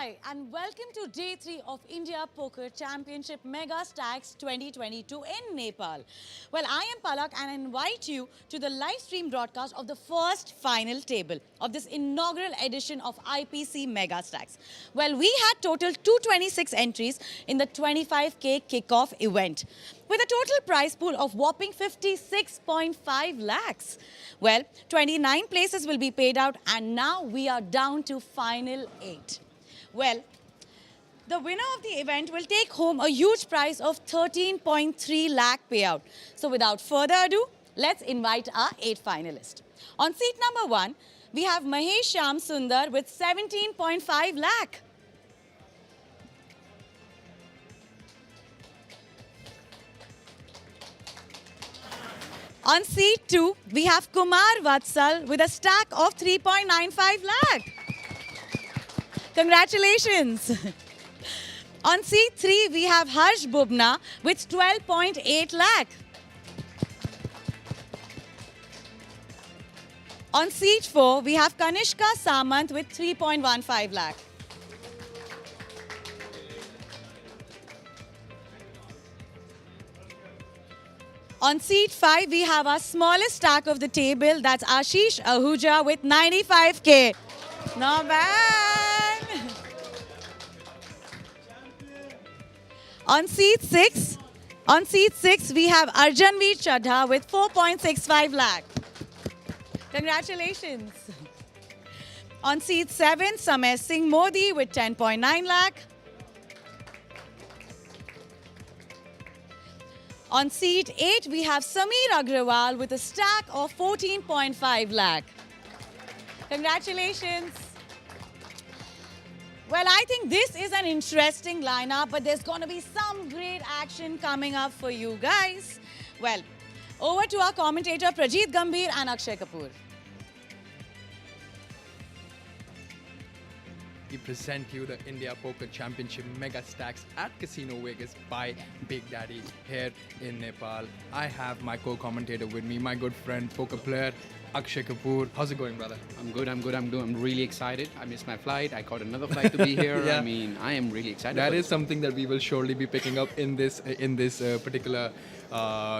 Hi and welcome to Day 3 of India Poker Championship Megastacks 2022 in Nepal. Well, I am Palak and I invite you to the live stream broadcast of the first final table of this inaugural edition of IPC Megastacks. Well, we had total 226 entries in the 25k kick-off event with a total prize pool of whopping 56.5 lakhs. Well, 29 places will be paid out and now we are down to final 8. Well, the winner of the event will take home a huge prize of 13.3 lakh payout. So without further ado, let's invite our 8 finalists. On seat number 1, we have Mahesh Shamsundar with 17.5 lakh. On seat 2, we have Kumar Vatsal with a stack of 3.95 lakh. Congratulations. On seat 3, we have Harsh Bubna with 12.8 lakh. On seat 4, we have Kanishka Samant with 3.15 lakh. On seat 5, we have our smallest stack of the table. That's Ashish Ahuja with 95k. Not bad. On seat 6, we have Arjanveer Chadha with 4.65 lakh. Congratulations. On seat 7, Samay Modu with 10.9 lakh. On seat 8, we have Sameer Agarwal with a stack of 14.5 lakh. Congratulations. Well, I think this is an interesting lineup, but there's going to be some great action coming up for you guys. Well, over to our commentator Prajeet Gambhir and Akshay Kapoor. We present you the India Poker Championship Megastacks at Casino Vegas by Big Daddy here in Nepal. I have my co-commentator with me, my good friend, poker player, Akshay Kapoor. How's it going, brother? I'm good. I'm really excited. I missed my flight. I caught another flight to be here. Yeah. I mean, I am really excited. That is something that we will surely be picking up in this particular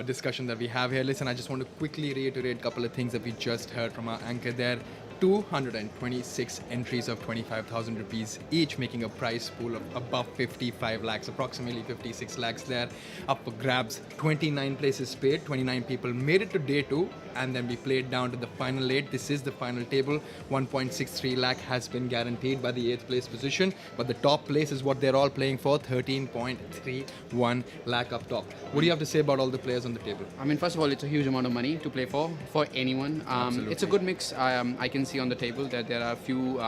discussion that we have here. Listen, I just want to quickly reiterate a couple of things that we just heard from our anchor there. 226 entries of 25,000 rupees each, making a prize pool of above 55 lakhs, approximately 56 lakhs there, up for grabs. 29 places paid, 29 people made it to day 2, and then we played down to the final 8. This is the final table. 1.63 lakh has been guaranteed by the 8th place position, but the top place is what they're all playing for, 13.31 lakh up top. What do you have to say about all the players on the table? I mean, first of all, it's a huge amount of money to play for anyone. It's a good mix. I can see on the table that there are a few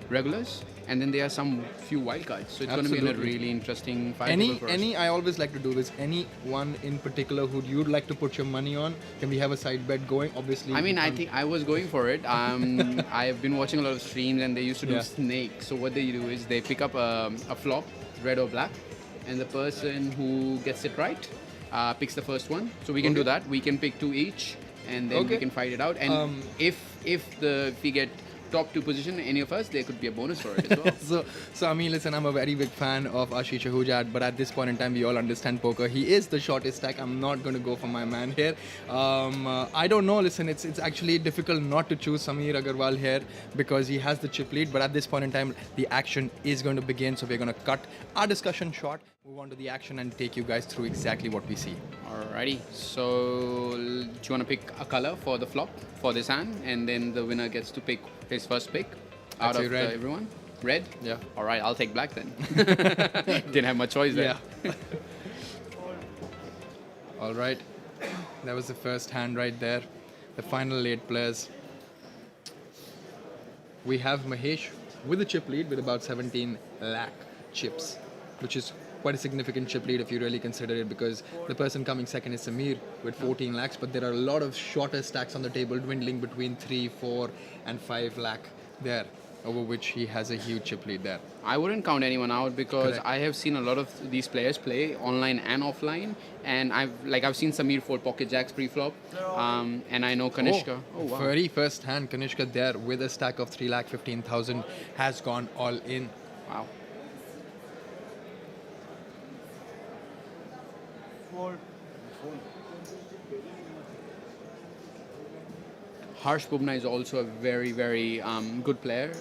regulars, and then there are some few wildcards. So it's going to be a really interesting fight. I always like to do this. Anyone in particular who you'd like to put your money on? Can we have a side bet going? Obviously. I mean, I think I was going for it. I've been watching a lot of streams, and they used to do snake. So what they do is they pick up a flop, red or black, and the person who gets it right picks the first one. So we can do that. We can pick 2 each, and then we can fight it out. And if we get top 2 position, any of us, there could be a bonus for it as well. so I mean, listen, I'm a very big fan of Ashish Ahuja, but at this point in time, we all understand poker. He is the shortest stack. I'm not going to go for my man here. I don't know. Listen, it's actually difficult not to choose Sameer Agarwal here because he has the chip lead. But at this point in time, the action is going to begin. So we're going to cut our discussion short, move on to the action, and take you guys through exactly what we see. Alrighty. So do you want to pick a color for the flop for this hand, and then the winner gets to pick his first pick out of everyone? Red? Yeah. Alright, I'll take black then. Didn't have much choice there. Yeah. Alright. That was the first hand right there. The final 8 players. We have Mahesh with a chip lead with about 17 lakh chips, which is quite a significant chip lead if you really consider it, because the person coming second is Sameer with 14 lakhs, but there are a lot of shorter stacks on the table dwindling between 3, 4 and 5 lakh there, over which he has a huge chip lead there. I wouldn't count anyone out because I have seen a lot of these players play online and offline, and I've seen Sameer fold pocket jacks pre-flop, and I know Kanishka. Very first hand, Kanishka there with a stack of 3,15,000 has gone all in. Wow. Harsh Bubna is also a very, very good player.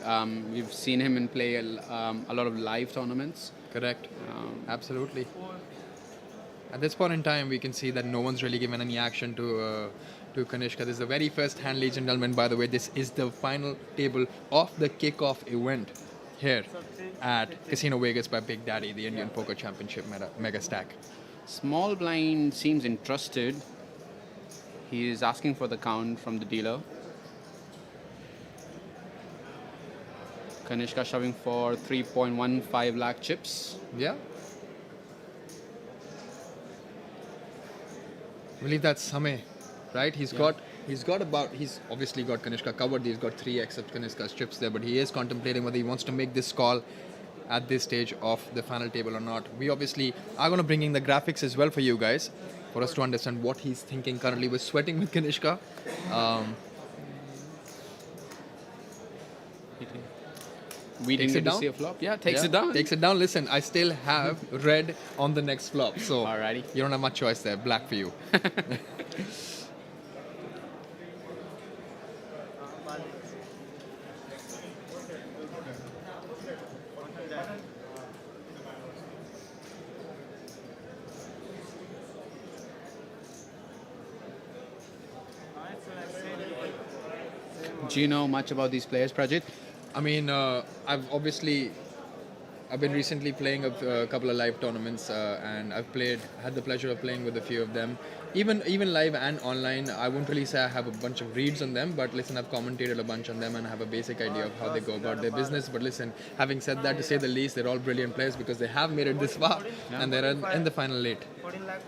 We've seen him in play a lot of live tournaments. Correct. Absolutely. At this point in time, we can see that no one's really given any action to Kanishka. This is the very first hand, ladies and gentlemen. By the way, this is the final table of the kick-off event here at Casino Vegas by Big Daddy, the Indian Poker Championship Mega Stack. Small blind seems interested. He is asking for the count from the dealer. Kanishka shoving for 3.15 lakh chips. Yeah. I believe that's Samay, right? He's obviously got Kanishka covered. He's got 3x of Kanishka's chips there, but he is contemplating whether he wants to make this call at this stage of the final table or not. We obviously are going to bring in the graphics as well for you guys, for us to understand what he's thinking currently. We're sweating with Kanishka. We didn't Takes it get to down? see a flop. Yeah, takes it down. Takes it down. Listen, I still have red on the next flop, so Alrighty. you don't have much choice there. Black for you. Do you know much about these players, Prajit? I mean, I've been recently playing a couple of live tournaments, and had the pleasure of playing with a few of them, even live and online. I won't really say I have a bunch of reads on them, but listen, I've commentated a bunch on them and have a basic idea of how they go about their business. But listen, having said that, to say the least, they're all brilliant players because they have made it this far, and they're in the final late. 14 lakh.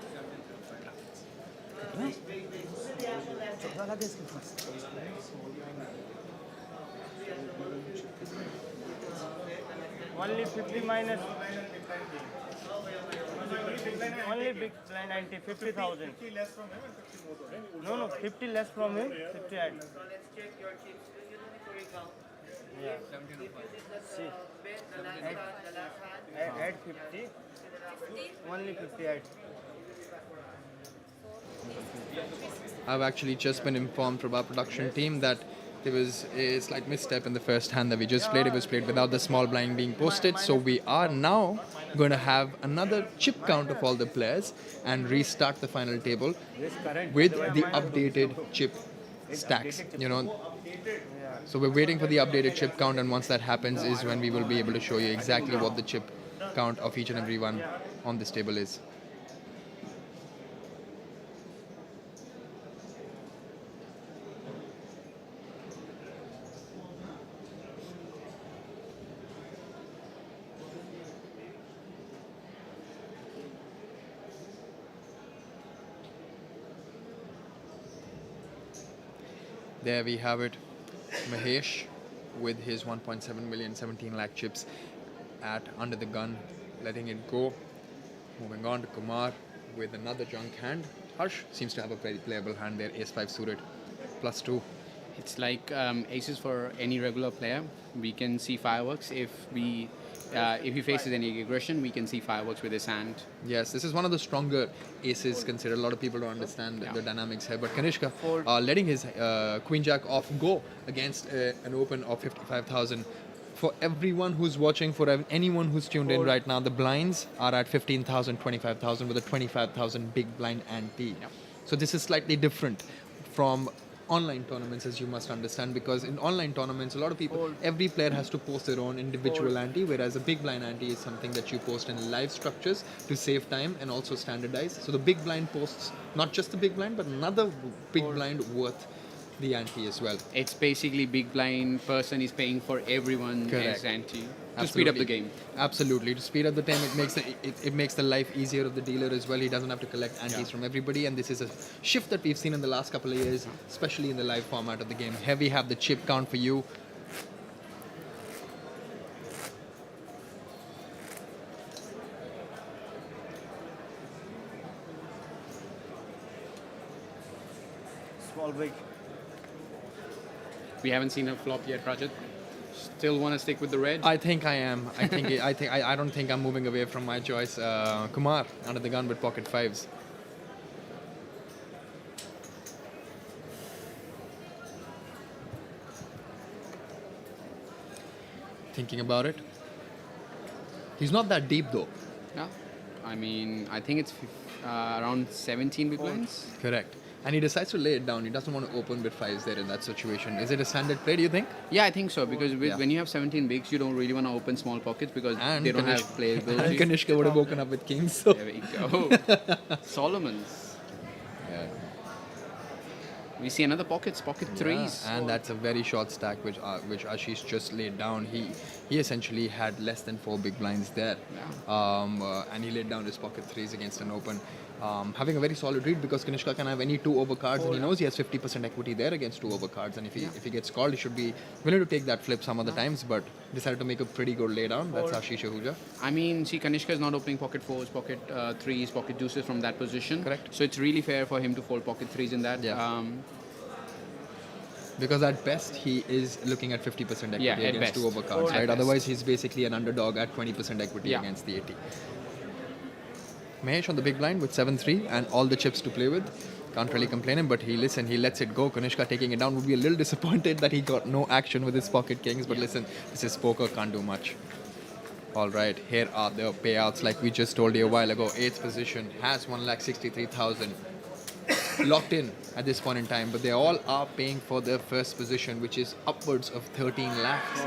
Only 50 minus. Only big blind 90, 50,000. No, 50 less from him, 50 add. Yeah. See. Add 50. Only 50 add. I've actually just been informed from our production team that there was a slight misstep in the first hand that we just played. It was played without the small blind being posted. So we are now going to have another chip count of all the players and restart the final table with the updated chip stacks. So we're waiting for the updated chip count, and once that happens is when we will be able to show you exactly what the chip count of each and every one on this table is. There we have it. Mahesh with his 1.7 million, 17 lakh chips at under the gun, letting it go. Moving on to Kumar with another junk hand. Harsh seems to have a very playable hand there, ace-5 suited, +2. It's like aces for any regular player. We can see fireworks. If he faces any aggression, we can see fireworks with his hand. Yes, this is one of the stronger aces considered. A lot of people don't understand the dynamics here. But Kanishka letting his queen jack off go against an open of 55,000. For everyone who's watching, for anyone who's tuned in right now, the blinds are at 15,000, 25,000 with a 25,000 big blind ante. Yeah. So this is slightly different from online tournaments, as you must understand, because in online tournaments, a lot of people, every player has to post their own individual ante, whereas a big blind ante is something that you post in live structures to save time and also standardize. So the big blind posts not just the big blind, but another big blind worth the ante as well. It's basically big blind person is paying for everyone Correct. as ante to Absolutely. speed up the game. Absolutely. To speed up the time, it makes the life easier of the dealer as well. He doesn't have to collect antes from everybody, and this is a shift that we've seen in the last couple of years, especially in the live format of the game. Here we have the chip count for you. Small big. We haven't seen a flop yet, Rajat. still want to stick with the red? I think I am. I don't think I'm moving away from my choice. Kumar under the gun with pocket fives. Thinking about it. He's not that deep though. Yeah. I mean, I think it's around 17 big blinds. Correct. And he decides to lay it down. He doesn't want to open with fives there in that situation. Is it a standard play, do you think? Yeah, I think so, because Yeah. when you have 17 bigs, you don't really want to open small pockets because And they don't have And playability. Kanishka would have woken up with kings. So. There we go. Solomon's. Yeah. We see another pocket threes. And that's a very short stack which Ashish just laid down. He essentially had less than 4 big blinds there. Yeah. And he laid down his pocket threes against an open. Having a very solid read because Kanishka can have any 2 over cards and he knows he has 50% equity there against 2 over cards, and if he gets called he should be willing to take that flip some of the times, but decided to make a pretty good laydown. That's Ashish Ahuja. I mean, see, Kanishka is not opening pocket fours, pocket threes, pocket deuces from that position. Correct. So it's really fair for him to fold pocket threes in that. Yeah. Because at best he is looking at 50% equity Yeah, at against best. 2 over cards, At right? best. Otherwise he's basically an underdog at 20% equity Yeah. against the 80. Mahesh on the big blind with 7-3 and all the chips to play with. Can't really complain him, but he lets it go. Kanishka taking it down would be a little disappointed that he got no action with his pocket kings, but listen, this is poker, can't do much. All right, here are the payouts like we just told you a while ago. 8th position has 1,63,000 locked in at this point in time, but they all are paying for their first position, which is upwards of 13 lakhs.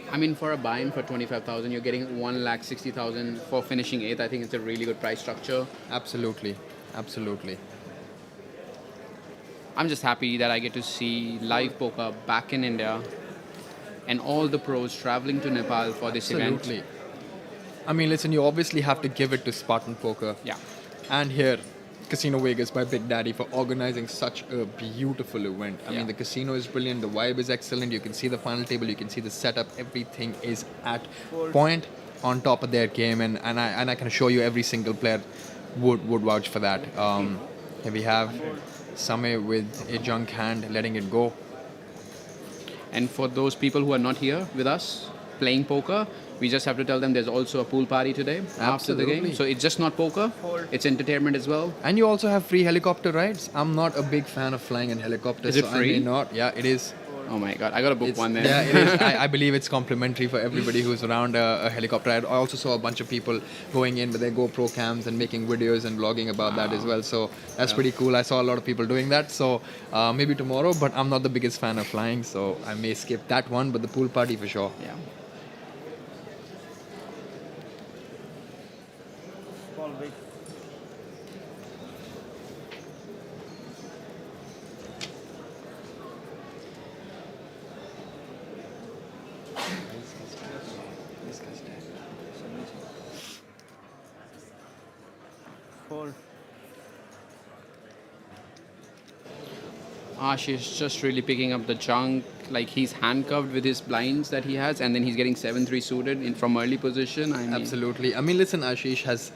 I mean, for a buy-in for 25,000, you're getting 1,60,000 for finishing 8th. I think it's a really good price structure. Absolutely, absolutely. I'm just happy that I get to see live poker back in India and all the pros traveling to Nepal for this event. Absolutely. I mean, listen, you obviously have to give it to Spartan Poker. Yeah. And here, Casino Vegas by Big Daddy for organizing such a beautiful event. I Yeah. mean, the casino is brilliant, the vibe is excellent, you can see the final table, you can see the setup, everything is at point on top of their game, and I can assure you every single player would vouch for that. Here we have Samay with a junk hand, letting it go. And for those people who are not here with us playing poker, we just have to tell them there's also a pool party today after the Absolutely. game. So it's just not poker, it's entertainment as well. And you also have free helicopter rides. I'm not a big fan of flying in helicopters. Is it so I free? may not. Yeah, it is. Oh my god, I gotta book one then. Yeah, it is. I believe it's complimentary for everybody who's around a helicopter. I also saw a bunch of people going in with their GoPro cams and making videos and vlogging about that as well. So that's pretty cool. I saw a lot of people doing that. So maybe tomorrow, but I'm not the biggest fan of flying, so I may skip that one. But the pool party for sure. Yeah. Small big. Fold. Ash is just really picking up the junk. Like he's handcuffed with his blinds that he has, and then he's getting 7-3 suited in from early position. I mean, Absolutely. I mean, listen, Ashish has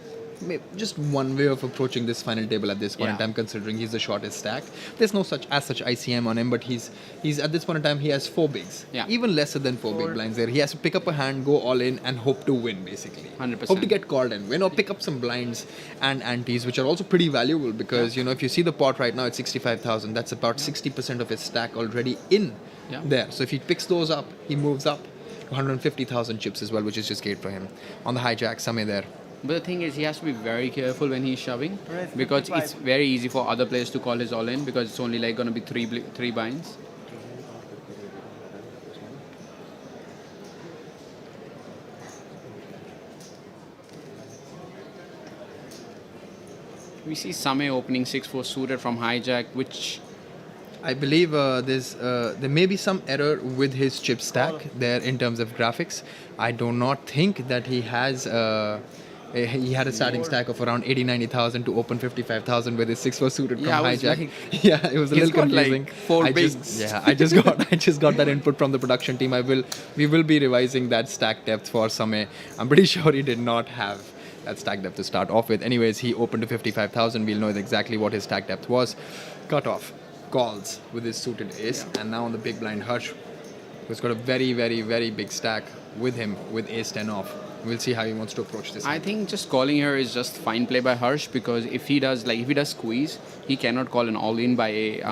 just one way of approaching this final table at this point in Yeah. time, considering he's the shortest stack. There's no such ICM on him, but he's at this point in time he has 4 bigs, Yeah. even lesser than 4 big blinds there. He has to pick up a hand, go all in, and hope to win basically. 100%. Hope to get called and win, or pick up some blinds and antes, which are also pretty valuable because you know if you see the pot right now, it's 65,000. That's about 60% of his stack already in Yeah. there. So if he picks those up, he moves up to 150,000 chips as well, which is just great for him. On the hijack, Samay there. but the thing is, he has to be very careful when he's shoving Right, because 55. it's very easy for other players to call his all in because it's only like gonna be three binds. We see Samay opening 6-4 suited from hijack, which I believe there may be some error with his chip stack there in terms of graphics. I do not think that he has. He had a starting stack of around 90,000 to open 55,000 with his 6-4 suited from Yeah, I was hijack. like- Yeah, it was a He's little got, like, confusing. 4 I bigs. I just got that input from the production team. We will be revising that stack depth for Samay. I'm pretty sure he did not have that stack depth to start off with. Anyways, he opened to 55,000. We'll know exactly what his stack depth was. Cut off. calls with his suited ace, and now on the big blind, Harsh, who's got a very, very, very big stack with him with ace 10 off. We'll see how he wants to approach this. I think just calling here is just fine play by Harsh, because if he does squeeze, he cannot call an all-in by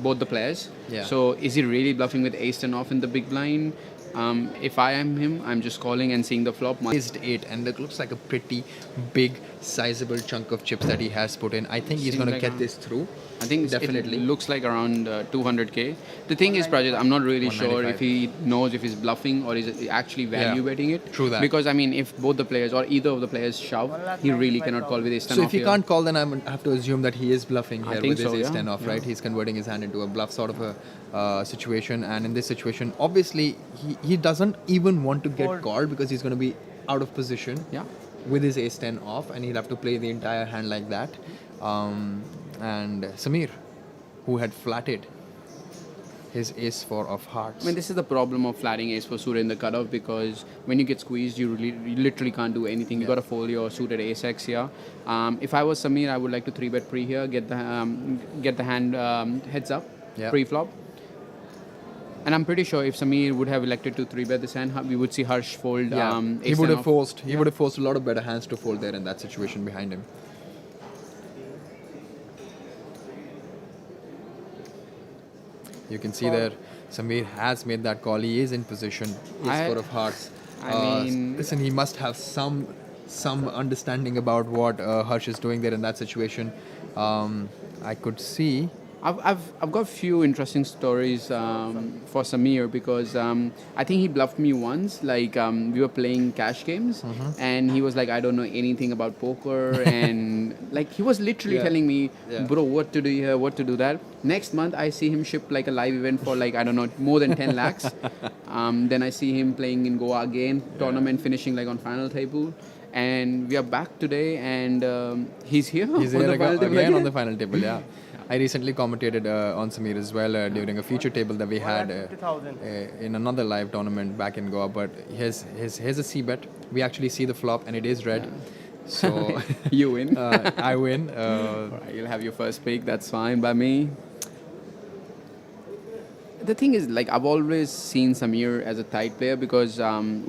both the players. Yeah. So is he really bluffing with ace 10 off in the big blind? If I am him, I'm just calling and seeing the flop. Raised 8, and it looks like a pretty big, sizable chunk of chips that he has put in. I think he's Seems going to like get a- this through. I think Definitely. it looks like around 200k. The thing is, Prajit, I'm not really sure 195. if he knows if he's bluffing or is it actually value Yeah, betting it. true that. Because I mean, if both the players or either of the players shove, he really cannot call with ace 10 So off if he here. can't call, then I have to assume that he is bluffing I here think with his so, ace yeah. 10 off, right? Yeah. He's converting his hand into a bluff sort of a situation. And in this situation, obviously, he doesn't even want to get Fold. called because he's going to be out of position Yeah. with his ace 10 off, and he'll have to play the entire hand like that. And Sameer, who had flatted his ace 4 of hearts. I mean, this is the problem of flatting ace for suited in the cutoff, because when you get squeezed, you literally can't do anything. You got to fold your suited ace X here. If I was Sameer, I would like to 3-bet pre here, get the hand heads up Yeah. pre-flop. And I'm pretty sure if Sameer would have elected to 3-bet this hand, we would see Harsh fold. Yeah, he ace would 10 have off. forced. He would have forced a lot of better hands to fold there in that situation behind him. You can see there, Sameer has made that call. He is in position. Ace I- 4 of hearts. I mean- listen, he must have some understanding about what Harsh is doing there in that situation. I could see. I've got a few interesting stories for Sameer, because I think he bluffed me once. Like we were playing cash games, and he was like, "I don't know anything about poker," and like he was literally Yeah. telling me, Yeah. "Bro, what to do here, what to do that." Next month, I see him ship like a live event for like I don't know more than 10 lakhs. Then I see him playing in Goa again, tournament finishing like on final table. And we are back today, and he's here. He's on here the final table again on the final table, yeah. I recently commentated on Sameer as well during a feature table that we had 150,000. in another live tournament back in Goa. But here's a C-bet. We actually see the flop, and it is red. So You win. I win. Alright, you'll have your first pick. That's fine by me. The thing is, like, I've always seen Sameer as a tight player, because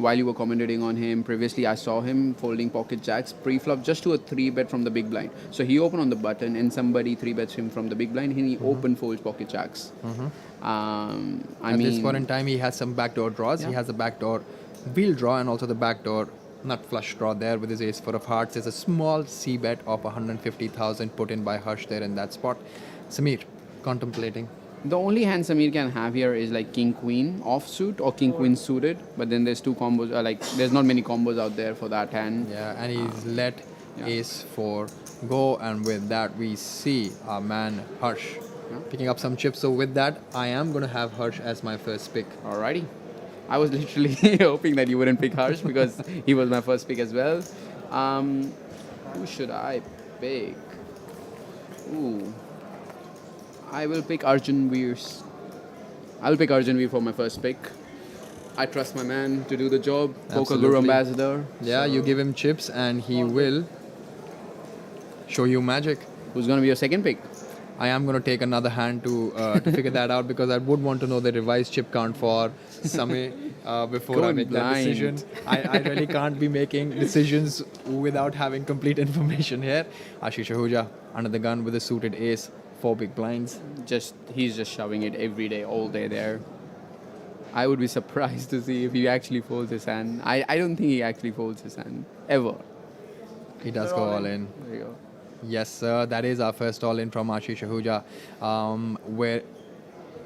while you were commentating on him previously, I saw him folding pocket jacks pre-flop just to a 3-bet from the big blind. So he opened on the button, and somebody 3-bets him from the big blind, and he open folds pocket jacks. At this point in time, he has some backdoor draws. He Yeah. has a backdoor wheel draw and also the backdoor nut flush draw there with his ace 4 of hearts. There's a small C-bet of 150,000 put in by Harsh there in that spot. Sameer, contemplating. The only hand Sameer can have here is like king queen offsuit or king queen suited, but then there's two combos. There's not many combos out there for that hand. Yeah, and he's let yeah. ace 4 go, and with that we see our man Harsh picking up some chips. So with that, I am going to have Harsh as my first pick. Alrighty. I was literally hoping that you wouldn't pick Harsh, because he was my first pick as well. Who should I pick? Ooh. I will pick Arjun Veers. I'll pick Arjun Veer for my first pick. I trust my man to do the job. Poker Guru Absolutely. ambassador. Yeah, So you give him chips and he will show you magic. Who's going to be your second pick? I am going to take another hand to figure that out, because I would want to know the revised chip count for Samay before I Going make that blind. decision. I really can't be making decisions without having complete information here. Ashish Ahuja under the gun with a suited ace, 4 big blinds. He's just shoving it every day, all day there. I would be surprised to see if he actually folds his hand. I don't think he actually folds his hand ever. He does go all in. There you go. Yes, sir. That is our first all-in from Ashish Ahuja.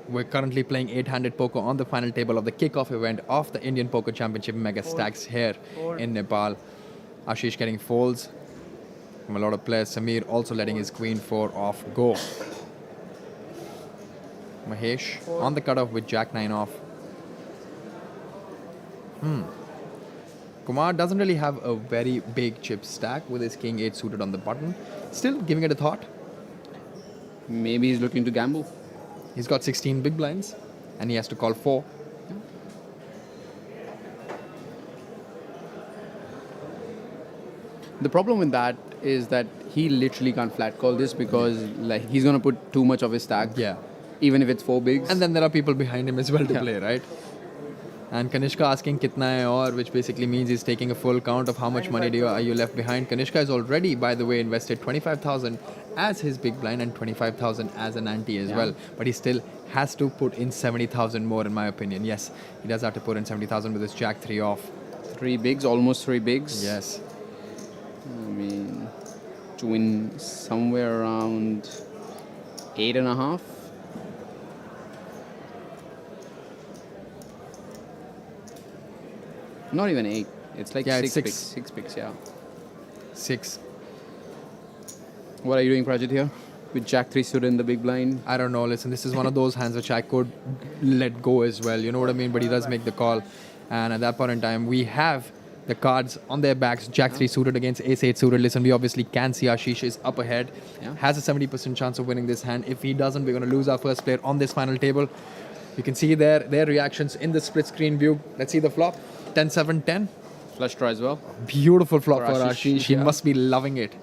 We're currently playing 8-handed poker on the final table of the kick-off event of the Indian Poker Championship Megastacks here in Nepal. Ashish getting folds from a lot of players. Sameer also letting his queen 4 off go. Mahesh on the cutoff with jack 9 off. Kumar doesn't really have a very big chip stack with his king 8 suited on the button. Still giving it a thought. Maybe he's looking to gamble. He's got 16 big blinds and he has to call 4. The problem with that is that he literally can't flat call this, because like he's gonna put too much of his stack. Yeah. Even if it's 4 bigs. And then there are people behind him as well to Yeah. play, right? And Kanishka asking kitna hai aur, which basically means he's taking a full count of how much money are you left behind. Kanishka has already, by the way, invested 25,000 as his big blind and 25,000 as an ante as well. But he still has to put in 70,000 more, in my opinion. Yes, he does have to put in 70,000 with his Jack 3 off. 3 bigs, almost 3 bigs. Yes. I mean, to win somewhere around 8.5. Not even 8. It's like Yeah, 6 it's six. picks. 6 picks, yeah. 6. What are you doing, Prajit, here? With Jack 3 suited in the big blind? I don't know. Listen, this is one of those hands which I could let go as well. You know what I mean? But he does make the call. And at that point in time, we have the cards on their backs. Jack 3 suited against Ace 8 suited. Listen, we obviously can see Ashish is up ahead. Yeah. Has a 70% chance of winning this hand. If he doesn't, we're going to lose our first player on this final table. You can see their reactions in the split screen view. Let's see the flop. 10-7-10. Flush draw as well. Beautiful flop For for Ashish, Ashish. He yeah. must be loving it.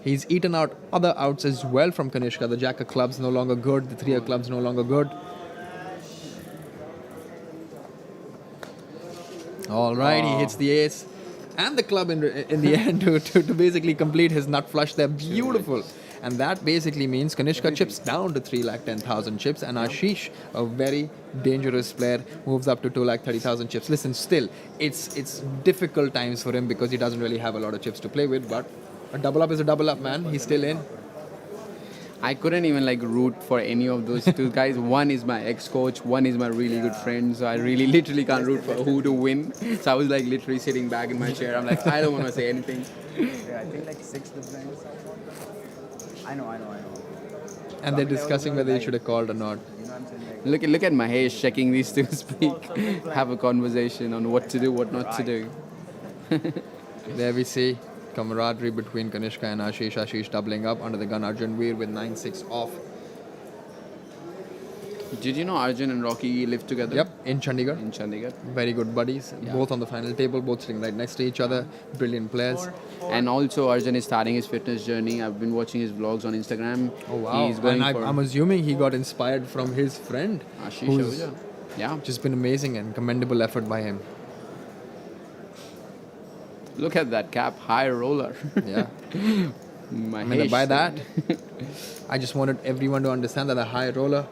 He's eaten out other outs as well from Kanishka. The Jack of clubs no longer good. The 3 of clubs no longer good. All right, he hits the ace and the club in the end to basically complete his nut flush. They're beautiful. And that basically means Kanishka chips down to 3,10,000 chips, and Ashish, a very dangerous player, moves up to 2,30,000 chips. Listen, still, it's difficult times for him because he doesn't really have a lot of chips to play with, but a double up is a double up, man. He's still in. I couldn't even like root for any of those 2 guys. One is my ex-coach, one is my really good friend. So I really literally can't root for who to win. So I was like literally sitting back in my chair. I'm like, I don't want to say anything. Yeah, I think like 6 difference. I know. And they're discussing whether he should have called or not. You know what I'm saying? Like, Look at Mahesh checking these 2 speak, have a conversation on what to do, what not to do. There we see camaraderie between Kanishka and Ashish. Ashish doubling up under the gun. Arjun Veer with 9-6 off. Did you know Arjun and Rocky live together? Yep, in Chandigarh. In Chandigarh. Very good buddies. Yeah. Both on the final table, both sitting right next to each other. Brilliant players. And also Arjun is starting his fitness journey. I've been watching his vlogs on Instagram. Oh wow! He's going And for I'm assuming he got inspired from his friend, Ashish who's Ahuja. Yeah. just been amazing and commendable effort by him. Look at that cap, high roller. Yeah, Mahesh. I mean, by that, I just wanted everyone to understand that a high roller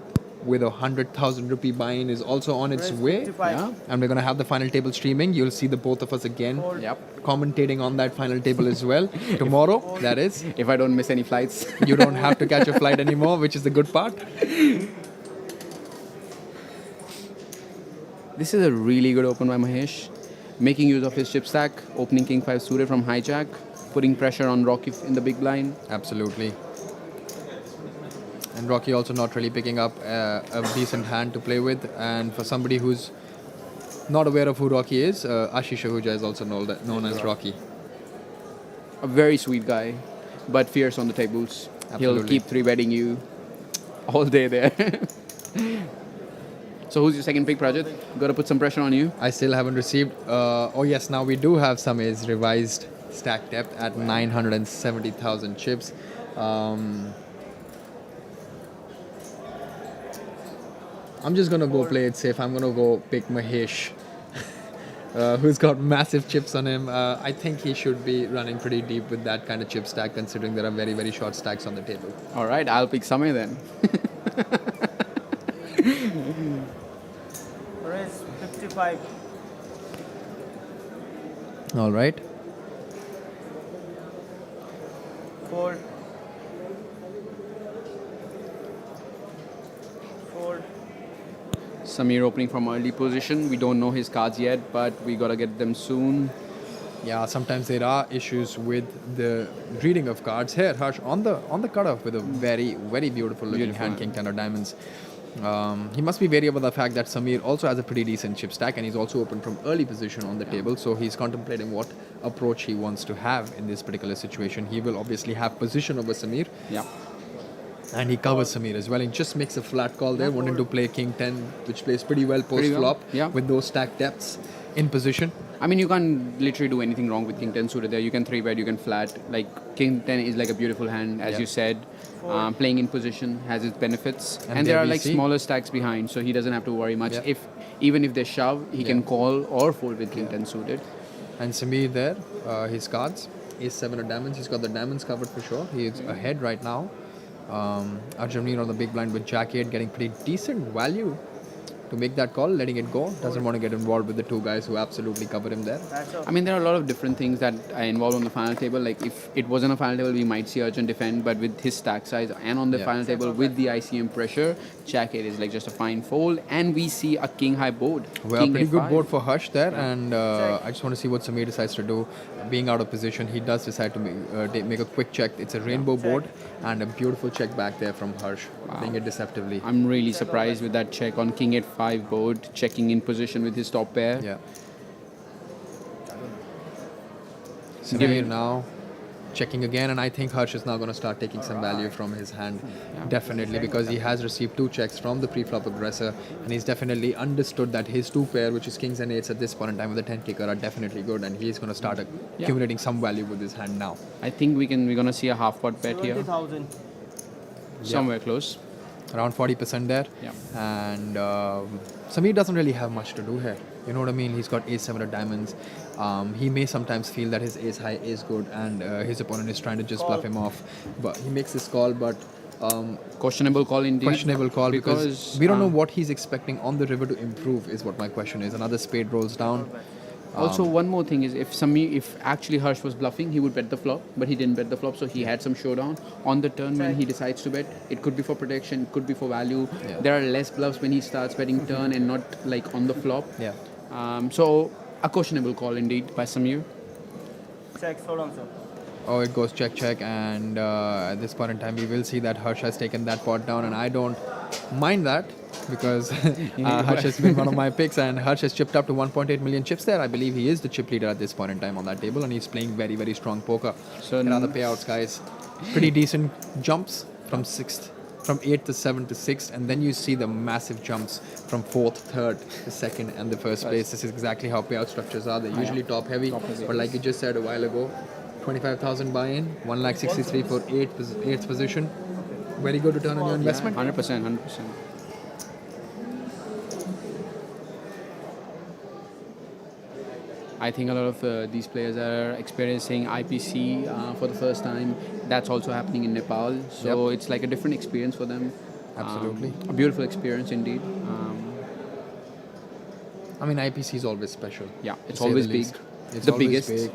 with 100,000 rupee buy-in is also on its way. 55. Yeah. And we're going to have the final table streaming. You'll see the both of us again Yep. commentating on that final table as well. Tomorrow, that is. If I don't miss any flights. You don't have to catch a flight anymore, which is the good part. This is a really good open by Mahesh. Making use of his chip stack, opening King 5 suited from hijack, putting pressure on Rocky in the big blind. Absolutely. And Rocky also not really picking up a decent hand to play with. And for somebody who's not aware of who Rocky is, Ashish Ahuja is also known as Rocky. A very sweet guy, but fierce on the tables. He'll Absolutely. keep 3-betting you all day there. So who's your second pick, Prajit? Got to put some pressure on you. I still haven't received. Oh yes, now we do have Samay's revised stack depth at 970,000 chips. I'm just gonna go play it safe. I'm gonna go pick Mahesh, who's got massive chips on him. I think he should be running pretty deep with that kind of chip stack, considering there are very, very short stacks on the table. All right, I'll pick Samay then. Raise 55. All right. Fold. Fold. Sameer opening from early position. We don't know his cards yet, but we gotta get them soon. Yeah, sometimes there are issues with the reading of cards. Here, Harsh, on the cutoff with a very, very beautiful looking Beautiful. hand, King 10 of diamonds. He must be wary about the fact that Sameer also has a pretty decent chip stack, and he's also open from early position on the table. So he's contemplating what approach he wants to have in this particular situation. He will obviously have position over Sameer, Yeah. and he covers Sameer as well. He just makes a flat call there, wanting to play King 10, which plays pretty well Pretty post well, flop yeah. with those stack depths. in position. I mean, you can't literally do anything wrong with King 10 suited there. You can 3-bet, you can flat. Like, King 10 is like a beautiful hand, as Yeah. you said. Playing in position has its benefits. And there there are we like see- smaller stacks behind, so he doesn't have to worry much. Yeah. Even if they shove, he can Yeah. call or fold with King 10 suited. And Sameer there, his cards, Ace 7 of diamonds. He's got the diamonds covered for sure. He is ahead right now. Arjun on the big blind with Jack 8 getting pretty decent value to make that call, letting it go. Doesn't want to get involved with the two guys who absolutely cover him there. That's a I mean, there are a lot of different things that are involved on the final table. Like, if it wasn't a final table, we might see Arjun defend, but with his stack size and on the Yeah. final table with the ICM pressure, Jack 8 is like just a fine fold. And we see a king high board. Well, King pretty good F5. board for Hush there, and I just want to see what Sameer decides to do. Being out of position, he does decide to make a quick check. It's a rainbow board and a beautiful check back there from Harsh, playing it deceptively. I'm really surprised with that check on King at 5 board, checking in position with his top pair. Yeah. Sameer now checking again, and I think Harsh is now going to start taking some value from his hand, definitely, because he has received 2 checks from the pre-flop aggressor, and he's definitely understood that his 2 pair, which is kings and eights at this point in time with the 10 kicker, are definitely good, and he's going to start accumulating some value with his hand now. I think we're gonna see a half pot bet here, 70,000. somewhere close. Around 40% there. Yeah. And Sameer doesn't really have much to do here. You know what I mean? He's got ace 7 of diamonds. He may sometimes feel that his ace high is good and his opponent is trying to just bluff him off. But he makes this call, but Questionable call indeed. questionable call because we don't know what he's expecting on the river to improve is what my question is. Another spade rolls down. Also, one more thing is if actually Harsh was bluffing, he would bet the flop, but he didn't bet the flop, so he had some showdown. On the turn when he decides to bet, it could be for protection, it could be for value. Yeah. There are less bluffs when he starts betting turn and not like on the flop. Yeah. So a questionable call indeed by Sameer. Check, hold on, sir. Oh, it goes check, check, and at this point in time, we will see that Harsh has taken that pot down, and I don't mind that because Harsh has been one of my picks, and Harsh has chipped up to 1.8 million chips there. I believe he is the chip leader at this point in time on that table, and he's playing very, very strong poker. So And other payouts, guys, pretty decent jumps from 6th, from 8th to 7th to 6th, and then you see the massive jumps from 4th, 3rd to 2nd, and the first place. This is exactly how payout structures are. They're usually top heavy, but like you just said a while ago, 25,000 buy-in, 1,63,000 for 8th position. Very good return on your investment. 100%, 100%. I think a lot of these players are experiencing IPC for the first time. That's also happening in Nepal. So it's like a different experience for them. Absolutely. A beautiful experience indeed. I mean, IPC is always special. Yeah, to it's say always the big. least. It's The always biggest. big.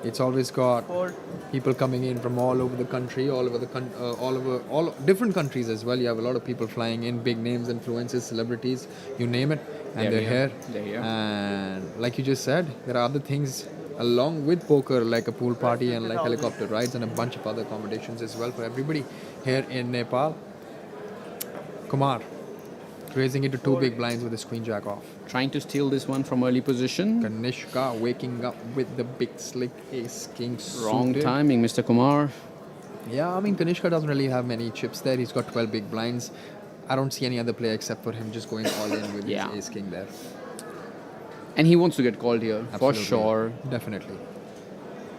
It's always got Fold. people coming in from all over the country, all different countries as well. You have a lot of people flying in, big names, influencers, celebrities, you name it, and they're here. They're here. And like you just said, there are other things along with poker, like a pool party and like helicopter rides and a bunch of other accommodations as well for everybody here in Nepal. Kumar raising it to 2 big blinds with his queen jack off. Trying to steal this one from early position. Kanishka waking up with the big slick ace king Wrong suited. timing, Mr. Kumar. Yeah, I mean, Kanishka doesn't really have many chips there. He's got 12 big blinds. I don't see any other player except for him just going all in with Yeah. his ace king there. And he wants to get called here, for Absolutely. sure. Definitely.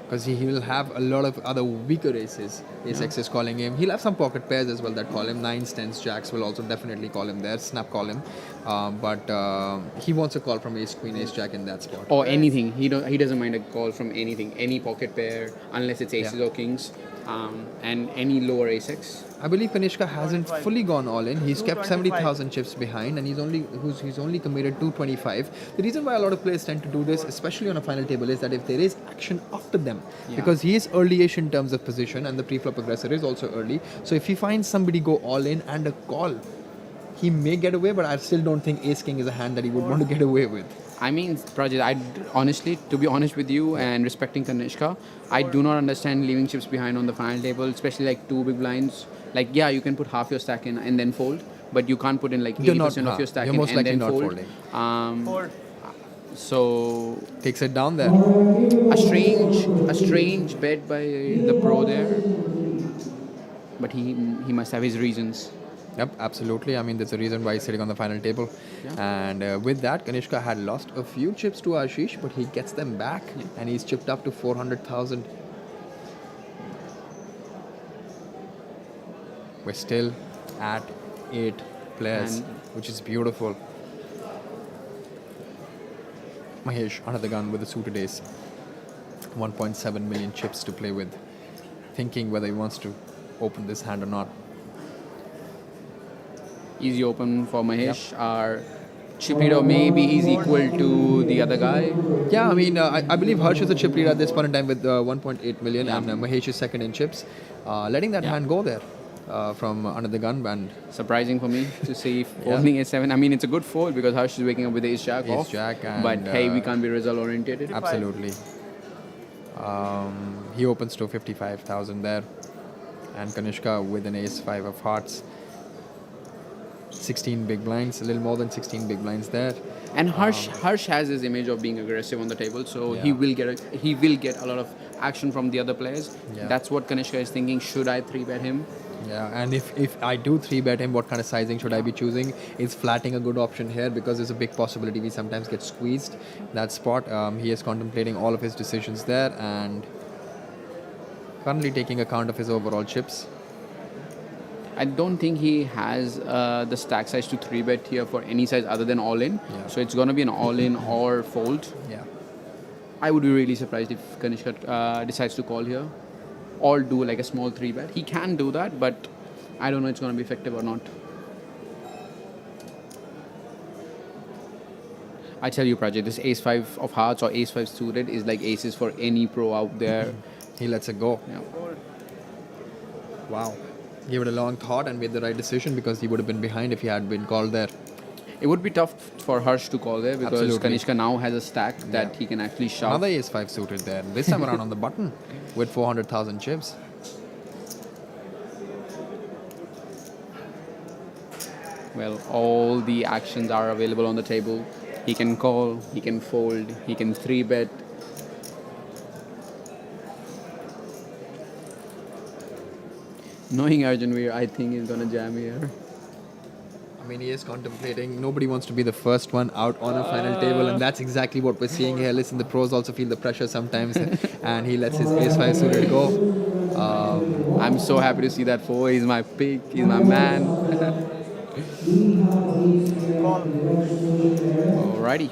Because he will have a lot of other weaker aces. Ace X is calling him. He'll have some pocket pairs as well that call him. 9s, 10s, jacks will also definitely call him there. Snap call him. But he wants a call from ace queen, ace jack in that spot. Or anything. He doesn't mind a call from anything. Any pocket pair, unless it's aces or kings. And any lower ace X. I believe Kanishka hasn't fully gone all in. He's kept 70,000 chips behind, and he's only committed 225. The reason why a lot of players tend to do this, especially on a final table, is that if there is action after them, because he is early-ish in terms of position, and the pre-flop aggressor is also early. So if he finds somebody go all in and a call, he may get away. But I still don't think ace king is a hand that he would want to get away with. I mean, Prajit, honestly, to be honest with you and respecting Kanishka, I do not understand leaving chips behind on the final table, especially like 2 big blinds. Like, yeah, you can put half your stack in and then fold, but you can't put in like 80% of your stack You're in most and likely then not fold. folding. Fold. So Takes it down there. a strange bet by the pro there, but he must have his reasons. Yep, absolutely. I mean, there's a reason why he's sitting on the final table. And with that, Kanishka had lost a few chips to Ashish, but he gets them back and he's chipped up to 400,000. We're still at 8 players, And- which is beautiful. Mahesh under the gun with the suited ace. 1.7 million chips to play with. Thinking whether he wants to open this hand or not. Easy open for Mahesh. Our chip leader, maybe he's equal to the other guy. Yeah, I mean, I believe Harsh is a chip leader at this point in time with 1.8 million, and Mahesh is second in chips. Letting that hand go there from under the gun band. Surprising for me to see opening A7. I mean, it's a good fold because Harsh is waking up with Ace Jack off. Ace Jack and, but hey, we can't be result oriented. Absolutely. He opens to 55,000 there, and Kanishka with an ace 5 of hearts. 16 big blinds, a little more than 16 big blinds there. And Harsh has his image of being aggressive on the table, so he will get a lot of action from the other players. Yeah. That's what Kanishka is thinking. Should I 3-bet him? Yeah, and if I do 3-bet him, what kind of sizing should I be choosing? Is flatting a good option here because there's a big possibility we sometimes get squeezed that spot. He is contemplating all of his decisions there and currently taking account of his overall chips. I don't think he has the stack size to 3-bet here for any size other than all-in. Yeah. So it's going to be an all-in or fold. Yeah. I would be really surprised if Kanishka decides to call here or do like a small 3-bet. He can do that, but I don't know it's going to be effective or not. I tell you, Prajit, this ace 5 of hearts or ace 5 suited is like aces for any pro out there. He lets it go. Yeah. Wow. Gave it a long thought and made the right decision because he would have been behind if he had been called there. It would be tough for Harsh to call there because Absolutely. Kanishka now has a stack that he can actually shove. Another ace 5 suited there. This time around on the button with 400,000 chips. Well, all the actions are available on the table. He can call, he can fold, he can 3-bet. Knowing Arjun Veer, I think he's gonna jam here. I mean, he is contemplating. Nobody wants to be the first one out on a final table, and that's exactly what we're seeing here. Listen, the pros also feel the pressure sometimes, and he lets his ace 5 suited go. I'm so happy to see that 4. He's my pick, he's my man. Alrighty.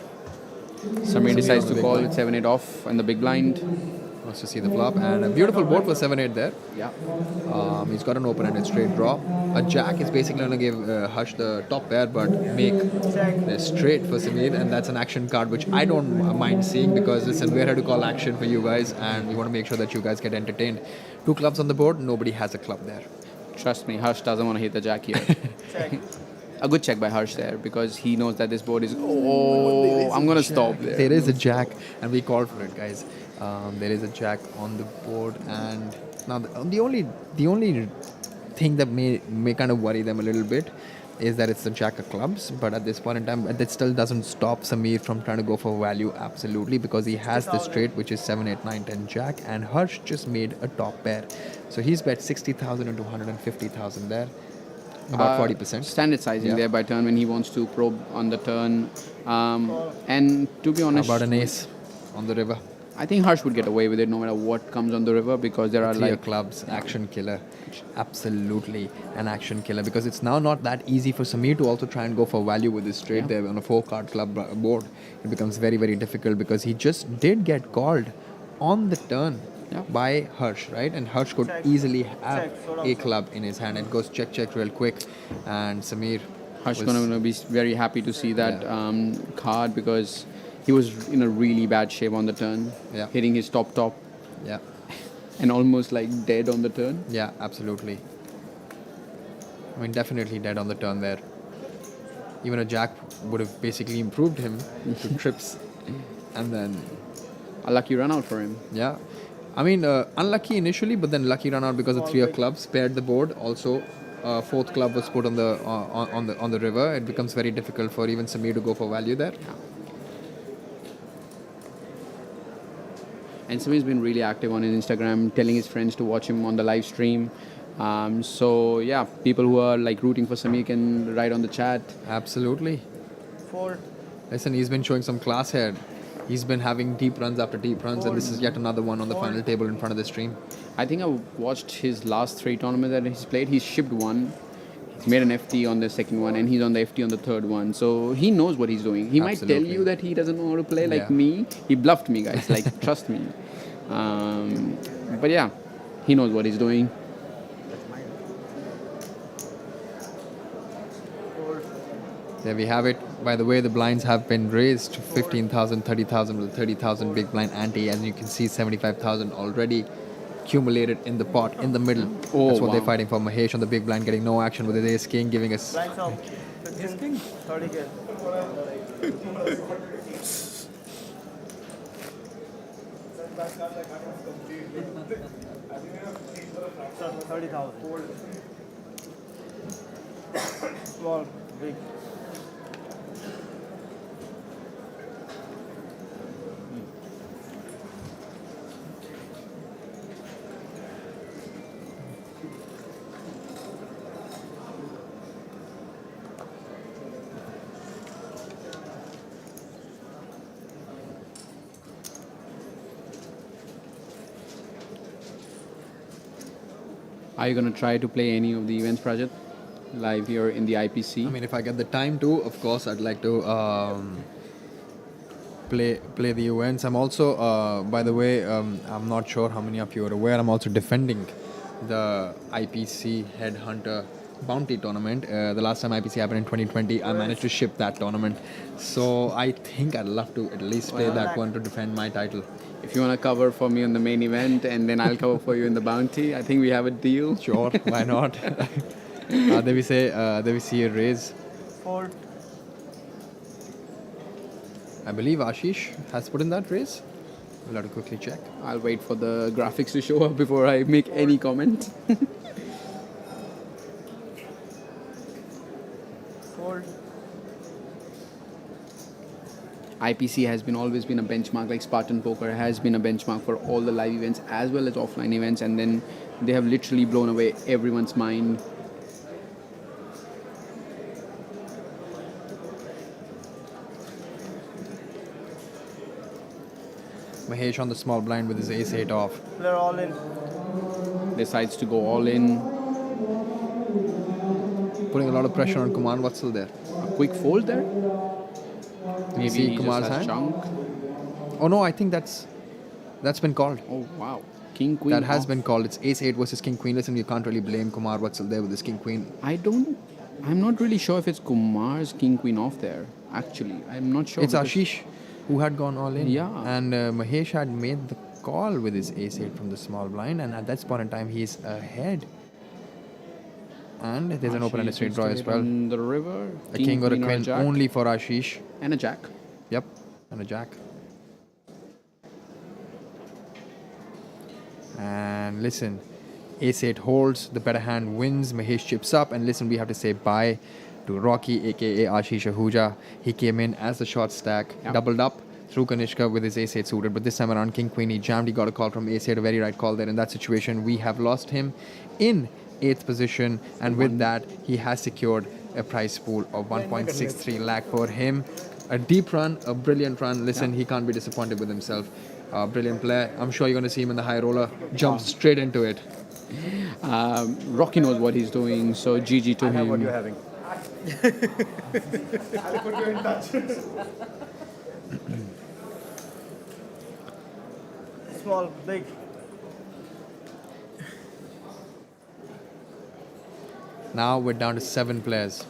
Sameer decides to big call blind. with 7-8 off and the big blind. Wants to see the flop, and a beautiful board for 7-8 there. Yeah. He's got an open-ended straight draw. A jack is basically going to give Hush the top pair, but make the straight for Sameer, and that's an action card which I don't mind seeing because listen, we're here to call action for you guys, and we want to make sure that you guys get entertained. 2 clubs on the board, nobody has a club there. Trust me, Harsh doesn't want to hit the jack here. A good check by Harsh there because he knows that this board is. Oh, I'm gonna stop there. There is a jack, and we called for it, guys. There is a jack on the board, and now the only thing that may kind of worry them a little bit is that it's the jack of clubs. But at this point in time, that still doesn't stop Sameer from trying to go for value absolutely because he has the straight, which is 7, 8, 9, 10 jack, and Harsh just made a top pair, so he's bet 60,000 into 150,000 there. About 40%. Standard sizing Yeah. there by turn when he wants to probe on the turn. And to be How honest, about an ace on the river? I think Harsh would get away with it no matter what comes on the river because there are 3 of like clubs, action killer. Absolutely an action killer because it's now not that easy for Sameer to also try and go for value with this straight there on a 4-card club board. It becomes very, very difficult because he just did get called on the turn by Harsh, right? And Harsh could easily have a club in his hand. It goes check, check real quick, and Sameer Harsh was- gonna be very happy to see that card because he was in a really bad shape on the turn, hitting his top yeah, and almost like dead on the turn. yeah, absolutely. I mean, definitely dead on the turn there. Even a jack would have basically improved him to trips, and then A lucky run out for him. yeah. I mean, unlucky initially, but then lucky run out because of 3 of clubs paired the board. Also, 4th club was put on the river. It becomes very difficult for even Sameer to go for value there. And Sameer's been really active on his Instagram, telling his friends to watch him on the live stream. So yeah, people who are like rooting for Sameer can write on the chat. Absolutely. Fold. Listen, he's been showing some class here. He's been having deep runs after deep runs, and this is yet another one on the final table in front of the stream. I think I watched his last 3 tournaments that he's played. He's shipped one. He's made an FT on the second one, and he's on the FT on the third one. So he knows what he's doing. He might tell Absolutely. you that he doesn't know how to play like Yeah. me. He bluffed me, guys. Like, trust me. But yeah, he knows what he's doing. There we have it. By the way, the blinds have been raised to 15,000, 30,000 with 30,000 big blind ante. As you can see, 75,000 already accumulated in the pot in the middle. Oh, That's what they're wow. fighting for. Mahesh on the big blind getting no action with his ace king, giving us Blinds up. 15, 30K. Sir, 30,000. Small, big. Are you gonna try to play any of the events, Prajat, live here in the IPC? I mean, if I get the time to, of course, I'd like to play the events. I'm also, by the way, I'm not sure how many of you are aware. I'm also defending the IPC Headhunter Bounty Tournament. The last time IPC happened in 2020, I managed to ship that tournament. So I think I'd love to at least play that one to defend my title. If you wanna cover for me on the main event, and then I'll cover for you in the bounty, I think we have a deal. Sure, why not? There we see a raise. Fold. I believe Ashish has put in that raise. We'll have to quickly check. I'll wait for the graphics to show up before I make any comment. Fold. IPC has always been a benchmark, like Spartan Poker has been a benchmark for all the live events as well as offline events, and then they have literally blown away everyone's mind. Mahesh on the small blind with his ace-8 off. Player all in. Decides to go all in. Putting a lot of pressure on Kumar Vatsal there. A quick fold there. Can you Maybe see he Kumar's just has hand? junk. Oh no, I think that's been called. Oh wow, King Queen. That has off. been called. It's ace-8 versus King Queen. Listen, you can't really blame Kumar Vatsal there with his King Queen. I'm not really sure if it's Kumar's King Queen off there. Actually, I'm not sure. It's because- Ashish who had gone all in. Yeah. And Mahesh had made the call with his ace-8 from the small blind, and at that point in time, he's ahead. And there's an open and a straight draw as well. On the river. A king or a Queen queen jack. only for Ashish. And a jack. Yep, and a jack. And listen, ace-8 holds, the better hand wins, Mahesh chips up, and listen, we have to say bye to Rocky, aka Ashish Ahuja. He came in as the short stack, Yep. doubled up through Kanishka with his ace-8 suited, but this time around King Queen, he jammed, he got a call from ace-8, a very right call there in that situation. We have lost him in 8th position, and with that, he has secured a prize pool of 1.63 lakh for him. A deep run, a brilliant run. Listen, he can't be disappointed with himself. Brilliant player. I'm sure you're going to see him in the high roller. Jumps straight into it. Rocky knows what he's doing, so GG to I have what him. you're having. Small, big. Now we're down to 7 players.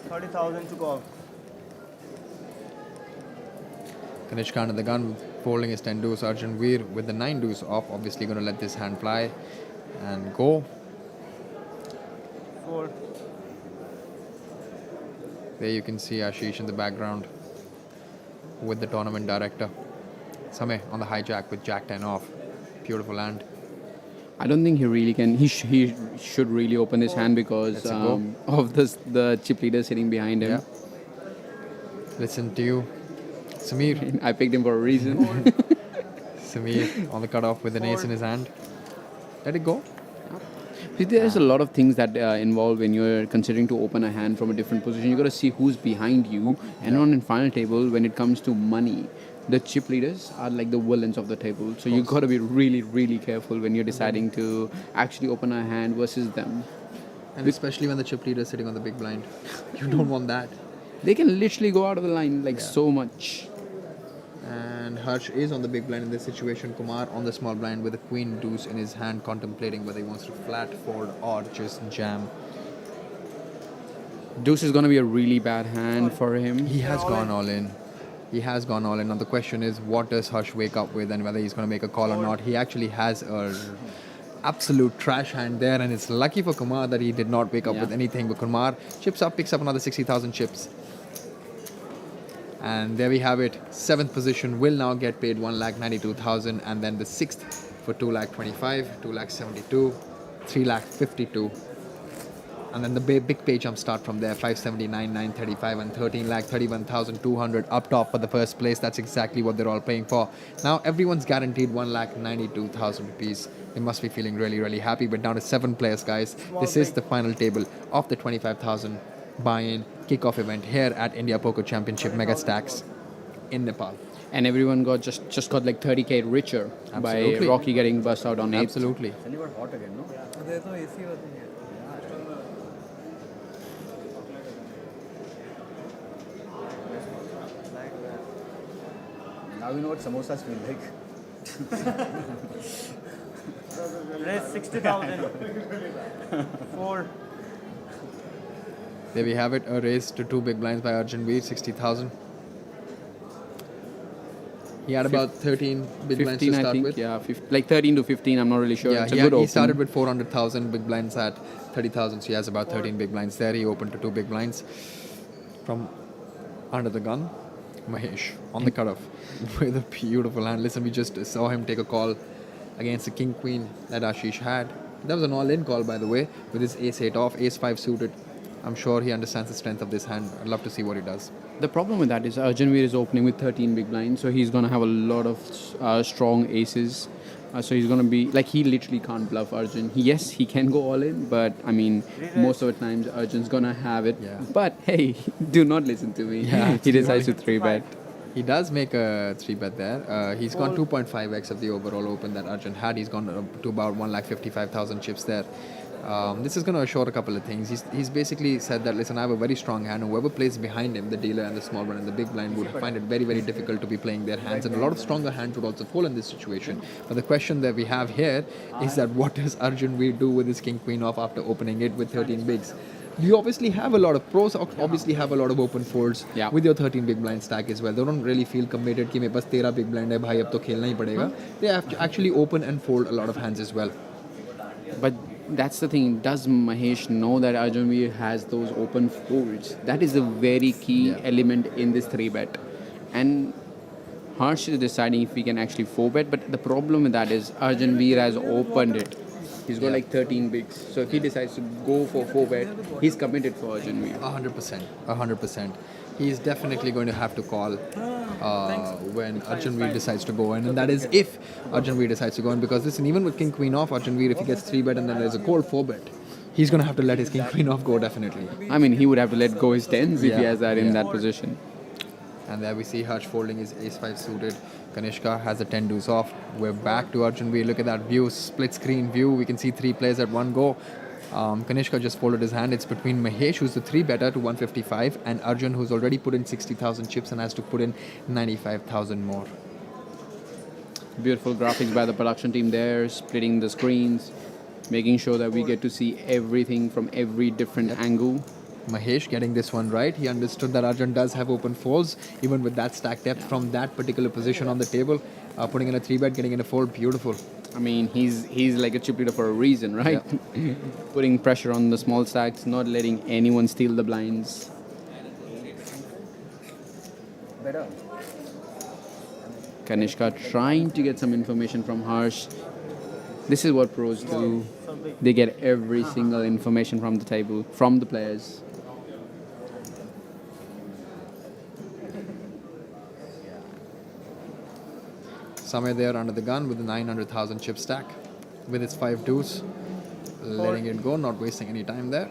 30,000 to call. Kanishka under the gun, folding his 10 deuce. Arjun Veer with the 9 deuce off. Obviously going to let this hand fly and go. Fold. There you can see Ashish in the background with the tournament director. Samay on the hijack with Jack 10 off. Beautiful hand. I don't think he really can. He should really open his hand because That's a go. of the chip leader sitting behind him. Yeah. Listen to you. Sameer. I picked him for a reason. Sameer on the cutoff with an ace in his hand. Let it go. See, there's a lot of things that involve when you're considering to open a hand from a different position. You got to see who's behind you. And on in final table, when it comes to money, the chip leaders are like the villains of the table. So you got to be really, really careful when you're deciding to actually open a hand versus them. And especially when the chip leader is sitting on the big blind. You don't want that. They can literally go out of the line like so much. And Harsh is on the big blind in this situation. Kumar on the small blind with a queen deuce in his hand, contemplating whether he wants to flat fold or just jam. Deuce is going to be a really bad hand for him. He has gone all in. He has gone all in. Now the question is, what does Harsh wake up with and whether he's going to make a call or not. He actually has a absolute trash hand there, and it's lucky for Kumar that he did not wake up with anything. But Kumar chips up, picks up another 60,000 chips. And there we have it. 7th position will now get paid 1,92,000, and then the 6th for 2,25,000, 2,72,000, 3,52,000. And then the big pay jump start from there, 579, 935, and 13,31,200 up top for the first place. That's exactly what they're all paying for. Now everyone's guaranteed 1,92,000 rupees. They must be feeling really, really happy. But down to 7 players, guys. This is the final table of the 25,000 buy-in kick-off event here at India Poker Championship Megastacks in Nepal. And everyone got just got like 30k richer by Rocky getting bust out on 8th. Absolutely. Then you got hot again, no? There's no AC or something. Now you know what samosas feel like. Raise 60,000. 4. There we have it, a raise to 2 big blinds by Arjun Veer, 60,000. He had about 13 big blinds to 15, start I think. with. Yeah, like 13 to 15. I'm not really sure. Yeah, It's a good he open. started with 400,000 big blinds at 30,000. So he has about 13 big blinds there. He opened to 2 big blinds from under the gun. Mahesh on the cutoff with a beautiful hand. Listen, we just saw him take a call against the king queen that Ashish had. That was an all-in call, by the way, with his ace-8 off, ace-5 suited. I'm sure he understands the strength of this hand. I'd love to see what he does. The problem with that is Arjun Veer is opening with 13 big blinds, so he's going to have a lot of strong aces. So he's going to be, like, he literally can't bluff Arjun. Yes, he can go all in, but, I mean, most of the times Arjun's going to have it. Yeah. But, hey, do not listen to me. Yeah, He decides to 3-bet. He does make a 3-bet there. He's gone 2.5x of the overall open that Arjun had. He's gone to about 1,55,000 chips there. This is going to assure a couple of things. He's basically said that, listen, I have a very strong hand. Whoever plays behind him, the dealer and the small one and the big blind, would find it very, very difficult to be playing their hands. And a lot of stronger hands would also fall in this situation. But the question that we have here is that what does Arjun Veer do with his king queen off after opening it with 13 bigs? You obviously have a lot of pros, obviously have a lot of open folds with your 13 big blind stack as well. They don't really feel committed कि मेरे पास 13 big blind है भाई अब तो खेलना ही पड़ेगा. They have to actually open and fold a lot of hands as well. But that's the thing. Does Mahesh know that Arjun Veer has those open folds? That is a very key element in this 3-bet. And Harsh is deciding if he can actually 4-bet. But the problem with that is Arjun Veer has opened it. He's got like 13 bigs. So if he decides to go for 4-bet, he's committed for Arjun Veer. 100%. 100%. He's definitely going to have to call when Arjun Veer decides to go in. And that is if Arjun Veer decides to go in. Because listen, even with king queen off, Arjun Veer, if he gets 3-bet and then there's a cold 4-bet, he's going to have to let his king queen off go definitely. I mean, he would have to let go his 10s if he has that in that position. And there we see Harsh folding his ace-5 suited. Kanishka has a 10 deuce off. We're back to Arjun Veer. Look at that view, split screen view. We can see 3 players at one go. Kanishka just folded his hand. It's between Mahesh, who's the 3-better to 155, and Arjun, who's already put in 60,000 chips and has to put in 95,000 more. Beautiful graphics by the production team there, splitting the screens, making sure that we get to see everything from every different angle. Mahesh getting this one right. He understood that Arjun does have open folds, even with that stack depth from that particular position on the table. Putting in a 3-bet, getting in a fold, beautiful. I mean, he's like a chip leader for a reason, right? Yeah. Putting pressure on the small stacks, not letting anyone steal the blinds. Better. Kanishka trying to get some information from Harsh. This is what pros do. They get every single information from the table, from the players. Somewhere there under the gun with the 900,000 chip stack, with its 5 deuce, letting it go, not wasting any time there.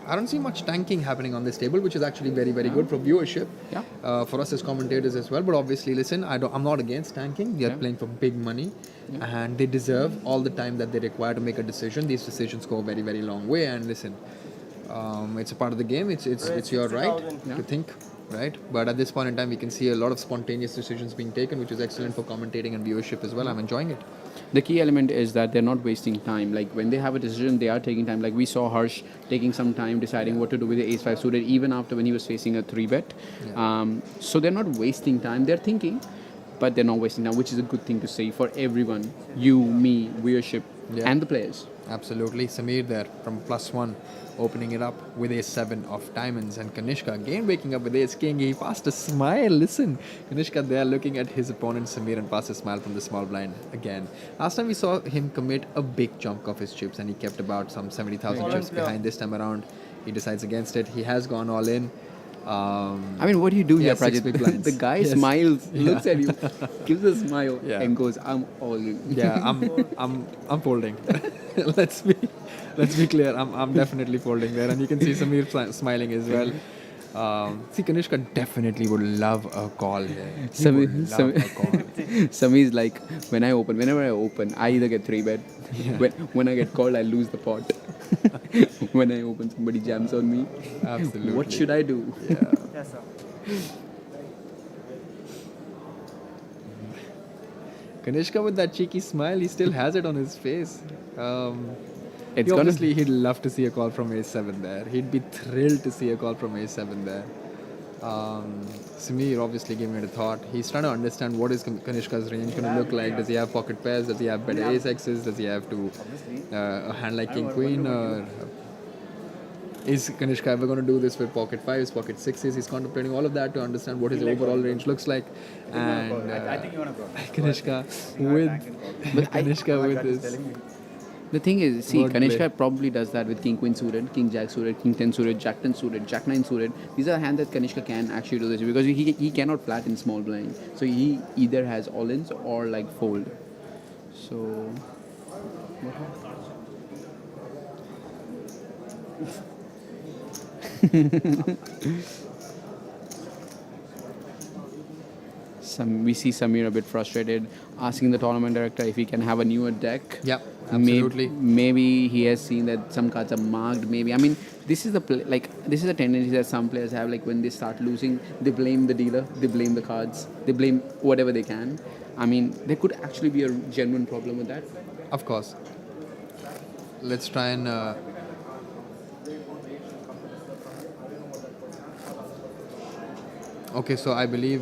I don't see much tanking happening on this table, which is actually very, very good for viewership. Yeah. For us as commentators as well. But obviously, listen, I'm not against tanking. They are playing for big money, and they deserve all the time that they require to make a decision. These decisions go a very, very long way. And listen, it's a part of the game. It's your right to think, right? But at this point in time, we can see a lot of spontaneous decisions being taken, which is excellent for commentating and viewership as well. I'm enjoying it. The key element is that they're not wasting time. Like when they have a decision, they are taking time. Like we saw Harsh taking some time deciding what to do with the ace-5 suited, even after when he was facing a 3-bet. So they're not wasting time. They're thinking, but they're not wasting time, which is a good thing to say for everyone. You, me, viewership, and the players. Absolutely. Sameer there from +1, opening it up with a 7 of diamonds. And Kanishka again waking up with ace king. He passed a smile. Listen, Kanishka there looking at his opponent Sameer and passed a smile from the small blind again. Last time we saw him commit a big chunk of his chips and he kept about some 70,000 chips behind. This time around, he decides against it. He has gone all in. I mean, what do you do here, 6 big Prajit? blinds. The guy smiles, looks at you, gives a smile, and goes, "I'm all in." Yeah, I'm folding. let's be clear. I'm definitely folding there, and you can see Sameer smiling as well. See, Kanishka definitely would love a call here. He would love a call. Sameer's like, whenever I open, I either get 3-bet. When I get called, I lose the pot. When I open, somebody jams on me. Absolutely. What should I do? Yeah. Yes, sir. Kanishka with that cheeky smile, he still has it on his face. It's gonna- Obviously, he'd love to see a call from A7 there. He'd be thrilled to see a call from A7 there. Sameer obviously giving it a thought. He's trying to understand what is Kanishka's range going to look like. Does he have pocket pairs? Does he have better ace X's? Does he have to a hand like king queen? Or is Kanishka ever going to do this with pocket fives, pocket sixes? He's contemplating all of that to understand what his overall range looks like. And I think you want to go. Kanishka with this. The thing is, see, Wordplay. Kanishka probably does that with King Queen suited, King Jack suited, King 10 suited, Jack 10 suited, Jack 9 suited. These are hands that Kanishka can actually do this because he cannot flat in small blind. So he either has all-ins or like fold. So. We see Sameer a bit frustrated, asking the tournament director if he can have a newer deck. Yeah, absolutely. Maybe he has seen that some cards are marked. Maybe, I mean, this is this is a tendency that some players have. Like when they start losing, they blame the dealer, they blame the cards, they blame whatever they can. I mean, there could actually be a genuine problem with that. Of course. Let's try and. Okay, so I believe.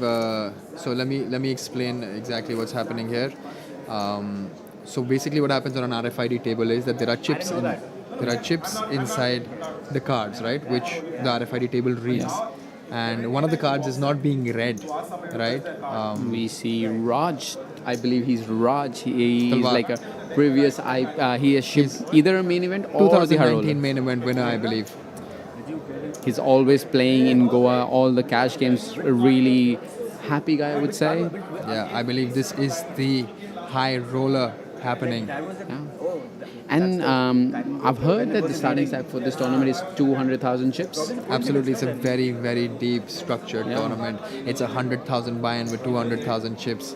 So let me explain exactly what's happening here. So basically, what happens on an RFID table is that there are chips inside the cards, right? Which the RFID table reads, and one of the cards is not being read, right? We see Raj. I believe he's Raj. He's Talwar. like a previous. He has shipped either a main event or the Harola. 2019 main event winner, I believe. He's always playing in Goa, all the cash games. A really happy guy, I would say. Yeah, I believe this is the high roller happening. Yeah. And I've heard that the starting stack for this tournament is 200,000 chips. Absolutely, it's a very, very deep structured tournament. It's 100,000 buy-in with 200,000 chips.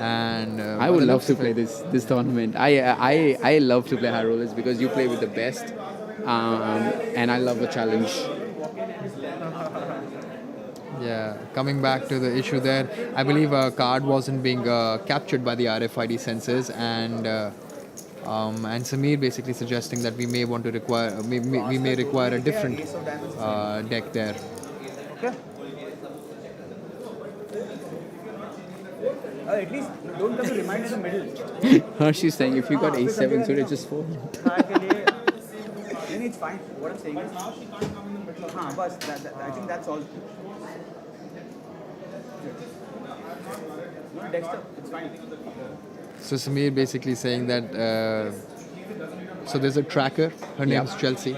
And I would love to play this tournament. I love to play high rollers because you play with the best, and I love a challenge. Yeah, coming back to the issue there, I believe a card wasn't being captured by the RFID sensors, and Sameer basically suggesting that we may want to we may require a different deck there. At least don't come to remind in the middle. Harsh is saying if you got A7 suited, just fold. Then it's fine. What I'm saying is, I think that's all. No, Dexter, it's fine. So Sameer basically saying that so there's a tracker, her name's Chelsea.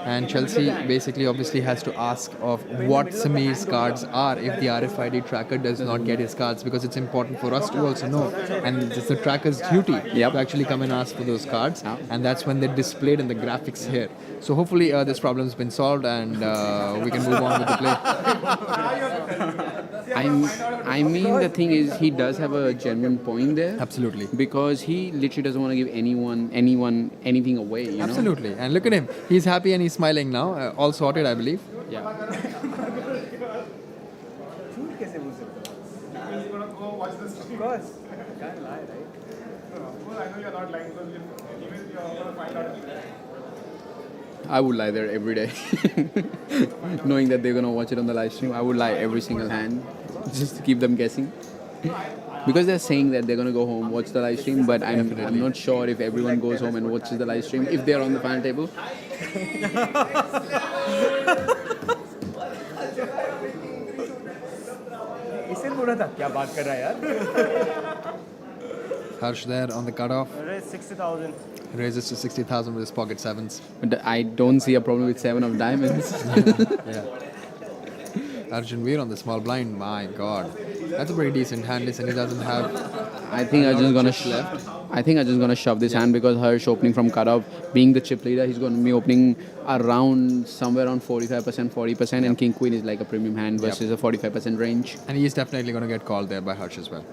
And Chelsea basically obviously has to ask of what Sameer's cards are if the RFID tracker does not get his cards, because it's important for us to also know. And it's the tracker's duty Yep. to actually come and ask for those cards. Yeah. And that's when they're displayed in the graphics here. So hopefully this problem's been solved and we can move on with the play. I mean, the thing is, he does have a genuine point there. Absolutely. Because he literally doesn't want to give anyone anything away. You know? Absolutely. And look at him. He's happy and he's smiling now. All sorted, I believe. Yeah. झूठ कैसे बोल सकते हो? Of course. Can't lie, right? I would lie there every day, knowing that they're gonna watch it on the live stream. I would lie every single hand, just to keep them guessing. Because they're saying that they're gonna go home, watch the live stream, but I'm not sure if everyone goes home and watches the live stream if they're on the final table. इसे बोला था क्या बात कर रहा है यार? Harsh there on the cutoff. Raise 60,000. Raises to 60,000 with his pocket sevens. But I don't see a problem with 7 of diamonds. Yeah. Arjun Veer on the small blind. My God. That's a pretty decent hand. Listen, he doesn't have. I think Arjun's gonna chips left. I think Arjun's gonna shove this hand because Harsh opening from cutoff, being the chip leader, he's gonna be opening around somewhere around 45%, 40%, and King Queen is like a premium hand versus a 45% range. And he is definitely going to get called there by Harsh as well.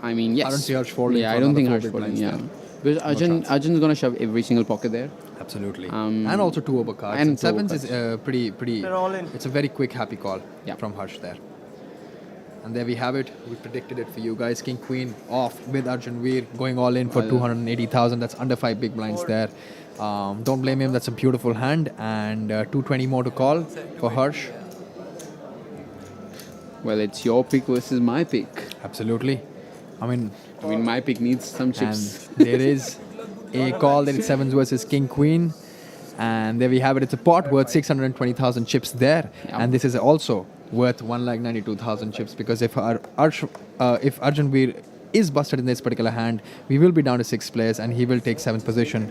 I mean, yes. I don't see Harsh folding. Yeah, for I don't think another Harsh four big folding. blinds Yeah, there. because chance. Arjun's gonna shove every single pocket there. Absolutely. And also 2 over cards. and And two over sevens is pretty. They're all in. It's a very quick, happy call Yeah. from Harsh there. And there we have it. We predicted it for you guys. King Queen off with Arjun Veer going all in for 280,000. That's under 5 big blinds there. Don't blame him. That's a beautiful hand. And 220 more to call for Harsh. Well, it's your pick versus my pick. Absolutely. I mean, My pick needs some chips. and there is a call that it's sevens versus King Queen. And there we have it. It's a pot worth 620,000 chips there. Yeah. And this is also worth 192,000 chips, because if if Arjun Veer is busted in this particular hand, we will be down to 6 players and he will take 7th position.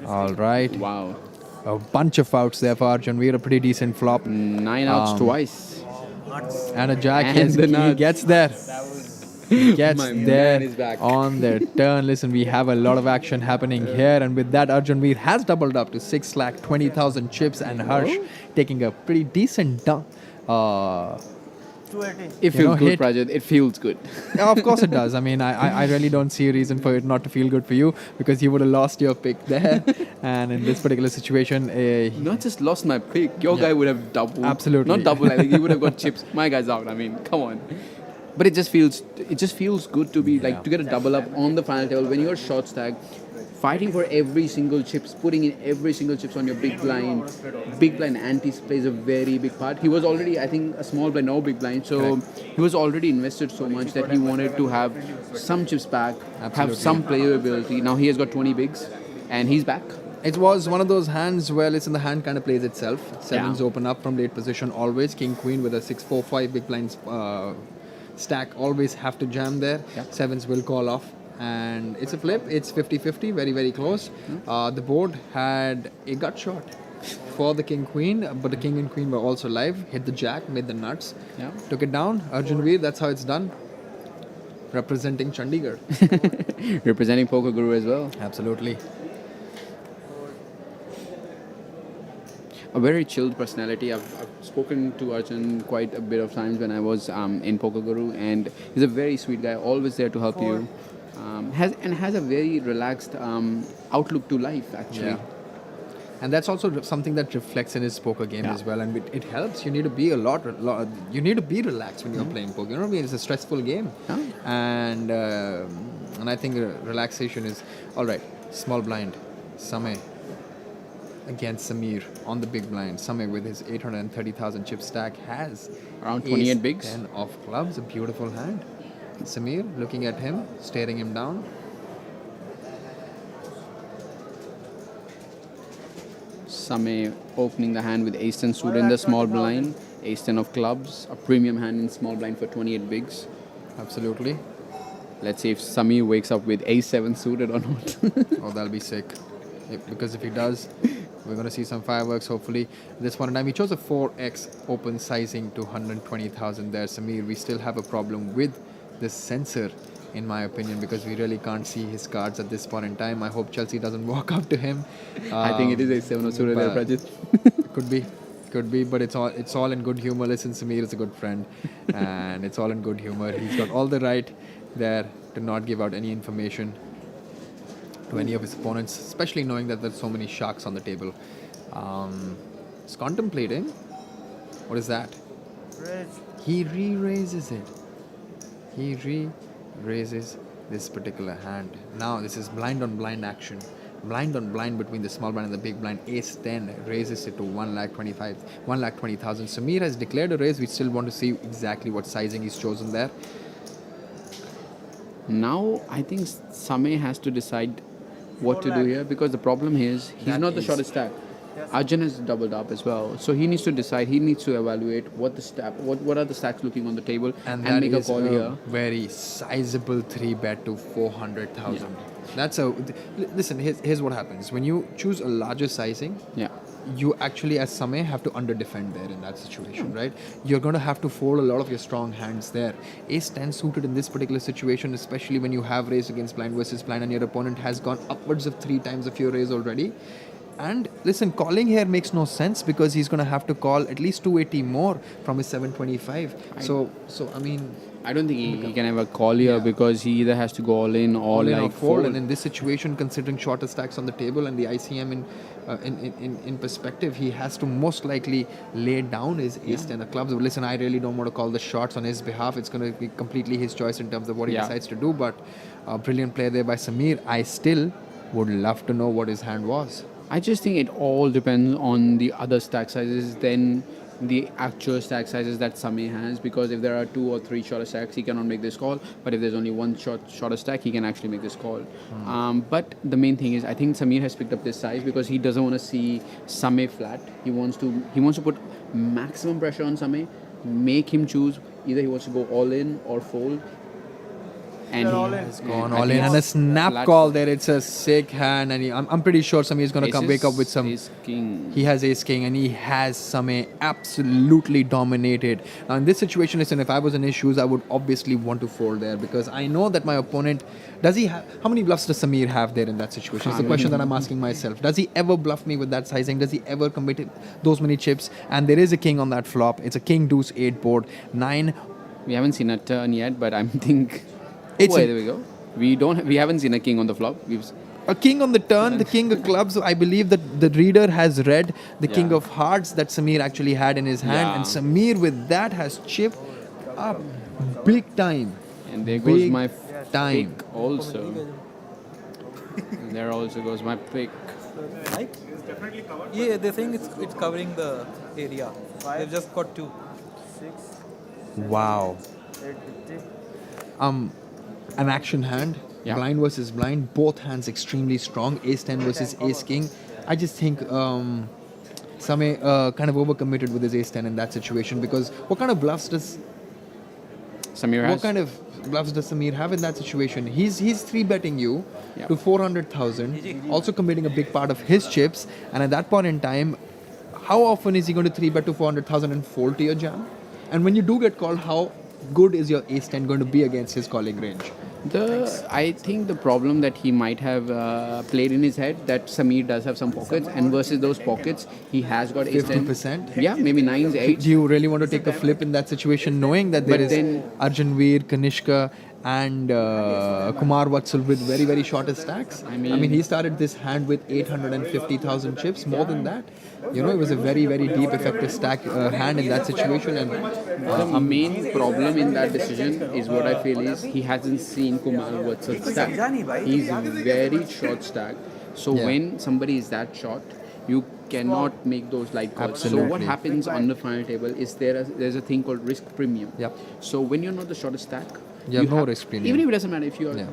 All right. Wow. A bunch of outs there for Arjun Veer. A pretty decent flop. 9 outs twice. And a jack. And Yes, the he nuts. gets there. He gets My there man is back. on their turn. Listen, we have a lot of action happening here. And with that, Arjun Veer has doubled up to 620,000 chips. And Harsh taking a pretty decent dump. 280. It You know, feels good, hit- Prajit. It feels good. Yeah, of course it does. I mean, I really don't see a reason for it not to feel good for you, because you would have lost your pick there. And in this particular situation, Not just lost my pick. Your guy would have doubled. Absolutely. Not double. I think he would have got chips. My guy's out. I mean, come on. But it just feels good to be like to get a double up on the final table when you're short stack, fighting for every single chips, putting in every single chips on your big blind. Big blind ante plays a very big part. He was already, I think, a small blind, no big blind, so he was already invested so much that he wanted to have some chips back, have some playability. Now he has got 20 bigs, and he's back. it was one of those hands where, listen, the hand kind of plays itself. Sevens Yeah. open up from late position always. King Queen with a 6-4-5 big blinds stack always have to jam there. Yeah. Sevens will call off. And it's a flip. It's 50-50, very, very close. The board had a gut shot for the King Queen, but the King and Queen were also live. Hit the jack, made the nuts. Yeah. Took it down. Arjun Veer, that's how it's done. Representing Chandigarh. Representing Poker Guru as well. Absolutely. A very chilled personality. I've spoken to Arjun quite a bit of times when I was in Poker Guru, and he's a very sweet guy, always there to help you. Has a very relaxed outlook to life, actually. Yeah. And that's also something that reflects in his poker game Yeah. as well. And it helps. You need to be you need to be relaxed when you're playing poker. You know what I mean? It's a stressful game. Yeah. And I think relaxation is all right. Small blind, Samay against Sameer on the big blind. Samay with his 830,000 chip stack has Around 28 ace bigs. 10 of clubs. A beautiful hand. Sameer looking at him, staring him down. Samay opening the hand with ace 10 suited in the small blind. Ace 10 of clubs, a premium hand in small blind for 28 bigs. Absolutely. Let's see if Samir wakes up with ace 7 suited or not. Oh, that'll be sick. Because if he does, We're going to see some fireworks, hopefully. At this point in time, he chose a 4x open sizing to 120,000 there. Sameer, we still have a problem with this sensor, in my opinion, because we really can't see his cards at this point in time. I hope Chelsea doesn't walk up to him. I think it is a 7 or Surya there, Prajit. Could be, but it's all in good humor. Listen, Sameer is a good friend, and it's all in good humor. He's got all the right there to not give out any information to any of his opponents, especially knowing that there's so many sharks on the table. He's contemplating. What is that? Raise. He re-raises it. He re-raises this particular hand. Now this is blind on blind action. Blind on blind between the small blind and the big blind. Ace 10 raises it to 1,20,000. Sameer has declared a raise. We still want to see exactly what sizing he's chosen there. Now, I think Samay has to decide what to do here, because the problem is he's That not the is- shortest stack. Arjun has doubled up as well, so he needs to decide. He needs to evaluate what are the stacks looking on the table, And and that make a is call here. very sizable 3-bet to 400,000. That's a listen. Here's what happens when you choose a larger sizing. Yeah. You actually, as Samay, have to under-defend there in that situation, right? You're going to have to fold a lot of your strong hands there. Ace 10 suited in this particular situation, especially when you have raised against blind versus blind and your opponent has gone upwards of 3 times of your raise already. And listen, calling here makes no sense because he's going to have to call at least 280 more from his 725. So I mean, I don't think he can ever call here because he either has to go all in or all in or like fold. And in this situation, considering shorter stacks on the table and the ICM in perspective, he has to most likely lay down his ace 10 of clubs. Listen, I really don't want to call the shots on his behalf. It's going to be completely his choice in terms of what he decides to do. But a brilliant play there by Sameer. I still would love to know what his hand was. I just think it all depends on the other stack sizes than the actual stack sizes that Samay has, because if there are 2 or 3 shorter stacks, he cannot make this call. But if there's only one shorter stack, he can actually make this call. But the main thing is, I think Sameer has picked up this size because he doesn't want to see Samay flat. He wants to put maximum pressure on Samay, make him choose. Either he wants to go all in or fold. And he has Gone all in, and a snap call there. It's a sick hand, and I'm pretty sure Samay is going to wake up with some. Ace king. He has ace king, and he has Samay absolutely dominated. Now in this situation, listen, if I was in his shoes, I would obviously want to fold there because I know that my opponent does he have. How many bluffs does Sameer have there in that situation? It's the question that I'm asking myself. Does he ever bluff me with that sizing? Does he ever commit those many chips? And there is a king on that flop. It's a king deuce 8 board 9. We haven't seen a turn yet, but I think. It's there we go. We haven't seen a king on the flop. A king on the turn, the king of clubs. I believe that the reader has read the king of hearts that Sameer actually had in his hand, and Sameer with that has chipped up big time. And there goes Big my time. pick also. And there also goes my pick. Yeah, they think it's covering the area. They've just got 2. 6, Wow. 850. An action hand, blind versus blind, both hands extremely strong. Ace 10 versus ace king. I just think Samay kind of overcommitted with his ace 10 in that situation because what kind of bluffs does Sameer has. Sameer have in that situation? He's 3-betting you to 400,000, also committing a big part of his chips, and at that point in time, how often is he going to 3-bet to 400,000 and fold to your jam? And when you do get called, how good is your ace 10 going to be against his calling range? I think the problem that he might have played in his head that Sameer does have some pockets, and versus those pockets he has got ace 10. 50%? Yeah, maybe 9s, 8s. Do you really want to take a flip in that situation, knowing that there But is then- Arjun Veer, Kanishka, and Kumar Vatsal with very, very shorter stacks? I mean, he started this hand with 850,000 chips, more than that. You know, it was a very, very deep, effective stack hand in that situation. And The main problem in that decision is what I feel is he hasn't seen Kumar Vatsal's stack. He's very short stack. So when somebody is that short, you cannot make those light calls. So what Absolutely. happens on the final table is there's a thing called risk premium. Yep. So when you're not the shortest stack, You have no risk premium. Even if it doesn't matter if you are Yeah.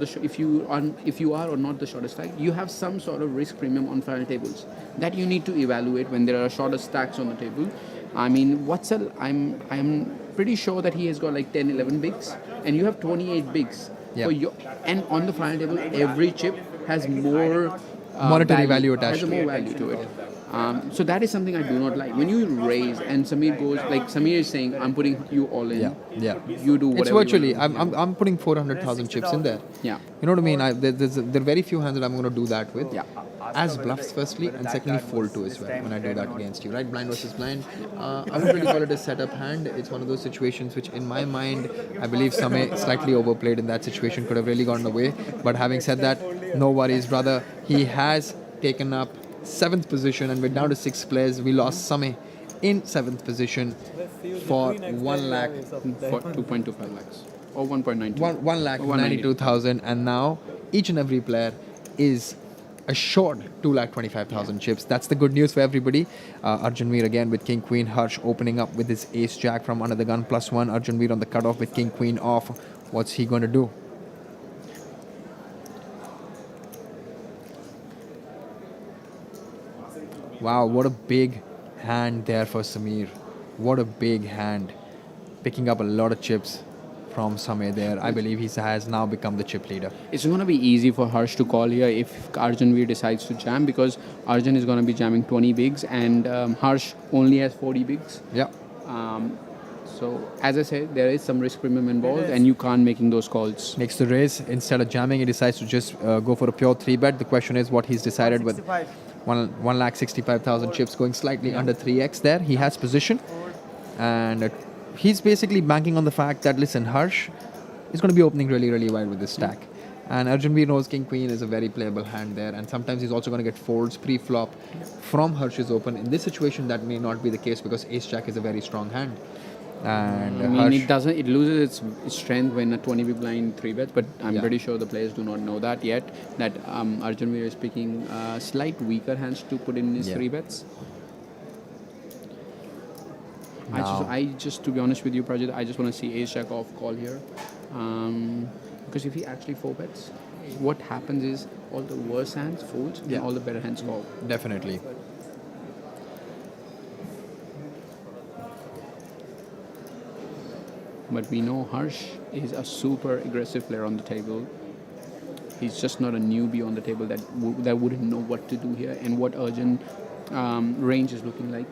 if you are or not the shortest stack, you have some sort of risk premium on final tables that you need to evaluate when there are shorter stacks on the table. I mean, Vatsal, I'm pretty sure that he has got like 10, 11 bigs, and you have 28 bigs. Yeah. And on the final table, every chip has more Monetary value attached has to more it. value to it. So that is something I do not like. When you raise and Sameer goes, like Sameer is saying, I'm putting you all in. Yeah. You do whatever It's you want virtually. to do. I'm putting 400,000 chips in there. Yeah. You know what I mean? There are very few hands that I'm going to do that with. Yeah. As bluffs, firstly, and secondly, fold two as well when I do that against you, right? Blind versus blind. I wouldn't really call it a setup hand. It's one of those situations which, in my mind, I believe Samay slightly overplayed in that situation, could have really gotten away. But having said that, no worries, brother. He has taken up 7th position, and we're down to 6 players. We lost Samay in 7th position for 1 lakh. For 2.25 lakhs. Or 1.92. 1 lakh 92,000, and now each and every player is assured 2,25,000 chips. That's the good news for everybody. Arjunveer again with King Queen. Harsh opening up with his Ace Jack from under the gun +1. Arjunveer on the cutoff with King Queen off. What's he going to do? Wow, what a big hand there for Sameer. What a big hand. Picking up a lot of chips from Samay there. I believe he has now become the chip leader. It's going to be easy for Harsh to call here if Arjunveer decides to jam, because Arjun is going to be jamming 20 bigs and Harsh only has 40 bigs. Yeah. So as I said, there is some risk premium involved and you can't making those calls. Makes the raise. Instead of jamming, he decides to just go for a pure 3-bet. The question is what he's decided with 1,65,000 chips going slightly under 3x there. He has position, and he's basically banking on the fact that, listen, Harsh is going to be opening really, really wide with this stack. And Arjunveer knows King Queen is a very playable hand there, and sometimes he's also going to get folds pre-flop from Harsh's open. In this situation, that may not be the case because Ace Jack is a very strong hand. And I mean, Harsh, it loses its strength when a 20 big blind 3-bets, but I'm Yeah. pretty sure the players do not know that yet, that Arjunveer is picking slight weaker hands to put in his Yeah. 3-bets. Now- I just, to be honest with you, Prajit, I just want to see Ace Jack off call here. Because if he actually 4-bets, what happens is all the worse hands folds Yeah. and all the better hands call. definitely. But we know Harsh is a super aggressive player on the table. He's just not a newbie on the table that wouldn't know what to do here and what Arjun range is looking like.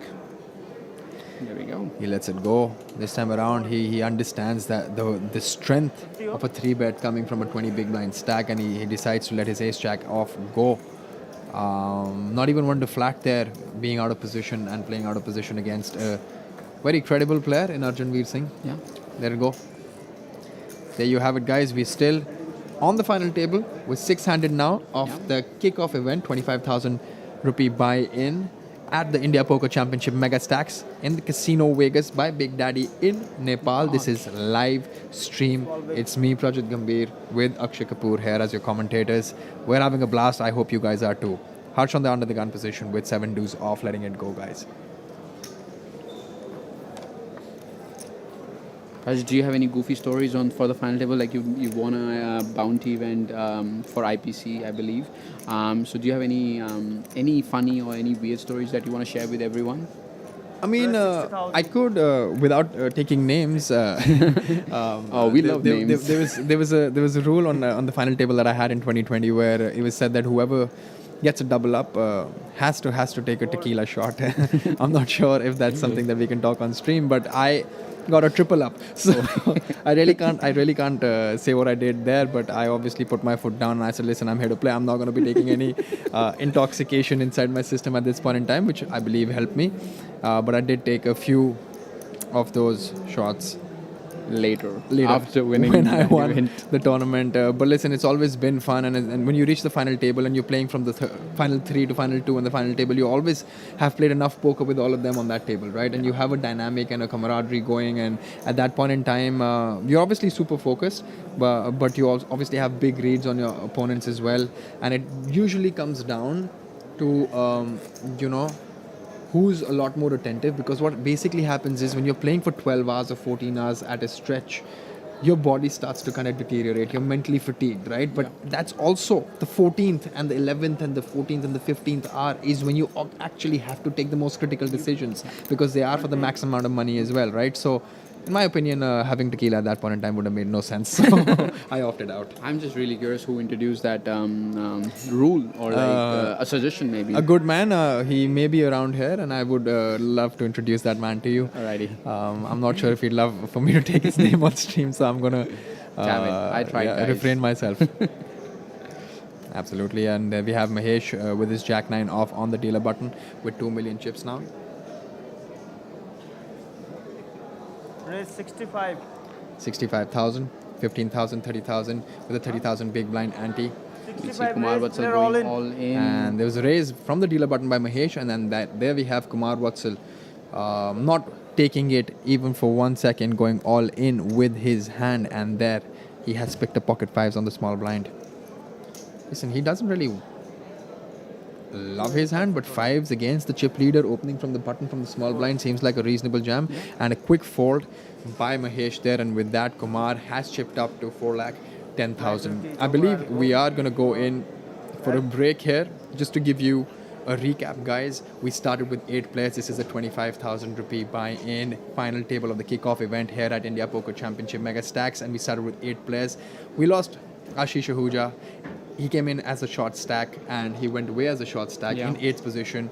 There we go. He lets it go. This time around, he understands that the strength of a 3-bet coming from a 20 big blind stack, and he decides to let his Ace Jack off go. Not even one to flat there, being out of position and playing out of position against a very credible player in Arjunveer Singh. Yeah. There you go. There you have it, guys. We're still on the final table with 600 now of the kick-off event, 25,000 rupee buy-in at the India Poker Championship Megastacks in the Casino Vegas by Big Daddy in Nepal. This is live stream. It's me, Prajit Gambhir, with Akshay Kapoor here as your commentators. We're having a blast. I hope you guys are too. Harsh on the under the gun position with 7 deuce off, letting it go, guys. Raj, do you have any goofy stories for the final table? Like you won a bounty event for IPC, I believe. So do you have any funny or any weird stories that you want to share with everyone? I mean, I could, without taking names. We love names. There was a rule on the final table that I had in 2020 where it was said that whoever gets a double up has to take a tequila shot. I'm not sure if that's something that we can talk on stream, but I got a triple up, so I really can't say what I did there, but I obviously put my foot down and I said, listen, I'm here to play. I'm not going to be taking any intoxication inside my system at this point in time, which I believe helped me, but I did take a few of those shots later After winning when I the won event. the tournament. But listen, it's always been fun, and when you reach the final table and you're playing from the final 3 to final 2 in the final table, you always have played enough poker with all of them on that table, right? And you have a dynamic and a camaraderie going, and at that point in time, you're obviously super focused, but you obviously have big reads on your opponents as well, and it usually comes down to who's a lot more attentive, because what basically happens is when you're playing for 12 hours or 14 hours at a stretch, your body starts to kind of deteriorate. You're mentally fatigued, right? But that's also the 14th and the 11th and the 14th and the 15th hour is when you actually have to take the most critical decisions, because they are for the max amount of money as well, right? So In my opinion, having tequila at that point in time would have made no sense. So I opted out. I'm just really curious who introduced that rule or like a suggestion maybe. A good man. He may be around here, and I would love to introduce that man to you. Alrighty. I'm not sure if he'd love for me to take his name on stream, so I'm gonna Damn it. I tried, guys. refrain myself. Absolutely, and we have Mahesh with his Jack 9 off on the dealer button with 2 million chips now. Raise 65. 65,000, 15,000, 30,000 with a 30,000 big blind ante. You see 65 Kumar raise, Vatsal they're going all in. all in. And there was a raise from the dealer button by Mahesh, and then there we have Kumar Vatsal not taking it even for 1 second, going all in with his hand, and there he has picked up pocket fives on the small blind. Listen, he doesn't really love his hand, but fives against the chip leader opening from the button from the small blind seems like a reasonable jam. And a quick fold by Mahesh there, and with that Kumar has chipped up to 4,10,000. I believe we are going to go in for a break here. Just to give you a recap, guys, we started with 8 players. This is a 25,000 rupee buy-in final table of the kickoff event here at India Poker Championship Megastacks, and we started with 8 players. We lost Ashish Ahuja. He came in as a short stack and he went away as a short stack in 8th position,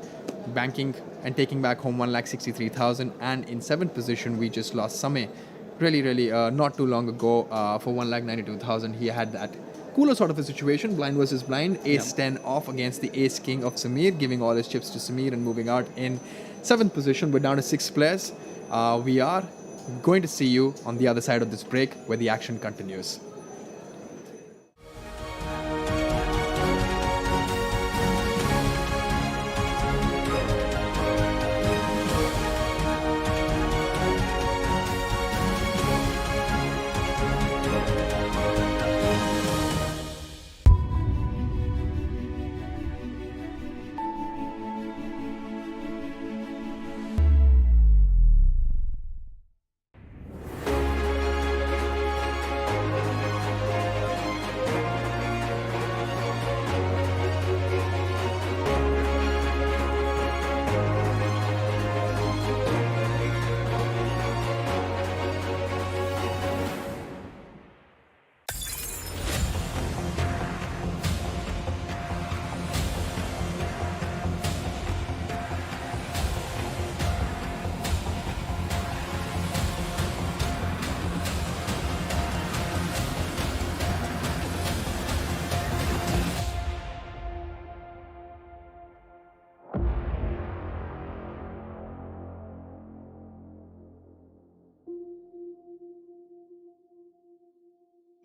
banking and taking back home 1,63,000. And in 7th position, we just lost Samay. Really, not too long ago for 1,92,000. He had that cooler sort of a situation, blind versus blind, ace 10 off against the ace king of Sameer, giving all his chips to Sameer and moving out in 7th position. We're down to 6 players. We are going to see you on the other side of this break where the action continues.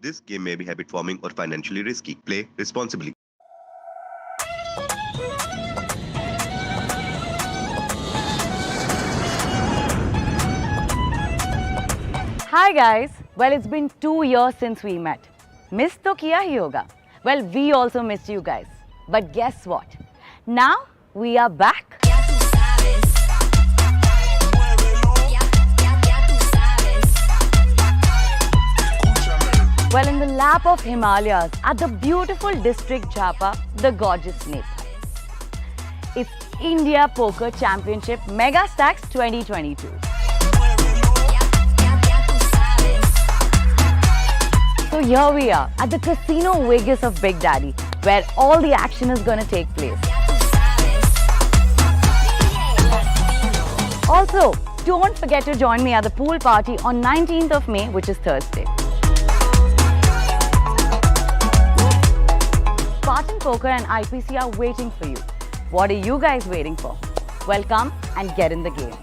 This game may be habit forming or financially risky. Play responsibly. Hi guys. Well, it's been 2 years since we met. Miss to kiya hi hoga. Well, we also missed you guys. But guess what? Now we are back. Well, in the lap of Himalayas at the beautiful district Jhapa, the gorgeous Nepal. It's India Poker Championship Megastacks 2022. So here we are at the Casino Vegas of Big Daddy, where all the action is going to take place. Also, don't forget to join me at the pool party on 19th of May, which is Thursday. Spartan Poker and IPC are waiting for you. What are you guys waiting for? Well, come and get in the game.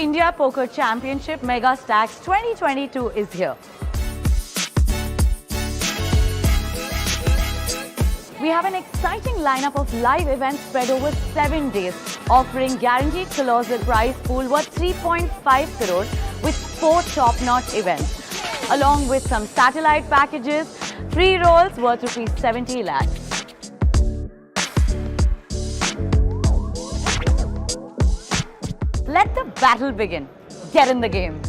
India Poker Championship Megastacks 2022 is here. We have an exciting lineup of live events spread over 7 days, offering guaranteed colossal prize pool worth 3.5 crores with 4 top-notch events, along with some satellite packages, free rolls worth rupees 70 lakhs. Let the battle begin. Get in the game.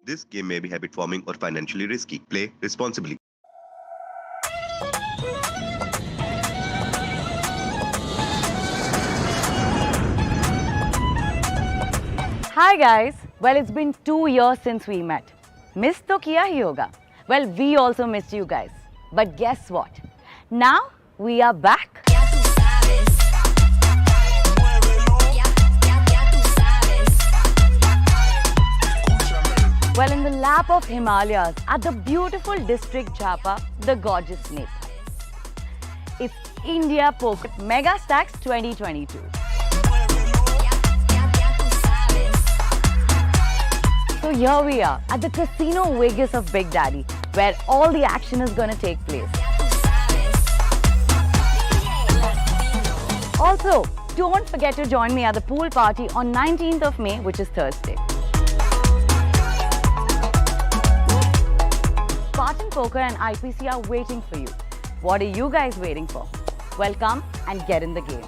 This game may be habit forming or financially risky. Play responsibly. Hi guys. Well, it's been 2 years since we met. Miss to kiya hi hoga. Well, we also missed you guys. But guess what? Now we are back. Well, in the lap of Himalayas, at the beautiful district Jhapa, the gorgeous Nepal. It's India Poker Megastacks 2022. So here we are at the Casino Vegas of Big Daddy, where all the action is going to take place. Also, don't forget to join me at the pool party on 19th of May, which is Thursday. Spartan Poker and IPC are waiting for you. What are you guys waiting for? Well, come and get in the game.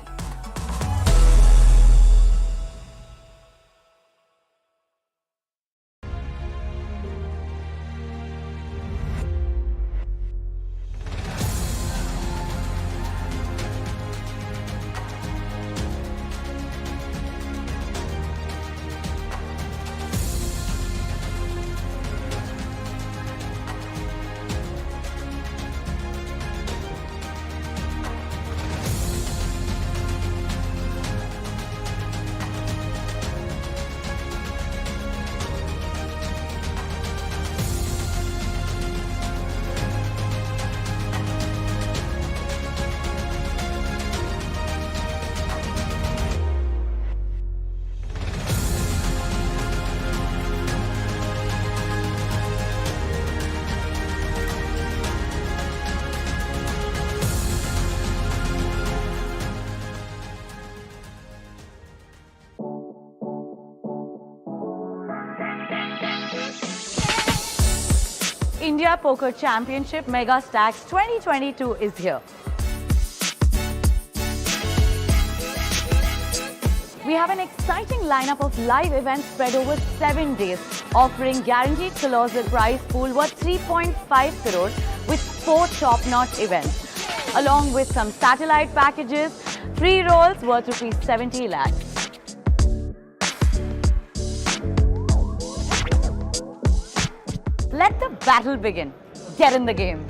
India Poker Championship Megastacks 2022 is here. We have an exciting lineup of live events spread over 7 days, offering guaranteed colossal prize pool worth 3.5 crores with 4 top-notch events, along with some satellite packages, free rolls worth rupees 70 lakhs. Let the battle begin. Get in the game.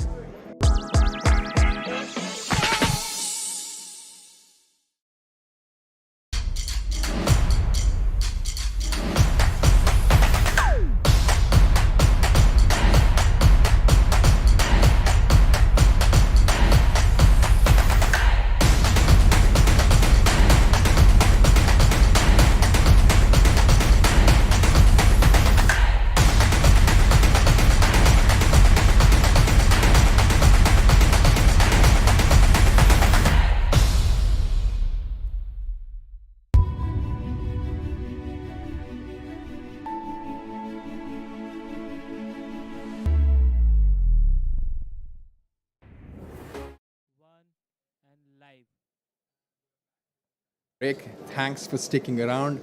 Break. Thanks for sticking around.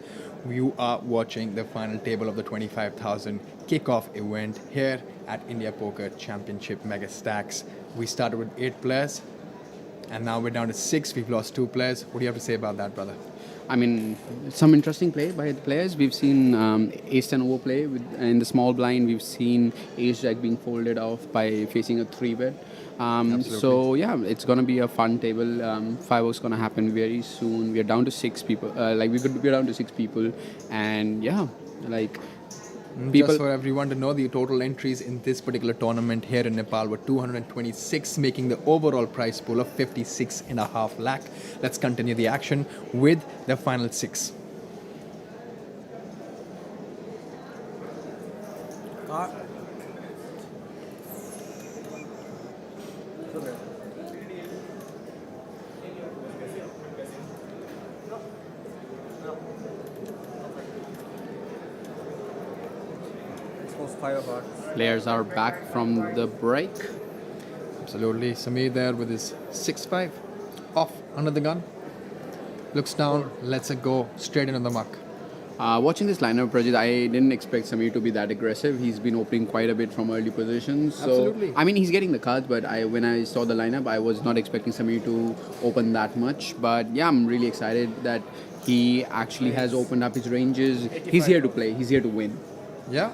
You are watching the final table of the 25,000 kickoff event here at India Poker Championship Megastacks. We started with 8 players and now we're down to 6. We've lost 2 players. What do you have to say about that, brother? I mean, some interesting play by the players. We've seen Ace-10 overplay in the small blind. We've seen Ace-Jack being folded off by facing a 3-bet. So yeah, it's gonna be a fun table. Fireworks gonna happen very soon. We're down to 6 people. We're down to 6 people, and yeah, like. Just for everyone to know, the total entries in this particular tournament here in Nepal were 226, making the overall prize pool of 56.5 lakh. Let's continue the action with the final 6. Players are back from the break. Absolutely. Sameer there with his 6-5 off under the gun. Looks down, lets it go straight into the muck. Watching this lineup, Prajit, I didn't expect Sameer to be that aggressive. He's been opening quite a bit from early positions. So, Absolutely. I mean, he's getting the cards, but when I saw the lineup, I was not expecting Sameer to open that much. But yeah, I'm really excited that he actually has opened up his ranges. He's here to play. He's here to win. Yeah.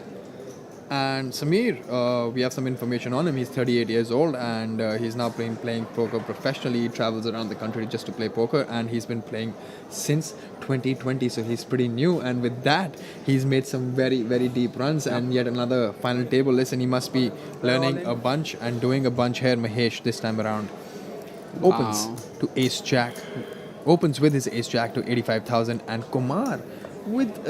And Sameer, we have some information on him. He's 38 years old and he's now playing poker professionally. He travels around the country just to play poker and he's been playing since 2020. So he's pretty new. And with that, he's made some very, very deep runs and yet another final table. Listen, he must be learning a bunch and doing a bunch here, Mahesh, this time around. Opens to Ace-Jack. Opens with his Ace-Jack to 85,000 and Kumar with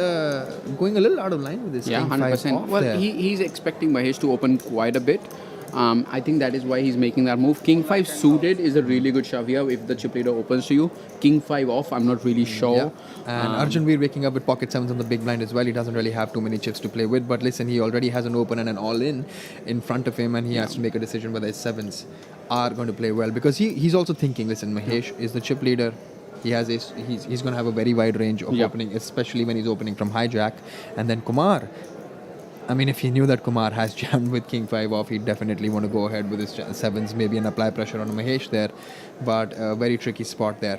going a little out of line with his yeah, 100%. Well, he's expecting Mahesh to open quite a bit. I think that is why he's making that move. King 5 suited is a really good shove here if the chip leader opens to you. King 5 off, I'm not really sure. Yeah. And Arjun Veer waking up with pocket 7s on the big blind as well. He doesn't really have too many chips to play with. But listen, he already has an open and an all-in in front of him and he has to make a decision whether his 7s are going to play well. Because he's also thinking, listen, Mahesh is the chip leader. He's going to have a very wide range of opening, especially when he's opening from hijack. And then Kumar, I mean, if he knew that Kumar has jammed with King 5 off, he'd definitely want to go ahead with his 7s, maybe and apply pressure on Mahesh there. But a very tricky spot there.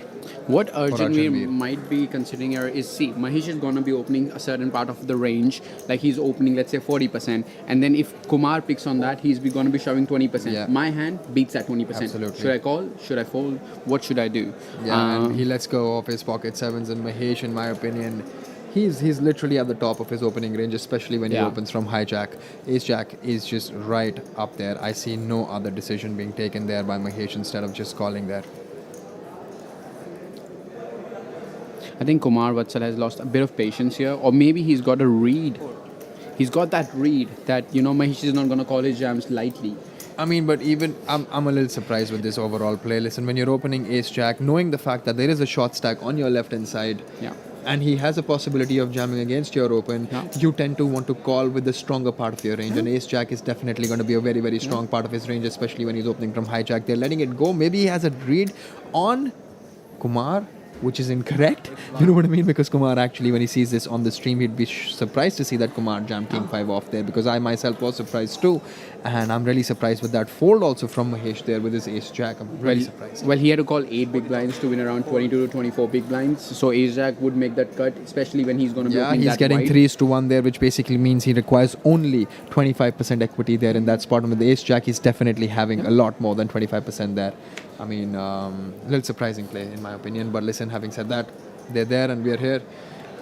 What Arjun Veer might be considering here is, see, Mahesh is going to be opening a certain part of the range, like he's opening, let's say, 40%. And then if Kumar picks on that, he's going to be shoving 20%. Yeah. My hand beats that 20%. Absolutely. Should I call? Should I fold? What should I do? Yeah, and he lets go of his pocket 7s and Mahesh, in my opinion, he's literally at the top of his opening range, especially when he opens from hijack. Ace-Jack is just right up there. I see no other decision being taken there by Mahesh instead of just calling there. I think Kumar Vatsal has lost a bit of patience here, or maybe he's got a read. He's got that read that, Mahesh is not going to call his jams lightly. I mean, but even I'm a little surprised with this overall play. Listen, when you're opening Ace-Jack, knowing the fact that there is a short stack on your left-hand side, and he has a possibility of jamming against your open, you tend to want to call with the stronger part of your range. And Ace-Jack is definitely going to be a very, very strong part of his range, especially when he's opening from hijack. They're letting it go. Maybe he has a read on Kumar, which is incorrect. You know what I mean? Because Kumar actually, when he sees this on the stream, he'd be surprised to see that Kumar jammed King 5 off there, because I myself was surprised too. And I'm really surprised with that fold also from Mahesh there with his Ace-Jack. I'm really surprised. Well, he had to call 8 big blinds to win around 22 to 24 big blinds. So Ace-Jack would make that cut, especially when he's going to be opening he's getting wide. 3:1 there, which basically means he requires only 25% equity there in that spot. And with the Ace-Jack, he's definitely having a lot more than 25% there. I mean, a little surprising play in my opinion. But listen, having said that, they're there and we're here.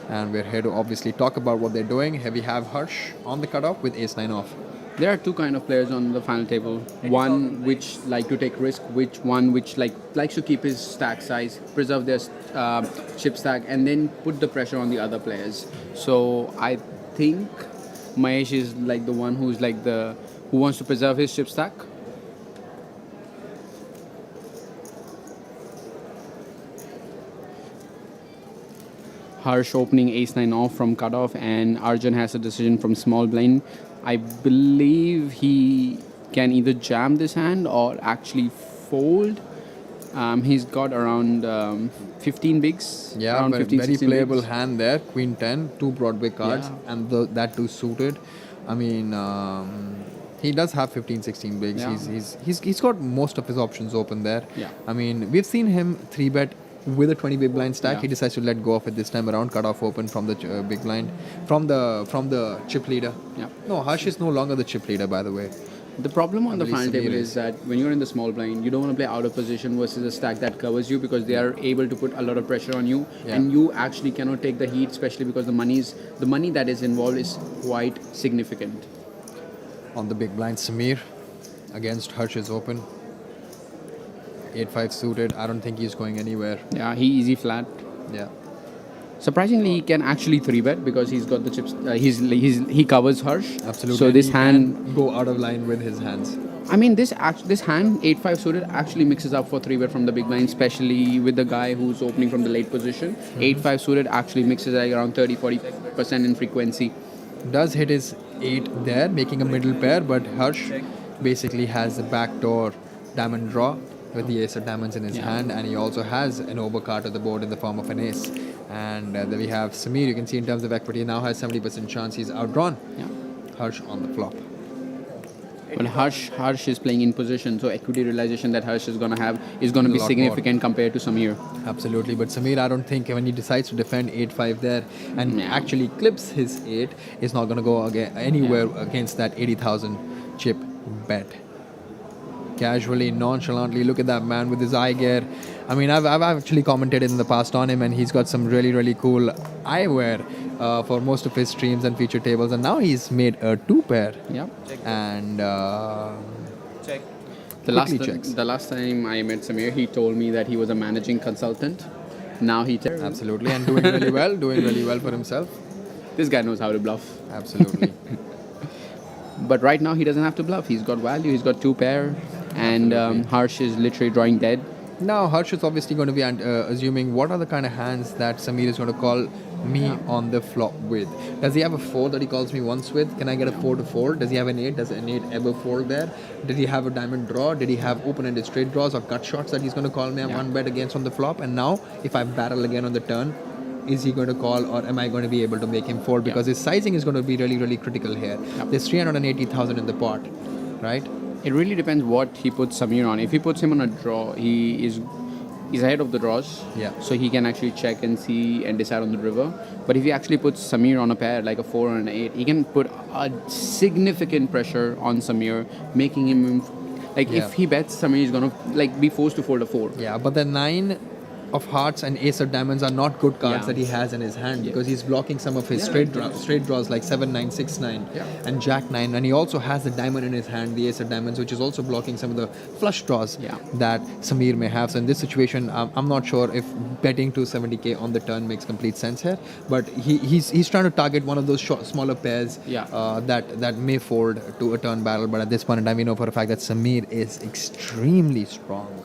And we're here to obviously talk about what they're doing. Here we have Harsh on the cutoff with Ace-9 off. There are two kind of players on the final table. One which like to take risk, which likes to keep his stack size, preserve their chip stack, and then put the pressure on the other players. So I think Mahesh is like the one who wants to preserve his chip stack. Harsh opening Ace-9 off from cutoff, and Arjun has a decision from small blind. I believe he can either jam this hand or actually fold. He's got around 15 bigs. Yeah, around but 15, very 16 playable bigs. hand there. Queen 10, 2 Broadway cards, Yeah. and that too suited. I mean, he does have 15, 16 bigs. Yeah. He's got most of his options open there. Yeah. I mean, we've seen him 3-bet with a 20 big blind stack. Yeah. He decides to let go of it this time around, cut off open from the big blind, from the chip leader. Yeah. No, Harsh is no longer the chip leader, by the way. The problem on the believe final Sameer table is. is that when you're in the small blind, you don't want to play out of position versus a stack that covers you because they are able to put a lot of pressure on you, Yeah. and you actually cannot take the heat, especially because the money that is involved is quite significant. On the big blind, Sameer against Harsh is open. 8-5 suited. I don't think he's going anywhere. Yeah, he easy flat. Yeah. Surprisingly, he can actually 3-bet because he's got the chips. He covers Harsh. Absolutely. So and this he hand, can go out of line with his hands. I mean, this hand 8-5 suited actually mixes up for 3-bet from the big blind, especially with the guy who's opening from the late position. 8-5 suited actually mixes like around 30-40% in frequency. Does hit his 8 there, making a middle pair, but Harsh basically has the backdoor diamond draw with the ace of diamonds in his Yeah. hand, and he also has an overcard to the board in the form of an ace. And then we have Sameer. You can see in terms of equity, now has 70% chance he's outdrawn. Yeah. Harsh on the flop. Well, Harsh is playing in position, so equity realization that Harsh is going to have is going to A be lot significant compared to Sameer. Absolutely, but Sameer, I don't think when he decides to defend 8-5 there and Yeah. actually clips his 8, is not going to go anywhere against that 80,000 chip bet. Casually, nonchalantly, look at that man with his eye gear. I mean, I've actually commented in the past on him, and he's got some really, really cool eyewear for most of his streams and feature tables, and now he's made a 2-pair. Yeah. And The last, quickly checks. the last time I met Sameer, he told me that he was a managing consultant. Now he absolutely, and doing really well for himself. This guy knows how to bluff. Absolutely. But right now he doesn't have to bluff. He's got value. He's got 2-pair, and Harsh is literally drawing dead. Now, Harsh is obviously going to be assuming what are the kind of hands that Sameer is going to call me on the flop with. Does he have a 4 that he calls me once with? Can I get a 4 to fold? Does he have an 8? Does an 8 ever fold there? Did he have a diamond draw? Did he have open-ended straight draws or gut shots that he's going to call me on 1-bet against on the flop? And now, if I barrel again on the turn, is he going to call or am I going to be able to make him fold? Because his sizing is going to be really, really critical here. There's 380,000 in the pot, right? It really depends what he puts Sameer on. If he puts him on a draw, he's ahead of the draws. Yeah. So he can actually check and see and decide on the river. But if he actually puts Sameer on a pair, like a 4 and an 8, he can put a significant pressure on Sameer, making him if he bets, Sameer is gonna be forced to fold a 4. Yeah, but the 9 of hearts and ace of diamonds are not good cards that he has in his hand because he's blocking some of his straight draws like 7-9, 6-9 and Jack-9, and he also has the diamond in his hand, the ace of diamonds, which is also blocking some of the flush draws that Sameer may have. So in this situation, I'm not sure if betting 270k on the turn makes complete sense here, but he's trying to target one of those smaller pairs that may fold to a turn barrel. But at this point in time, we know for a fact that Sameer is extremely strong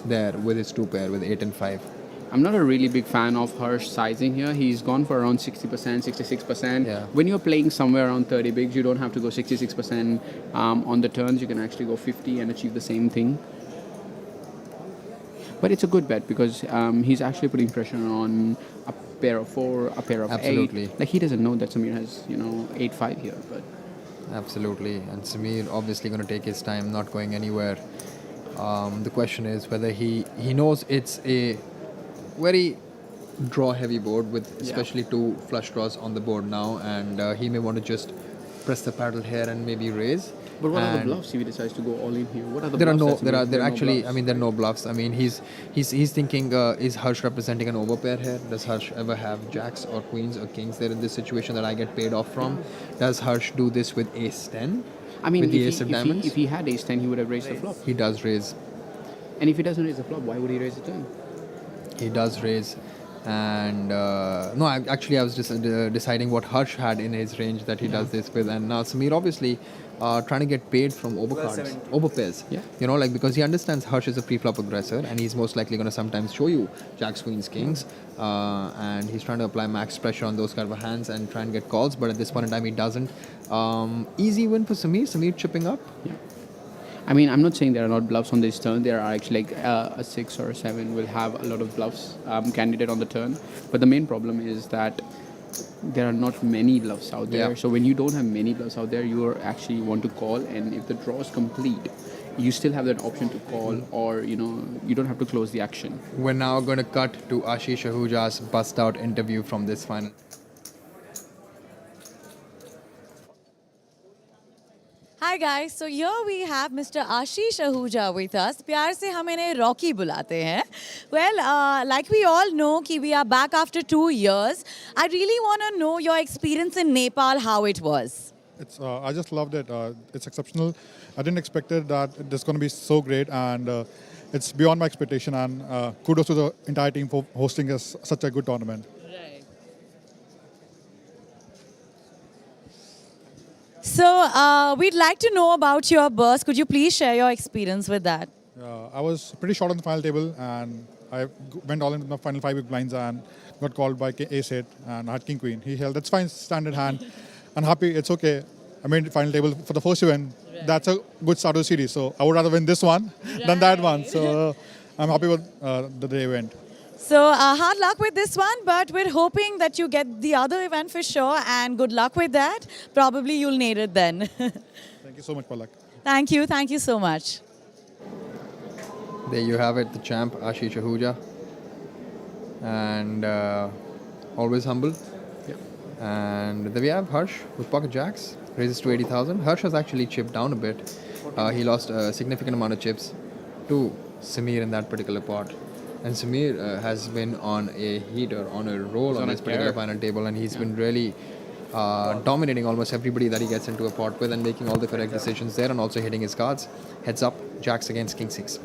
there with his 2-pair with 8 and 5. I'm not a really big fan of Harsh sizing here. He's gone for around 60%, 66%. Yeah. When you're playing somewhere around 30 bigs, you don't have to go 66% on the turns. You can actually go 50 and achieve the same thing. But it's a good bet because he's actually putting pressure on a pair of 4, a pair of 8. Like he doesn't know that Sameer has 8-5 here. But absolutely, and Sameer obviously going to take his time, not going anywhere. The question is whether he knows it's a very draw heavy board with especially 2 flush draws on the board now, and he may want to just press the paddle here and maybe raise. But what are the bluffs if he decides to go all in here? What are the there bluffs? are no bluffs. I mean, he's thinking, is Harsh representing an overpair here? Does Harsh ever have jacks or queens or kings there in this situation that I get paid off from? Does Harsh do this with ace 10? I mean, with the ace of diamonds? If he had ace 10, he would have raised the flop. He does raise. And if he doesn't raise the flop, why would he raise the turn? He does raise. And I was just deciding what Harsh had in his range that he does this with. And now Sameer obviously trying to get paid from overpairs. Yeah. Because he understands Harsh is a pre-flop aggressor and he's most likely going to sometimes show you jacks, queens, kings. And he's trying to apply max pressure on those kind of hands and try and get calls. But at this point in time, he doesn't. Easy win for Sameer. Sameer chipping up. Yeah. I mean, I'm not saying there are not bluffs on this turn. There are actually like a 6 or a 7 will have a lot of bluffs candidate on the turn. But the main problem is that there are not many bluffs out there. Yeah. So when you don't have many bluffs out there, you are actually want to call, and if the draw is complete, you still have that option to call, or you don't have to close the action. We're now going to cut to Ashish Ahuja's bust out interview from this final. Hi guys, so here we have Mr. Ashish Ahuja with us. प्यार से हम इन्हें Rocky बुलाते हैं. Well, like we all know कि we are back after 2 years. I really want to know your experience in Nepal, how it was. I just loved it. It's exceptional. I didn't expect it that it's going to be so great, and it's beyond my expectation. And kudos to the entire team for hosting us such a good tournament. So we'd like to know about your burst. Could you please share your experience with that? I was pretty short on the final table, and I went all into the final 5 big blinds and got called by ace-8, and I had king queen. He held. That's fine, standard hand. I'm happy. It's okay. I made the final table for the first event. Right. That's a good start to the series. So I would rather win this one than that one. So I'm happy with the day event. So hard luck with this one, but we're hoping that you get the other event for sure, and good luck with that. Probably you'll need it then. Thank you so much, Palak. Thank you. Thank you so much. There you have it, the champ, Ashish Ahuja. And always humble. Yeah. And then we have Harsh with pocket jacks, raises to 80,000. Harsh has actually chipped down a bit. He lost a significant amount of chips to Sameer in that particular pot. And Sameer has been on a heater, on a roll on this particular final table, and he's been really dominating almost everybody that he gets into a pot with and making all the correct decisions there, and also hitting his cards. Heads up, jacks against king 6.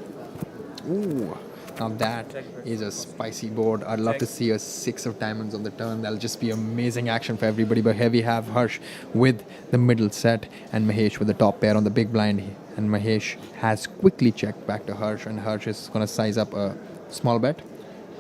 Ooh, now that is a spicy board. I'd love to see a 6 of diamonds on the turn. That'll just be amazing action for everybody. But here we have Harsh with the middle set and Mahesh with the top pair on the big blind. And Mahesh has quickly checked back to Harsh, and Harsh is going to size up a small bet.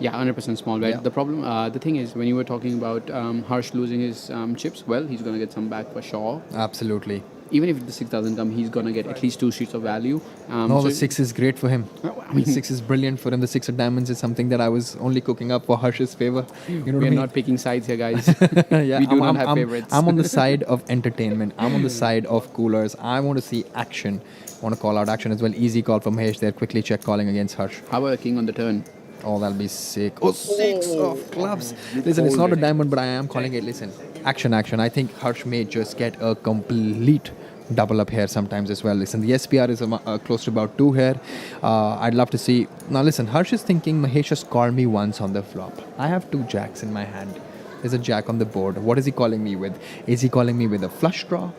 Yeah, 100% small bet. Yeah. The problem, the thing is, when you were talking about Harsh losing his chips, well, he's going to get some back for sure. Absolutely. Even if the 6 doesn't come, he's going to get at least 2 sheets of value. No, the 6 is great for him. I mean, 6 is brilliant for him. The 6 of diamonds is something that I was only cooking up for Harsh's favor. You know what I we're mean? not picking sides here, guys. Yeah, we do not have favorites. I'm on the side of entertainment. I'm on the side of coolers. I want to see action. I want to call out action as well. Easy call from Mahesh there. Quickly check calling against Harsh. How about a king on the turn? Oh, that'll be sick. Oh, 6 of clubs. Listen, it's not a diamond, but I am calling it. Listen, action. I think Harsh may just get a complete double up here sometimes as well. Listen, the SPR is close to about 2 here. I'd love to see. Now, listen, Harsh is thinking Mahesh has called me once on the flop. I have 2 jacks in my hand. There's a jack on the board. What is he calling me with? Is he calling me with a flush draw?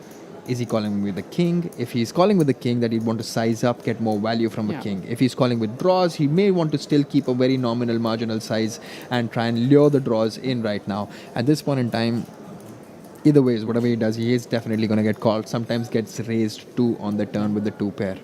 Is he calling me with a king? If he's calling with a king, that he'd want to size up, get more value from a king. If he's calling with draws, he may want to still keep a very nominal marginal size and try and lure the draws in right now. At this point in time, either ways, whatever he does, he is definitely going to get called. Sometimes gets raised 2 on the turn with the 2 pair.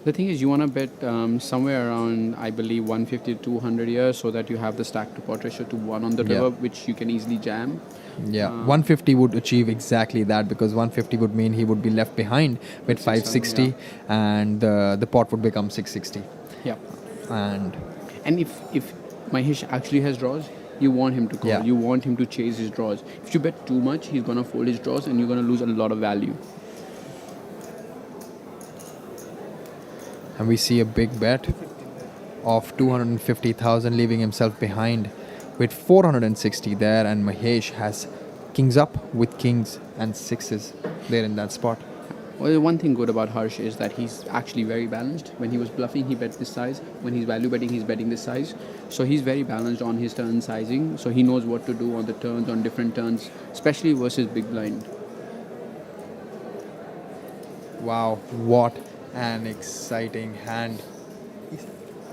The thing is, you want to bet somewhere around, I believe, 150 to 200 years, so that you have the stack to pot ratio to 1 on the river, which you can easily jam. Yeah, 150 would achieve exactly that, because 150 would mean he would be left behind with 560, and the pot would become 660. Yeah. And if Mahesh actually has draws, you want him to call. Yeah. You want him to chase his draws. If you bet too much, he's going to fold his draws, and you're going to lose a lot of value. we see a big bet of 250,000, leaving himself behind with 460 there, and Mahesh has kings up with kings and 6s there in that spot. Well, one thing good about Harsh is that he's actually very balanced. When he was bluffing, he bet this size. When he's value betting, he's betting this size. So he's very balanced on his turn sizing. So he knows what to do on the turns, on different turns, especially versus big blind. Wow, what an exciting hand.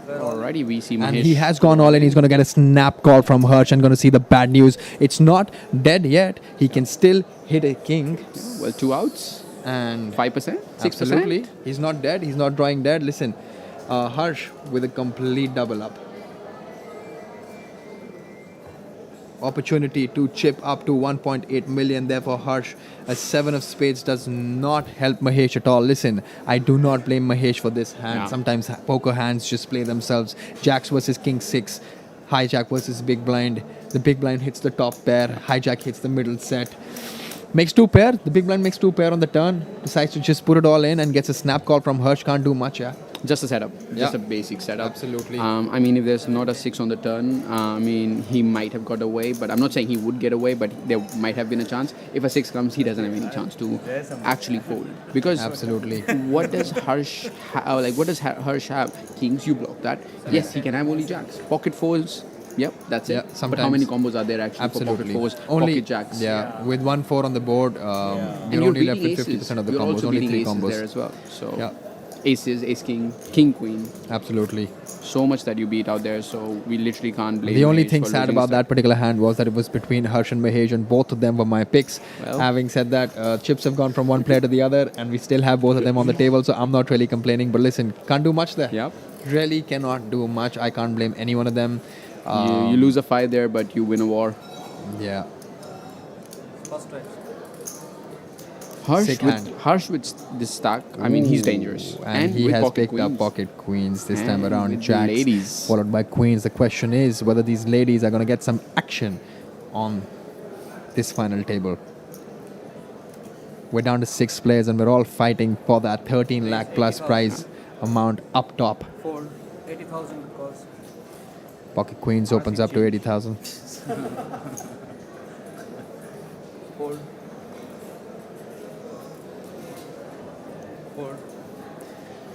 Alrighty, we see Mahesh. And he has gone all in. He's going to get a snap call from Harsh and going to see the bad news. It's not dead yet. He can still hit a king. Well, 2 outs. And 5%? 6%? Absolutely. He's not dead. He's not drawing dead. Listen, Harsh with a complete double up. opportunity to chip up to 1.8 million there for Harsh. A 7 of spades does not help Mahesh at all. Listen, I do not blame Mahesh for this hand. Yeah. Sometimes poker hands just play themselves. Jacks versus King 6. Hijack versus Big Blind. The Big Blind hits the top pair. Hijack hits the middle set. Makes 2 pair. The Big Blind makes 2 pair on the turn. Decides to just put it all in and gets a snap call from Harsh. Can't do much, yeah. Just a setup. Just Yeah. a basic setup. Absolutely. I mean, if there's not a 6 on the turn, I mean, he might have got away, but I'm not saying he would get away, but there might have been a chance. If a 6 comes, he doesn't have any chance to actually fold. Because Absolutely. what does Harsh Harsh have? Kings, you block that. Yes, he can have only jacks. Pocket fours. Yep, that's Yeah, it. But sometimes. how many combos are there actually Absolutely. for pocket fours, Only pocket jacks? Yeah, with 1-4 on the board, And you're you're only left beating with 50% of the You're combos. also Only beating 3 aces combos. there as well. So Yeah, aces, ace king, king queen. absolutely. So much that you beat out there, so we literally can't blame. The only Mahesh thing for sad losing about this that particular hand was that it was between Harsh and Mahesh, and both of them were my picks. Well. Having said that, chips have gone from one player to the other, and we still have both of them on the table, so I'm not really complaining. But listen, can't do much there. Yep. Really cannot do much. I can't blame any one of them. You lose a fight there, but you win a war. Yeah. Sick hand. Harsh with this stack, I mean, he's dangerous. And he with has pocket picked up queens. pocket queens this time And around. with Jacks ladies. followed by queens. The question is whether these ladies are going to get some action on this final table. We're down to 6 players and we're all fighting for that 13 lakh plus prize amount up top. 80,000 because Pocket queens opens up to 80,000. fold. Fold.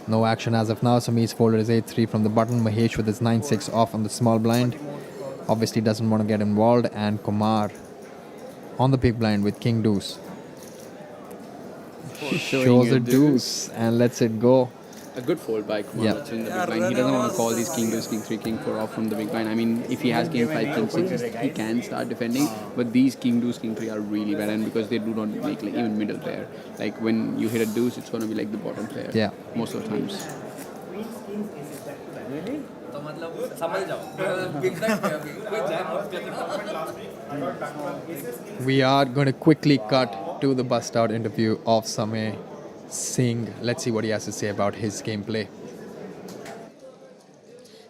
No action as of now. Sameer's folded his 8-3 from the button. Mahesh with his 9-6 off on the small blind. Obviously doesn't want to get involved. And Kumar on the big blind with king deuce. Shows a deuce and lets it go. A good fold by Kumar. Yeah. That's in the big blind. He doesn't want to call these king deuce, king 3, king 4 off from the big blind. I mean, if he has king 5, king 6, he can start defending. But these king deuce, king 3 are really bad, and because they do not make like even middle player. Like when you hit a deuce, it's going to be like the bottom player. Yeah. Most of the times. We are going to quickly cut to the bust out interview of Samay Singh. Let's see what he has to say about his gameplay.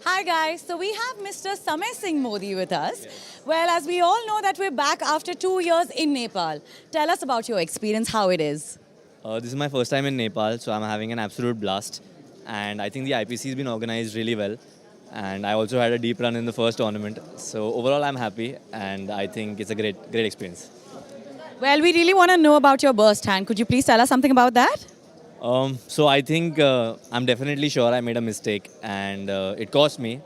Hi guys, so we have Mr. Samay Singh Modi with us. Well, as we all know that we're back after 2 years in Nepal. Tell us about your experience, how it is. This is my first time in Nepal, so I'm having an absolute blast. And I think the IPC has been organized really well. And I also had a deep run in the first tournament. So overall, I'm happy, and I think it's a great experience. Well, we really want to know about your burst hand. Could you please tell us something about that? So I think I'm definitely sure I made a mistake, and it cost me,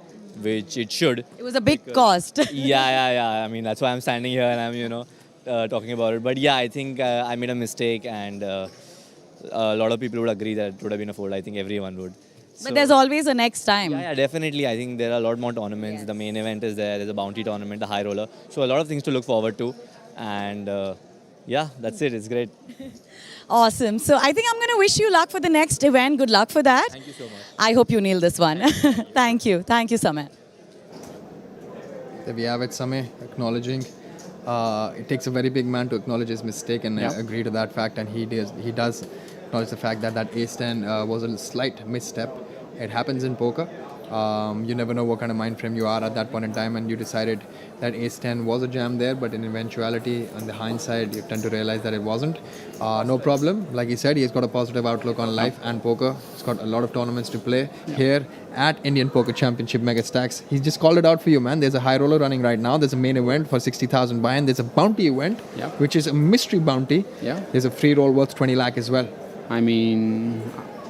which it should. It was a big cost. Yeah. I mean, that's why I'm standing here and I'm, talking about it. But yeah, I think I made a mistake, and a lot of people would agree that it would have been a fold. I think everyone would. But there's always a next time. Yeah, definitely. I think there are a lot more tournaments. The main event is there. There's a bounty tournament, the high roller. So a lot of things to look forward to. And yeah, that's it. It's great. Awesome. So I think I'm going to wish you luck for the next event. Good luck for that. Thank you so much. I hope you nail this one. Thank you. Thank you, Samay. There we have it, Samay, acknowledging. It takes a very big man to acknowledge his mistake and Yeah. agree to that fact, and he does acknowledge the fact that ace-10 was a slight misstep. It happens in poker. You never know what kind of mind frame you are at that point in time, and you decided that ace-10 was a jam there, but in eventuality, on the hindsight, you tend to realize that it wasn't. No problem. Like he said, he's got a positive outlook on life and poker. He's got a lot of tournaments to play here at Indian Poker Championship Megastacks. He's just called it out for you, man. There's a high roller running right now. There's a main event for 60,000 buy-in. There's a bounty event, Yeah. which is a mystery bounty. Yeah. There's a free roll worth 20 lakh as well. I mean,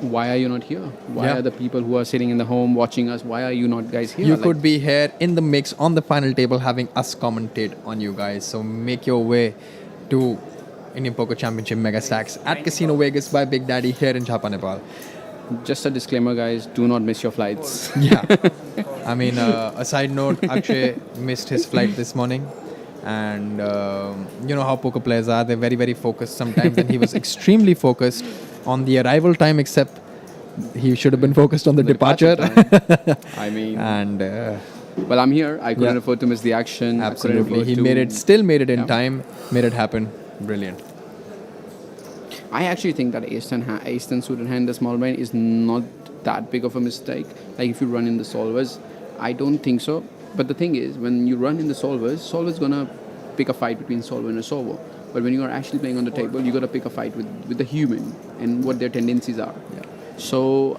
why are you not here? Why Yeah. are the people who are sitting in the home watching us, why are you not guys here? You Like, could be here in the mix on the final table having us commentate on you guys. So make your way to Indian Poker Championship Megastacks at Casino Vegas by Big Daddy here in Jhapa, Nepal. Just a disclaimer, guys, do not miss your flights. Yeah. I mean, a side note, Akshay missed his flight this morning. And you know how poker players are. They're very, very focused sometimes. And he was extremely focused on the arrival time, except he should have been focused on the departure. I mean, And Well, I'm here. I couldn't Yeah. afford to miss the action. I couldn't Absolutely. afford He to- made it, still made it in Yeah. time, made it happen. Brilliant. I actually think that ace-10 suited hand, the small blind, is not that big of a mistake. Like if you run in the solvers, I don't think so. But the thing is, when you run in the solver's gonna pick a fight between solver and a solver. But when you are actually playing on the table, you gotta pick a fight with the human and what their tendencies are. Yeah. So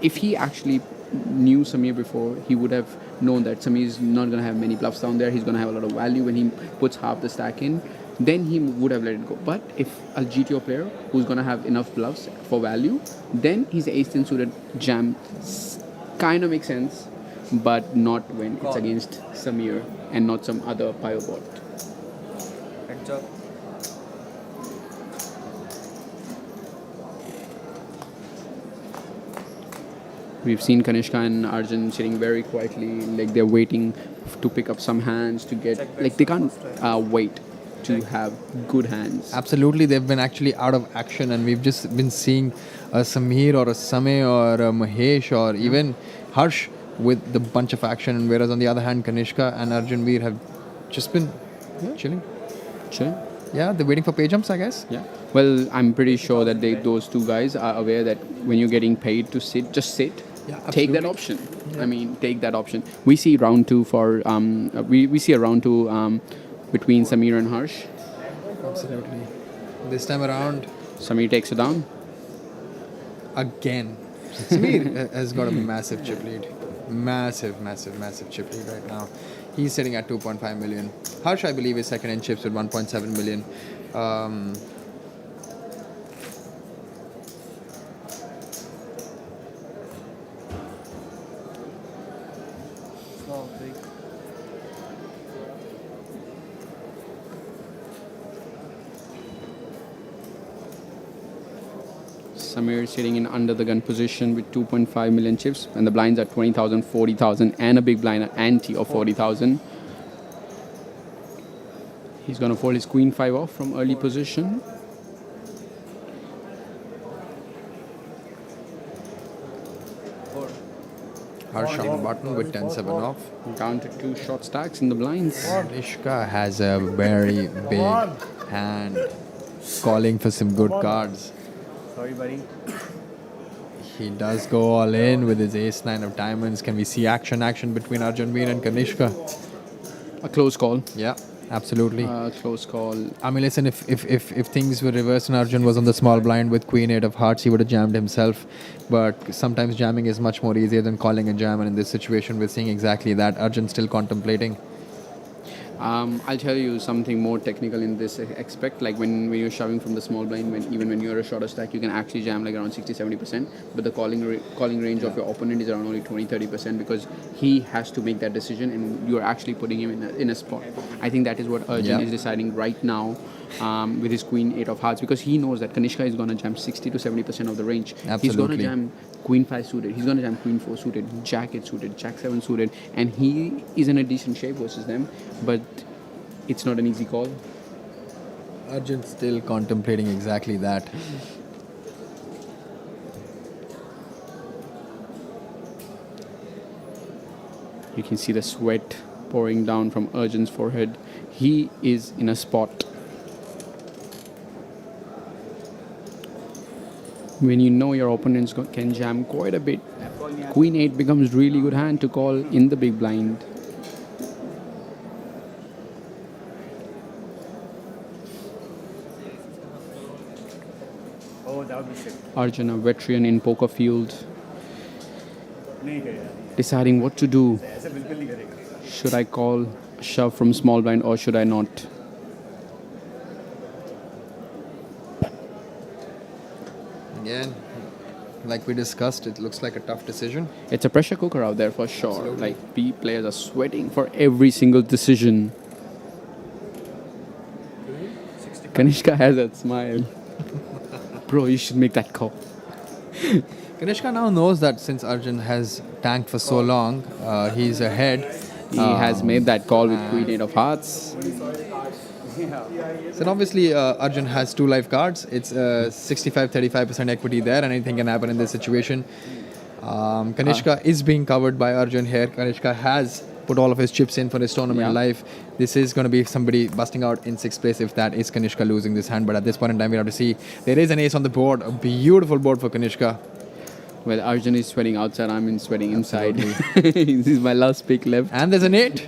if he actually knew Sameer before, he would have known that Sameer is not gonna have many bluffs down there. He's gonna have a lot of value when he puts half the stack in. Then he would have let it go. But if a GTO player who's gonna have enough bluffs for value, then his ace-10 suited jam kind of makes sense, but not when it's against Sameer and not some other Pio bot. Heads up. We've seen Kanishka and Arjun sitting very quietly, like they're waiting to pick up some hands to get, like they can't wait to have good hands. Absolutely, they've been actually out of action, and we've just been seeing a Sameer or a Samay or a Mahesh or even Harsh with the bunch of action, whereas on the other hand, Kanishka and Arjun Veer have just been chilling. Sure. Yeah, they're waiting for pay jumps, I guess. Yeah. Well, I'm pretty sure that those two guys are aware that when you're getting paid to sit, just sit. Yeah, take that absolutely. option. I mean, take that option. We see round two for we see a round two between Sameer and Harsh. Absolutely. This time around, Sameer takes it down. again, Sameer has got a massive chip lead. Massive, massive, massive chip lead right now. He's sitting at 2.5 million. Harsh, I believe, is second in chips with 1.7 million. Small, big. Sameer sitting in under the gun position with 2.5 million chips, and the blinds are 20,000, 40,000, and a big blind ante of 40,000. He's gonna fold his queen 5 off from early position. Harsh on the button with 10-7 off. Down to 2 short stacks in the blinds. Kanishka has a very big hand, calling for some good cards. Sorry, buddy. He does go all in with his ace-9 of diamonds. Can we see action between Arjun Veer and Kanishka? A close call. Yeah, absolutely. Close call. I mean, listen, if things were reversed and Arjun was on the small blind with Queen 8 of hearts, he would have jammed himself. But sometimes jamming is much more easier than calling a jam. And in this situation, we're seeing exactly that. Arjun still contemplating. I'll tell you something more technical in this aspect. Like when you're shoving from the small blind, even when you're a shorter stack, you can actually jam like around 60-70%. But the calling range of your opponent is around only 20-30% because he has to make that decision, and you're actually putting him in a spot. I think that is what Arjun is deciding right now with his Queen 8 of hearts, because he knows that Kanishka is gonna jam 60-70% of the range. Absolutely. He's gonna jam Queen 5 suited. He's gonna jam Queen 4 suited, Jack 8 suited, Jack 7 suited, and he is in a decent shape versus them. But it's not an easy call. Arjun still contemplating exactly that. You can see the sweat pouring down from Arjun's forehead. He is in a spot. When you know your opponents can jam quite a bit, Queen 8 becomes really good hand to call in the big blind. Oh, that would be sick. Arjun, a veteran in poker field, नहीं करेगा. deciding what to do. ऐसे बिल्कुल नहीं करेगा. Should I call shove from small blind or should I not? Again, like we discussed, it looks like a tough decision. It's a pressure cooker out there for sure. Like P players are sweating for every single decision. Kanishka has that smile. Bro, you should make that call. Kanishka now knows that since Arjun has tanked for so long, he's ahead. He has made that call with Queen 8 of hearts. So obviously Arjun has 2 life cards. It's 65-35% equity there, and anything can happen in this situation. Kanishka is being covered by Arjun here. Kanishka has put all of his chips in for his tournament Yeah. life. This is going to be somebody busting out in 6th place if that is Kanishka losing this hand. But at this point in time, we have to see. There is an ace on the board. A beautiful board for Kanishka. Well, Arjun is sweating outside. I'm sweating inside. This is my last pick left. And there's an 8.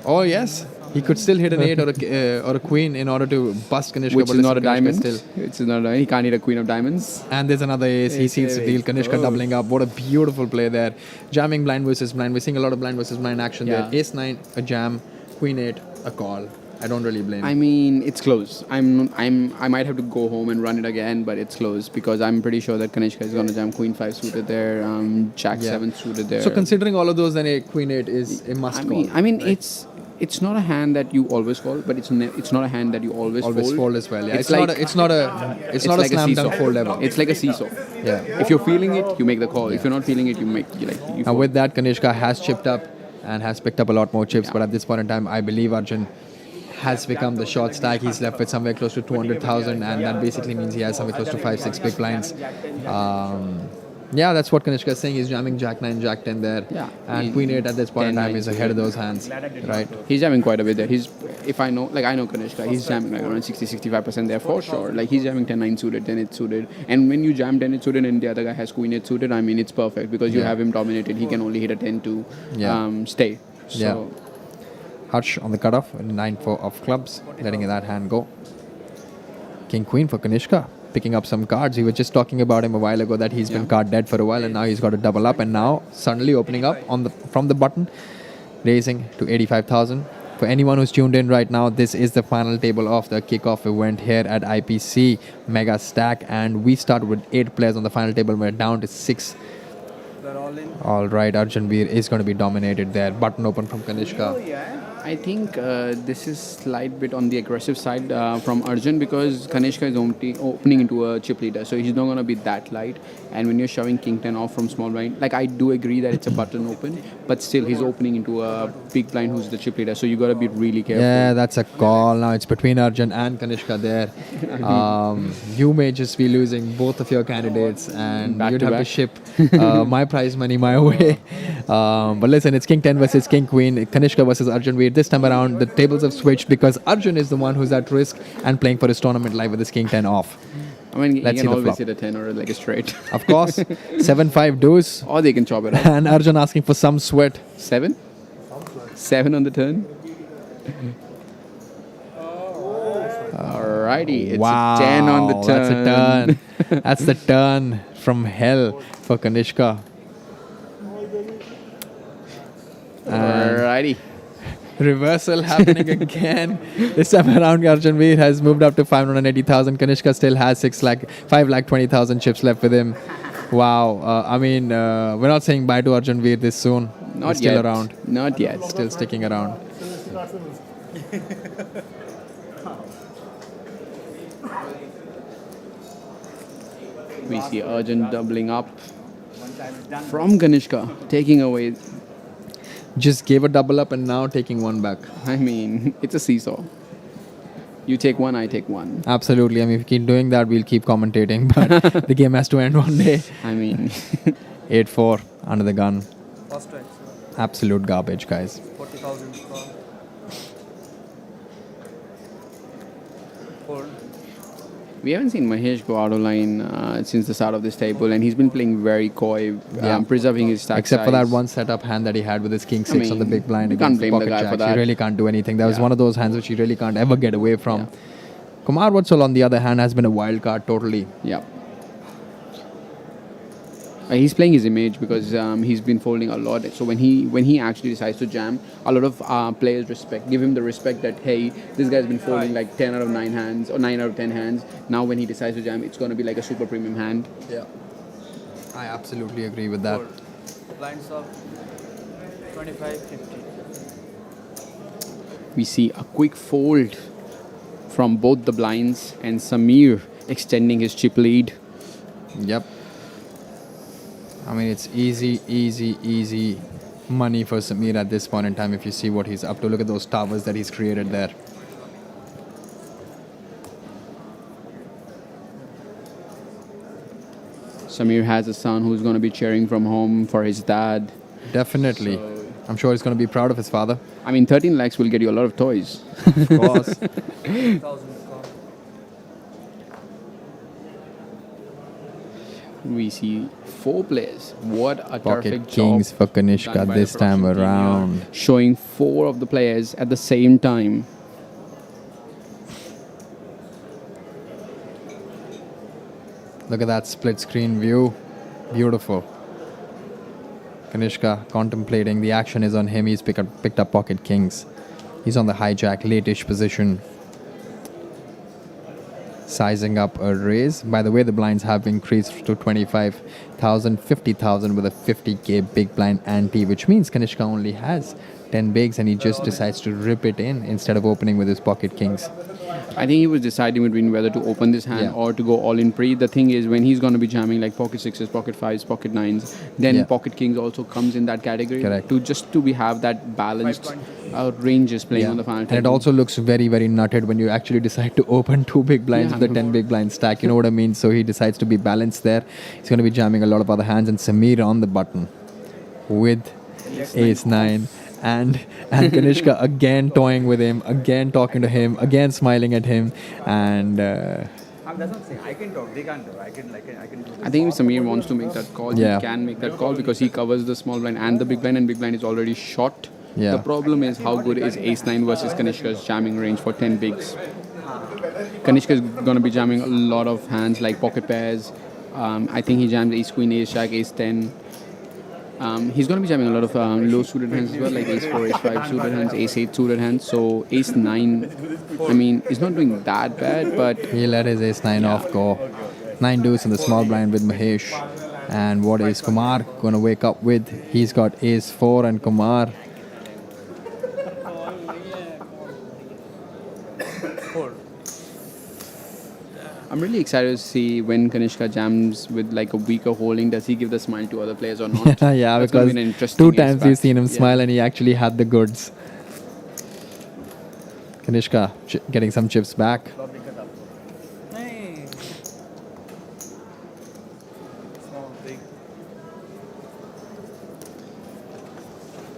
Oh, yes. He could still hit an 8 or a queen in order to bust Kanishka. Which but is not a listen, Kanishka diamond. Still. It's not a, he can't hit a queen of diamonds. And there's another ace. He seals the deal. Kanishka doubling up. What a beautiful play there. Jamming blind versus blind. We're seeing a lot of blind versus blind action there. Yeah. Ace 9, a jam. Queen 8, a call. I don't really blame. I mean, it's close. I might have to go home and run it again, but it's close because I'm pretty sure that Kanishka is going to jam Queen 5 suited there, Jack Yeah. 7 suited there. So considering all of those, then a Queen 8 is a must call. I mean, it's not a hand that you always call, but it's not a hand that you always fold. as well. Yeah. It's not like- a It's like a slam dunk seesaw. fold ever. It's like a seesaw. Yeah. If you're feeling it, you make the call. If you're not feeling it, you Now fold. with that, Kanishka has chipped up and has picked up a lot more chips. Yeah. But at this point in time, I believe Arjun has become the short stack. He's left with somewhere close to 200,000, and that basically means he has somewhere close to 5-6 big blinds. Yeah, that's what Kanishka is saying. He's jamming Jack 9, Jack 10 there. Yeah. And Queen 8 at this point in 10, time 9, is ahead of those hands. Right. He's jamming quite a bit there. I know Kanishka, he's jamming like around 60-65% there for sure. Like he's jamming 10-9 suited, 10-8 suited. And when you jam 10-8 suited and the other guy has Queen 8 suited, I mean, it's perfect because you Yeah. have him dominated. He can only hit a 10 to Yeah. stay. So, Yeah. Harsh on the cutoff, 9-4 of clubs, letting that hand go. King Queen for Kanishka, picking up some cards. We were just talking about him a while ago that he's been card dead for a while, and now he's got to double up, and now suddenly opening up from the button, raising to 85,000. For anyone who's tuned in right now, this is the final table of the kickoff event here at IPC Megastacks, and we start with 8 players on the final table. We're down to 6. We're all in. All right, Arjun Veer is going to be dominated there. Button open from Kanishka. I think this is slight bit on the aggressive side from Arjun because Kanishka is opening into a chip leader, so he's not going to be that light. And when you're shoving King 10 off from small blind, like I do agree that it's a button open, but still he's opening into a big blind who's the chip leader, so you got to be really careful. Yeah, that's a call. Now it's between Arjun and Kanishka there. You may just be losing both of your candidates, and Back you'd to have to back. ship my prize money my way. But listen, it's King 10 versus King Queen, Kanishka versus Arjun Veer. This time around, the tables have switched because Arjun is the one who's at risk and playing for his tournament live with his King 10 off. I mean, he Let's see can the always flop. hit a 10 or like a straight. Of course, 7-5 deuce, Or they can chop it up. and Arjun asking for some sweat. 7? 7 on the turn. Alrighty, it's Wow, a 10 on the turn. That's a turn. That's the turn from hell for Kanishka. Alrighty. Reversal happening again. This time around, Arjun Veer has moved up to 580,000. Kanishka still has 5,20,000 chips left with him. Wow. I mean, we're not saying bye to Arjun Veer this soon. Not He's still yet. around. Not yet. Still sticking around. We see Arjun doubling up from Kanishka, taking away. Just gave a double up and now taking one back. I mean, it's a seesaw. You take one, I take one. Absolutely. I mean, if we keep doing that, we'll keep commentating. But the game has to end one day. I mean, 8-4 under the gun. First strike. Absolute garbage, guys. 40,000. Fold. we haven't seen Mahesh go out of line since the start of this table, and he's been playing very coy, preserving his stack Except for that size. one setup hand that he had with his King 6 on the mean, big blind you can't against the blame the pocket guy jacks. for that. He really can't do anything. That was Yeah. one of those hands which he really can't ever get away from. Yeah. Kumar Vatsal, on the other hand, has been a wild card totally. Yeah. He's playing his image because he's been folding a lot. So when he actually decides to jam, a lot of players give him the respect that, hey, this guy's been folding like 10 out of 9 hands or 9 out of 10 hands. Now when he decides to jam, it's going to be like a super premium hand. Yeah. I absolutely agree with that. Blinds of 25, 50. We see a quick fold from both the blinds and Sameer extending his chip lead. Yep. I mean, it's easy money for Sameer at this point in time if you see what he's up to. Look at those towers that he's created there. Sameer has a son who's going to be cheering from home for his dad. Definitely. So I'm sure he's going to be proud of his father. I mean, 13 lakhs will get you a lot of toys. Of course. We see 4 players. What a Pocket terrific kings job for done Kanishka by this the time production team here, around. showing 4 of the players at the same time. Look at that split screen view. Beautiful. Kanishka contemplating. The action is on him. He's picked up pocket kings. He's on the hijack, late-ish position. Sizing up a raise. By the way, the blinds have increased to 25,000, 50,000 with a 50k big blind ante, which means Kanishka only has 10 bigs and he just decides to rip it in instead of opening with his pocket kings. I think he was deciding between whether to open this hand Yeah. or to go all in pre. The thing is, when he's going to be jamming like pocket sixes, pocket fives, pocket nines, then Yeah. pocket kings also comes in that category. Correct. To have that balanced ranges playing on the final And it table. also looks very, very nutted when you actually decide to open 2 big blinds Yeah. with the 10 big blind stack. You know what I mean? So he decides to be balanced there. He's going to be jamming a lot of other hands. And Sameer on the button with ace 9. And Kanishka again toying with him, again talking to him, again smiling at him. And That's what I'm saying. I can talk. They can't do. I can do this. I think if Sameer wants to make that call, Yeah. he can make that call because he covers the small blind and the big blind, and big blind is already short. Yeah. The problem is how good is ace 9 versus Kanishka's jamming range for 10 bigs. Kanishka is going to be jamming a lot of hands like pocket pairs. I think he jams ace queen, ace jack, ace 10. He's going to be jamming a lot of low suited hands as well, like ace 4, ace 5 suited hands, ace 8 suited hands. So ace 9, I mean, he's not doing that bad, but he let his ace 9 off go. 9 deuce in the small blind with Mahesh. And what is Kumar going to wake up with? He's got ace 4 and Kumar. I'm really excited to see when Kanishka jams with like a weaker holding. Does he give the smile to other players or not? Yeah, That's gonna because be an interesting 2 times ace-back. you've seen him Yeah. smile and he actually had the goods. Kanishka getting some chips back.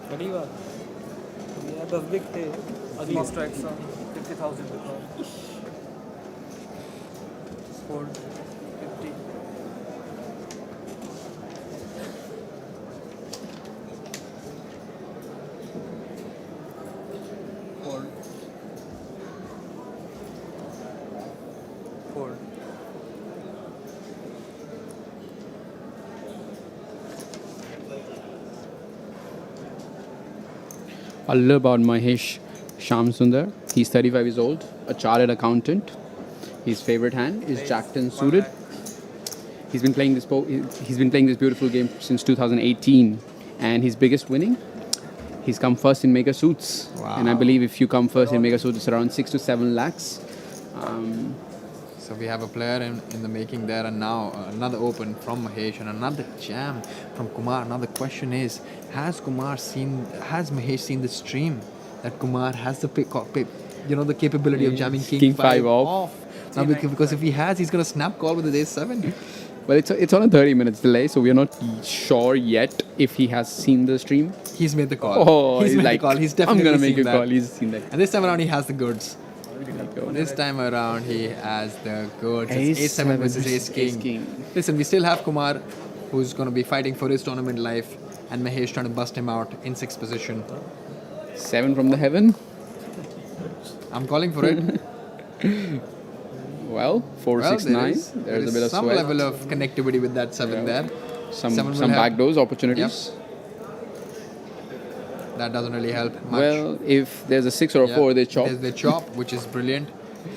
बड़ी बात ये 10 big थे अगली strike 50,000 fold 50 fold fold A little about Mahesh Shamsundar. He's 35 years old, a chartered accountant. His favorite hand is Jack 10 suited. He's been playing this beautiful game since 2018, and his biggest winning, he's come first in mega suits. Wow. And I believe if you come first in mega suits, it's around 6 to 7 lakhs. So we have a player in the making there, and now another open from Mahesh and another jam from Kumar. Now the question is, has Mahesh seen the stream that Kumar has the the capability of jamming King 5 off? Now because if he has, he's gonna snap call with his ace 7. Well, it's on a 30 minutes delay, so we're not sure yet if he has seen the stream. He's made the call. Oh, he's made like, the call. He's definitely I'm gonna make seen a that. call. He's seen that. And this time around, he has the goods. This time around, he has the goods. It's ace 7 versus ace king. Listen, we still have Kumar, who's going to be fighting for his tournament life, and Mahesh trying to bust him out in 6th position. 7 from the heaven. I'm calling for it. Well, 4, Well, 6, 9. There's a bit of some sweat. level of connectivity with that 7 there. Some Seven will back have- doors opportunities. That doesn't really help much. Well, if there's a 6 or a 4, they chop. There's the chop, which is brilliant.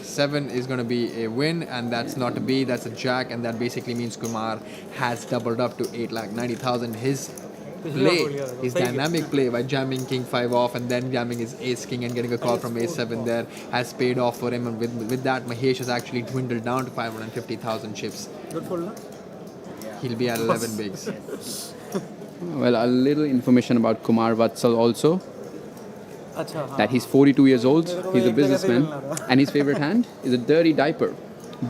7 is going to be a win, and that's not a B, that's a jack, and that basically means Kumar has doubled up to 8,90,000. His play, his dynamic play by jamming King 5 off and then jamming his ace king and getting a call from ace 7 there has paid off for him, and with that Mahesh has actually dwindled down to 550,000 chips. Good fold, He'll be at 11 bigs. Well, a little information about Kumar Vatsal also. That he's 42 years old, he's a businessman, and his favorite hand is a dirty diaper,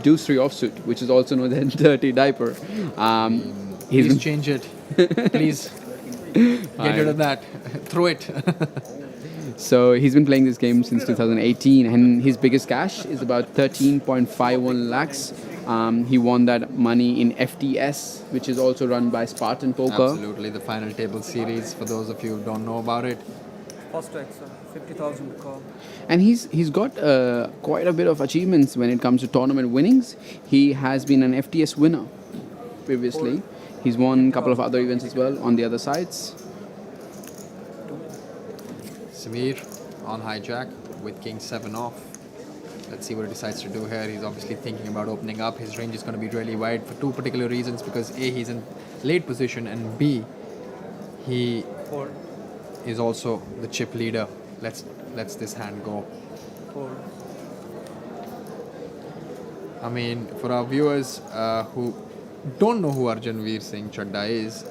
deuce 3 offsuit, which is also known as dirty diaper. Please change it, please. Get rid of that. Throw it. So he's been playing this game since 2018, and his biggest cash is about 13.51 lakhs. He won that money in FTS, which is also run by Spartan Poker. Absolutely, the final table series. For those of you who don't know about it, First strike, sir. 50,000 call. And he's got quite a bit of achievements when it comes to tournament winnings. He has been an FTS winner previously. He's won a couple of other events as well on the other sides. Sameer on hijack with King 7 off. Let's see what he decides to do here. He's obviously thinking about opening up. His range is going to be really wide for two particular reasons, because A, he's in late position, and B, he is also the chip leader. Let's this hand go. I mean, for our viewers who don't know who Arjun Veer Singh Chadda is,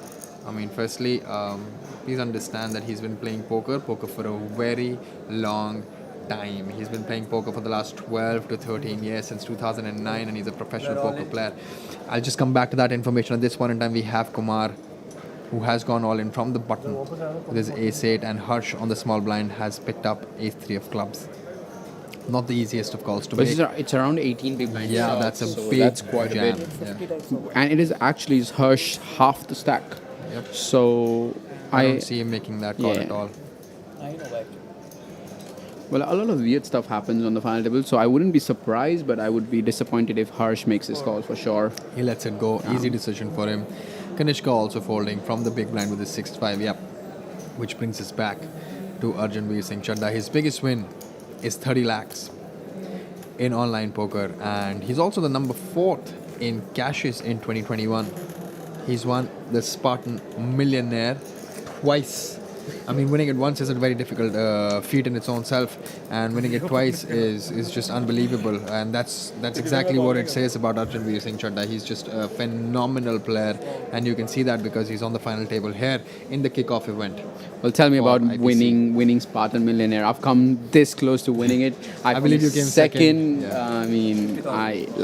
I mean, firstly, please understand that he's been playing poker for a very long time. He's been playing poker for the last 12 to 13 years, since 2009, and he's a professional poker player. I'll just come back to that information. At this point in time, we have Kumar, who has gone all in from the button with his ace-8, and Harsh on the small blind has picked up ace-3 of clubs. Not the easiest of calls to But make. it's around 18 big blinds. Yeah, short, that's a so big that's quite jam. a bit. Yeah. And it is actually Harsh half the stack. Yep. So I don't see him making that call at all. Well, a lot of weird stuff happens on the final table, so I wouldn't be surprised, but I would be disappointed if Harsh makes this call for sure. He lets it go. Easy decision for him. Kanishka also folding from the big blind with his 6-5. Yep. Which brings us back to Arjun Veer Singh Chadda. His biggest win is 30 lakhs in online poker, and he's also the number 4th in cashes in 2021. He's won the Spartan Millionaire twice. I mean, winning it once is a very difficult feat in its own self, and winning it twice is just unbelievable. And that's exactly what it says about Arjun Veer Singh Chadda. He's just a phenomenal player, and you can see that because he's on the final table here in the Kick-off event. Well, tell me for about IPC. winning Spartan Millionaire. I've come this close to winning it. I believe you came second. second. Yeah. I mean,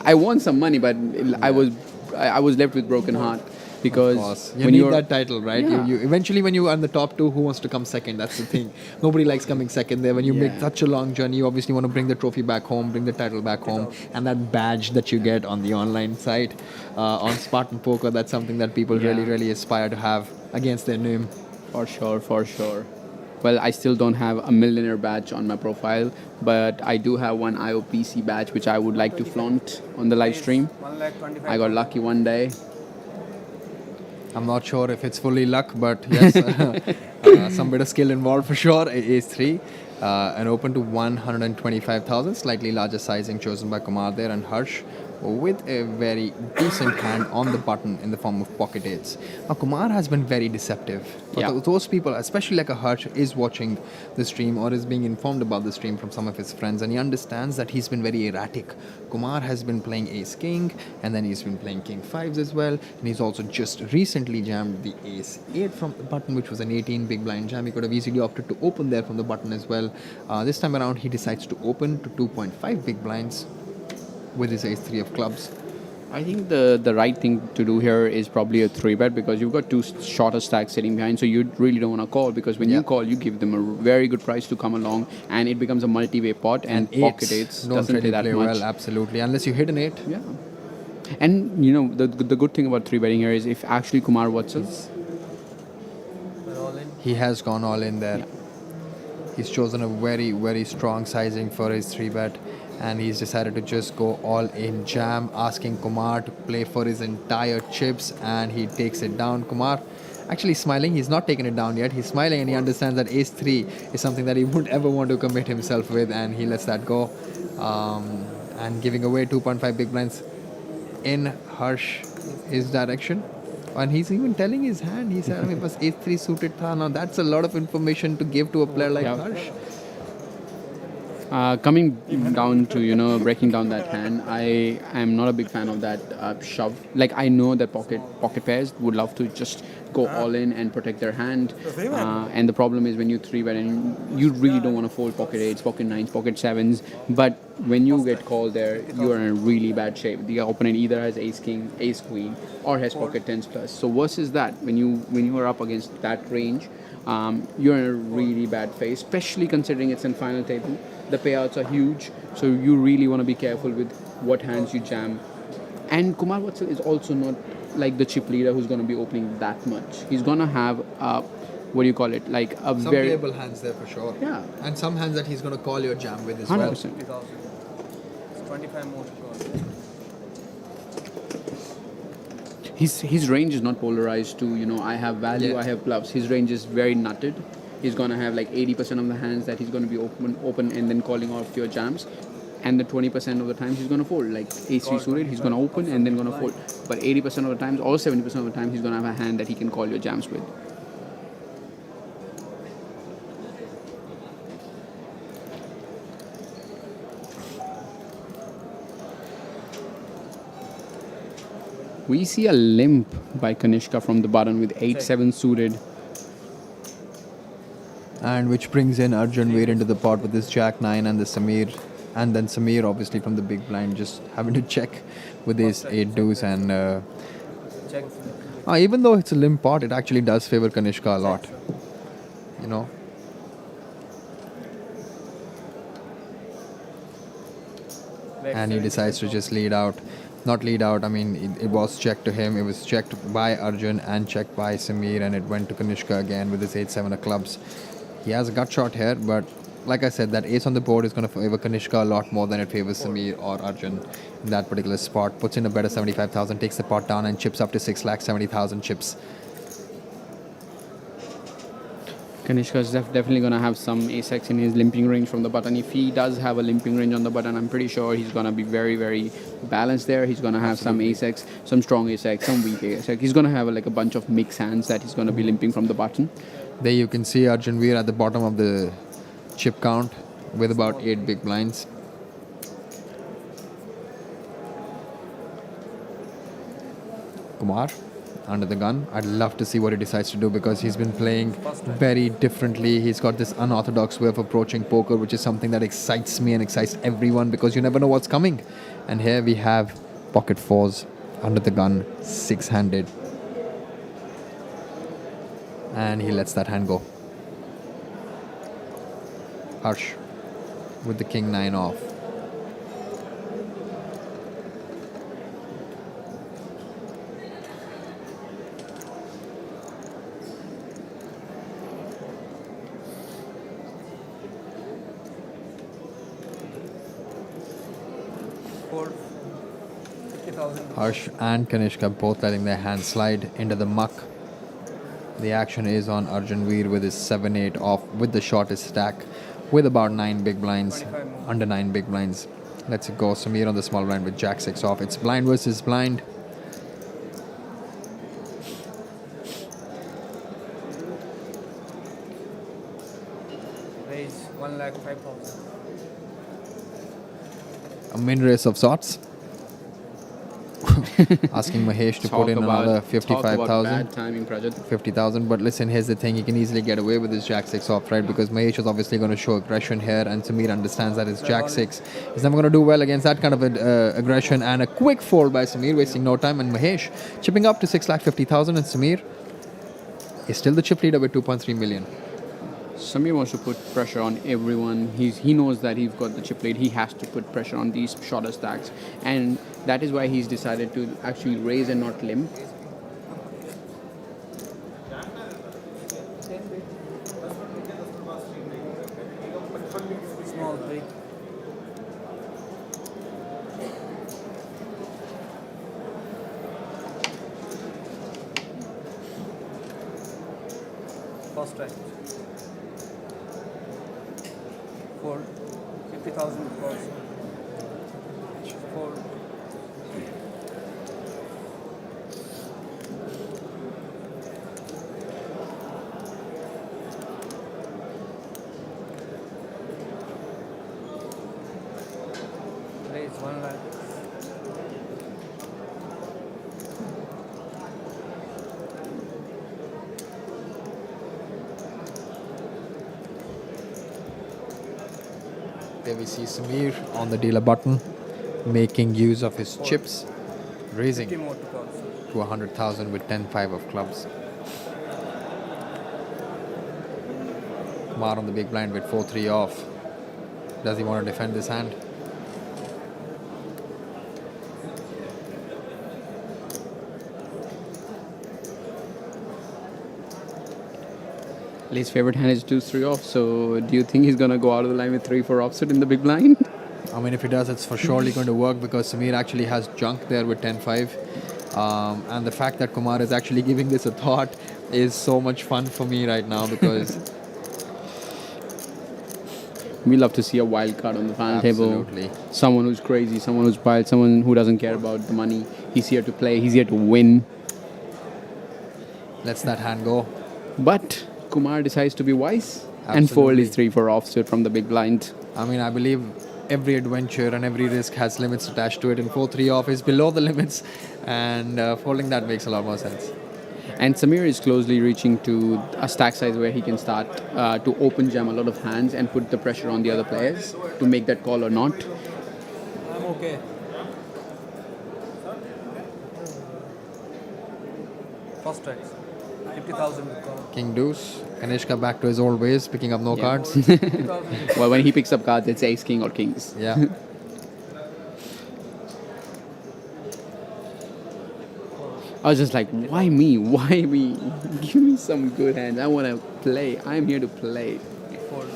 I won some money, but I was left with broken heart. Because You when need you're that title, right? Yeah. You eventually, when you are in the top 2, who wants to come second? That's the thing. Nobody likes coming second there. When you make Yeah. such a long journey, you obviously want to bring the trophy back home, bring the title back home, and that badge that you get on the online site, on Spartan Poker, that's something that people really, really aspire to have against their name. For sure. Well, I still don't have a millionaire badge on my profile, but I do have one IOPC badge which I would like to flaunt on the live stream. 1,25,000. I got lucky one day. I'm not sure if it's fully luck, but yes, some bit of skill involved for sure. Ace-3, and open to 125,000, slightly larger sizing chosen by Kumar there, and Harsh with a very decent hand on the button in the form of pocket eights. Now, Kumar has been very deceptive. For Yeah. those people, especially like a Harsh, is watching the stream or is being informed about the stream from some of his friends, and he understands that he's been very erratic. Kumar has been playing Ace-King, and then he's been playing King-5s as well, and he's also just recently jammed the Ace-8 from the button, which was an 18 big blind jam. He could have easily opted to open there from the button as well. This time around, he decides to open to 2.5 big blinds with his Ace-3 of clubs. I think the right thing to do here is probably a 3-bet, because you've got two shorter stacks sitting behind, so you really don't want to call, because when you call, you give them a very good price to come along, and it becomes a multi-way pot, and pocket eights don't doesn't really play that play much. well, absolutely, unless you hit an 8. Yeah. And you know, the good thing about 3-betting here is if actually Kumar Watsals, He has gone all in there. Yeah. He's chosen a very, very strong sizing for his 3-bet, and he's decided to just go all in jam, asking Kumar to play for his entire chips, and he takes it down. Kumar actually smiling. He's not taken it down yet. He's smiling, and he understands that Ace-3 is something that he wouldn't ever want to commit himself with, and he lets that go. And giving away 2.5 big blinds in his direction. And he's even telling his hand. He said, it was Ace-3 suited tha. Now that's a lot of information to give to a player like Yeah. Harsh. Coming down to breaking down that hand, I am not a big fan of that shove. Like I know that pocket pairs would love to just go all in and protect their hand, and the problem is when you three bet and you really don't want to fold pocket eights, pocket nines, pocket sevens, but when you get called there, you are in a really bad shape. The opponent either has ace king, ace queen, or has pocket tens plus. So versus that, when you are up against that range, you're in a really bad phase, especially considering it's in final table. The payouts are huge, so you really want to be careful with what hands you jam. And Kumar Vatsal is also not like the chip leader who's going to be opening that much. He's going to have what do you call it? Like a Some very playable hands there for sure. Yeah. And some hands that he's going to call your jam with as 100%. well. 25 more to go. His range is not polarized to I have value, Yeah. I have bluffs. His range is very nutted. He's gonna have like 80% of the hands that he's gonna be open and then calling off your jams, and the 20% of the times he's gonna fold. Like ace three suited, he's gonna open and then gonna fold. But 80% of the times, or 70% of the time, he's gonna have a hand that he can call your jams with. We see a limp by Kanishka from the button with 8-7 suited. And which brings in Arjun Veer into the pot with this Jack 9 and the Sameer. And then Sameer obviously from the big blind just having to check with his 8 deuce. And Check. even though it's a limp pot, it actually does favor Kanishka a lot. You know. And he decides to just lead out. Not lead out, I mean, it was checked to him. It was checked by Arjun and checked by Sameer, and it went to Kanishka again with his 8-7 of clubs. He has a gut shot here, but like I said, that ace on the board is going to favor Kanishka a lot more than it favors Sameer or Arjun in that particular spot. Puts in a bet of 75,000, takes the pot down and chips up to 6,70,000 chips. Kanishka is definitely going to have some ace-x in his limping range from the button. If he does have a limping range on the button, I'm pretty sure he's going to be very, very balanced there. He's going to have some ace-x, some strong ace-x, some weak ace-x. He's going to have like a bunch of mixed hands that he's going to be limping from the button. There you can see Arjun Veer at the bottom of the chip count with about 8 big blinds. Kumar under the gun. I'd love to see what he decides to do because he's been playing very differently. He's got this unorthodox way of approaching poker, which is something that excites me and excites everyone because you never know what's coming. And here we have pocket fours under the gun, 6-handed. And he lets that hand go. Harsh with the king 9 off. Harsh and Kanishka both letting their hands slide into the muck. The action is on Arjun Veer with his 7-8 off with the shortest stack with about 9 big blinds, under 9 big blinds. Let's go. Sameer on the small blind with Jack 6 off. It's blind versus blind. Raise 1,05,000. A min race of sorts. Asking Mahesh to put in another 55,000. Bad timing, Prajat. 50,000, but listen, here's the thing, he can easily get away with his Jack 6 off, right? Because Mahesh is obviously going to show aggression here, and Sameer understands that his Jack 6 is never going to do well against that kind of aggression, and a quick fold by Sameer, wasting no time, and Mahesh chipping up to 6,50,000, and Sameer is still the chip leader with 2.3 million. Sameer wants to put pressure on everyone. He knows that he's got the chip lead. He has to put pressure on these shorter stacks, and that is why he's decided to actually raise and not limp. Small break. First strike. 50,000 calls. 4. Here we see Sameer on the dealer button, making use of his chips, raising to 100,000 with 10-5 of clubs. Kumar on the big blind with 4-3 off. Does he want to defend this hand? Lee's favorite hand is 2-3 off. So do you think he's gonna go out of the line with 3-4 offsuit in the big blind? I mean, if he does, it's for surely going to work because Sameer actually has junk there with 10-5. And the fact that Kumar is actually giving this a thought is so much fun for me right now because We love to see a wild card on the final absolutely. table. Someone who's crazy, someone who's wild, someone who doesn't care about the money. He's here to play, he's here to win. Lets that hand go. But Kumar decides to be wise and fold his Absolutely. 3-4 offsuit from the big blind. I mean, I believe every adventure and every risk has limits attached to it, and 4-3 off is below the limits, and folding that makes a lot more sense. And Sameer is closely reaching to a stack size where he can start to open jam a lot of hands and put the pressure on the other players to make that call or not. I'm okay. First strikes. 50,000 will come. King deuce. Kanishka back to his old ways, picking up no Yeah. cards. 50,000. Well, when he picks up cards, it's ace, king, or kings. Yeah. I was just like, why me? Why me? Give me some good hands. I want to play. I'm here to play. Fold.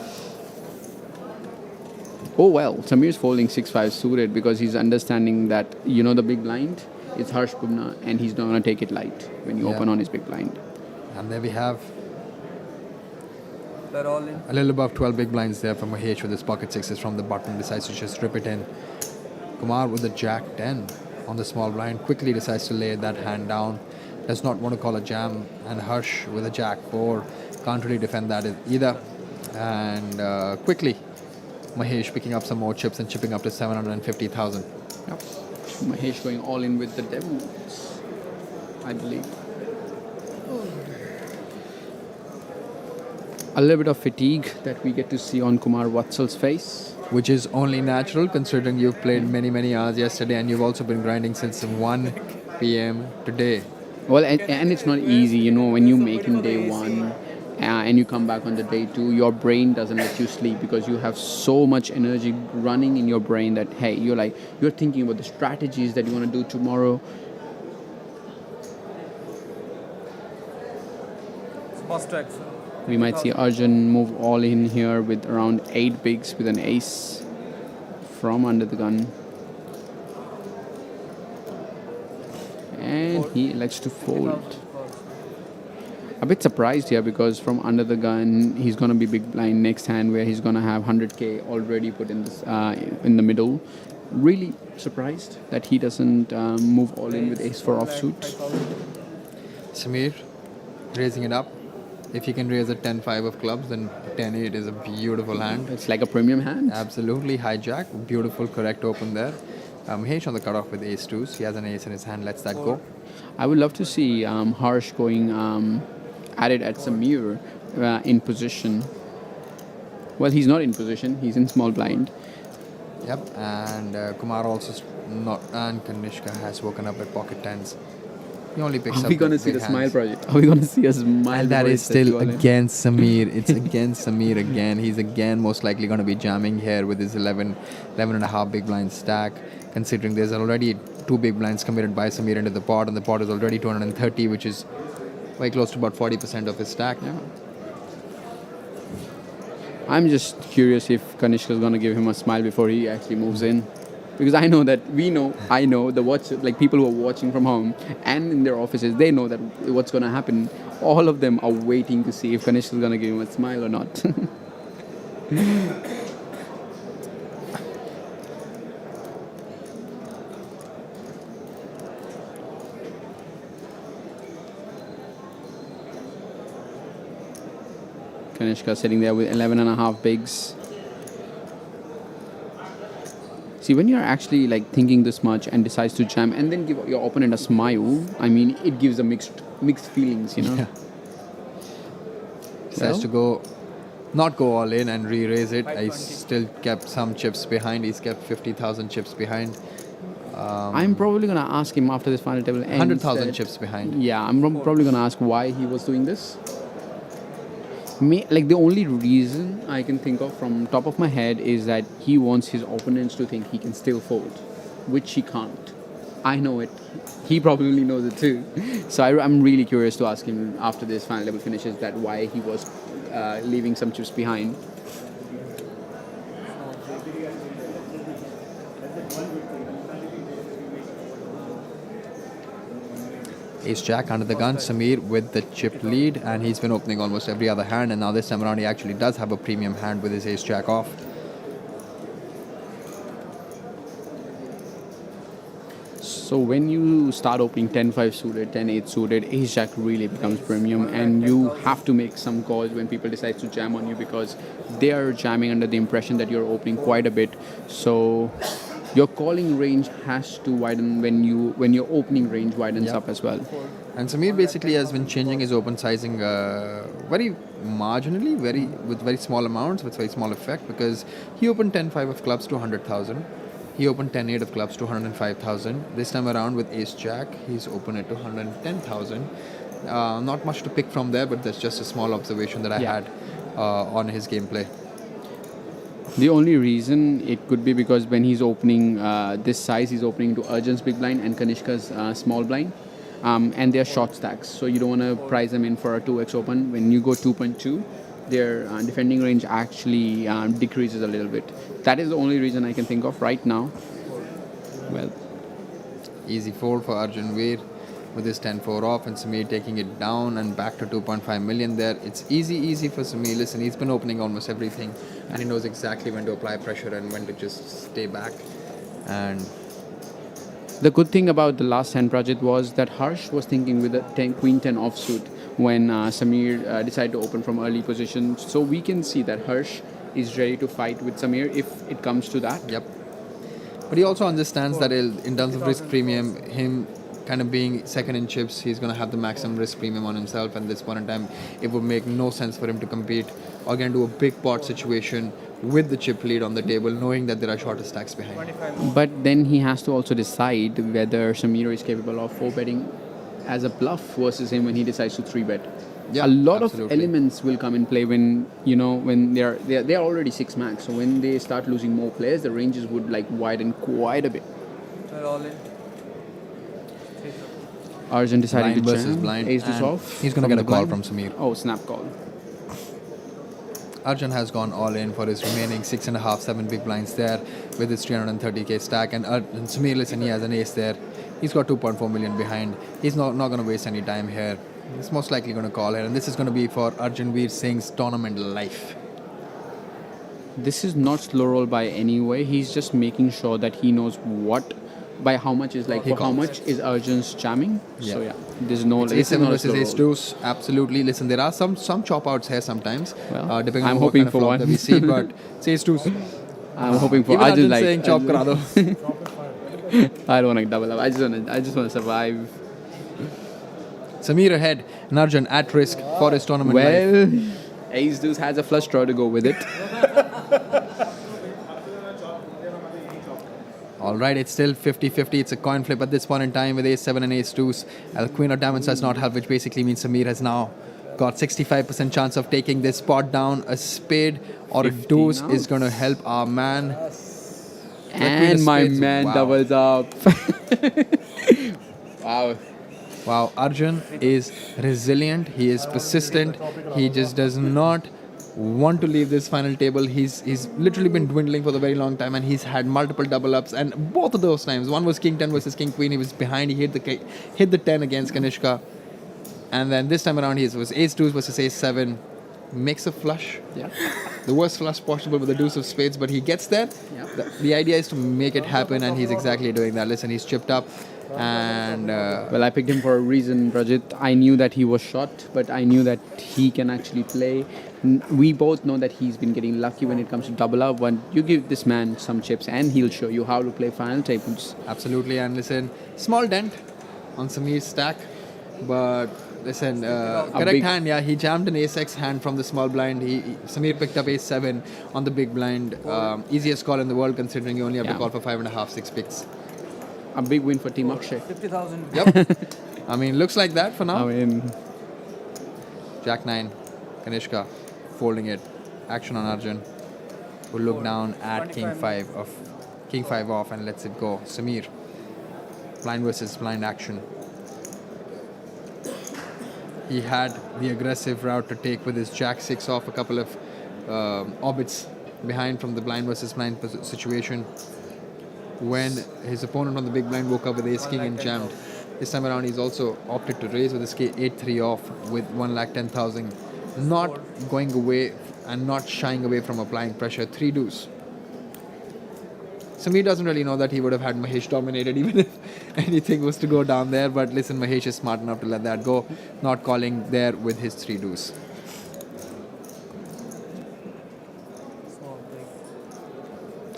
Oh well, Sameer's folding 6-5 suited because he's understanding that, you know, the big blind is Harsh Bubna and he's not going to take it light when you Yeah. open on his big blind. And there we have They're all in. a little above 12 big blinds there from Mahesh with his pocket sixes from the button. Decides to just rip it in. Kumar with the jack 10 on the small blind. Quickly decides to lay that hand down. Does not want to call a jam. And Harsh with a jack 4. Can't really defend that either. And quickly, Mahesh picking up some more chips and chipping up to 750,000. Yep. Mahesh going all in with the devils, I believe. A little bit of fatigue that we get to see on Kumar Watsal's face. Which is only natural considering you've played many hours yesterday and you've also been grinding since 1 p.m. today. Well, and it's not easy, you know, when you make in day one and you come back on the day two, your brain doesn't let you sleep because you have so much energy running in your brain that, hey, you're thinking about the strategies that you want to do tomorrow. First strikes. We might see Arjun move all in here with around 8 bigs with an ace from under the gun. And he elects to fold. A bit surprised here because from under the gun, he's going to be big blind next hand where he's going to have 100k already put in this in the middle. Really surprised that he doesn't move all in with ace 4 offsuit. Sameer raising it up. If he can raise a 10-5 of clubs, then 10-8 is a beautiful hand. It's like a premium hand. Absolutely. Hijack. Beautiful, correct open there. Mahesh on the cutoff with ace 2s. He has an ace in his hand. Lets that go. I would love to see Harsh going at it at Sameer in position. Well, he's not in position. He's in small blind. Yep. And Kumar also not. And Kanishka has woken up at pocket 10s. He only picks Are up we going to the see big the smile hands. project? Are we going to see a smile? And that before is it says still go all in? against Sameer. It's against Sameer again. He's again most likely going to be jamming here with his 11 and a half big blind stack. Considering there's already 2 big blinds committed by Sameer into the pot, and the pot is already 230, which is very close to about 40% of his stack. Yeah. I'm just curious if Kanishka is going to give him a smile before he actually moves in. Because I know that I know the people who are watching from home and in their offices, they know that what's going to happen. All of them are waiting to see if Kanishka is going to give him a smile or not. Kanishka sitting there with 11 and a half bigs. See, when you're actually like thinking this much and decides to jam and then give your opponent a smile, I mean, it gives a mixed feelings, you know. Yeah. Decides to go not go all in and re-raise it. I still kept some chips behind. He's kept 50,000 chips behind. I'm probably going to ask him after this final table ends 100,000 that- chips behind. Yeah, I'm probably going to ask why he was doing this. Like the only reason I can think of from top of my head is that he wants his opponents to think he can still fold, which he can't. I know it. He probably knows it too. So I'm really curious to ask him after this final level finishes that why he was leaving some chips behind. Ace Jack under the gun, Sameer with the chip lead, and he's been opening almost every other hand, and now this time around he actually does have a premium hand with his Ace Jack off. So when you start opening 10-5 suited, 10-8 suited, Ace Jack really becomes premium, and you have to make some calls when people decide to jam on you because they are jamming under the impression that you're opening quite a bit. So your calling range has to widen when your opening range widens up as well. And Sameer basically has been changing his open sizing very marginally, with very small amounts, with very small effect, because he opened 10-5 of clubs to 100,000. He opened 10-8 of clubs to 105,000. This time around with Ace Jack, he's opened it to 110,000. Not much to pick from there, but that's just a small observation that I had on his gameplay. The only reason it could be because when he's opening this size, he's opening to Arjun's big blind and Kanishka's small blind. And they're short stacks, so you don't want to price them in for a 2x open. When you go 2.2, their defending range actually decreases a little bit. That is the only reason I can think of right now. Well, Easy fold for Arjun Veer with his 10-4 off, and Sameer taking it down and back to 2.5 million there. It's easy for Sameer. Listen, he's been opening almost everything, and he knows exactly when to apply pressure and when to just stay back. And the good thing about the last hand project was that Harsh was thinking with a Queen 10 offsuit when Sameer decided to open from early position. So we can see that Harsh is ready to fight with Sameer if it comes to that. Yep. But he also understands that in terms of risk premium, him kind of being second in chips, he's going to have the maximum risk premium on himself. And at this point in time, it would make no sense for him to compete or get into a big pot situation with the chip lead on the table, knowing that there are shorter stacks behind. But then he has to also decide whether Sameer is capable of 4-betting as a bluff versus him when he decides to 3-bet. Yeah, a lot absolutely. of elements will come in play when they're already 6 max. So when they start losing more players, the ranges would like widen quite a bit. Arjun decided Blind to versus jam. blind. Ace deuce and off. He's going to get a the call blind. from Sameer. Oh, snap call. Arjun has gone all in for his remaining 6.5, 7 big blinds there with his 330k stack. And Sameer, listen, he has an ace there. He's got 2.4 million behind. He's not going to waste any time here. He's most likely going to call here. And this is going to be for Arjun Veer Singh's tournament life. This is not slow roll by any way. He's just making sure that he knows by how much is like, how much is Arjun's jamming. Yeah. So yeah, there's no. It's this is A7 not a versus slow Ace roll. deuce. Absolutely. Listen, there are some chop outs here sometimes, Well, depending I'm on what hoping kind of for flop one. that we see. But it's Ace deuce. I'm hoping for. Even I Arjun just saying chop kara do. I don't want to double up. I just want to survive. Sameer ahead and Arjun at risk for his tournament life. Well, Ace deuce has a flush draw to go with it. All right, it's still 50-50. It's a coin flip at this point in time with Ace-7 and Ace-2s. The Queen of Diamonds does not help, which basically means Sameer has now got 65% chance of taking this pot down. A spade or a deuce now. is going to help our man. And my spades. man Wow. doubles up. Wow. Wow, Arjun is resilient. He is persistent. He just does not want to leave this final table. He's literally been dwindling for a very long time, and he's had multiple double ups. And both of those times, one was King 10 versus King Queen. He was behind. He hit the 10 against Kanishka, and then this time around, he was Ace 2 versus Ace 7. Makes a flush. Yeah. The worst flush possible with the deuce of spades, but he gets there. Yeah. The idea is to make it happen, and he's exactly doing that. Listen, he's chipped up, and Well, I picked him for a reason, Rajit. I knew that he was short, but I knew that he can actually play. We both know that he's been getting lucky when it comes to double up. When you give this man some chips, and he'll show you how to play final tables. absolutely. And listen, small dent on Sameer's stack. But listen, correct big- hand. Yeah, he jammed an ace-x hand from the small blind. Sameer picked up ace-7 on the big blind. Easiest call in the world considering you only have to Yeah. call for 5.5, 6 picks. A big win for Team Akshay. 50,000. Yep. I mean, looks like that for now. I mean, Jack 9, Kanishka folding it. Action on Arjun, who look down at King 5 off and lets it go. Sameer, blind versus blind action. He had the aggressive route to take with his Jack 6 off, a couple of orbits behind from the blind versus blind situation. When his opponent on the big blind woke up with ace king and jammed. This time around, he's also opted to raise with his 8-3 off with 1,10,000. Not going away and not shying away from applying pressure. 3 deuce. Sameer doesn't really know that he would have had Mahesh dominated even if anything was to go down there. But listen, Mahesh is smart enough to let that go. Not calling there with his 3 deuce.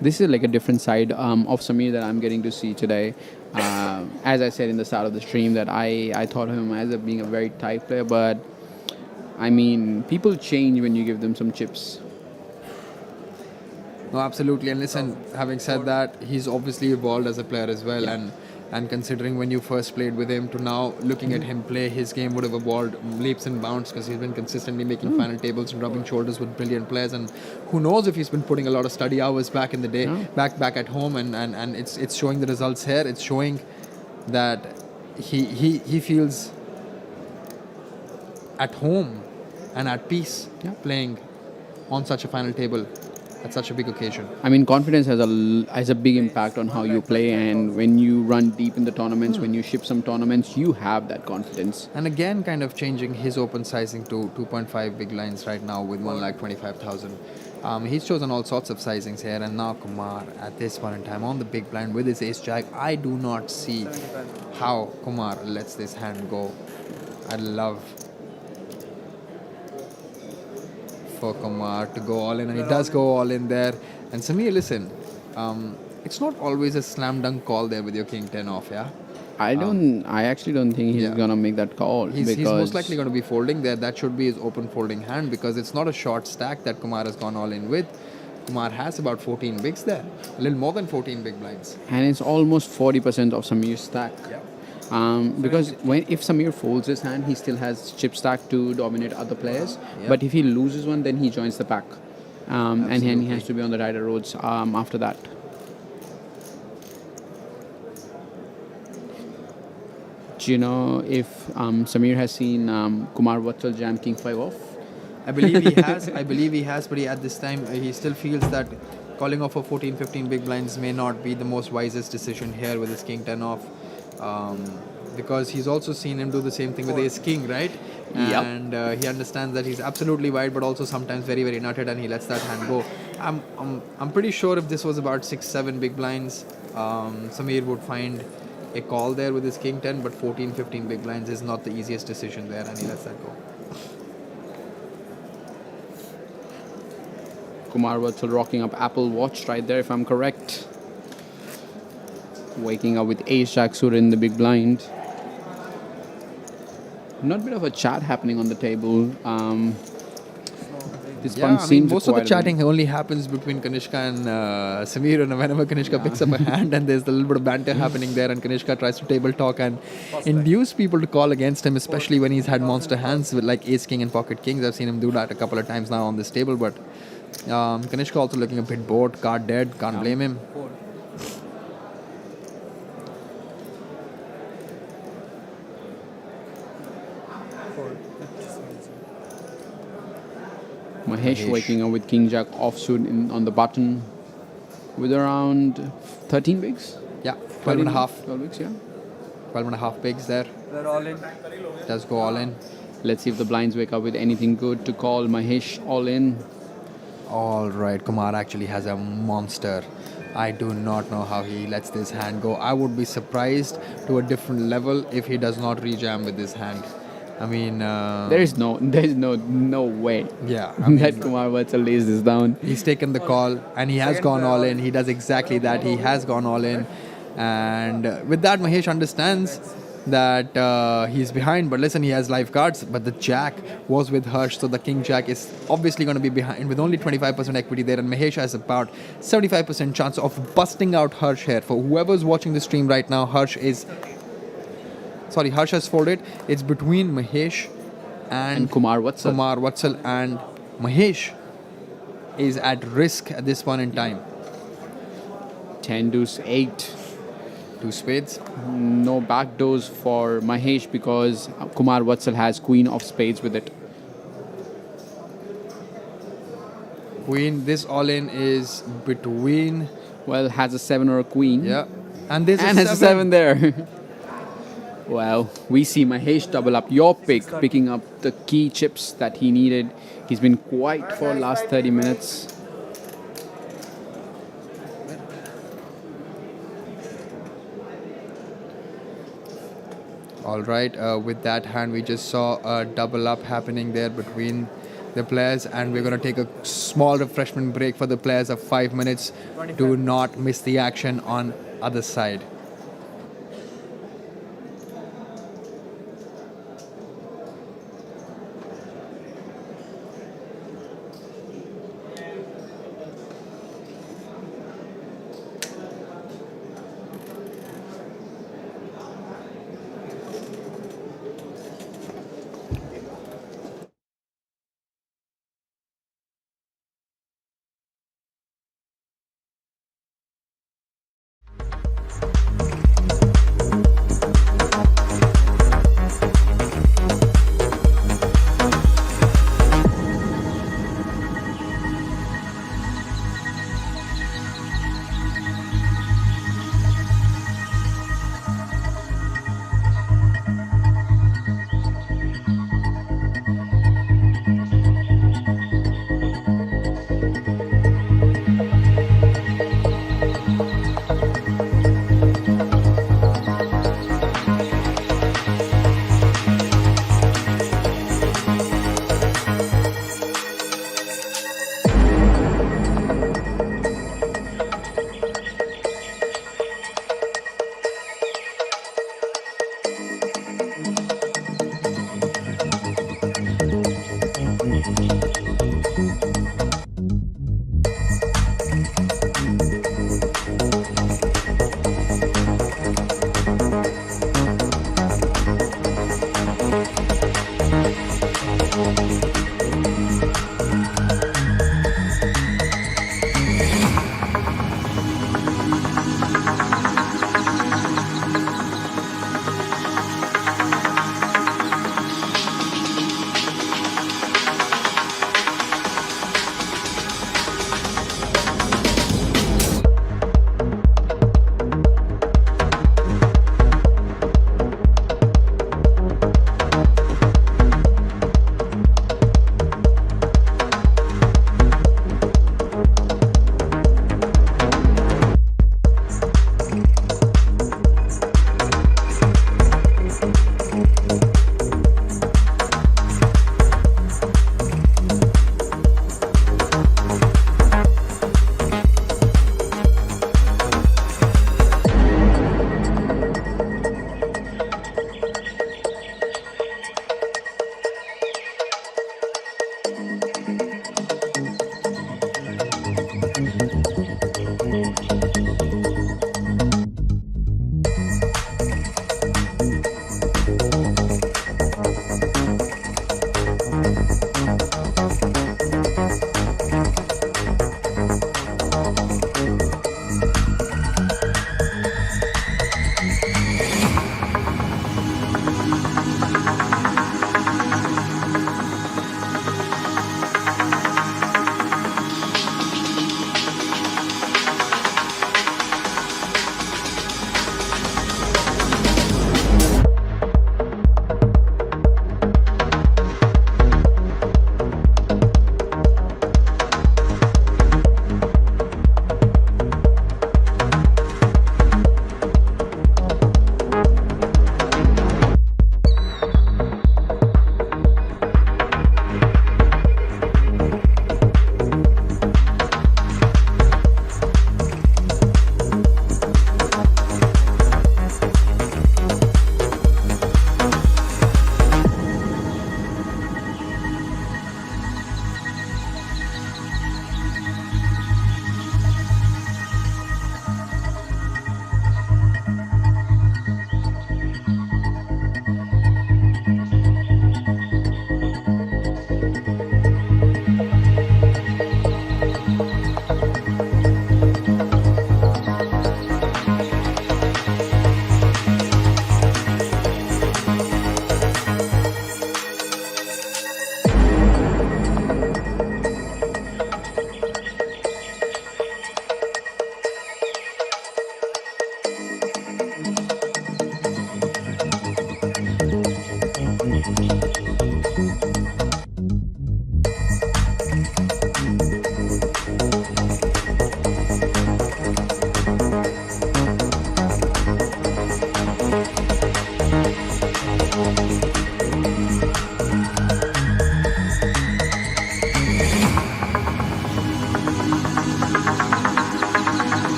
this is like a different side of Sameer that I'm getting to see today. As I said in the start of the stream, that I thought of him as being a very tight player, but I mean, people change when you give them some chips. No, absolutely. And listen, having said that, he's obviously evolved as a player as well. And considering when you first played with him to now looking at him play, his game would have evolved leaps and bounds because he's been consistently making final tables and rubbing shoulders with brilliant players. And who knows if he's been putting a lot of study hours back in the day, back at home. And it's showing the results here. It's showing that he feels at home and at peace playing on such a final table at such a big occasion. I mean, confidence has a big impact on how you play, and when you run deep in the tournaments, when you ship some tournaments, you have that confidence. And again, kind of changing his open sizing to 2.5 big lines right now with 1,25,000. He's chosen all sorts of sizings here, and now Kumar at this point in time on the big blind with his ace jack. I do not see how Kumar lets this hand go. I love for Kumar to go all in, and he does go all in there. And Sameer, listen, it's not always a slam dunk call there with your king 10 off, yeah? I actually don't think he's gonna make that call. He's most likely going to be folding there. That should be his open folding hand because it's not a short stack that Kumar has gone all in with. Kumar has about 14 bigs there, a little more than 14 big blinds. And it's almost 40% of Sameer's stack. Because if Sameer folds his hand, he still has chip stack to dominate other players. But if he loses one, then he joins the pack. And then he has to be on the rider roads after that. Do you know if Sameer has seen Kumar Vatsal jam King 5 off? I believe he has. But at this time, he still feels that calling off for 14, 15 big blinds may not be the most wisest decision here with his king 10 off. Because he's also seen him do the same thing with ace king, right? Yep. And he understands that he's absolutely wide, but also sometimes very, very nutted, and he lets that hand go. I'm pretty sure if this was about 6, 7 big blinds, Sameer would find a call there with his king 10, but 14, 15 big blinds is not the easiest decision there, and he lets that go. Kumar Vatsal rocking up Apple Watch right there, if I'm correct. Waking up with ace jack suited in the big blind. Not a bit of a chat happening on the table. This one seems most of the quite a bit. chatting only happens between Kanishka and Sameer, and whenever Kanishka picks up a hand and there's a little bit of banter happening there, and Kanishka tries to table talk and induce people to call against him, especially when he's had monster hands with like ace king and pocket kings. I've seen him do that a couple of times now on this table, but Kanishka also looking a bit bored, card dead, can't blame him. Mahesh waking up with King Jack offsuit on the button with around 13 bigs? Yeah, 12 and a half. 12 bigs, yeah. 12 and a half bigs there. They're all in. Does go all in. Let's see if the blinds wake up with anything good to call Mahesh all in. All right, Kumar actually has a monster. I do not know how he lets this hand go. I would be surprised to a different level if he does not rejam with this hand. I mean, There is no way yeah, I mean, that Kumar Vatsal lays this down. he's taken the call and he has gone all in. He does exactly that. He has gone all in. And with that, Mahesh understands that he's behind. But listen, he has lifeguards. But the jack was with Harsh, so the king jack is obviously going to be behind with only 25% equity there. And Mahesh has about 75% chance of busting out Harsh here. For whoever's watching the stream right now, Harsh has folded. It's between Mahesh and Kumar Vatsal. Kumar Vatsal, and Mahesh is at risk at this point in time. 10 deuce 8. 2 spades. No backdoors for Mahesh because Kumar Vatsal has queen of spades with it. Queen, this all-in is between... Well, has a 7 or a queen. Yeah. And there's And has a 7 there. Well, we see Mahesh double up. Your pick, picking up the key chips that he needed. He's been quiet for the last 30 minutes. All right, with that hand, we just saw a double up happening there between the players, and we're going to take a small refreshment break for the players of 5 minutes. Do not miss the action on other side.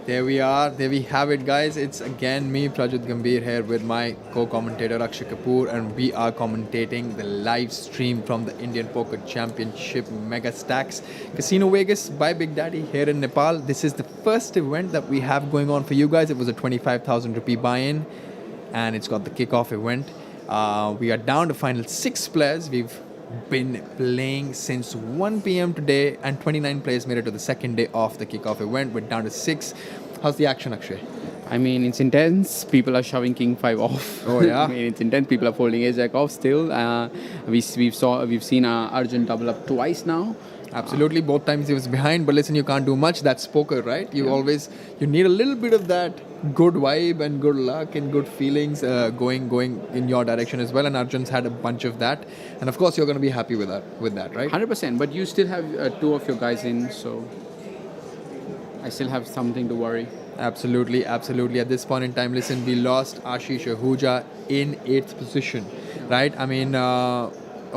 There we are. There we have it, guys. It's again me, Prajit Gambhir, here with my co-commentator Akshay Kapoor, and we are commentating the live stream from the Indian Poker Championship Megastacks Casino Vegas by Big Daddy here in Nepal. This is the first event that we have going on for you guys. It was a 25,000 rupee buy-in, and it's got the kick-off event. We are down to final 6 players. We've been playing since 1 p.m. today, and 29 players made it to the second day of the kickoff event. We're down to 6. How's the action, Akshay? I mean, it's intense. People are shoving King 5 off. Oh, yeah? I mean, it's intense. People are folding Ace Jack off still. We've seen Arjun double up twice now. Absolutely, both times he was behind, but listen, you can't do much. That's poker, right? You need a little bit of that good vibe and good luck and good feelings going in your direction as well. And Arjun's had a bunch of that, and of course, you're going to be happy with that, right? 100%. But you still have 2 of your guys in, so I still have something to worry. Absolutely. At this point in time, listen, we lost Ashish Ahuja in 8th position, right? I mean,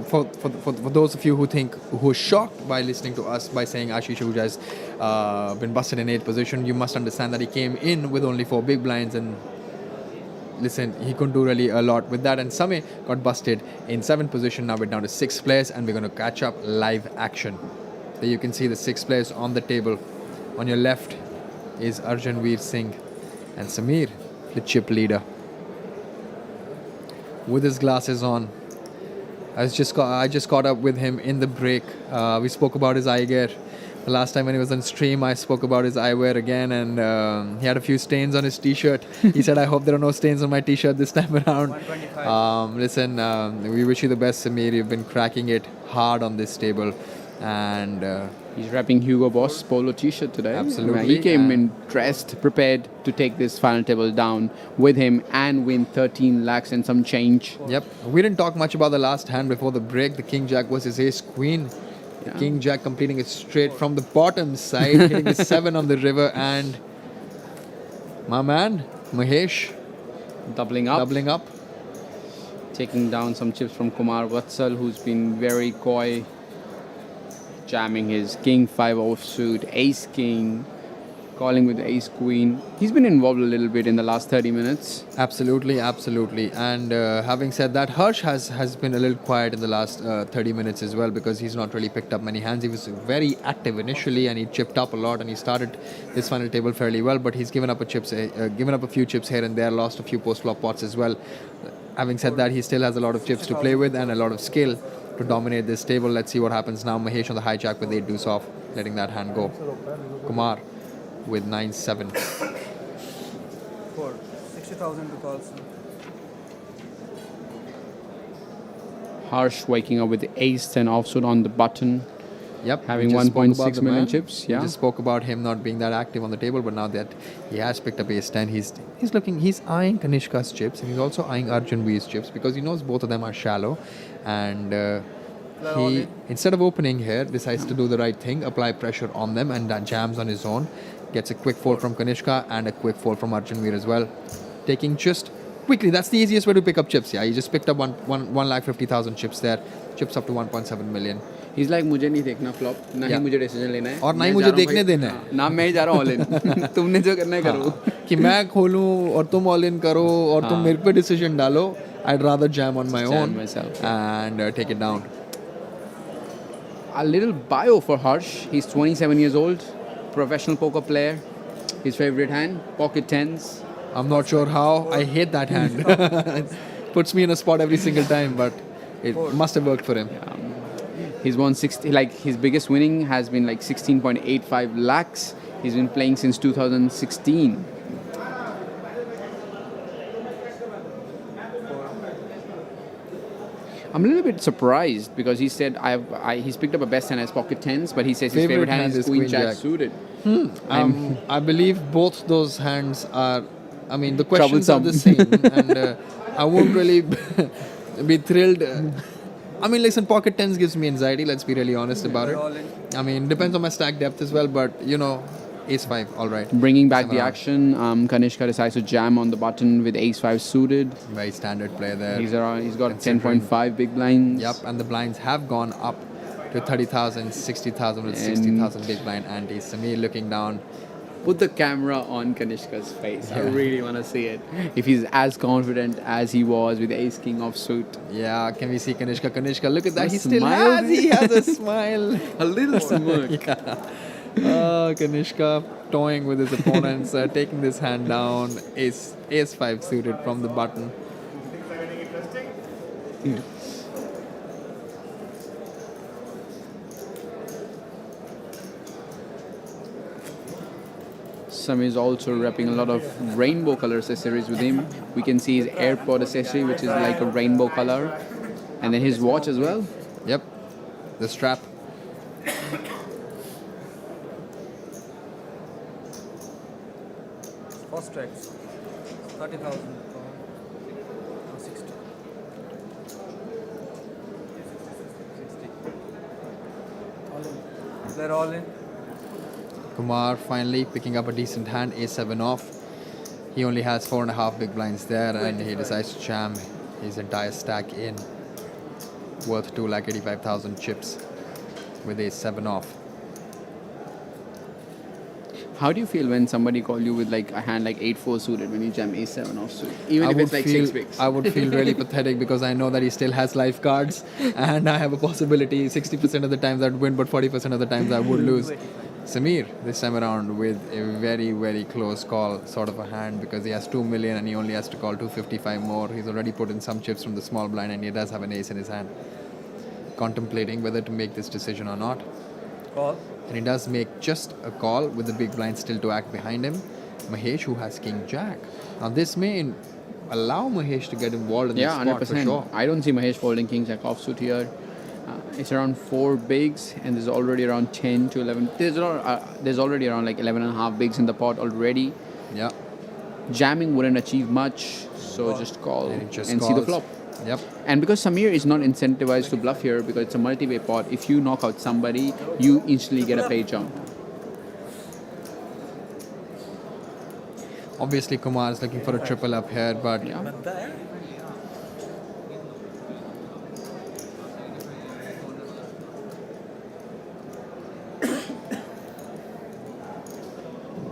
for those of you who are shocked by listening to us by saying Ashish Ahuja has been busted in 8th position, you must understand that he came in with only 4 big blinds, and listen, he couldn't do really a lot with that. And Samay got busted in 7th position. Now we're down to 6 players, and we're going to catch up live action. There you can see the 6 players on the table. On your left is Arjun Veer Singh and Sameer, the chip leader, with his glasses on. I just caught up with him in the break. We spoke about his eye gear. The last time when he was on stream, I spoke about his eyewear again, and he had a few stains on his t-shirt. He said, I hope there are no stains on my t-shirt this time around. 125. Listen, we wish you the best, Sameer. You've been cracking it hard on this table. And he's wrapping Hugo Boss polo t-shirt today. Absolutely. He came in dressed, prepared to take this final table down with him and win 13 lakhs and some change. Yep. We didn't talk much about the last hand before the break. The King Jack versus Ace Queen. Yeah. King Jack completing it straight from the bottom side, hitting the 7 on the river, and my man Mahesh Doubling up. Taking down some chips from Kumar Vatsal, who's been very coy, jamming his King 5 offsuit, Ace King, calling with Ace Queen. He's been involved a little bit in the last 30 minutes. Absolutely. And having said that, Harsh has been a little quiet in the last 30 minutes as well, because he's not really picked up many hands. He was very active initially, and he chipped up a lot, and he started this final table fairly well, but he's given up a few chips here and there, lost a few post-flop pots as well. Having said that, he still has a lot of chips to play with and a lot of skill to dominate this table. Let's see what happens now. Mahesh on the hijack with 8 deuce off, letting that hand go. Kumar with 9-7. For 60,000 to call. Harsh waking up with Ace 10 offsuit on the button. Yep. Having we just spoke 1.6 about the million man. chips. We Yeah. just spoke about him not being that active on the table, but now that he has picked up Ace 10, he's eyeing Kanishka's chips, and he's also eyeing Arjun V's chips, because he knows both of them are shallow, and he, instead of opening here, decides to do the right thing, apply pressure on them, and jams on his own. Gets a quick fold from Kanishka and a quick fold from Arjun Veer as well. Taking just quickly, that's the easiest way to pick up chips. Yeah, he just picked up 1,50,000 chips there. Chips up to 1.7 million. He's like, मुझे नहीं देखना flop, ना ही मुझे decision लेना है. और ना ही मैं मुझे जा रहा हूँ देखने भाई. देना है. हाँ, ना मैं ही जा रहा हूँ all in. तुमने जो करना है करो. कि मैं खोलूं और तुम all in करो और तुम मेरे पे decision डालो. I'd rather jam on my Jam own myself. and take it down. A little bio for Harsh. He's 27 years old, professional poker player. His favorite hand, pocket tens. I'm not sure how. I hate that hand. It puts me in a spot every single time, but it must have worked for him. He's won 60, like his biggest winning has been like 16.85 lakhs. He's been playing since 2016. I'm a little bit surprised because he said he's picked up a best hand as pocket tens, but he says his favorite hand is Queen Jack suited. I believe both those hands are. I mean, the questions are the same, and I won't really be thrilled. I mean, listen, pocket tens gives me anxiety. Let's be really honest about it. I mean, depends on my stack depth as well, but ace 5, all right. Bringing back the action, Kanishka decides to jam on the button with ace 5 suited. Very standard play there. He's got 10.5 big blinds. Yep, and the blinds have gone up to 30,000, 60,000 with 60,000 big blind ante. Sameer looking down. Put the camera on Kanishka's face. I really want to see it. If he's as confident as he was with ace king of suit. Yeah, can we see Kanishka? Kanishka, look at that. A He still smile. he has a smile. A little smirk. Kanishka toying with his opponents, taking this hand down. Ace 5 suited from the button. Sam is also wrapping a lot of rainbow color accessories with him. We can see his AirPod accessory, which is like a rainbow color. And then his watch as well. Yep, the strap. First tracks, 30,000. 60. All in. They're all in. Kumar finally picking up a decent hand, a7 off. He only has 4.5 big blinds there, and he decides to jam his entire stack in, worth 2,85,000 chips with a7 off. How do you feel when somebody call you with like a hand like 8-4 suited when you jam a7 off suit? Even if it's like 6 bigs. I would feel really pathetic because I know that he still has life cards, and I have a possibility 60% of the times I'd win, but 40% of the times I would lose. Sameer, this time around, with a very, very close call sort of a hand, because he has 2 million and he only has to call 255 more. He's already put in some chips from the small blind, and he does have an ace in his hand. Contemplating whether to make this decision or not. Call. And he does make just a call with the big blind still to act behind him. Mahesh, who has King Jack. Now this may allow Mahesh to get involved in this spot 100%. for sure. I don't see Mahesh folding King Jack offsuit here. It's around 4 bigs, and there's already around 10 to 11. There's already around like 11.5 bigs in the pot already. Yeah. Jamming wouldn't achieve much, so just call and see the calls. flop. Yep. And because Sameer is not incentivized to bluff here because it's a multi-way pot, if you knock out somebody, you instantly get a pay jump. Obviously, Kumar is looking for a triple up here, but Yeah.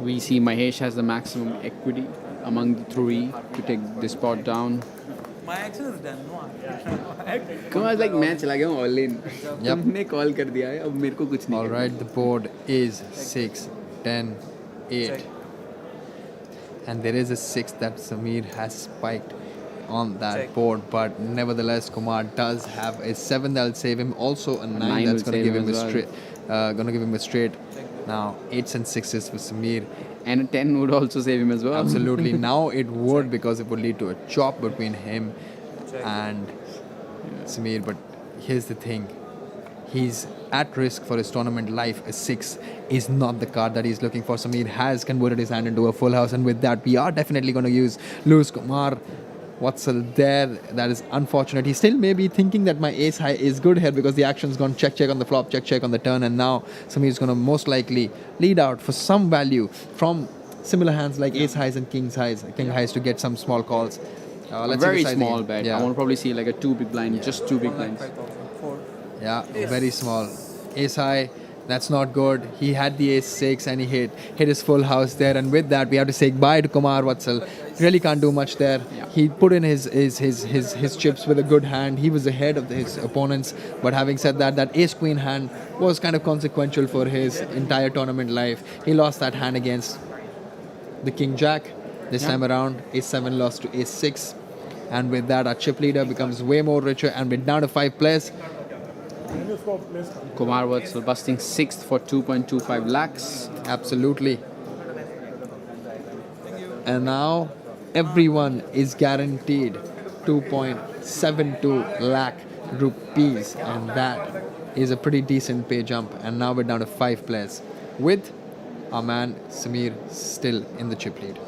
We see Mahesh has the maximum equity among the three to take this pot down. My action is done. No. Kumar's like, मैं चला गया हूँ all in. Yep. तुमने call कर दिया है, अब मेरे को कुछ नहीं all करना. right, the board is 6, 10, 8. And there is a 6 that Sameer has spiked on that Check. board, but nevertheless, Kumar does have a 7 that'll save him, also a 9 9 that's will going to save give him him a as well. straight. Going to give him a straight. Now 8s and 6s for Sameer. And a 10 would also save him as well. Absolutely. Now it would, because it would lead to a chop between him and Sameer. But here's the thing. He's at risk for his tournament life. A 6 is not the card that he's looking for. Sameer has converted his hand into a full house, and with that, we are definitely going to lose Kumar. Watsal there. That is unfortunate. He still may be thinking that my ace high is good here because the action's gone check on the flop, check on the turn, and now Sameer's going to most likely lead out for some value from similar hands like ace highs and king highs to get some small calls. Let's see Very the sizing. small bet. Yeah. I want to probably see like a 2 big blind, just 2 big blinds. 5,004. Yeah, very small. Ace high, that's not good. He had the ace 6 and he hit his full house there, and with that we have to say goodbye to Kumar Watsal. Really can't do much there. Yeah. He put in his chips with a good hand. He was ahead of his opponents, but having said that, that ace queen hand was kind of consequential for his entire tournament life. He lost that hand against the king jack. This time around, ace-7 lost to ace-6. And with that, our chip leader becomes way more richer, and we're down to 5 players. Kumar Vatsal busting 6th for 2.25 lakhs. Absolutely. And now, everyone is guaranteed 2.72 lakh rupees, and that is a pretty decent pay jump. And now we're down to 5 players, with our man Sameer still in the chip lead.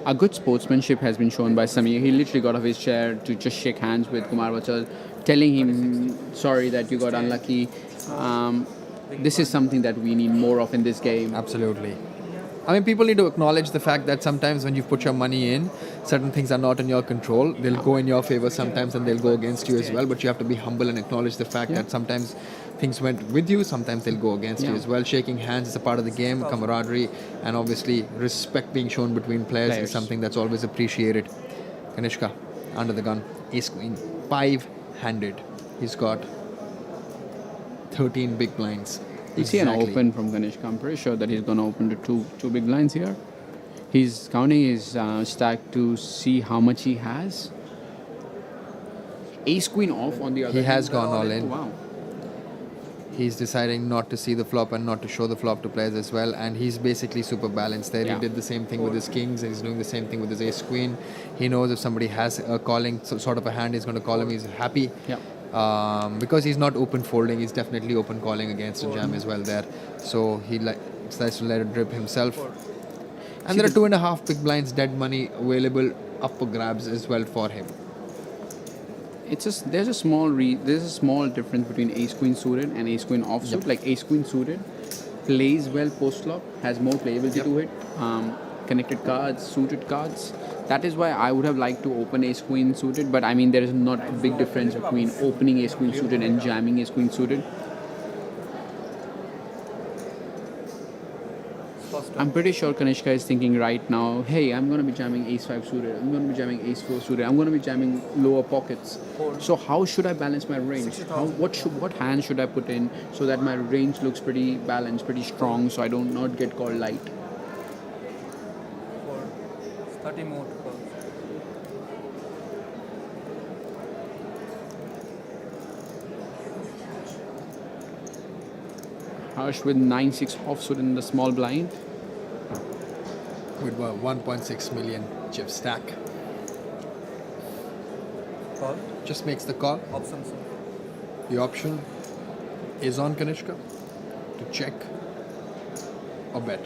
A good sportsmanship has been shown by Sameer. He literally got off his chair to just shake hands with Kumar Vatsal, telling him, sorry that you got unlucky. This is something that we need more of in this game. Absolutely. I mean, people need to acknowledge the fact that sometimes when you put your money in, certain things are not in your control. They'll go in your favor sometimes and they'll go against you as well. But you have to be humble and acknowledge the fact that sometimes things went with you, sometimes they'll go against you as well. Shaking hands is a part of the game, camaraderie, and obviously respect being shown between players is something that's always appreciated. Kanishka, under the gun, ace queen, 5-handed. He's got 13 big blinds. You see an open from Kanishka. I'm pretty sure that he's going to open to two big blinds here. He's counting his stack to see how much he has. Ace queen off on the other. He has gone all in. Wow. He's deciding not to see the flop and not to show the flop to players as well. And he's basically super balanced there. Yeah. He did the same thing with his kings, and he's doing the same thing with his ace queen. He knows if somebody has a calling sort of a hand, he's going to call him. He's happy. Yeah. Because he's not open folding, he's definitely open calling against a jam as well there. So he decides to let it drip himself. And there are 2.5 big blinds dead money available up for grabs as well for him. It's just there's a small difference between ace queen suited and ace queen offsuit. Like ace queen suited plays well post flop, has more playability to it. Connected cards, suited cards. That is why I would have liked to open ace queen suited. But I mean, there is not a big difference between opening ace queen suited and jamming ace queen suited. I'm pretty sure Kanishka is thinking right now, hey, I'm going to be jamming ace-5 suited, I'm going to be jamming ace-4 suited, I'm going to be jamming lower pockets. So how should I balance my range? What hand should I put in so that my range looks pretty balanced, pretty strong, so I don't not get called light? 30 more to call. Harsh with 9-6 offsuit in the small blind. With 1.6 million chip stack. Call. Just makes the call. Option, sir. The option is on Kanishka to check or bet.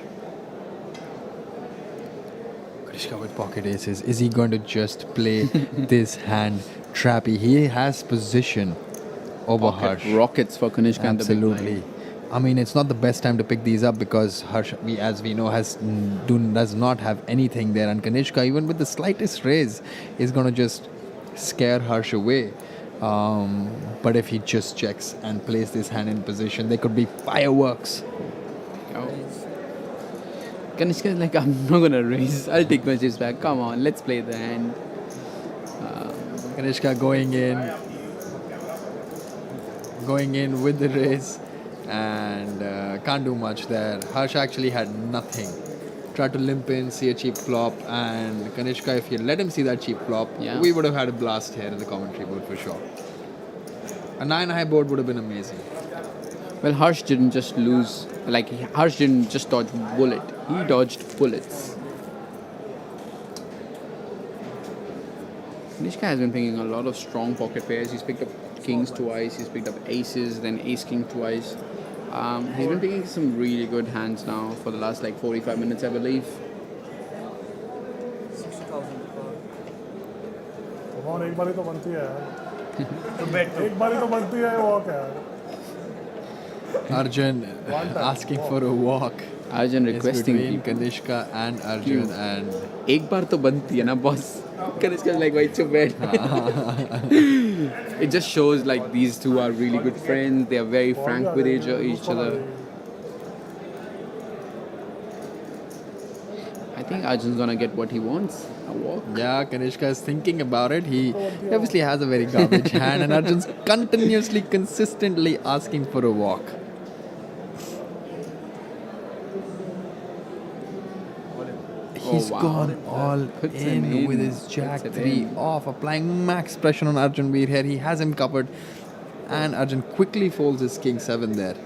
Kanishka with pocket aces. Is he going to just play this hand trappy? He has position over Harsh. Rockets for Kanishka and the big blind. Absolutely. I mean, it's not the best time to pick these up because Harsh, as we know, does not have anything there. And Kanishka, even with the slightest raise, is going to just scare Harsh away. But if he just checks and plays this hand in position, there could be fireworks. Kanishka is like, I'm not going to raise. I'll take my chips back. Come on, let's play the hand. Kanishka going in with the raise. And can't do much there. Harsh actually had nothing. Tried to limp in, see a cheap flop, and Kanishka, if you let him see that cheap flop, we would have had a blast here in the commentary booth for sure. A 9-high board would have been amazing. Well, Harsh didn't just lose, Harsh didn't just dodge bullet, he dodged bullets. Kanishka has been picking a lot of strong pocket pairs. He's picked up kings twice, he's picked up aces, then ace-king twice. He's been picking some really good hands now for the last 45 minutes, I believe. 60,000 to call. और एक बारी तो बनती है To bet. एक बारी तो बनती है वो क्या Arjun asking for a walk. Arjun It's requesting between people. Kanishka and Arjun, and एक बार तो बनती है ना boss. Kanishka is like, why it's so bad? It just shows these two are really good friends. They are very frank with each other. I think Arjun's gonna get what he wants. A walk. yeah, Kanishka is thinking about it. He obviously has a very garbage hand, and Arjun's continuously, consistently asking for a walk. He's wow. gone all Puts it in with in. his Jack Puts it 3 in. off, applying max pressure on Arjun Veer here. He has him covered. And Arjun quickly folds his King 7 there.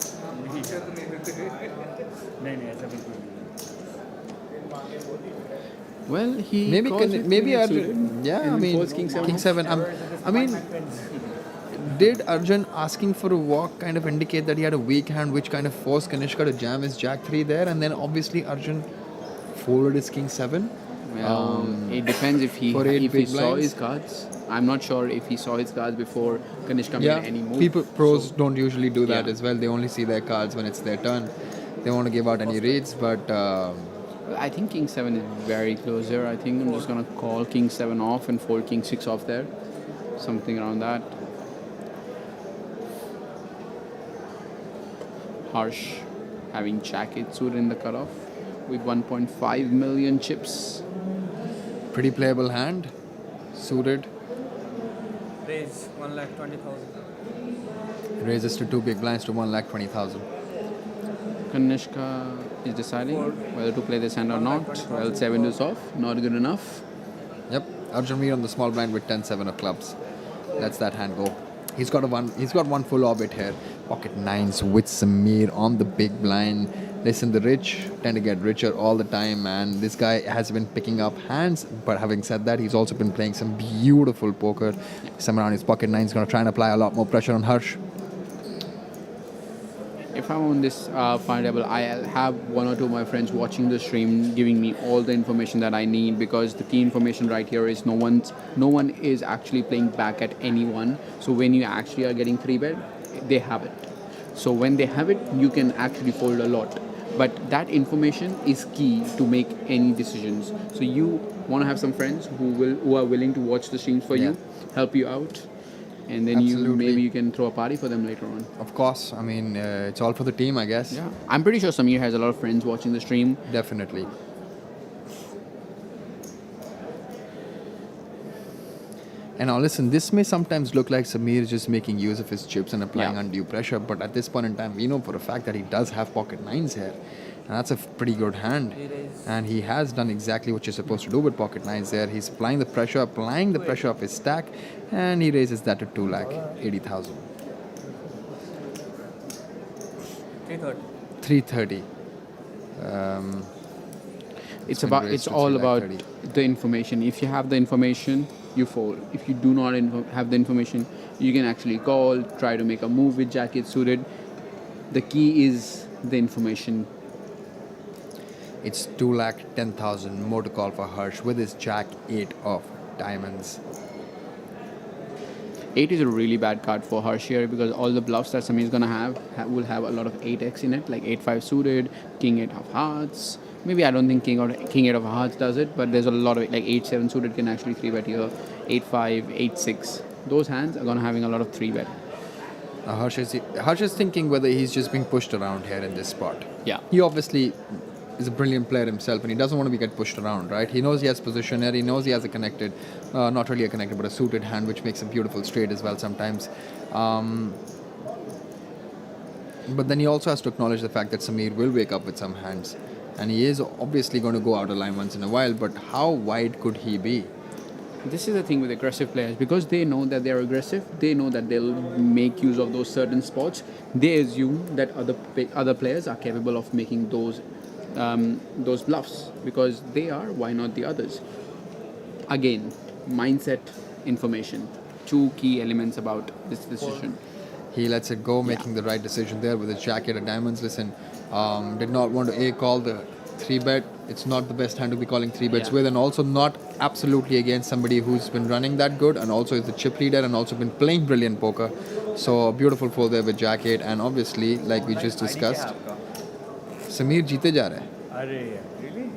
Well, he Maybe calls it maybe queen Arjun. suited Yeah, and I mean folds King 7 King off. 7. I mean, did Arjun asking for a walk kind of indicate that he had a weak hand, which kind of forced Kanishka to jam his Jack 3 there, and then obviously Arjun folded his King 7. Well, it depends if he for 8 if he big saw blinds. his cards. I'm not sure if he saw his cards before Kanishka Yeah, made any move. people pros don't usually do that Yeah. as well. They only see their cards when it's their turn. They want to give out any reads, but Well, I think King 7 is very close here. I think I'm just gonna call King 7 off and fold King 6 off there. Something around that. Harsh having Jack 8 suited in the cutoff with 1.5 million chips. pretty playable hand, suited. Raise 1,20,000. Raises to 2 big blinds to 1,20,000. Kanishka is deciding whether to play this hand or not. Well, 7 is off, not good enough. Yep, Arjun Veer on the small blind with 10-7 of clubs. Lets that hand go. He's got one full orbit here. Pocket nines with Sameer on the big blind. Listen, the rich tend to get richer all the time, and this guy has been picking up hands. But having said that, he's also been playing some beautiful poker. Somewhere on his pocket nine, he's going to try and apply a lot more pressure on Harsh. If I'm on this final table, I'll have one or two of my friends watching the stream, giving me all the information that I need, because the key information right here is no one is actually playing back at anyone. So when you actually are getting 3-bet, they have it. So when they have it, you can actually fold a lot. But that information is key to make any decisions. So you want to have some friends who are willing to watch the streams for you, help you out, and then maybe you can throw a party for them later on. Of course, I mean, it's all for the team, I guess. Yeah, I'm pretty sure Sameer has a lot of friends watching the stream. Definitely. And now listen, this may sometimes look like Sameer is just making use of his chips and applying undue pressure, but at this point in time, we know for a fact that he does have pocket nines here. And that's a pretty good hand. And he has done exactly what you're supposed to do with pocket nines there. He's applying the pressure of his stack, and he raises that to 2,80,000. 330. 330. It's been about raised it's to all about 3,30,000. the information. If you have the information, you fold. If you do not have the information, you can actually call, try to make a move with Jack 8 suited. The key is the information. It's 2,10,000 more to call for Harsh with his Jack 8 of diamonds. 8 is a really bad card for Harsh here, because all the bluffs that Sameer is gonna will have a lot of 8x in it, like 8-5 suited, King 8 of hearts. Maybe I don't think King 8 of hearts does it, but there's a lot of it, like 8-7 suited can actually 3-bet here, 8-5, 8-6. Those hands are gonna having a lot of 3-bet. Harsh is thinking whether he's just being pushed around here in this spot. Yeah. He obviously is a brilliant player himself, and he doesn't want to get pushed around, right? He knows he has position here. He knows he has a connected, not really a connected, but a suited hand, which makes a beautiful straight as well sometimes. But then he also has to acknowledge the fact that Sameer will wake up with some hands, and he is obviously going to go out of line once in a while. But how wide could he be? This is the thing with aggressive players, because they know that they're aggressive, they know that they'll make use of those certain spots. They assume that other players are capable of making those bluffs, because they are. Why not the others? Again, mindset, information, two key elements about this decision. He lets it go, making the right decision there with his Jack 8 of diamonds. Listen, did not want to call the 3-bet. It's not the best hand to be calling 3-bets with, and also not absolutely against somebody who's been running that good, and also is the chip leader and also been playing brilliant poker. So a beautiful fold there with Jack 8, and obviously, like we just discussed, Sameer जीते जा रहा है. अरे really?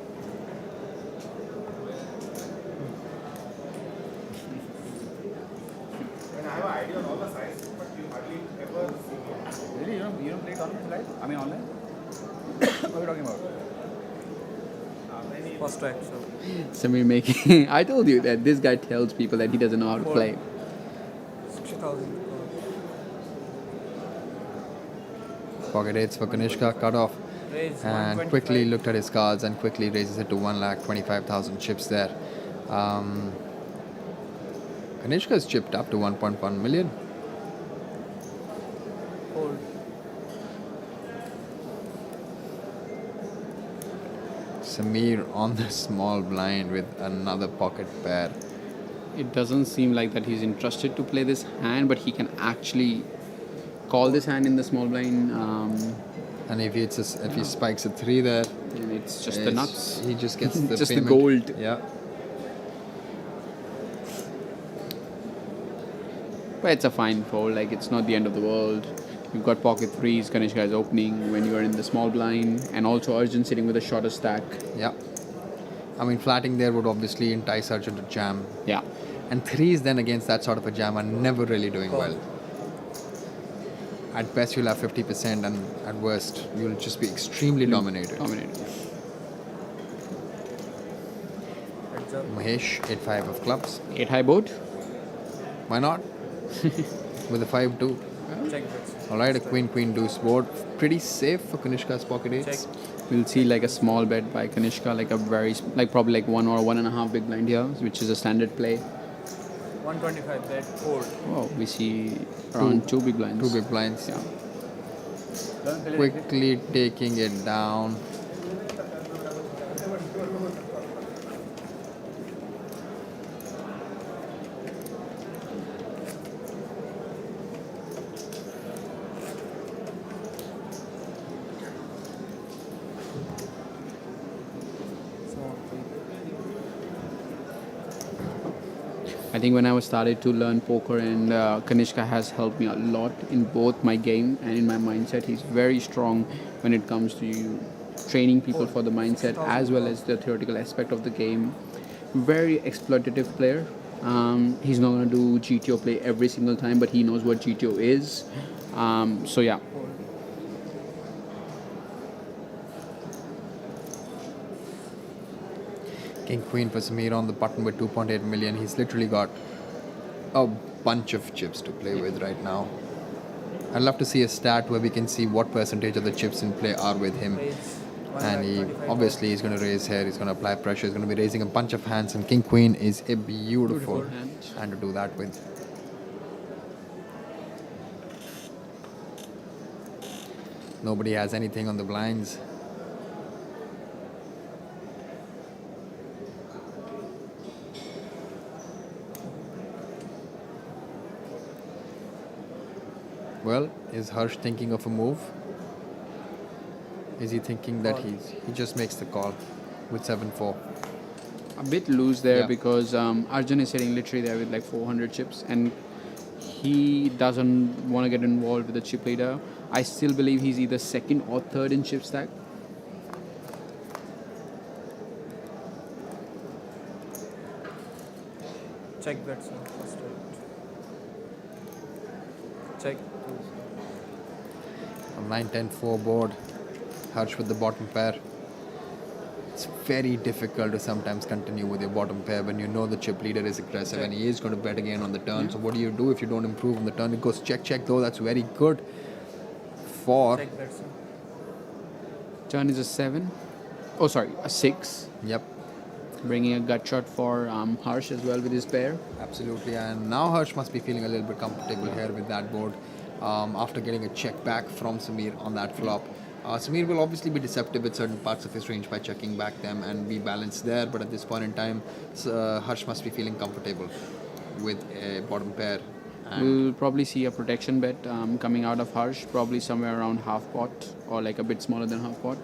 I have an idea on all the sides, but you hardly ever see me. Really? You don't play tournaments live? I mean online? What are you talking about? First strike, so. Sameer making. I told you that this guy tells people that he doesn't know how to play. 60,000. Pocket 8s for Kanishka, cut off. and quickly looked at his cards and quickly raises it to 1,25,000 chips there. Kanishka's chipped up to 1.1 million. Sameer on the small blind with another pocket pair. It doesn't seem like that he's interested to play this hand, but he can actually call this hand in the small blind. And if he spikes a 3 there, And it's just the nuts. He just gets the Just the payment. gold. Yeah. But it's a fine fold, like it's not the end of the world. You've got pocket threes, Kanishka is opening when you are in the small blind, and also Arjun sitting with a shorter stack. Yeah. I mean, flatting there would obviously entice Arjun to jam. Yeah. And 3s then against that sort of a jam are never really doing well. At best, you'll have 50%, and at worst, you'll just be extremely dominated. Mahesh, 8-5 of clubs. 8 high board. Why not? With a 5-2. Alright, a queen deuce board. Pretty safe for Kanishka's pocket 8s. We'll see like a small bet by Kanishka, like a very, like probably like 1 or 1.5 big blind here, which is a standard play. 125 bet fold. Oh, we see around 2 big blinds. 2 big blinds. Yeah. Quickly taking it down. I think when I was started to learn poker, and Kanishka has helped me a lot in both my game and in my mindset. He's very strong when it comes to training people for the mindset as well as the theoretical aspect of the game. Very exploitative player. He's not going to do GTO play every single time, but he knows what GTO is. So yeah. King Queen for Sameer on the button with 2.8 million. He's literally got a bunch of chips to play with right now. I'd love to see a stat where we can see what percentage of the chips in play are with him. And he obviously is going to raise here, he's going to apply pressure, he's going to be raising a bunch of hands, and King Queen is a beautiful hand to do that with. Nobody has anything on the blinds. Well, is Harsh thinking of a move? Is he thinking that he just makes the call with 7-4? A bit loose there Yeah. because Arjun is sitting literally there with like 400 chips, and he doesn't want to get involved with the chip leader. I still believe he's either second or third in chip stack. Check bet, sir. First right. Check. A 9-10-4 board. Harsh with the bottom pair. It's very difficult to sometimes continue with your bottom pair when you know the chip leader is aggressive and he is going to bet again on the turn. So what do you do if you don't improve on the turn? It goes check, check though. That's very good for... Check bet, sir. Turn is a 7. Oh, sorry, a 6. Yep, Bringing a gut shot for Harsh as well with his pair. absolutely. And now Harsh must be feeling a little bit comfortable here with that board after getting a check back from Sameer on that flop. Sameer will obviously be deceptive with certain parts of his range by checking back them and be balanced there, but at this point in time, Harsh must be feeling comfortable with a bottom pair. We'll probably see a protection bet coming out of Harsh, probably somewhere around half pot or like a bit smaller than half pot.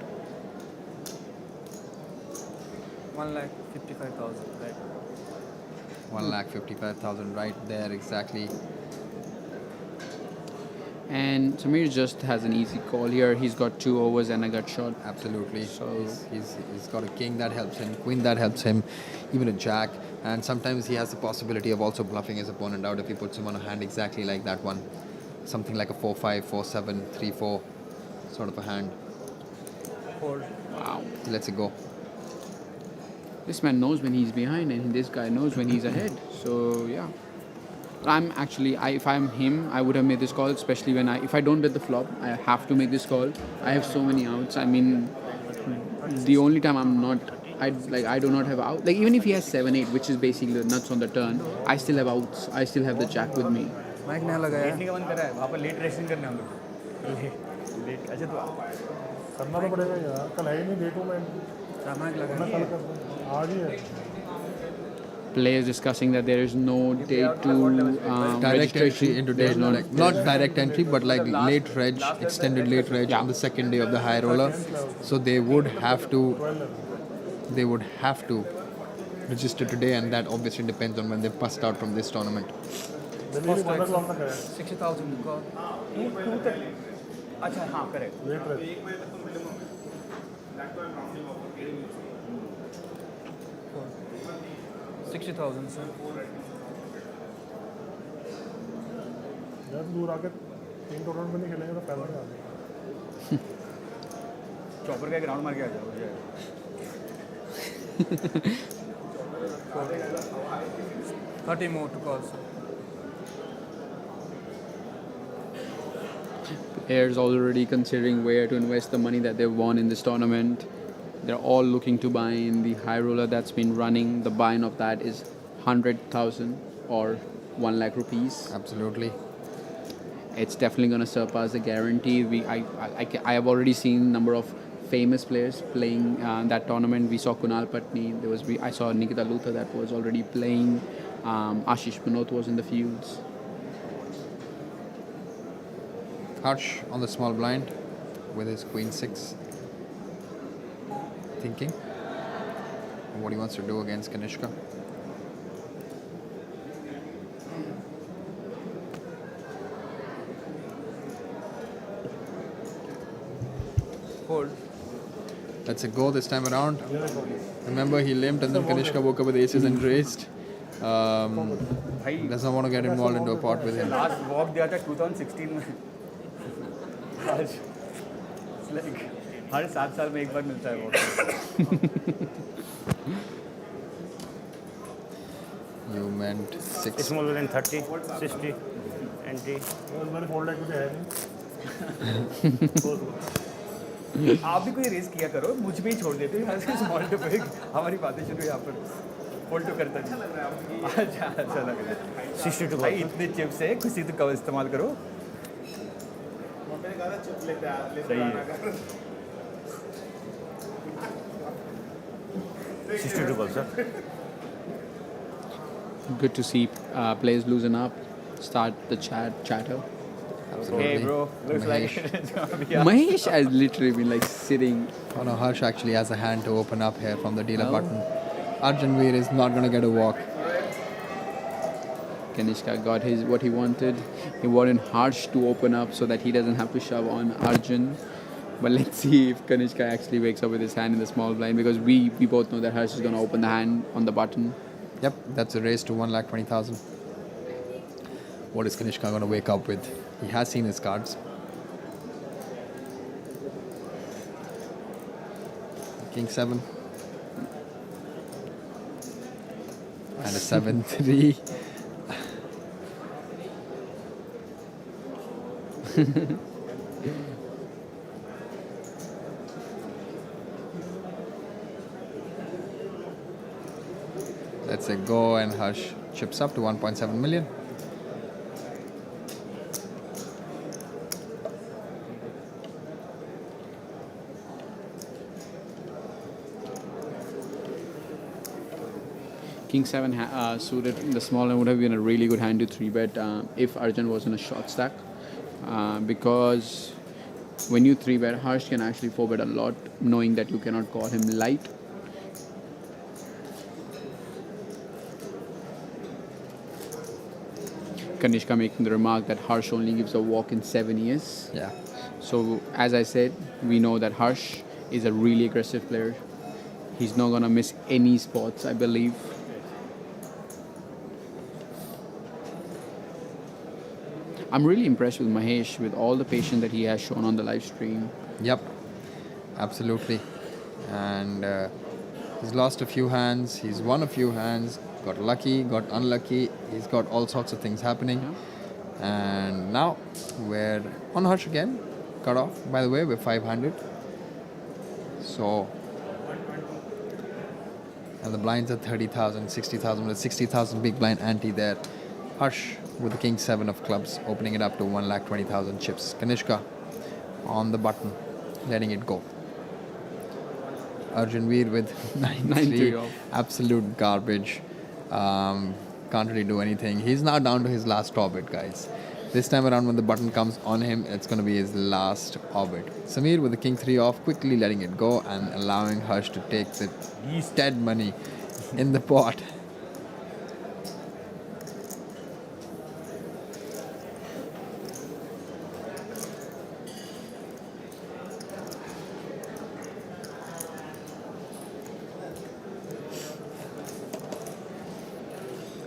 1,55,000, right? 1,55,000 right there, exactly. And Sameer just has an easy call here. He's got 2 overs and a gut shot. Absolutely. So- He's got a king that helps him, queen that helps him, even a jack. And sometimes he has the possibility of also bluffing his opponent out if he puts him on a hand exactly like that one. Something like a 4-5, 4-7, 3-4 sort of a hand. Fold. Wow. He lets it go. This man knows when he's behind and this guy knows when he's ahead. So, yeah. If I'm him, I would have made this call, especially if I don't bet the flop, I have to make this call. I have so many outs. I mean, the only time I do not have out. Like even if he has 7-8, which is basically the nuts on the turn, I still have outs. I still have the jack with me. Mic नया लगाया लेटने का मन कर रहा है वहाँ पर लेट रेसिंग करने हम लोग लेट अच्छा तो करना तो पड़ेगा यार कल है ही नहीं डेटों में माइक कल लगा कर आज ही है Players discussing that there is no date to Direct entry registration. into There's day, like, not direct entry, but like late reg, extended late reg on the second day of the high roller. So they would have to register today, and that obviously depends on when they bust out from this tournament. Delhi में 1 लाख का है 60,000 का अच्छा हाँ correct late रहे 60,000 sir यार दूर आके 3 टूर्नामेंट में नहीं खेलेंगे तो पहले में आ जाएगा चॉपर का एक राउंड मार के आ जाओ 30 more to call sir Players already considering where to invest the money that they've won in this tournament. They're all looking to buy in the high roller that's been running. The buy-in of that is 100,000 or 1 lakh rupees. Absolutely. It's definitely going to surpass the guarantee. I have already seen number of famous players playing that tournament. We saw Kunal Patni. I saw Nikita Luther that was already playing. Ashish Manot was in the fields. Harsh on the small blind with his queen 6. Thinking what he wants to do against Kanishka. hold That's a go this time around. Remember, he limped and then Kanishka woke up with aces and raised. Does not want to get involved into a pot with him. Last walk दिया था 2016 में आज like हर 7 साल में एक बार मिलता है walk You meant 6. Smaller than 30, 60, 20. मैंने फोल्ड लाइक मुझे है नहीं आप भी कोई रेस किया करो मुझ पे ही छोड़ देते हैं स्मॉल टू बिग हमारी बातें शुरू यहाँ पर फोल्ड तो करता नहीं अच्छा लग रहा है 62 भाई इतने चिप्स है किसी तो कब इस्तेमाल करो सही है 62 balls, sir. Good to see players loosen up, start the chatter. Absolutely. Hey bro, looks Mahesh. like it's gonna be up. Mahesh has literally been like sitting. Oh no, Harsh actually has a hand to open up here from the dealer button. Arjun Veer is not going to get a walk. Kanishka got what he wanted. He wanted Harsh to open up so that he doesn't have to shove on Arjun. But let's see if Kanishka actually wakes up with his hand in the small blind, because we both know that Harsh is going to open the hand on the button. Yep, that's a raise to 1,20,000. What is Kanishka going to wake up with? He has seen his cards. King 7. And a 7-3. That's a go, and Harsh chips up to 1.7 million. King 7 suited in the small hand would have been a really good hand to 3-bet if Arjun was in a short stack. Because when you 3-bet, Harsh can actually 4-bet a lot, knowing that you cannot call him light. Kanishka making the remark that Harsh only gives a walk in 7 years. Yeah. So, as I said, we know that Harsh is a really aggressive player. He's not going to miss any spots, I believe. I'm really impressed with Mahesh, with all the patience that he has shown on the live stream. Yep, absolutely. And He's lost a few hands. He's won a few hands. Got lucky, got unlucky. He's got all sorts of things happening. And now we're on Harsh again. Cut off. By the way, we're 500. So, and the blinds are 30,000, 60,000 with a 60,000 big blind ante there. Harsh with the King 7 of clubs, opening it up to 1,20,000 chips. Kanishka on the button, letting it go. Arjun Veer with 9-3, off. absolute garbage. Can't really do anything. He's now down to his last orbit, guys. This time around, when the button comes on him, it's going to be his last orbit. Sameer with the King 3 off, quickly letting it go and allowing Harsh to take the dead money in the pot.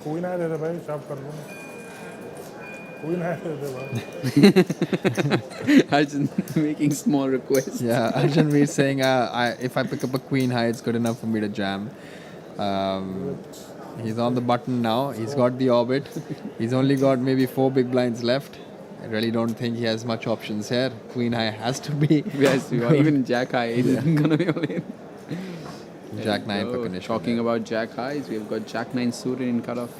कोई ना दे दे भाई सब कर लो कोई ना दे दे भाई Arjun making small requests. Yeah, Arjun Veer saying, if I pick up a queen high, it's good enough for me to jam. He's on the button now. He's got the orbit. He's only got maybe 4 big blinds left. I really don't think he has much options here. Queen high has to be. Yes, even Jack High is gonna be all in. Jack 9 for So, Kanishka. talking about Jack Highs, we've got Jack 9 suited in cutoff.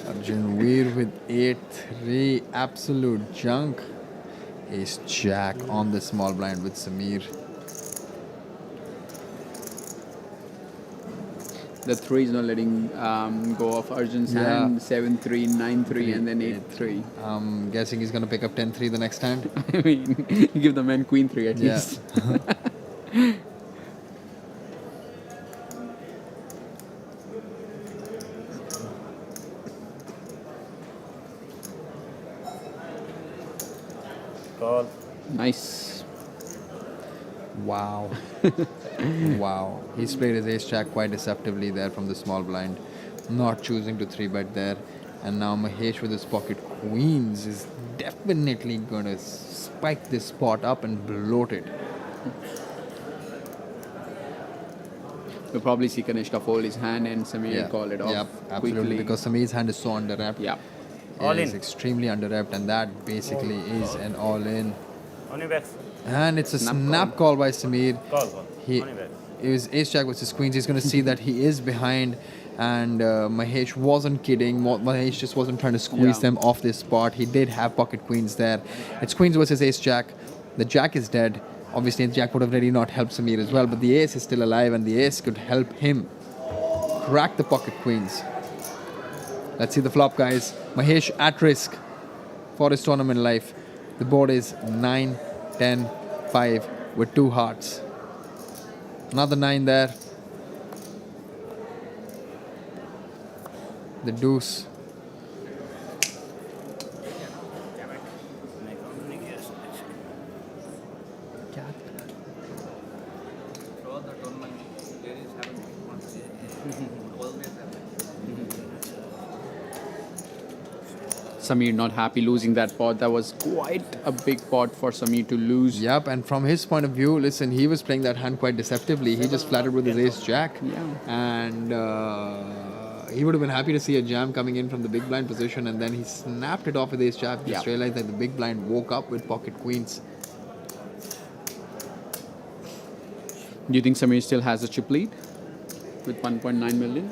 Arjun Veer with 8-3, absolute junk. Ace Jack on the small blind with Sameer. The 3 is not letting go of Arjun's hand. 7-3, 9-3, and then 8-3. I'm guessing he's going to pick up 10-3 the next hand. I mean, give the man Queen 3 at Yeah. least. Call. Nice. Wow. Wow. He's played his ace jack quite deceptively there from the small blind. Not choosing to 3-bet there. And now Mahesh with his pocket queens is definitely going to spike this spot up and bloat it. We'll probably see Kanishka fold his hand and Sameer call it off Yep, absolutely. quickly. Because Sameer's hand is so under-wrapped. Yeah. All It is in. extremely under-wrapped, and that basically is an all-in. On your backs. And it's a Snap snap call by Sameer. Call. He, On your backs. it was ace jack versus queens. He's going to see that he is behind, and Mahesh wasn't kidding. Mahesh just wasn't trying to squeeze them off this spot. He did have pocket queens there. It's queens versus ace jack. The jack is dead. Obviously, the jack would have really not helped Sameer as well, but the ace is still alive, and the ace could help him crack the pocket queens. Let's see the flop, guys. Mahesh at risk for his tournament life. The board is 9, 10, 5 with 2 hearts. Another 9 there. The deuce. Sameer not happy losing that pot. That was quite a big pot for Sameer to lose. Yep, and from his point of view, listen, he was playing that hand quite deceptively. He just flattered with his ace jack. Yeah. And he would have been happy to see a jam coming in from the big blind position, and then he snapped it off with ace jack. Just realized that the big blind woke up with pocket queens. Do you think Sameer still has a chip lead with 1.9 million?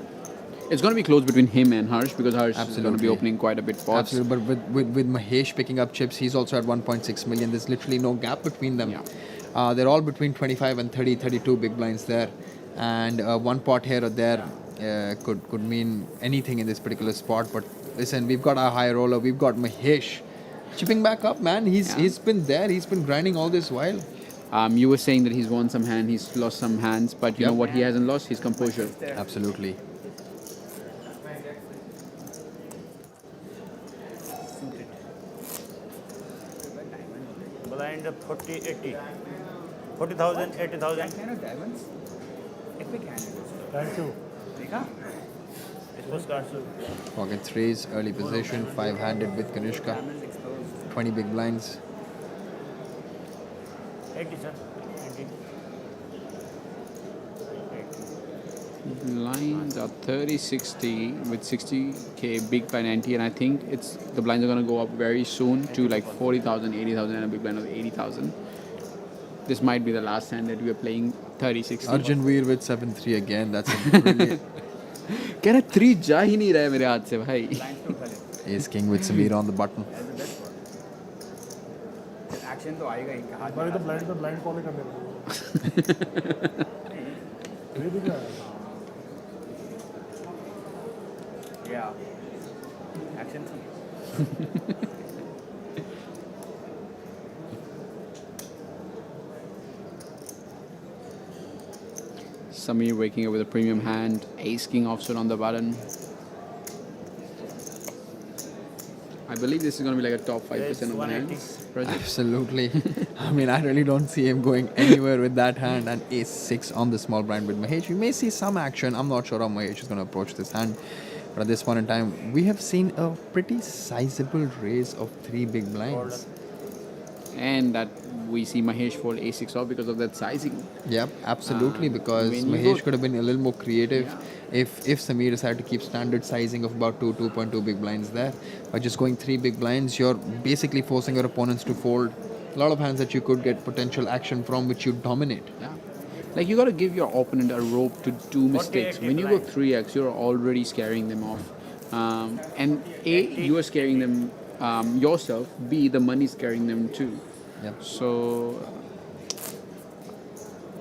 It's going to be close between him and Harsh because Harsh is going to be Absolutely. opening quite a bit pots. Absolutely, but with Mahesh picking up chips, he's also at 1.6 million. There's literally no gap between them. Yeah. They're all between 25 and 30, 32 big blinds there. And one pot here or there could mean anything in this particular spot. But listen, we've got our high roller. We've got Mahesh chipping back up, man. He's been there. He's been grinding all this while. You were saying that he's won some hand, he's lost some hands, but you know what he hasn't lost? His composure. Absolutely. Blind 40, 80. 40,000, 80,000. diamonds. Epic hand. Thank you. इसको start से Pocket threes, early position, 5-handed with Kanishka. 20 big blinds. 80 sir. 80. Blinds are 30-60 with 60k big blind ante, and I think the blinds are going to go up very soon to like 40,000, 80,000, and a big blind of 80,000. This might be the last hand that we are playing 30-60. Arjun Veer with 7-3 again. That's a brilliant. कह रहा 3 जा ही नहीं रहा है मेरे हाथ से भाई. Ace King with Sameer on the button. Action तो आएगा ही हाथ हमारी तो ब्लाइंड कॉल ही करने लगे. ये भी क्या है? Yeah. Action to. Sameer waking up with a premium hand. Ace King offsuit on the button. I believe this is going to be like a top 5% of the hands. Absolutely. I mean, I really don't see him going anywhere with that hand. And Ace 6 on the small blind with Mahesh. We may see some action. I'm not sure how Mahesh is going to approach this hand. But at this point in time, we have seen a pretty sizable raise of 3 big blinds. And that we see Mahesh fold A6 off because of that sizing. Yep, absolutely. Because when you Mahesh go- could have been a little more creative if Sameer decided to keep standard sizing of about 2.2 big blinds there. By just going 3 big blinds, you're basically forcing your opponents to fold a lot of hands that you could get potential action from, which you dominate. Yeah. Like you got to give your opponent a rope to do mistakes. When you go 3x, you're already scaring them off. And A, you are scaring them yourself. B, the money's scaring them too. Yep. So,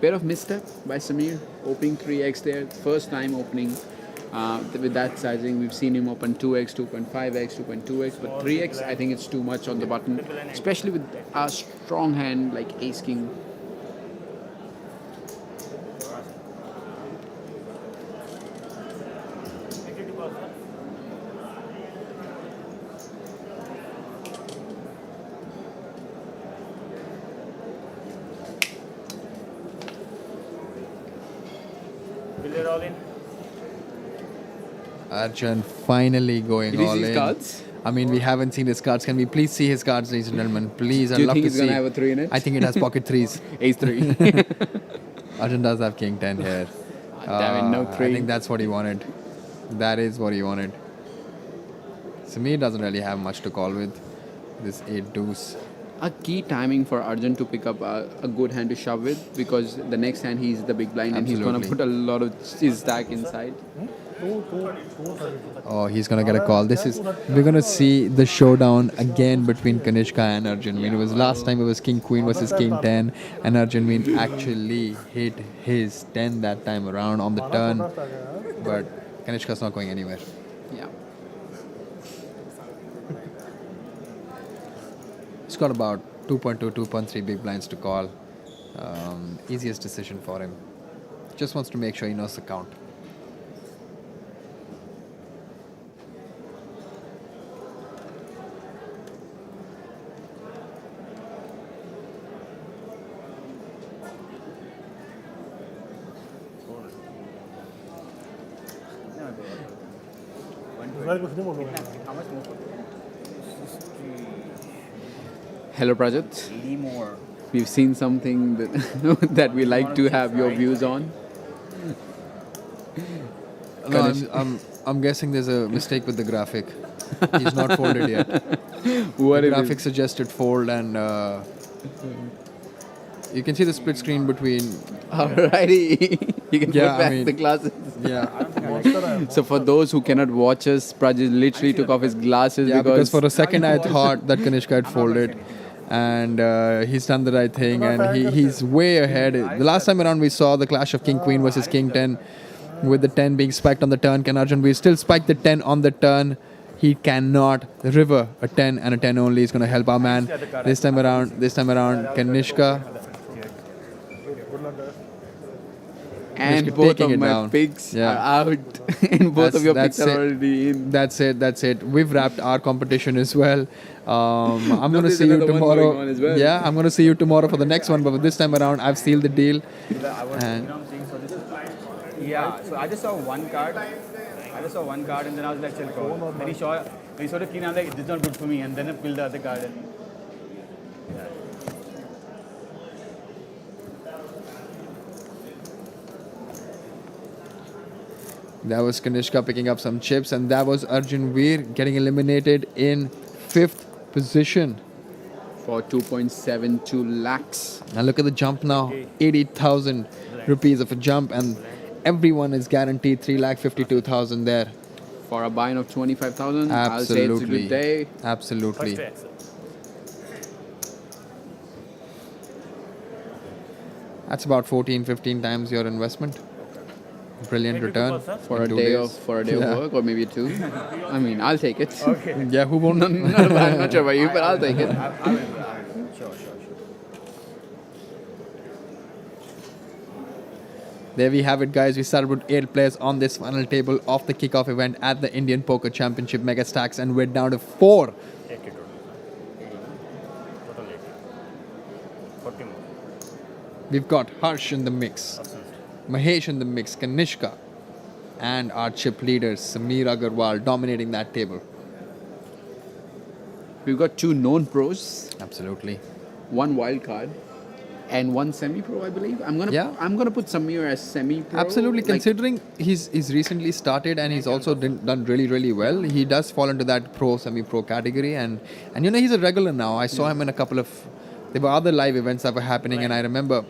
bit of misstep by Sameer, opening 3x there. First time opening with that sizing. We've seen him open 2x, 2.5x, 2.2x, but 3x, I think it's too much on the button, especially with a strong hand like Ace King. Will all in? Arjun finally going Did you all see his in. cards? I mean, we haven't seen his cards. Can we please see his cards, ladies and gentlemen? Please, I'd Do you love think to he's see. going to have a 3 in it? I think it has pocket threes. Ace 3. Arjun does have King 10 here. Damn it, no 3. I think that's what he wanted. That is what he wanted. Sameer doesn't really have much to call with. This 8 deuce. A key timing for Arjun to pick up a good hand to shove with, because the next hand he's the big blind and he's going to Absolutely. put a lot of his stack inside. Oh, he's gonna get a call. We're gonna see the showdown again between Kanishka and Arjun. I mean, it was last time it was King Queen versus King 10, and Arjun Mean actually hit his 10 that time around on the turn, but Kanishka's not going anywhere. Yeah. He's got about 2.2, 2.3 big blinds to call. Easiest decision for him. Just wants to make sure he knows the count. इस बार कुछ नहीं बोलूँगा. How much more? Hello, Prajat. 80 more. We've seen something that, that we like to have your views on. No, I'm guessing there's a mistake with the graphic. He's not folded yet. What The if graphic suggested fold, and you can see the split screen between. Alrighty. You can Yeah, put back I mean- the glasses. Yeah, So for those who cannot watch us, Prajat literally took off his glasses yeah. Because because for a second I thought that Kanishka had folded, and he's done the right thing, and he's way ahead. The last time around we saw the clash of King Queen versus King 10, with the 10 being spiked on the turn. Can Arjun we still spike the 10 on the turn? He cannot river a 10, and a 10 only is going to help our man. This time around, Kanishka. And Kanishka both taking of it my down. picks Yeah. are out. And both of your picks are it. already in. That's it. That's it. We've wrapped our competition as well. I'm No, going to there's see you another one tomorrow. going on as well. Yeah, I'm going to see you tomorrow for the next one. But this time around, I've sealed the deal. And Yeah, so I just saw one card. And then I was like, chill, bro. Then he sort of clean. I was like, this is not good for me. And then I pulled the other card. And that was Kanishka picking up some chips, and that was Arjun Veer getting eliminated in 5th position. For 2.72 lakhs. Now look at the jump now, 80,000 rupees of a jump, and everyone is guaranteed 3,52,000 there. For a buy-in of 25,000, I'll say it's a good day. Absolutely. That's about 14, 15 times your investment. Brilliant return For a in 2 day days. of work, or maybe 2. I mean, I'll take it. okay. Yeah, who won't? I'm not sure about you, but I'll take it. I will. Sure. There we have it, guys. We started with 8 players on this final table of the kickoff event at the Indian Poker Championship Megastacks, and we're down to 4. 80 total. Total 80. 40 more. We've got Harsh in the mix, Mahesh in the mix, Kanishka, and our chip leaders, Sameer Agarwal, dominating that table. We've got 2 known pros, Absolutely. 1 wild card, and 1 semi-pro, I believe. I'm gonna put Sameer as semi-pro. Absolutely. like- Considering he's recently started and he's also done really, really well, he does fall into that pro, semi-pro category. And you know, he's a regular now. I saw him in a couple of... There were other live events that were happening, and I remember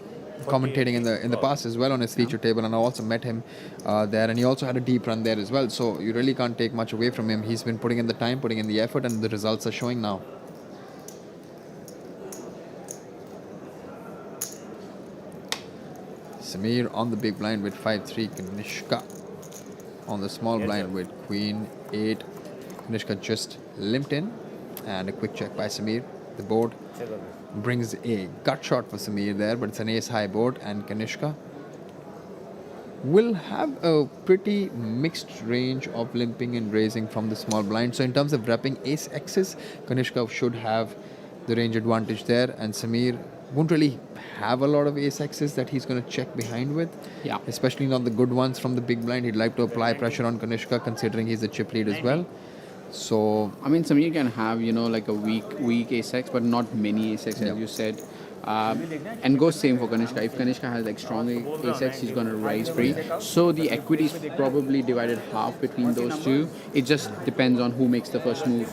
commentating in the past as well on his feature table, and I also met him there, and he also had a deep run there as well. So you really can't take much away from him. He's been putting in the time, putting in the effort, and the results are showing now. Sameer on the big blind with 5-3, Kanishka on the small blind with Queen 8. Kanishka just limped in, and a quick check by Sameer. The board brings a gut shot for Sameer there, but it's an ace high board, and Kanishka will have a pretty mixed range of limping and raising from the small blind. So in terms of repping ace X's, Kanishka should have the range advantage there, and Sameer won't really have a lot of ace X's that he's going to check behind with. Yeah. Especially not the good ones from the big blind. He'd like to apply pressure on Kanishka, considering he's a chip lead as well. So I mean, Sameer can have, like a weak ace-x, but not many ace-x, as you said. And goes same for Kanishka. If Kanishka has like strong ace-x, he's going to raise free. So the equity is probably divided half between those two. It just depends on who makes the first move.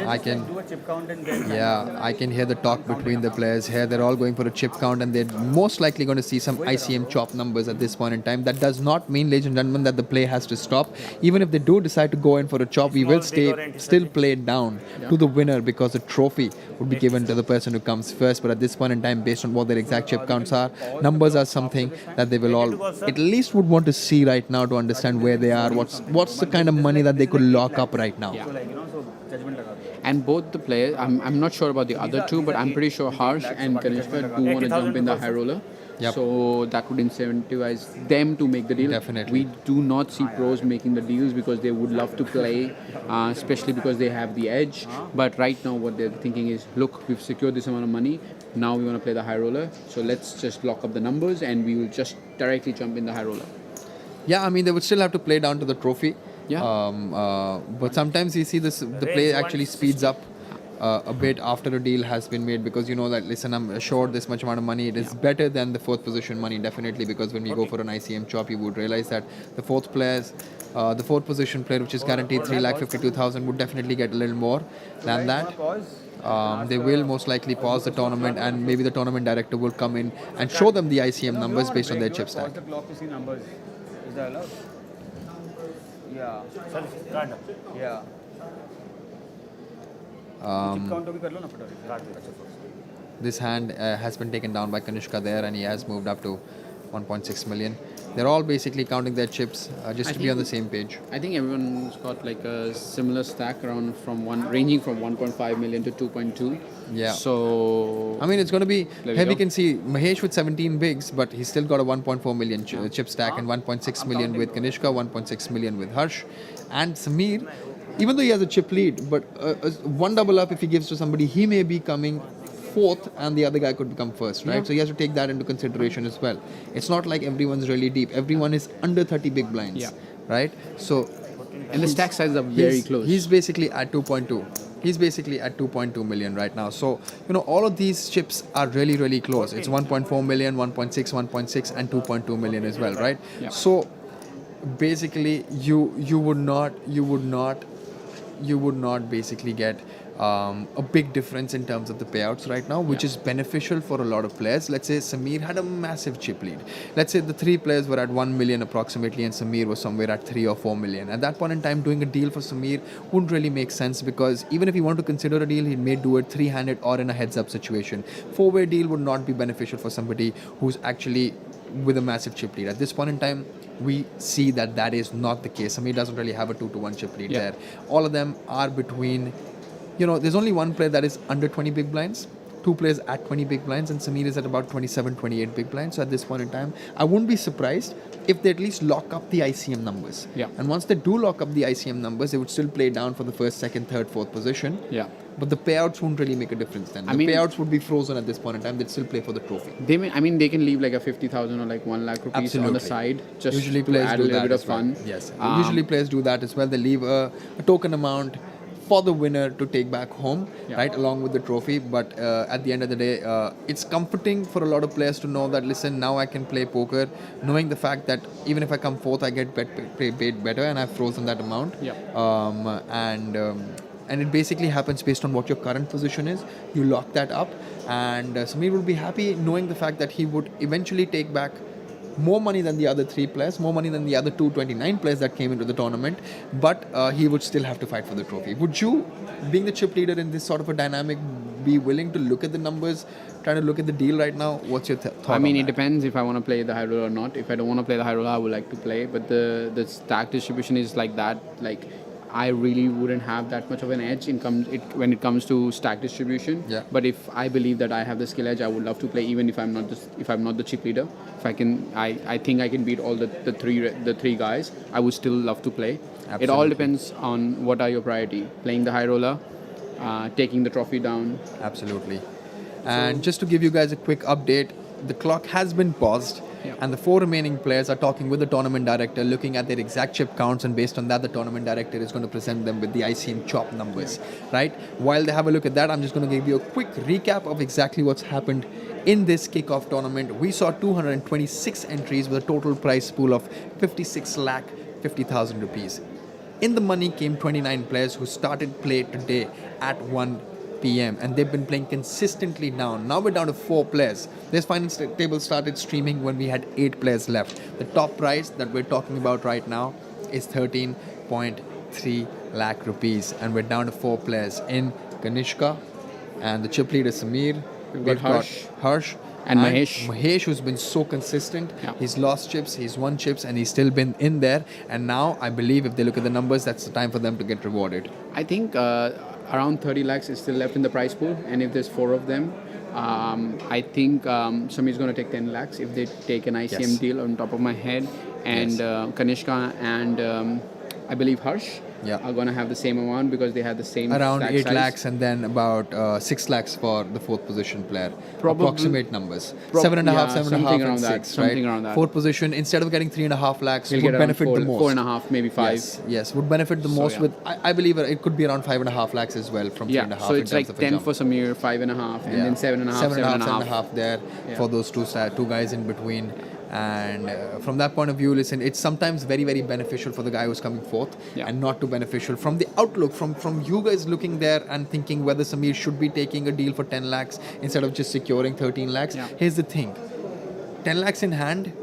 I can... Do a chip count and then Yeah, I can hear the talk between the players here. They're all going for a chip count, and they're most likely going to see some ICM chop numbers at this point in time. That does not mean, ladies and gentlemen, that the play has to stop. Even if they do decide to go in for a chop, we will still play it down to the winner, because the trophy would be given to the person who comes first. But at this point in time, based on what their exact chip counts are, numbers are something that they will all at least would want to see right now to understand where they are, what's the kind of money that they could lock up right now. Yeah. so judgment laga do. And both the players, I'm not sure about the other two, but I'm pretty sure Harsh and Kanishka do want to jump in the high roller. Yep. So that would incentivize them to make the deal. Definitely. We do not see pros making the deals because they would love to play, especially because they have the edge. But right now what they're thinking is, look, we've secured this amount of money. Now we want to play the high roller. So let's just lock up the numbers and we will just directly jump in the high roller. Yeah, I mean, they would still have to play down to the trophy. Yeah. But sometimes you see the play actually speeds up a bit after a deal has been made, because you know that, listen, I'm assured this much amount of money. It is better than the 4th position money, definitely, because when we go for an ICM chop, you would realize that the 4th position player, which is guaranteed 3,52,000, would definitely get a little more than that. They will most likely pause the tournament, and maybe the tournament director will come in and show them the ICM numbers based on their chip stack. Pause the clock to see numbers. Is that allowed? Yeah. Yeah. Chip count to bhi kar lo na fataफट. This hand has been taken down by Kanishka there, and he has moved up to 1.6 million. They're all basically counting their chips just I to be on the think- same page. I think everyone's got like a similar stack around ranging from 1.5 million to 2.2. Yeah. So I mean, it's going to be There we heavy. go. Can see Mahesh with 17 bigs, but he's still got a 1.4 million chip stack and 1.6 million with Kanishka, 1.6 million with Harsh, and Sameer. Even though he has a chip lead, but one double up if he gives to somebody, he may be coming fourth, and the other guy could become first, right? So he has to take that into consideration as well. It's not like everyone's really deep. Everyone is under 30 big blinds, Yeah. right? So and the stack sizes are very close. He's basically at 2.2. He's basically at 2.2 million right now. So, all of these chips are really, really close. It's 1.4 million, 1.6, 1.6, and 2.2 million as well, right? Yeah. So, basically, you would not basically get a big difference in terms of the payouts right now, which is beneficial for a lot of players. Let's say Sameer had a massive chip lead. Let's say the three players were at 1 million approximately, and Sameer was somewhere at 3 or 4 million. At that point in time, doing a deal for Sameer wouldn't really make sense, because even if he wanted to consider a deal, he may do it three-handed or in a heads-up situation. Four-way deal would not be beneficial for somebody who's actually with a massive chip lead. At this point in time, we see that is not the case. Sameer doesn't really have a 2-to-1 chip lead there. All of them are between, there's only one player that is under 20 big blinds, two players at 20 big blinds, and Sameer is at about 27, 28 big blinds. So at this point in time, I wouldn't be surprised if they at least lock up the ICM numbers. Yeah. And once they do lock up the ICM numbers, they would still play down for the first, second, third, fourth position. Yeah. But the payouts won't really make a difference then. The payouts would be frozen at this point in time. They'd still play for the trophy. They can leave like a 50,000 or like 1 lakh rupees on the side just Usually to players add do a little that bit of as well. fun. Yes. Usually players do that as well. They leave a token amount for the winner to take back home, right, along with the trophy. But at the end of the day, it's comforting for a lot of players to know that, listen, now I can play poker, knowing the fact that even if I come fourth, I get paid better, and I've frozen that amount. Yeah. And it basically happens based on what your current position is. You lock that up, and Sameer will be happy knowing the fact that he would eventually take back more money than the other three players, more money than the other 229 players that came into the tournament, but he would still have to fight for the trophy. Would you, being the chip leader in this sort of a dynamic, be willing to look at the numbers, trying to look at the deal right now? What's your thought I mean, on it that? depends if I want to play the high roller or not. If I don't want to play the high roller, I would like to play. But the stack distribution is like that. Like, I really wouldn't have that much of an edge when it comes to stack distribution. Yeah. But if I believe that I have the skill edge, I would love to play, even if I'm not the chip leader. If I can, I think I can beat all the three guys. I would still love to play. It all Absolutely. depends on what are your priority. Playing the high roller, taking the trophy down. Absolutely. And just to give you guys a quick update, the clock has been paused. Yeah. And the four remaining players are talking with the tournament director, looking at their exact chip counts, and based on that, the tournament director is going to present them with the ICM chop numbers, right? While they have a look at that, I'm just going to give you a quick recap of exactly what's happened in this kickoff tournament. We saw 226 entries with a total prize pool of 56 lakh 50,000 rupees. In the money came 29 players who started play today at 1 p.m. and they've been playing consistently down. Now we're down to 4 players. This final table started streaming when we had 8 players left. The top prize that we're talking about right now is 13.3 lakh rupees, and we're down to 4 players in Kanishka, and the chip leader Sameer. We've got Harsh. And Mahesh. Mahesh, who's been so consistent. Yeah. He's lost chips, he's won chips, and he's still been in there. And now I believe if they look at the numbers, that's the time for them to get rewarded. I think around 30 lakhs is still left in the prize pool, and if there's 4 of them, I think Sameer's going to take 10 lakhs if they take an ICM Yes. deal on top of my head, and Kanishka and I believe Harsh are going to have the same amount because they have the same Around stack 8 size. lakhs and then about 6 lakhs for the 4th position player. Probably- Approximate numbers. Prob- 7.5, yeah, 7.5, something and around that, 6, something right? around that. 4th position, instead of getting 3.5 lakhs, He'll would get around benefit the most. 4.5, maybe 5. Yes, would benefit the most yeah. with, I believe it could be around 5.5 lakhs as well from 3.5. Yeah, so in it's terms like of a 10 jump. for Sameer, 5.5, and then 7.5, 7.5. there for those two guys in between. And from that point of view, listen, it's sometimes very, very beneficial for the guy who's coming fourth, Yeah. and not too beneficial from the outlook, from you guys looking there and thinking whether Sameer should be taking a deal for 10 lakhs instead of just securing 13 lakhs. Yeah. Here's the thing, 10 lakhs in hand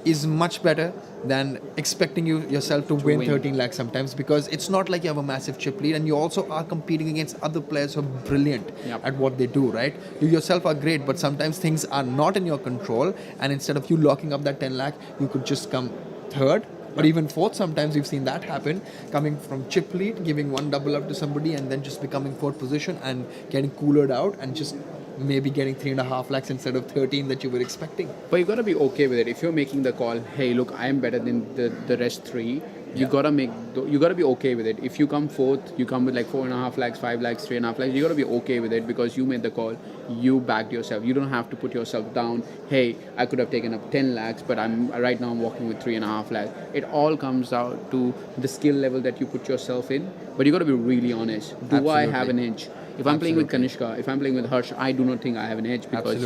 is much better than expecting yourself to win 13 lakhs sometimes, because it's not like you have a massive chip lead and you also are competing against other players who are brilliant at what they do, right? You yourself are great, but sometimes things are not in your control, and instead of you locking up that 10 lakh, you could just come third or even fourth. Sometimes we've seen that happen, coming from chip lead, giving one double up to somebody and then just becoming fourth position and getting coolered out and just maybe getting 3.5 lakhs instead of 13 that you were expecting. But you gotta be okay with it. If you're making the call, hey, look, I am better than the rest three. You gotta be okay with it. If you come fourth, you come with like 4.5 lakhs, 5 lakhs, 3.5 lakhs. You gotta be okay with it because you made the call. You backed yourself. You don't have to put yourself down. Hey, I could have taken up 10 lakhs, but right now I'm walking with 3.5 lakhs. It all comes out to the skill level that you put yourself in. But you gotta be really honest. Do I have an edge? If I'm playing with Kanishka, if I'm playing with Harsh, I do not think I have an edge because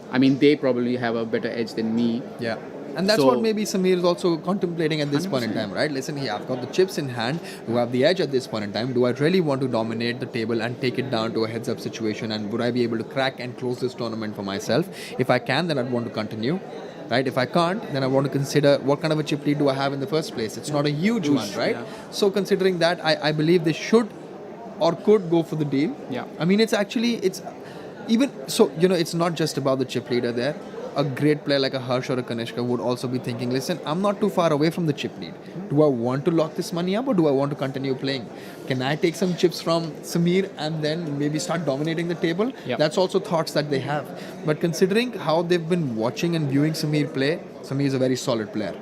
I mean they probably have a better edge than me. Yeah. And that's what maybe Sameer is also contemplating at this 100%. Point in time, right? Listen here, I've got the chips in hand. Do I have the edge at this point in time? Do I really want to dominate the table and take it down to a heads-up situation? And would I be able to crack and close this tournament for myself? If I can, then I'd want to continue. Right? If I can't, then I want to consider what kind of a chip lead do I have in the first place. It's not a huge one, right? Yeah. So considering that, I believe they should or could go for the deal. Yeah. I mean, it's even so, it's not just about the chip leader there. A great player like a Harsh or a Kanishka would also be thinking, listen, I'm not too far away from the chip lead. Do I want to lock this money up or do I want to continue playing? Can I take some chips from Sameer and then maybe start dominating the table? Yep. That's also thoughts that they have. But considering how they've been watching and viewing Sameer play, Sameer is a very solid player.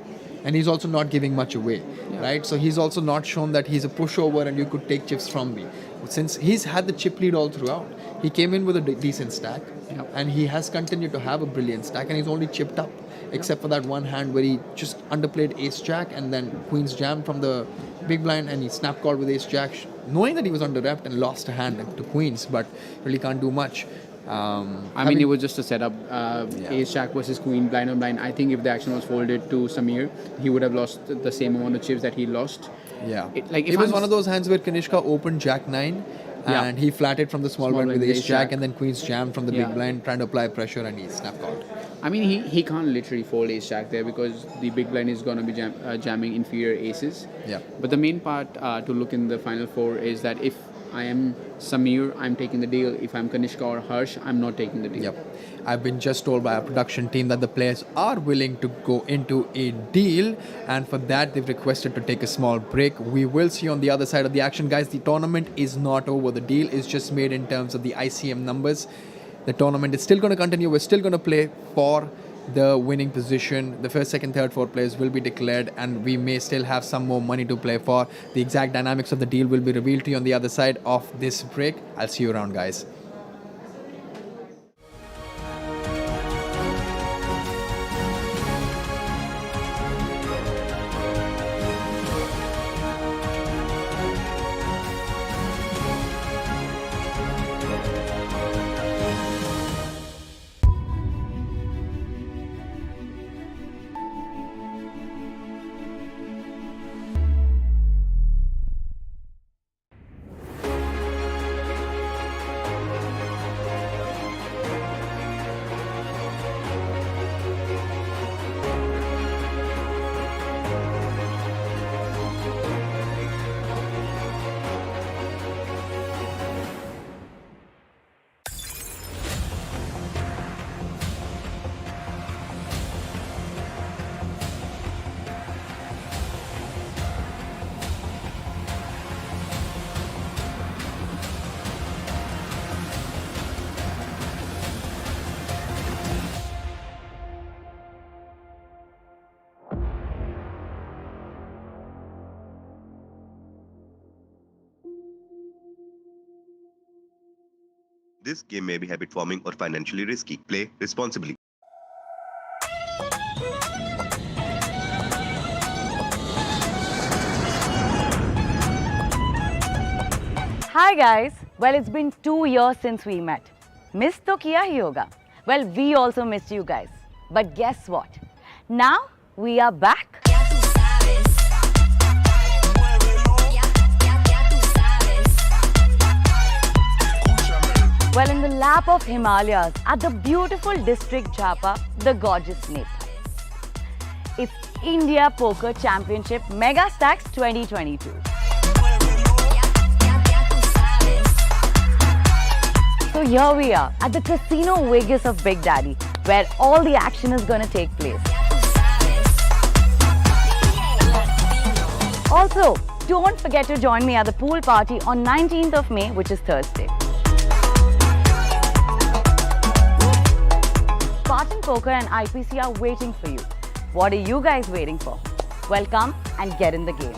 And he's also not giving much away, right? So he's also not shown that he's a pushover and you could take chips from me. Since he's had the chip lead all throughout, he came in with a decent stack and he has continued to have a brilliant stack and he's only chipped up, except for that one hand where he just underplayed ace-jack and then queen's jam from the big blind and he snap called with ace-jack, knowing that he was under-repped and lost a hand to queens, but really can't do much. I mean, it was just a setup. Ace-jack versus queen, blind on blind. I think if the action was folded to Sameer, he would have lost the same amount of chips that he lost. Yeah. It was one of those hands where Kanishka opened Jack-9 and he flatted from the small blind with ace-jack and then queen's jam from the big blind, trying to apply pressure and he snap called. I mean, he can't literally fold ace-jack there because the big blind is going to be jamming inferior aces. Yeah. But the main part to look in the final four is that if I am Sameer, I'm taking the deal. If I'm Kanishka or Harsh, I'm not taking the deal. Yep. I've been just told by our production team that the players are willing to go into a deal, and for that they've requested to take a small break. We will see on the other side of the action, guys. The tournament is not over. The deal is just made in terms of the ICM numbers. The tournament is still going to continue. We're still going to play for the winning position. The first, second, third, fourth players will be declared and we may still have some more money to play for. The exact dynamics of the deal will be revealed to you on the other side of this break. I'll see you around, guys. This game may be habit forming or financially risky. Play responsibly. Hi guys. Well, it's been 2 years since we met. Miss to kiya hi hoga. Well, we also missed you guys. But guess what? Now we are back. Well, in the lap of Himalayas at the beautiful district Japa, the gorgeous Nepal. It's India Poker Championship Megastacks 2022. So here we are at the Casino Vegas of Big Daddy, where all the action is going to take place. Also, don't forget to join me at the pool party on 19th of May, which is Thursday. Spartan Poker and IPC are waiting for you. What are you guys waiting for? Well, come and get in the game.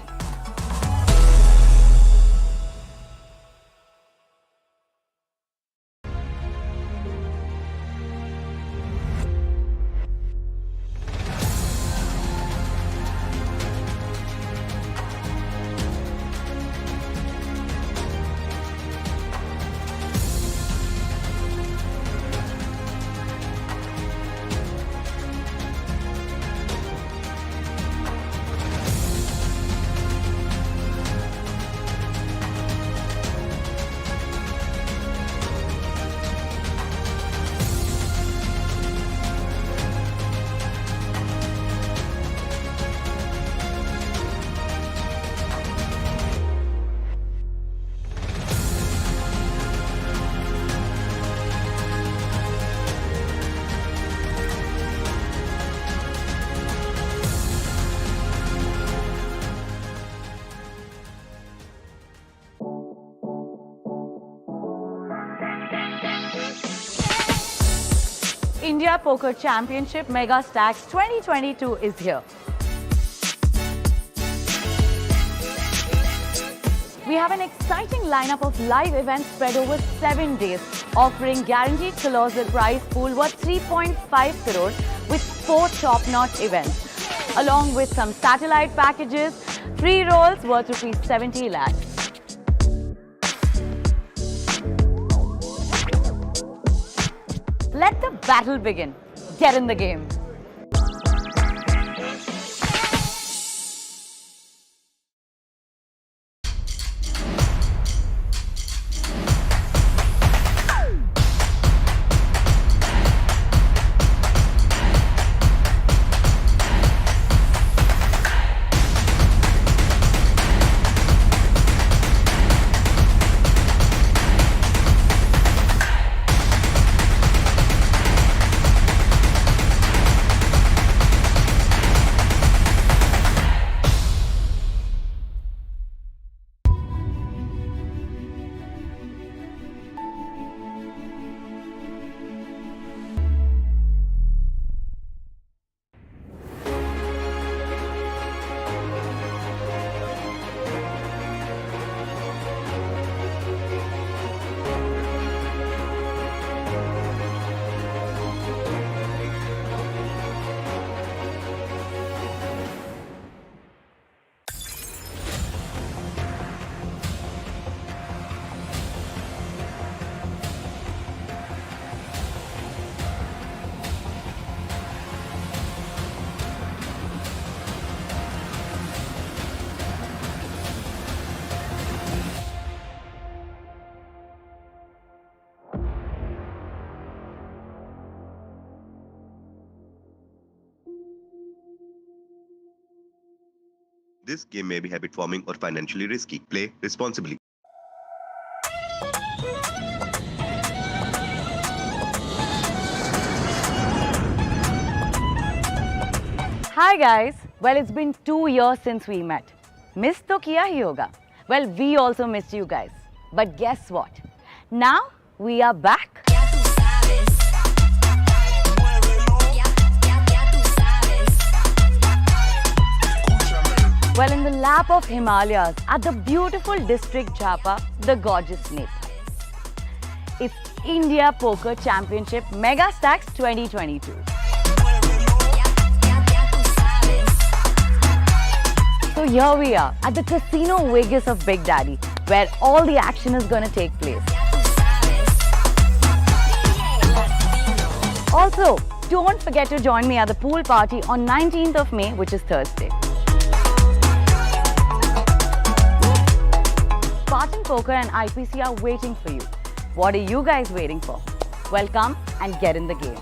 India Poker Championship Megastacks 2022 is here. We have an exciting lineup of live events spread over 7 days, offering guaranteed colossal prize pool worth 3.5 crores with 4 top-notch events, along with some satellite packages, free rolls worth rupees 70 lakhs. Let the battle begin. Get in the game. This game may be habit forming or financially risky. Play responsibly. Hi guys. Well, it's been 2 years since we met. Miss to kiya hi hoga. Well, we also missed you guys. But guess what? Now we are back. Well, in the lap of Himalayas at the beautiful district Jhapa, the gorgeous Nepal. It's India Poker Championship Megastacks 2022. So here we are at the Casino Vegas of Big Daddy, where all the action is going to take place. Also, don't forget to join me at the pool party on 19th of May, which is Thursday. Spartan Poker and IPC are waiting for you. What are you guys waiting for? Well, come and get in the game.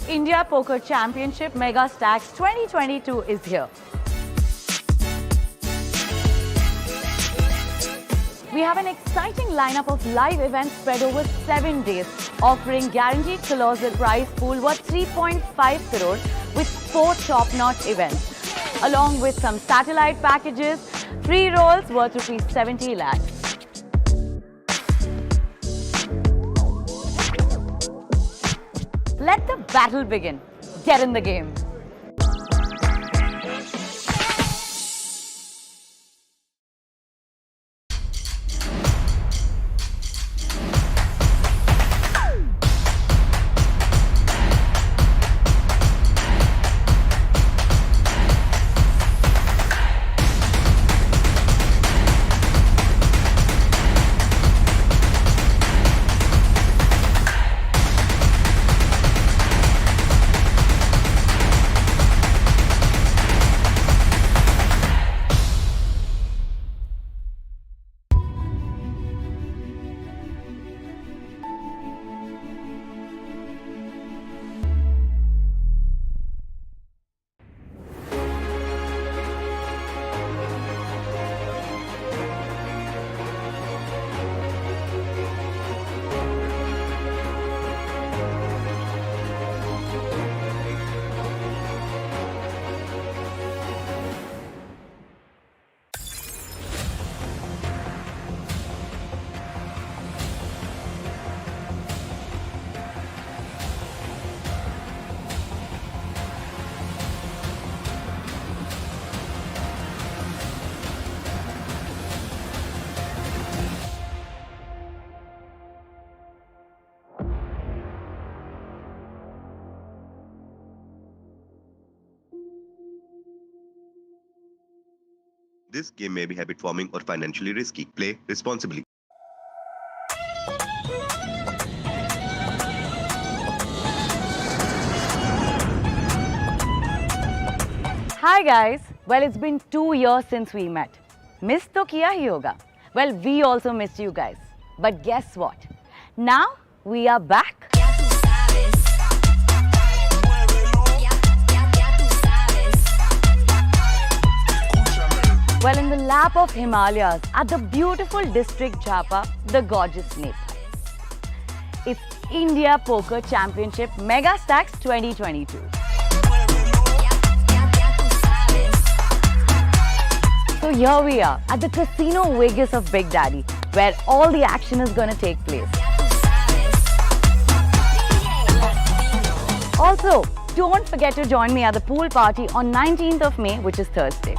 India Poker Championship Megastacks 2022 is here. We have an exciting lineup of live events spread over 7 days, offering guaranteed colossal prize pool worth 3.5 crores with 4 top-notch events, along with some satellite packages, free rolls worth rupees 70 lakhs. Let the battle begin. Get in the game. This game may be habit forming or financially risky. Play responsibly. Hi guys. Well, it's been 2 years since we met. Miss to kiya hi hoga. Well, we also missed you guys. But guess what? Now we are back. Well, in the lap of Himalayas at the beautiful district Jhapa, the gorgeous Nepal. It's India Poker Championship Megastacks 2022. So here we are at the Casino Vegas of Big Daddy, where all the action is going to take place. Also, don't forget to join me at the pool party on 19th of May, which is Thursday.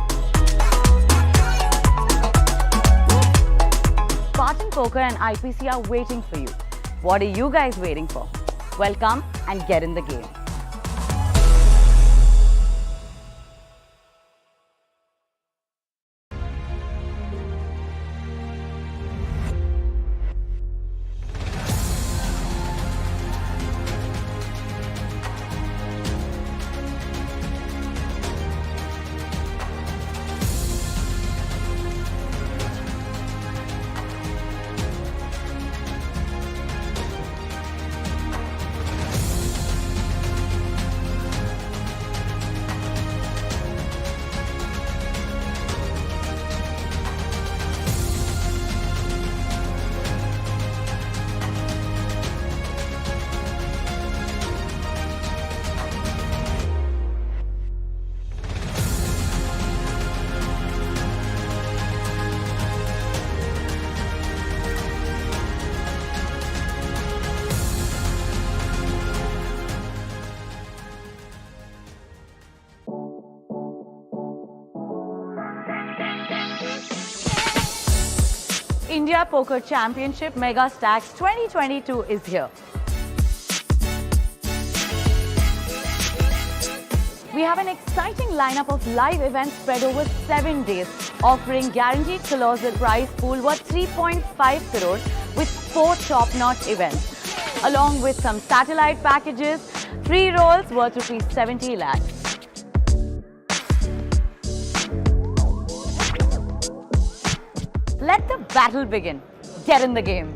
Spartan Poker and IPC are waiting for you. What are you guys waiting for? Well, come and get in the game. India Poker Championship Megastacks 2022 is here. We have an exciting lineup of live events spread over 7 days, offering guaranteed colossal prize pool worth 3.5 crores with 4 top-notch events, along with some satellite packages, free rolls worth rupees 70 lakhs. Let the battle begin. Get in the game.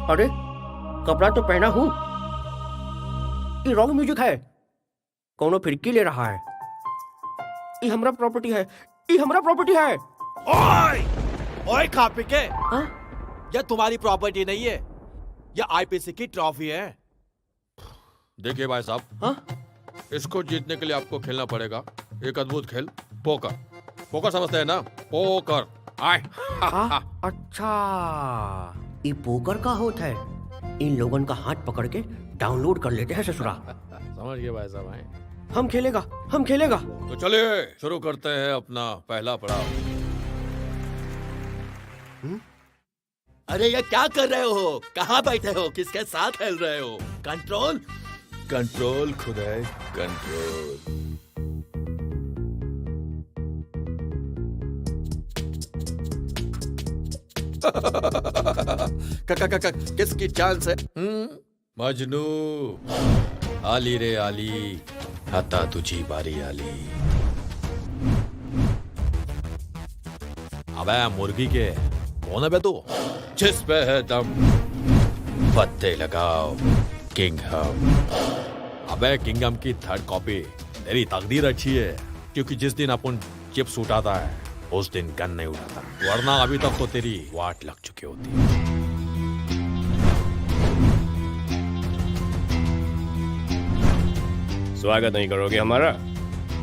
अरे कपड़ा तो पहना हूँ, ये wrong music है, कौनो फिरकी ले रहा है, ये हमरा प्रॉपर्टी है, ये हमरा प्रॉपर्टी है। ओए ओए खा पी के, हाँ? यह तुम्हारी प्रॉपर्टी नहीं है, यह आईपीसी की ट्रॉफी है। देखिए भाई साहब, हाँ? इसको जीतने के लिए आपको खेलना पड़ेगा एक अद्भुत खेल, पोकर। पोकर समझते हैं ना? पोकर। आए। अच्छा, ये पोकर का होता है, इन लोगन का हाथ पकड़ के डाउनलोड कर लेते हैं ससुरा। समझ गए भाई साहब? आए। हम खेलेगा, हम खेलेगा। तो चलिए शुरू करते हैं अपना पहला पड़ाव। अरे ये क्या कर रहे हो? कहाँ बैठे हो? किसके साथ खेल रहे हो? कंट्रोल कंट्रोल खुदाई कंट्रोल। किसकी चांस है? मजनू आली रे आली, आता तुझी बारी आली। अबे मुर्गी के कौन है बे तू? जिस पे है दम पत्ते लगाओ, किंग हम। अबे किंगडम की थर्ड कॉपी तेरी तकदीर अच्छी है, क्योंकि जिस दिन अपन चिप्स उठाता है उस दिन गन नहीं उठाता, वरना अभी तक तो तेरी वाट लग चुकी होती। स्वागत नहीं करोगे हमारा?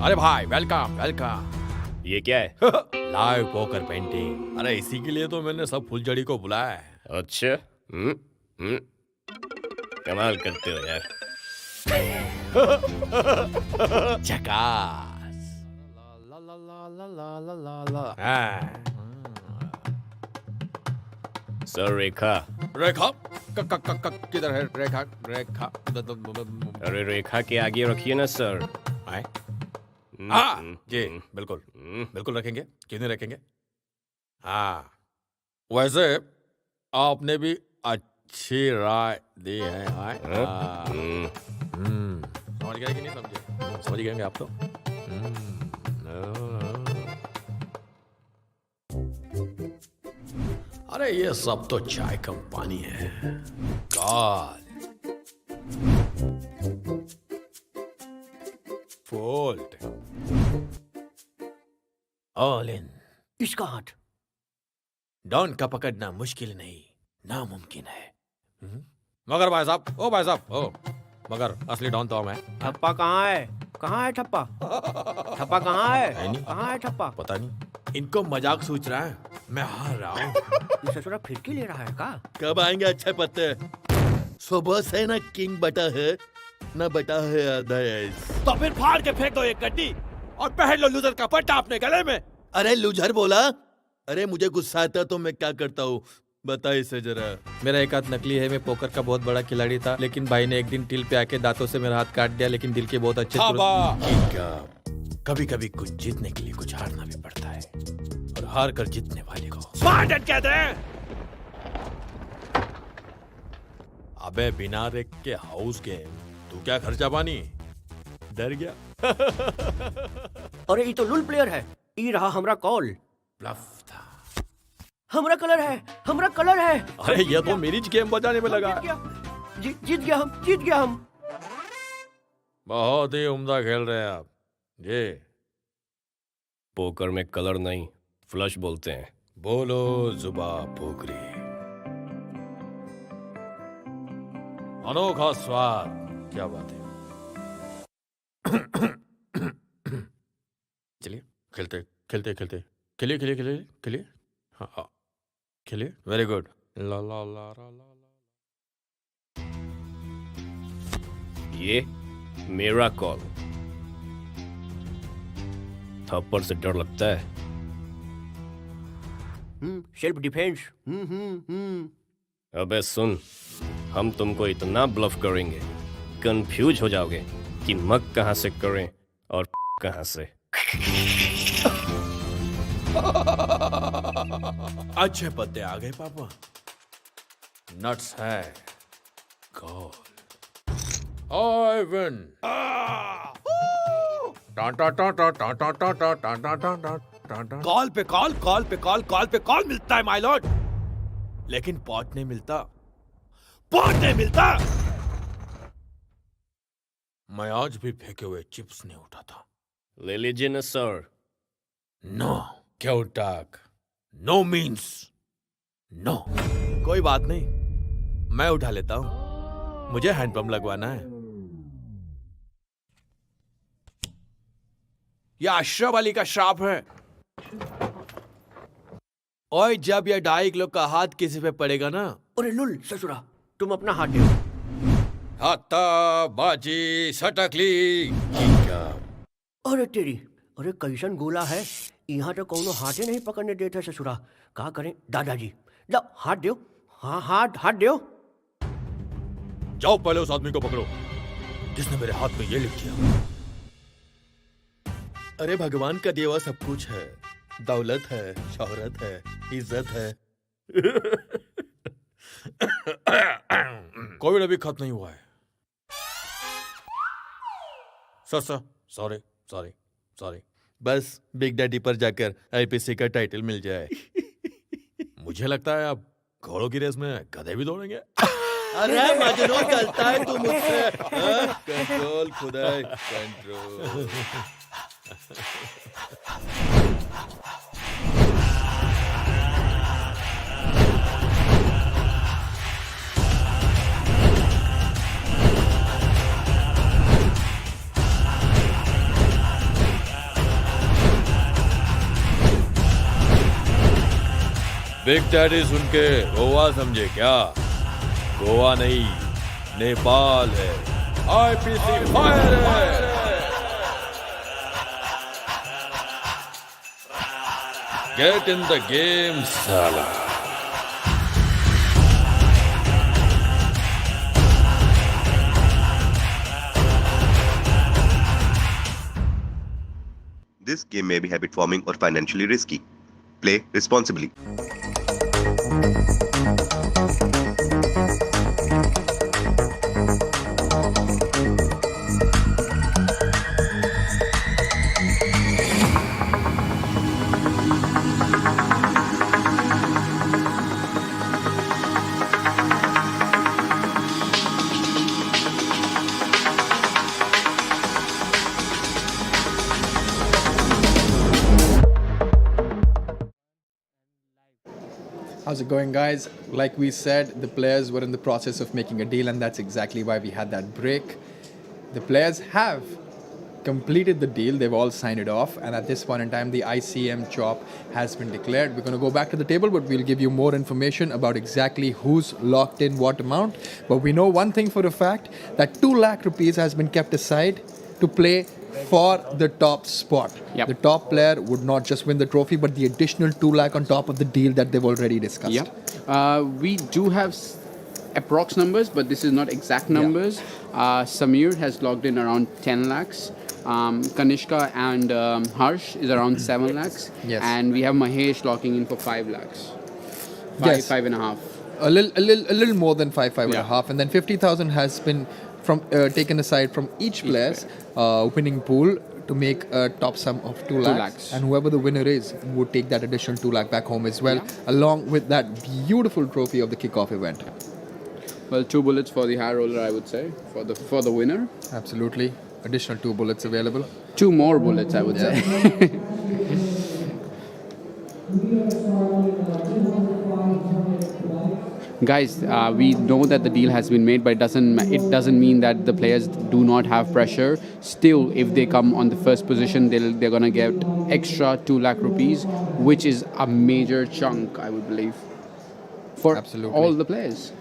अरे भाई वेलकम वेलकम। ये क्या है? Live poker painting. अरे इसी के लिए तो मैंने सब फुलझड़ी को बुलाया है। अच्छा, कमाल करते हो यार। झकास। सर रेखा। रेखा किधर है? रेखा रेखा। अरे रेखा के आगे रखिए ना सर। आए? जी बिल्कुल बिल्कुल रखेंगे, क्यों नहीं रखेंगे। हाँ वैसे आपने भी अच्छी राय दी है। समझ गए कि नहीं समझे? समझ गए आप तो। अरे ये सब तो चाय कम पानी है। God fold all in. इसका हाथ डॉन का पकड़ना मुश्किल नहीं, नामुमकिन है। मगर भाई साहब, ओ भाई साहब, ओ मगर असली डॉन तो मैं। ठप्पा कहाँ है? कहाँ है ठप्पा? ठप्पा कहाँ है? कहाँ है ठप्पा? पता नहीं, इनको मजाक सोच रहा है, मैं हार रहा हूँ। ये ससुरा फिरकी ले रहा है का? कब आएंगे अच्छे पत्ते? सुबह से ना किंग बटा है ना बटा है आधा है। तो फिर फाड़ के फेंक दो एक गड्डी और पहन लो लूजर का पट्टा अपने गले में। अरे लूजर बोला? अरे मुझे गुस्सा आता तो मैं क्या करता हूँ, बता इसे जरा। मेरा एक हाथ नकली है, मैं पोकर का बहुत बड़ा खिलाड़ी था, लेकिन भाई ने एक दिन टिल पे आके दांतों से मेरा हाथ काट दिया, लेकिन दिल के बहुत अच्छे कभी कभी कुछ जीतने के लिए कुछ हारना भी पड़ता है, और हार कर जीतने वाले को स्मार्ट एंड कहते हैं। अबे बिना रेक के हाउस गेम, तू क्या खर्चा पानी? डर गया? अरे ये तो लुल प्लेयर है, ये रहा हमरा कॉल। ब्लफ था। हमरा कलर है, हमरा कलर है। अरे ये तो मेरी गेम बजाने में लगा। जीत गया हम, जीत गया हम। बहुत ही उम्दा खेल रहे हैं आप जी। पोकर में कलर नहीं, फ्लश बोलते हैं। बोलो जुबा पोकरी। अनोखा स्वाद, क्या बात है। चलिए खेलते खेलते खेलते खेलिए खेलिए खेलिए खेलिए। हाँ खेलिए, वेरी गुड। ला ला ला ला ला। ये मेरा कॉल। थप्पड़ से डर लगता है। Self defence. अबे सुन, हम तुमको इतना ब्लफ करेंगे, कंफ्यूज हो जाओगे कि मग कहां से करें और कहां से। अच्छे पत्ते आ गए पापा। नट्स है। गोल। I win. कॉल पे कॉल, कॉल पे कॉल, कॉल पे कॉल मिलता है माय लॉर्ड, लेकिन पॉट नहीं मिलता। बहुत नहीं मिलता। मैं आज भी फेंके हुए चिप्स नहीं उठाता। ले लीजिए ना सर। नो क्यों टाक? No means no. कोई बात नहीं, मैं उठा लेता हूं। मुझे हैंडपंप लगवाना है। यह अशरफ अली का श्राप है। और जब यह 2.5 किलो का हाथ किसी पे पड़ेगा ना। अरे लुल ससुरा, तुम अपना हाथ दो। हाथा बाजी सटकली। क्या? अरे तेरी, अरे कैसन गोला है, यहाँ तो कौनो हाथे नहीं पकड़ने देता ससुरा। का करें दादाजी? लो हाथ दो। हाँ हाथ दो। जाओ पहले उस आदमी को पकड़ो जिसने मेरे हाथ में ये लिख दिया। अरे भगवान का दिया हुआ सब कुछ है। दौलत है, शोहरत है, इज्जत है। कोविड अभी खत्म नहीं हुआ है। सॉरी। बस बिग डैडी पर जाकर आईपीसी का टाइटल मिल जाए। मुझे लगता है अब घोड़ों की रेस में गधे भी दौड़ेंगे। अरे मजनू, चलता है तू मुझसे। कंट्रोल खुदाई कंट्रोल। बिग डैडी सुन के गोवा समझे क्या? गोवा नहीं, नेपाल है। आईपीसी फायर है। गेट इन द गेम साला। This game may be habit forming or financially risky. Play responsibly. How's it going, guys? Like we said, the players were in the process of making a deal, and that's exactly why we had that break. The players have completed the deal. They've all signed it off, and at this point in time, the ICM chop has been declared. We're going to go back to the table, but we'll give you more information about exactly who's locked in what amount. But we know one thing for a fact, that 2 lakh rupees has been kept aside to play for the top spot. Yep. The top player would not just win the trophy, but the additional 2 lakh on top of the deal that they've already discussed. Yeah. We do have approx numbers, but this is not exact numbers. Sameer has logged in around 10 lakhs. Kanishka and Harsh is around 7 lakhs. Yes. And we have Mahesh locking in for 5 lakhs. Yes. 5.5. A little more than five and a half, and then 50,000 has been from taken aside from each player's winning pool to make a top sum of 2 lakhs. And whoever the winner is would take that additional 2 lakh back home as well, along with that beautiful trophy of the kick-off event. Well, 2 bullets for the high roller, I would say, for the winner. Absolutely. Additional 2 bullets available. 2 more bullets, I would say. Guys, we know that the deal has been made, but it doesn't mean that the players do not have pressure. Still, if they come on the first position, they're gonna get extra 2 lakh rupees, which is a major chunk, I would believe, for all the players.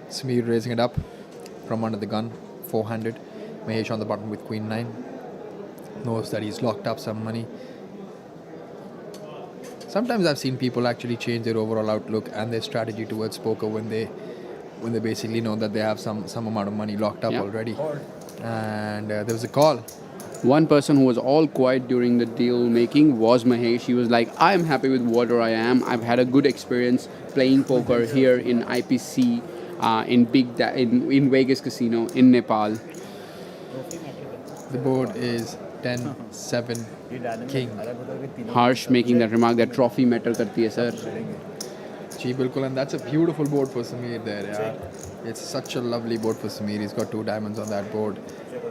Sameer raising it up from under the gun, 400. Mahesh on the button with Queen 9. Knows that he's locked up some money. Sometimes I've seen people actually change their overall outlook and their strategy towards poker when they basically know that they have some amount of money locked up already. And there was a call. One person who was all quiet during the deal making was Mahesh. He was like, I am happy with where I am. I've had a good experience playing poker here in IPC, in Vegas Casino in Nepal. The board is 10-7 King. Harsh making that remark that trophy matter karti hai, sir. Ji, bilkul, and that's a beautiful board for Sameer there. Yeah, it's such a lovely board for Sameer. He's got 2 diamonds on that board.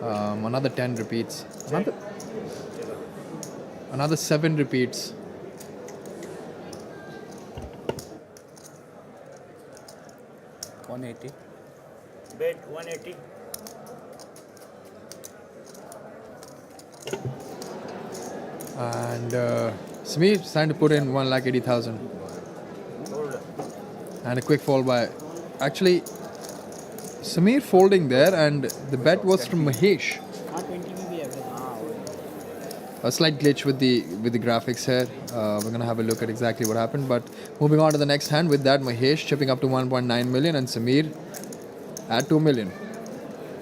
Another 10 repeats. Another 7 repeats. $180. Bet 180. And Sameer is trying to put in 1,80,000. And a quick fall by. Actually, Sameer folding there, and the bet was from Mahesh. A slight glitch with the graphics here. We're gonna have a look at exactly what happened. But moving on to the next hand, with that Mahesh chipping up to 1.9 million and Sameer at 2 million.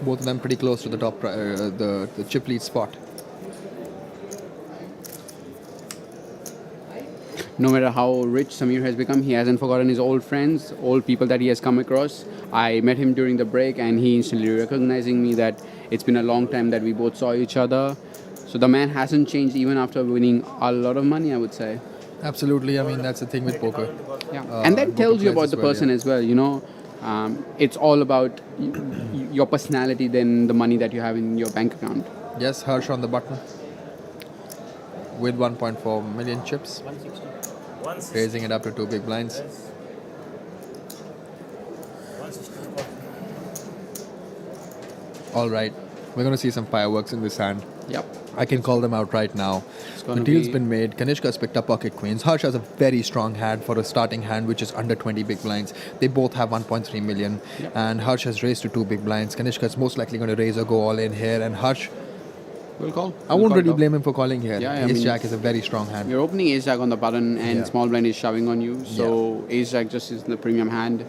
Both of them pretty close to the top, the chip lead spot. No matter how rich Sameer has become, he hasn't forgotten his old friends, old people that he has come across. I met him during the break and he instantly recognizing me that it's been a long time that we both saw each other. So the man hasn't changed even after winning a lot of money, I would say. Absolutely. I mean, that's the thing with poker. Yeah. And that tells you about the person as well, you know. It's all about your personality than the money that you have in your bank account. Yes, Harsh on the button with 1.4 million chips. 160. Raising it up to 2 big blinds. 160. All right, we're going to see some fireworks in this hand. Yep. I can call them out right now. The deal's been made. Kanishka's picked up pocket queens. Harsh has a very strong hand for a starting hand, which is under 20 big blinds. They both have 1.3 million. Yep. And Harsh has raised to 2 big blinds. Kanishka is most likely going to raise or go all in here. And Harsh, we'll call. I won't really blame him for calling here. Yeah, Ace Jack is a very strong hand. You're opening Ace Jack on the button and small blind is shoving on you. So Ace Jack just is the premium hand.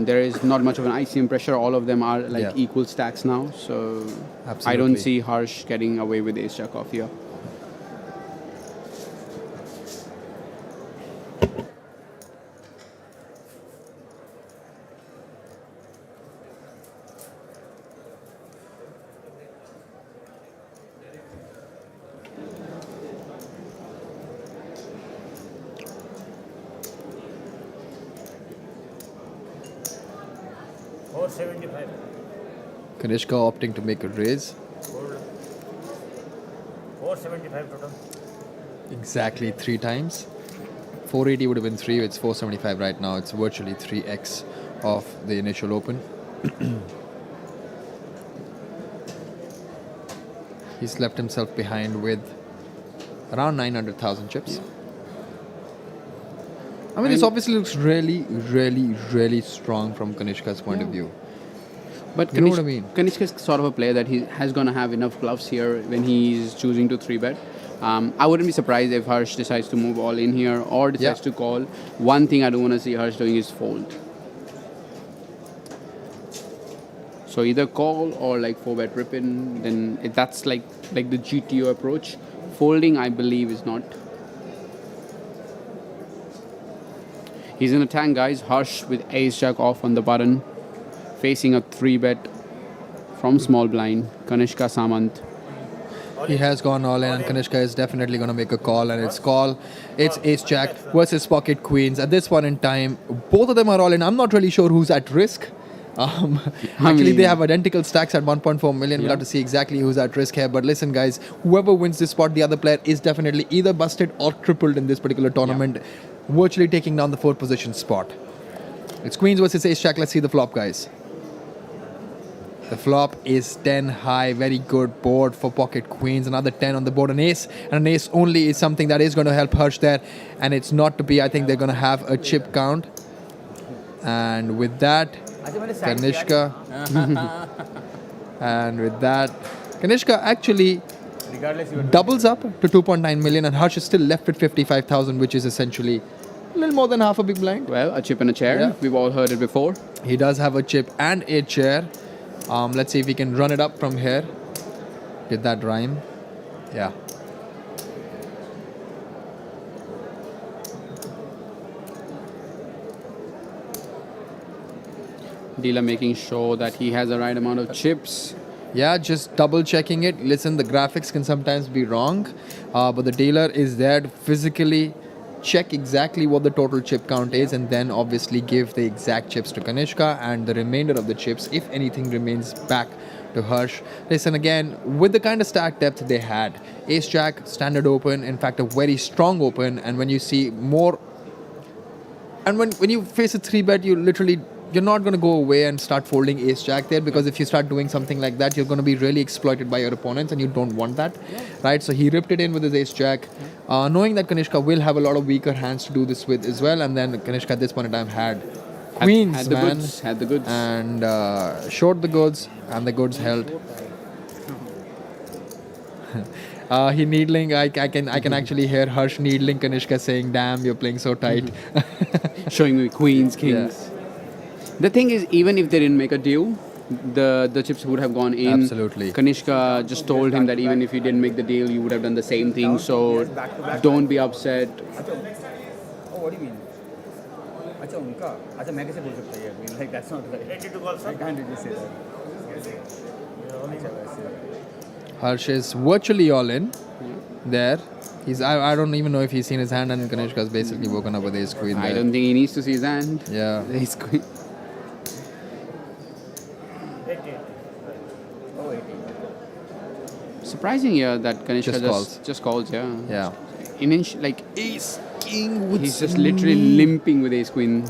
There is not much of an ICM pressure. All of them are like equal stacks now. So I don't see Harsh getting away with Ace Jack off here. Kanishka opting to make a raise. 475 total. Exactly 3 times. 480 would have been 3. It's 475 right now. It's virtually 3x of the initial open. He's left himself behind with around 900,000 chips. I mean, this obviously looks really, really, really strong from Kanishka's point of view. But you know what I mean? Kanishka is sort of a player that he has going to have enough gloves here when he's choosing to 3-bet. I wouldn't be surprised if Harsh decides to move all in here or decides to call. One thing I don't want to see Harsh doing is fold. So either call or like 4-bet rip in. Then that's like the GTO approach. Folding, I believe, is not. He's in a tank, guys. Harsh with Ace Jack off on the button, facing a 3-bet from small blind. Kanishka Samant. He has gone all in, and Kanishka is definitely going to make a call, and it's Ace Jack versus pocket queens. At this point in time, both of them are all in. I'm not really sure who's at risk. Actually, they have identical stacks at 1.4 million. We'll have to see exactly who's at risk here. But listen, guys, whoever wins this spot, the other player is definitely either busted or crippled in this particular tournament, virtually taking down the 4th position spot. It's queens versus Ace Jack. Let's see the flop, guys. The flop is 10 high. Very good board for pocket queens. Another 10 on the board. An ace. And an ace only is something that is going to help Harsh there. And it's not to be. I think they're going to have a chip count. And with that, Kanishka. And with that, Kanishka actually doubles up to 2.9 million. And Harsh is still left with 55,000, which is essentially a little more than half a big blind. Well, a chip and a chair. Yeah. We've all heard it before. He does have a chip and a chair. Let's see if we can run it up from here. Did that rhyme? Yeah. Dealer making sure that he has the right amount of chips. Yeah, just double checking it. Listen, the graphics can sometimes be wrong, but the dealer is there to physically check exactly what the total chip count is, and then obviously give the exact chips to Kanishka, and the remainder of the chips, if anything, remains back to Harsh. Listen, again, with the kind of stack depth they had, Ace Jack, standard open, in fact a very strong open, and when you see more, and when you face a 3-bet, you're not going to go away and start folding Ace Jack there, because if you start doing something like that, you're going to be really exploited by your opponents, and you don't want that, right? So he ripped it in with his Ace Jack, knowing that Kanishka will have a lot of weaker hands to do this with as well, and then Kanishka at this point in time had queens, had the man, goods, had the goods, and showed the goods, and the goods held. He needling. I can actually hear Harsh needling Kanishka, saying, "Damn, you're playing so tight." Showing me queens, kings. Yeah. The thing is, even if they didn't make a deal, the chips would have gone in. Absolutely. Kanishka just told him that even if you didn't make the deal, you would have done the same thing. So don't be upset. Oh, what do you mean? अच्छा उनका अच्छा मैं कैसे बोल सकता है ये like that's not right. Ready to call sir? I can't really say that. Harsh is virtually all in there. I don't even know if he's seen his hand, and Kanishka's basically woken up with ace queen there. I don't think he needs to see his hand. Yeah. Ace queen. Surprising here that Kanishka just calls, yeah. Yeah. Like ace king with He's just literally limping with ace queen.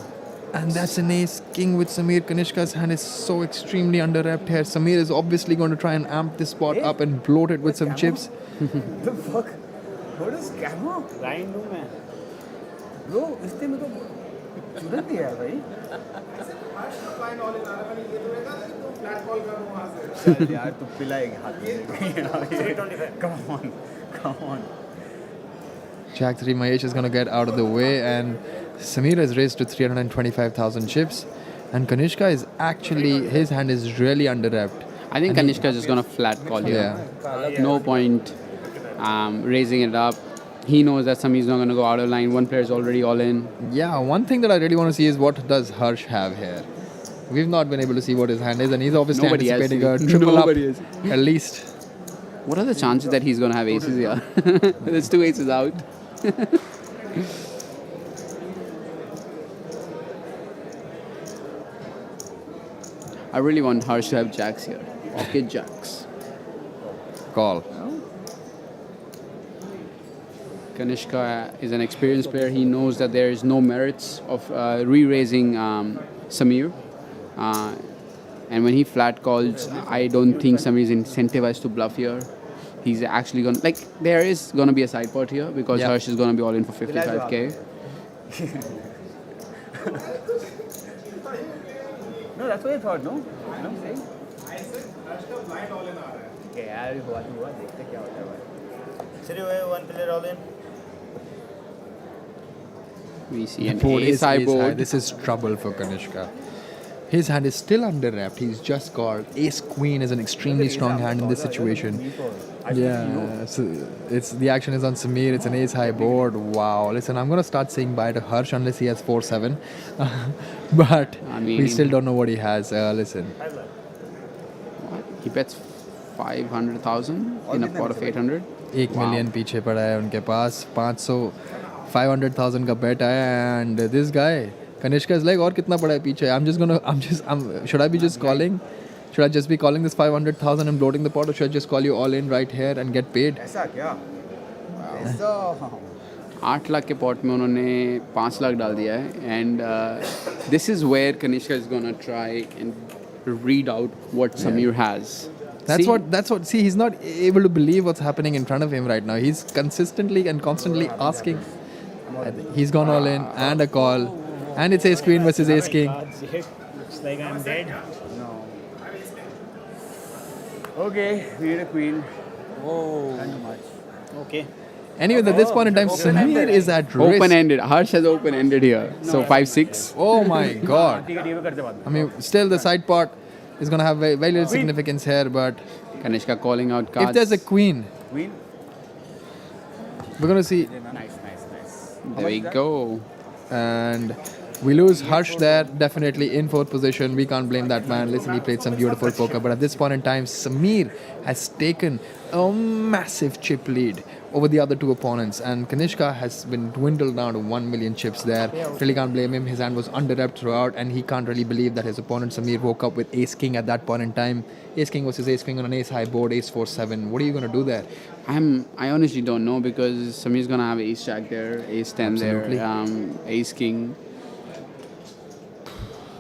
And that's an ace king with Sameer. Kanishka's hand is so extremely under-wrapped here. Sameer is obviously going to try and amp this spot up and bloat it with some chips. The fuck? What is camera? Blind हूँ मैं. Bro, इसने मेरे को तुरंत दिया है भाई. चल यार तू पिलाएगा हाथ में. Come on. Jack 3 Mahesh is going to get out of the way, and Sameer has raised to 325,000 chips, and Kanishka is actually, his hand is really under-wrapped. I think Kanishka is just going to flat call here. Yeah. No point raising it up. He knows that Sameer is not going to go out of line. One player is already all in. Yeah, one thing that I really want to see is what does Harsh have here. We've not been able to see what his hand is, and he's obviously anticipating a triple up at least. What are the chances that he's going to have aces here? There's two aces out. I really want Harsh to have jacks here. Okay, jacks. Call. Kanishka is an experienced player. He knows that there is no merits of re-raising Sameer. And when he flat calls, I don't think Sameer is incentivized to bluff here. He's actually going to... Like, there is going to be a side pot here because Harsh is going to be all in for 55k. No, that's what I thought, no? You know what I'm saying? I said Harsh का blind all in आ रहा है. Okay, यार हुआ तो हुआ, देखते क्या होता है भाई. Chiri, one player all in. We see an Board ace high board. This is trouble for Kanishka. His hand is still under-wrapped. He's just called. Ace-queen is an extremely strong hand in this situation. Yeah, so the action is on Sameer. It's an ace-high board. Wow. Listen, I'm going to start saying bye to Harsh unless he has 4-7. But we still don't know what he has. Listen. He bets 500,000 in a pot of 800. 1 million पीछे पड़ा है उनके पास. 500,000 का bet है, and this guy Kanishka is like, और कितना पड़ा है पीछे? Should I be just calling? Should I just be calling this 500,000 and bloating the pot, or should I just call you all in right here and get paid? ऐसा क्या? ऐसा 8 लाख के pot में उन्होंने 5 लाख डाल दिया है, and this is where Kanishka is gonna try and read out what Sameer has. That's what. See, he's not able to believe what's happening in front of him right now. He's consistently and constantly asking. He's gone all in and a call, and it's ace queen versus ace king. Looks like I'm dead. No. Okay, we need a queen. Whoa. Not too much. Okay. Anyway, at this point in time, Sameer is at risk. Open-ended. Harsh has open-ended here. So 5-6. Oh my God. I mean, still the side pot is going to have very little significance here, but Kanishka calling out cards. if there's a queen, we're going to see. Nice. There we go. And We lose Harsh there, definitely in fourth position. We can't blame that man. Listen, he played some beautiful poker. But at this point in time, Sameer has taken a massive chip lead over the other two opponents. And Kanishka has been dwindled down to 1 million chips there. Really can't blame him. His hand was under rep throughout. And he can't really believe that his opponent Sameer woke up with Ace King at that point in time. Ace King versus Ace King on an Ace high board, Ace 4-7. What are you going to do there? I honestly don't know because Sameer's gonna have Ace Jack there, Ace 10 Absolutely. there, Ace King.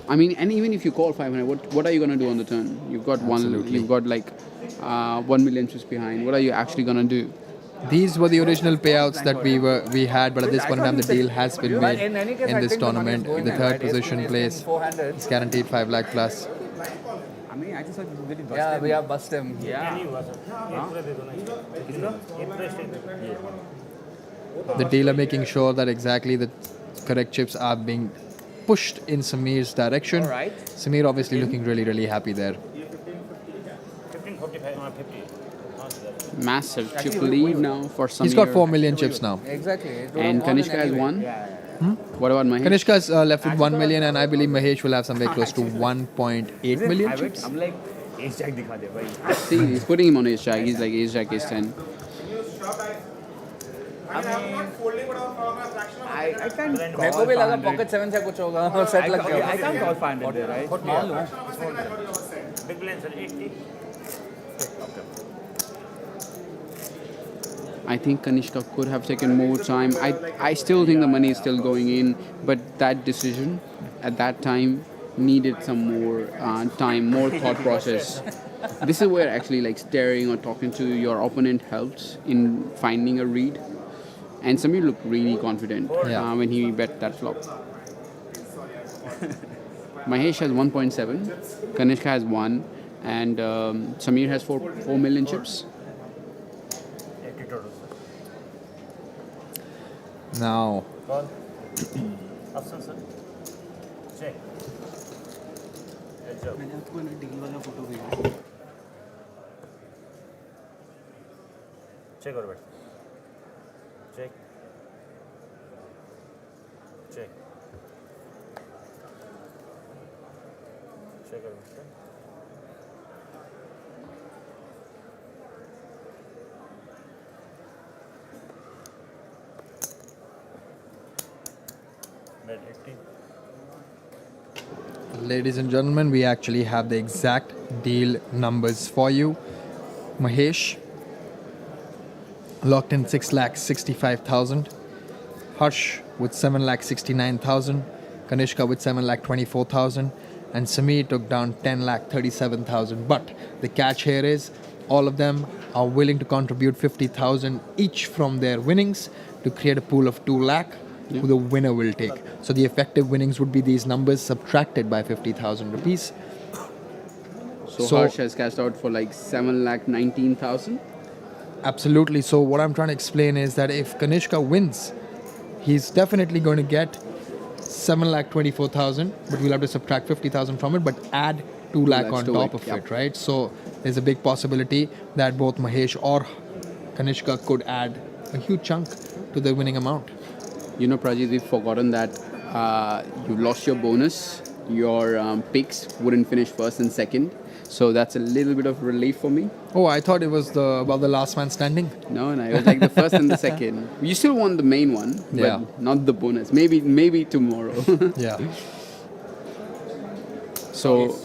I mean, and even if you call 500, what are you gonna do on the turn? You've got Absolutely. you've got like 1 million chips behind. What are you actually gonna do? These were the original payouts that we had, but at this point in time, the deal has been made in this tournament. The third position place is guaranteed 5 lakh plus. I mean, I just thought we really bust Yeah, him. we have bust him. Yeah. The dealer making sure that exactly the correct chips are being pushed in Sameer's direction. Alright. Sameer obviously looking really, really happy there. Massive chip lead now for Sameer. He's got 4 million chips now. Exactly. And Kanishka has won. What about Mahesh? Kanishka's left with 1 million, and I believe Mahesh will have somewhere close to 1.8 million chips. I'm like, Ace Jack dikha de, bhai. See, he's putting him on Ace Jack. He's like Ace Jack, Ace 10. I can't call मेरे को भी लगा 500. Pocket 7 से कुछ होगा set लग गया I can't call 500 there, right? Big blind, sir. 80. I think Kanishka could have taken more time. I still think the money is still going in, but that decision at that time needed some more time, more thought process. This is where actually like staring or talking to your opponent helps in finding a read. And Sameer looked really confident when he bet that flop. Mahesh has 1.7, Kanishka has 1, and Sameer has 4 million chips. Now, Call. Option, sir. Check. Heads up. Check or bet. Check. Check. Check or bet. Bet 80. ladies and gentlemen, we actually have the exact deal numbers for you. Mahesh locked in 6,65,000. Harsh with 7,69,000. Kanishka with 7,24,000. And Sameer took down 10,37,000. But the catch here is all of them are willing to contribute 50,000 each from their winnings to create a pool of 2 lakh who the winner will take. So the effective winnings would be these numbers subtracted by 50,000 rupees. So Harsh has cashed out for like 7,19,000. Absolutely. So what I'm trying to explain is that if Kanishka wins, he's definitely going to get 7,24,000, but we'll have to subtract 50,000 from it, but add 2 lakh on top of it, right? So there's a big possibility that both Mahesh or Kanishka could add a huge chunk to the winning amount. You know, Prajit, we've forgotten that you lost your bonus. Your picks wouldn't finish first and second. So that's a little bit of relief for me. Oh, I thought it was about the last man standing. No, it was like the first and the second. You still won the main one, but not the bonus. Maybe tomorrow. Yeah. So,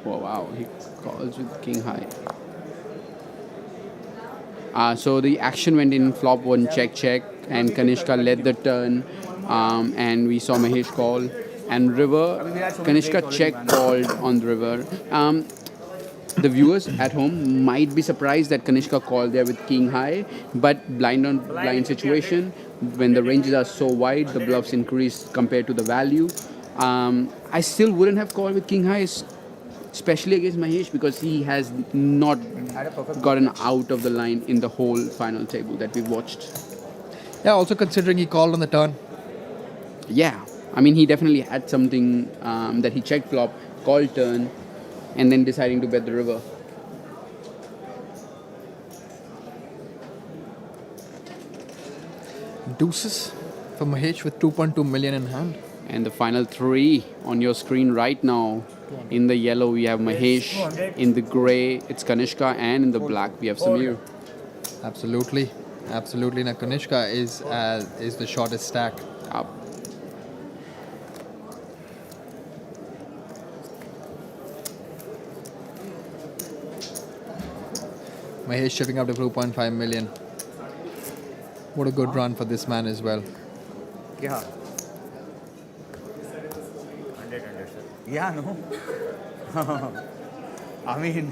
oh, wow, he calls with king high. So the action went in flop 1 check, and Kanishka led the turn, and we saw Mahesh call. And river, Kanishka check called on the river. The viewers at home might be surprised that Kanishka called there with king high, but blind on blind situation, when the ranges are so wide, the bluffs increase compared to the value. I still wouldn't have called with king high, especially against Mahesh, because he has not gotten out of the line in the whole final table that we've watched. Yeah, also considering he called on the turn. Yeah, I mean, he definitely had something that he checked flop, called turn, and then deciding to bet the river. Deuces for Mahesh with 2.2 million in hand. And the final three on your screen right now. In the yellow, we have Mahesh. In the grey, it's Kanishka. And in the black, we have Sameer. Absolutely. Absolutely. Now, Kanishka is the shortest stack. Up. Mahesh shipping up to 2.5 million. What a good run for this man as well. Yeah. 100, sir. Yeah, no. I mean.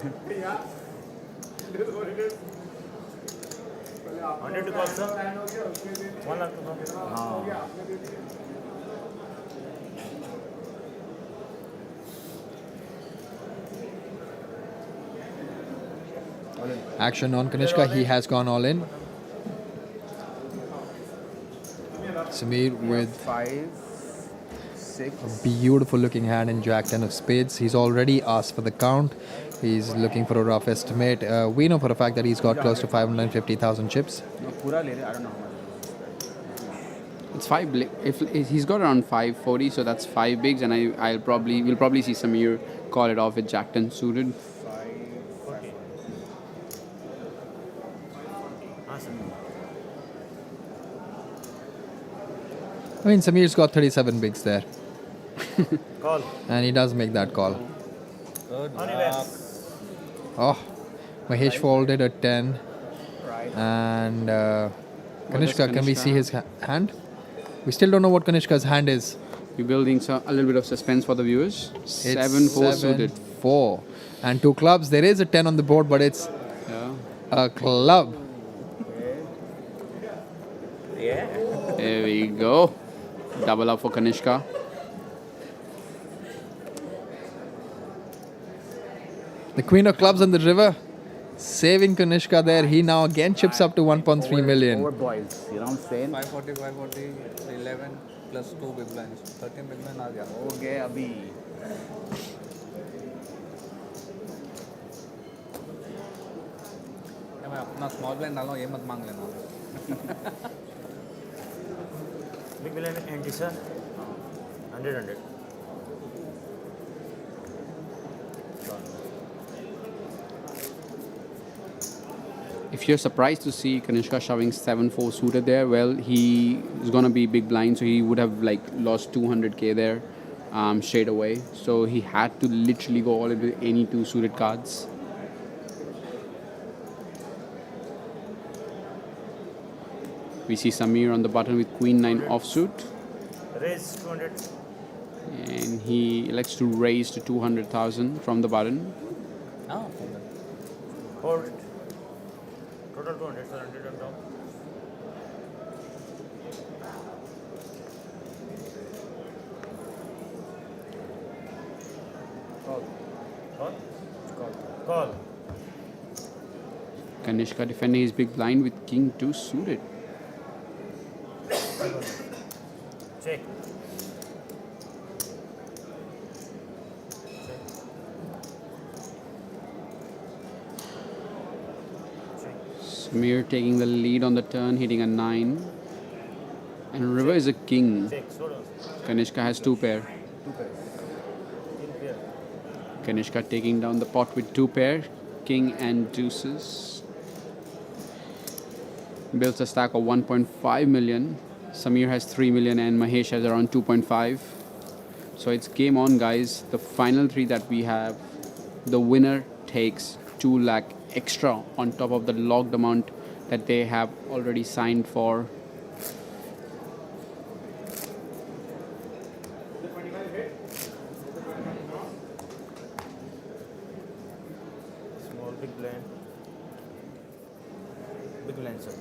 100 to call, sir. 1 lakh to call. Action on Kanishka. He has gone all in. Sameer with 5, 6. a beautiful looking hand in Jack 10 of spades. He's already asked for the count. He's looking for a rough estimate. We know for a fact that he's got close to 550,000 chips. No, pura le le, I don't know how much. It's if he's got around 540, so that's 5 bigs, and we'll probably see Sameer call it off with Jack 10 suited. 540. I mean, Sameer's got 37 bigs there. Call. And he does make that call. Oh, Mahesh folded a 10. Right. And Kanishka, can we see his hand? We still don't know what Kanishka's hand is. We're building a little bit of suspense for the viewers. It's 7-4 suited. 4. And 2 clubs. There is a 10 on the board, but it's a club. Yeah. There we go. Double up for Kanishka. The queen of clubs on the river. Saving Kanishka there. He now again chips up to 1.3 million. Over boils. You know what I'm saying? 540, 11 plus 2 big blinds. 13 big blind आ गया. Okay, abhi. मैं अपना small blind डाल रहा हूँ, ये मत मांग लेना. Big villain anti, sir. 100. If you're surprised to see Kanishka shoving 7-4 suited there, well, he is going to be big blind, so he would have lost 200k there straight away. So he had to literally go all into any 2 suited cards. We see Sameer on the button with Queen 9 offsuit. Raise 200. And he elects to raise to 200,000 from the button. Hold it. Total 200, sir. 100 on top. Call. Kanishka defending his big blind with King 2 suited. Check. Sameer taking the lead on the turn, hitting a 9. And river is a king. Kanishka has 2 pair. Kanishka taking down the pot with 2 pair, king and deuces. Builds a stack of 1.5 million. Sameer has 3 million and Mahesh has around 2.5. So it's game on, guys. The final 3 that we have, the winner takes 2 lakh extra on top of the logged amount that they have already signed for. Small big blind. Big blind, sir.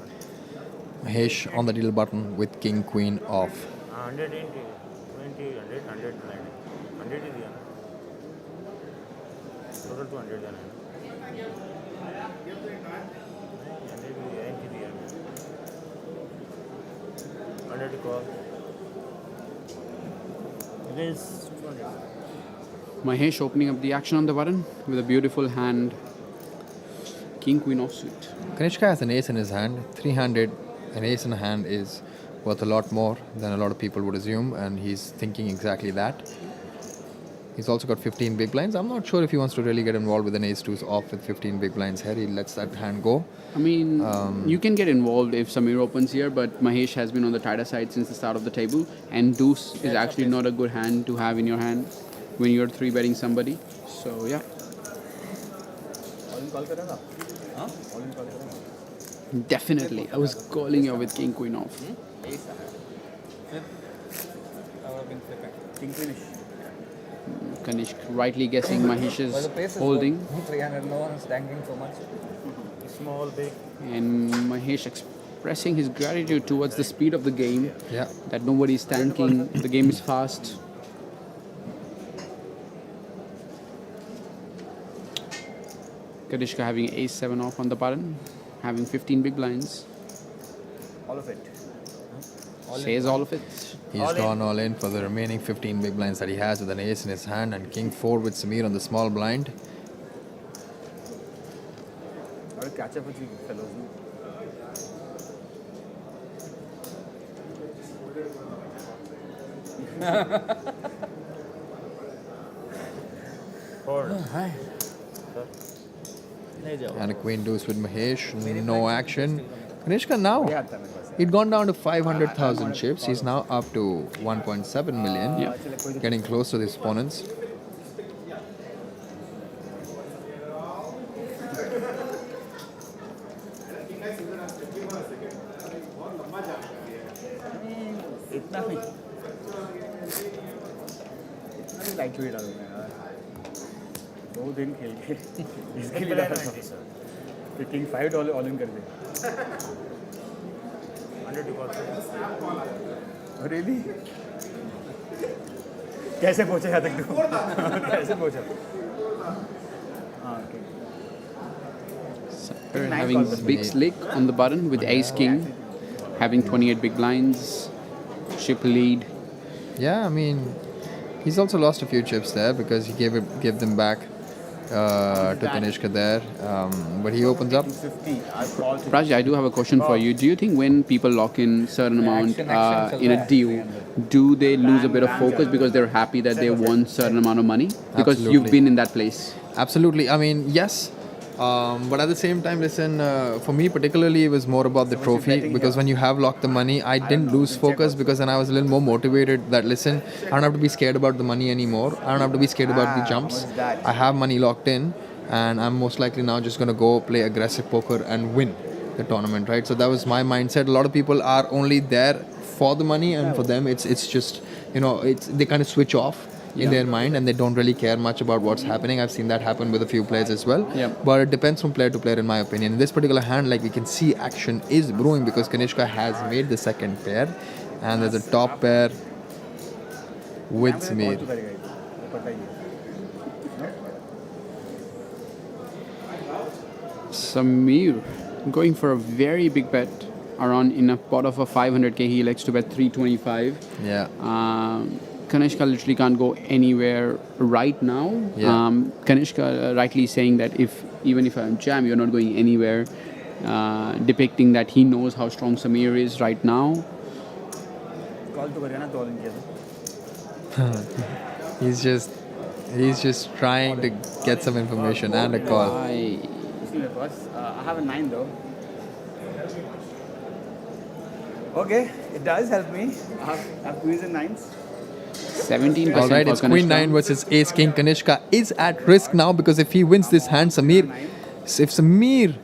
Mahesh on the deal button with King Queen off. 100 20, 100 blind. 100 is the total 200 then. 100 to call. It is 200. Mahesh opening up the action on the button with a beautiful hand. King Queen offsuit. Kanishka has an ace in his hand. 300, an ace in hand is worth a lot more than a lot of people would assume, and he's thinking exactly that. He's also got 15 big blinds. I'm not sure if he wants to really get involved with an ace-2's off with 15 big blinds here. He lets that hand go. I mean, you can get involved if Sameer opens here, but Mahesh has been on the tighter side since the start of the table, and deuce is actually not a good hand to have in your hand when you're 3-betting somebody. So, yeah. Definitely. I was calling you with king queen off. King queenish. Kanishka rightly guessing Mahesh's holding. 300, no one's dangling so much. Small, big. And Mahesh expressing his gratitude towards the speed of the game. Yeah. That nobody's tanking. The game is fast. Kanishka having ace-7 off on the button. Having 15 big blinds. All of it. Says all of it. He's gone all in for the remaining 15 big blinds that he has with an ace in his hand and king 4 with Sameer on the small blind. I'll catch up with you fellows. And a queen deuce with Mahesh. No action. Kanishka now. He'd gone down to 500,000 chips. He's now up to 1.7 million. Yeah. Getting close to his opponents. इतना नहीं light weight आ गया यार 2 दिन खेल के इसके लिए डाला था किंग $5 ऑल इन कर दे 100 रियली कैसे पहुंचे यहाँ तक तू कैसे पहुंचा हाँ okay Having big slick on the button with ace king, having 28 big blinds, chip lead. Yeah, I mean, he's also lost a few chips there because he gave them back to Kanishka there. But he opens up. Raj, I do have a question for you. Do you think when people lock in certain amount in a deal, do they lose a bit of focus because they're happy that they won certain amount of money? Because you've been in that place. Absolutely. I mean, yes. But at the same time, listen, for me particularly, it was more about the trophy because when you have locked the money, I didn't lose focus because then I was a little more motivated that, listen, I don't have to be scared about the money anymore. I don't have to be scared about the jumps. I have money locked in and I'm most likely now just going to go play aggressive poker and win the tournament, right? So that was my mindset. A lot of people are only there for the money and for them, it's just, you know, they kind of switch off in their mind and they don't really care much about what's happening. I've seen that happen with a few players as well. But it depends from player to player in my opinion. In this particular hand, like we can see, action is brewing because Kanishka has made the second pair and there's a top pair with Sameer. Sameer going for a very big bet around in a pot of a 500k. He likes to bet 325. Yeah. Kanishka literally can't go anywhere right now. Yeah. Kanishka rightly saying that even if I'm jam, you're not going anywhere, depicting that he knows how strong Sameer is right now. He's just trying to get some information and a call. I have a 9 though. Okay, it does help me. I have queens and 9s. 17%. All right, it's Queen 9 versus Ace King. Kanishka is at risk now because if he wins this hand, if Sameer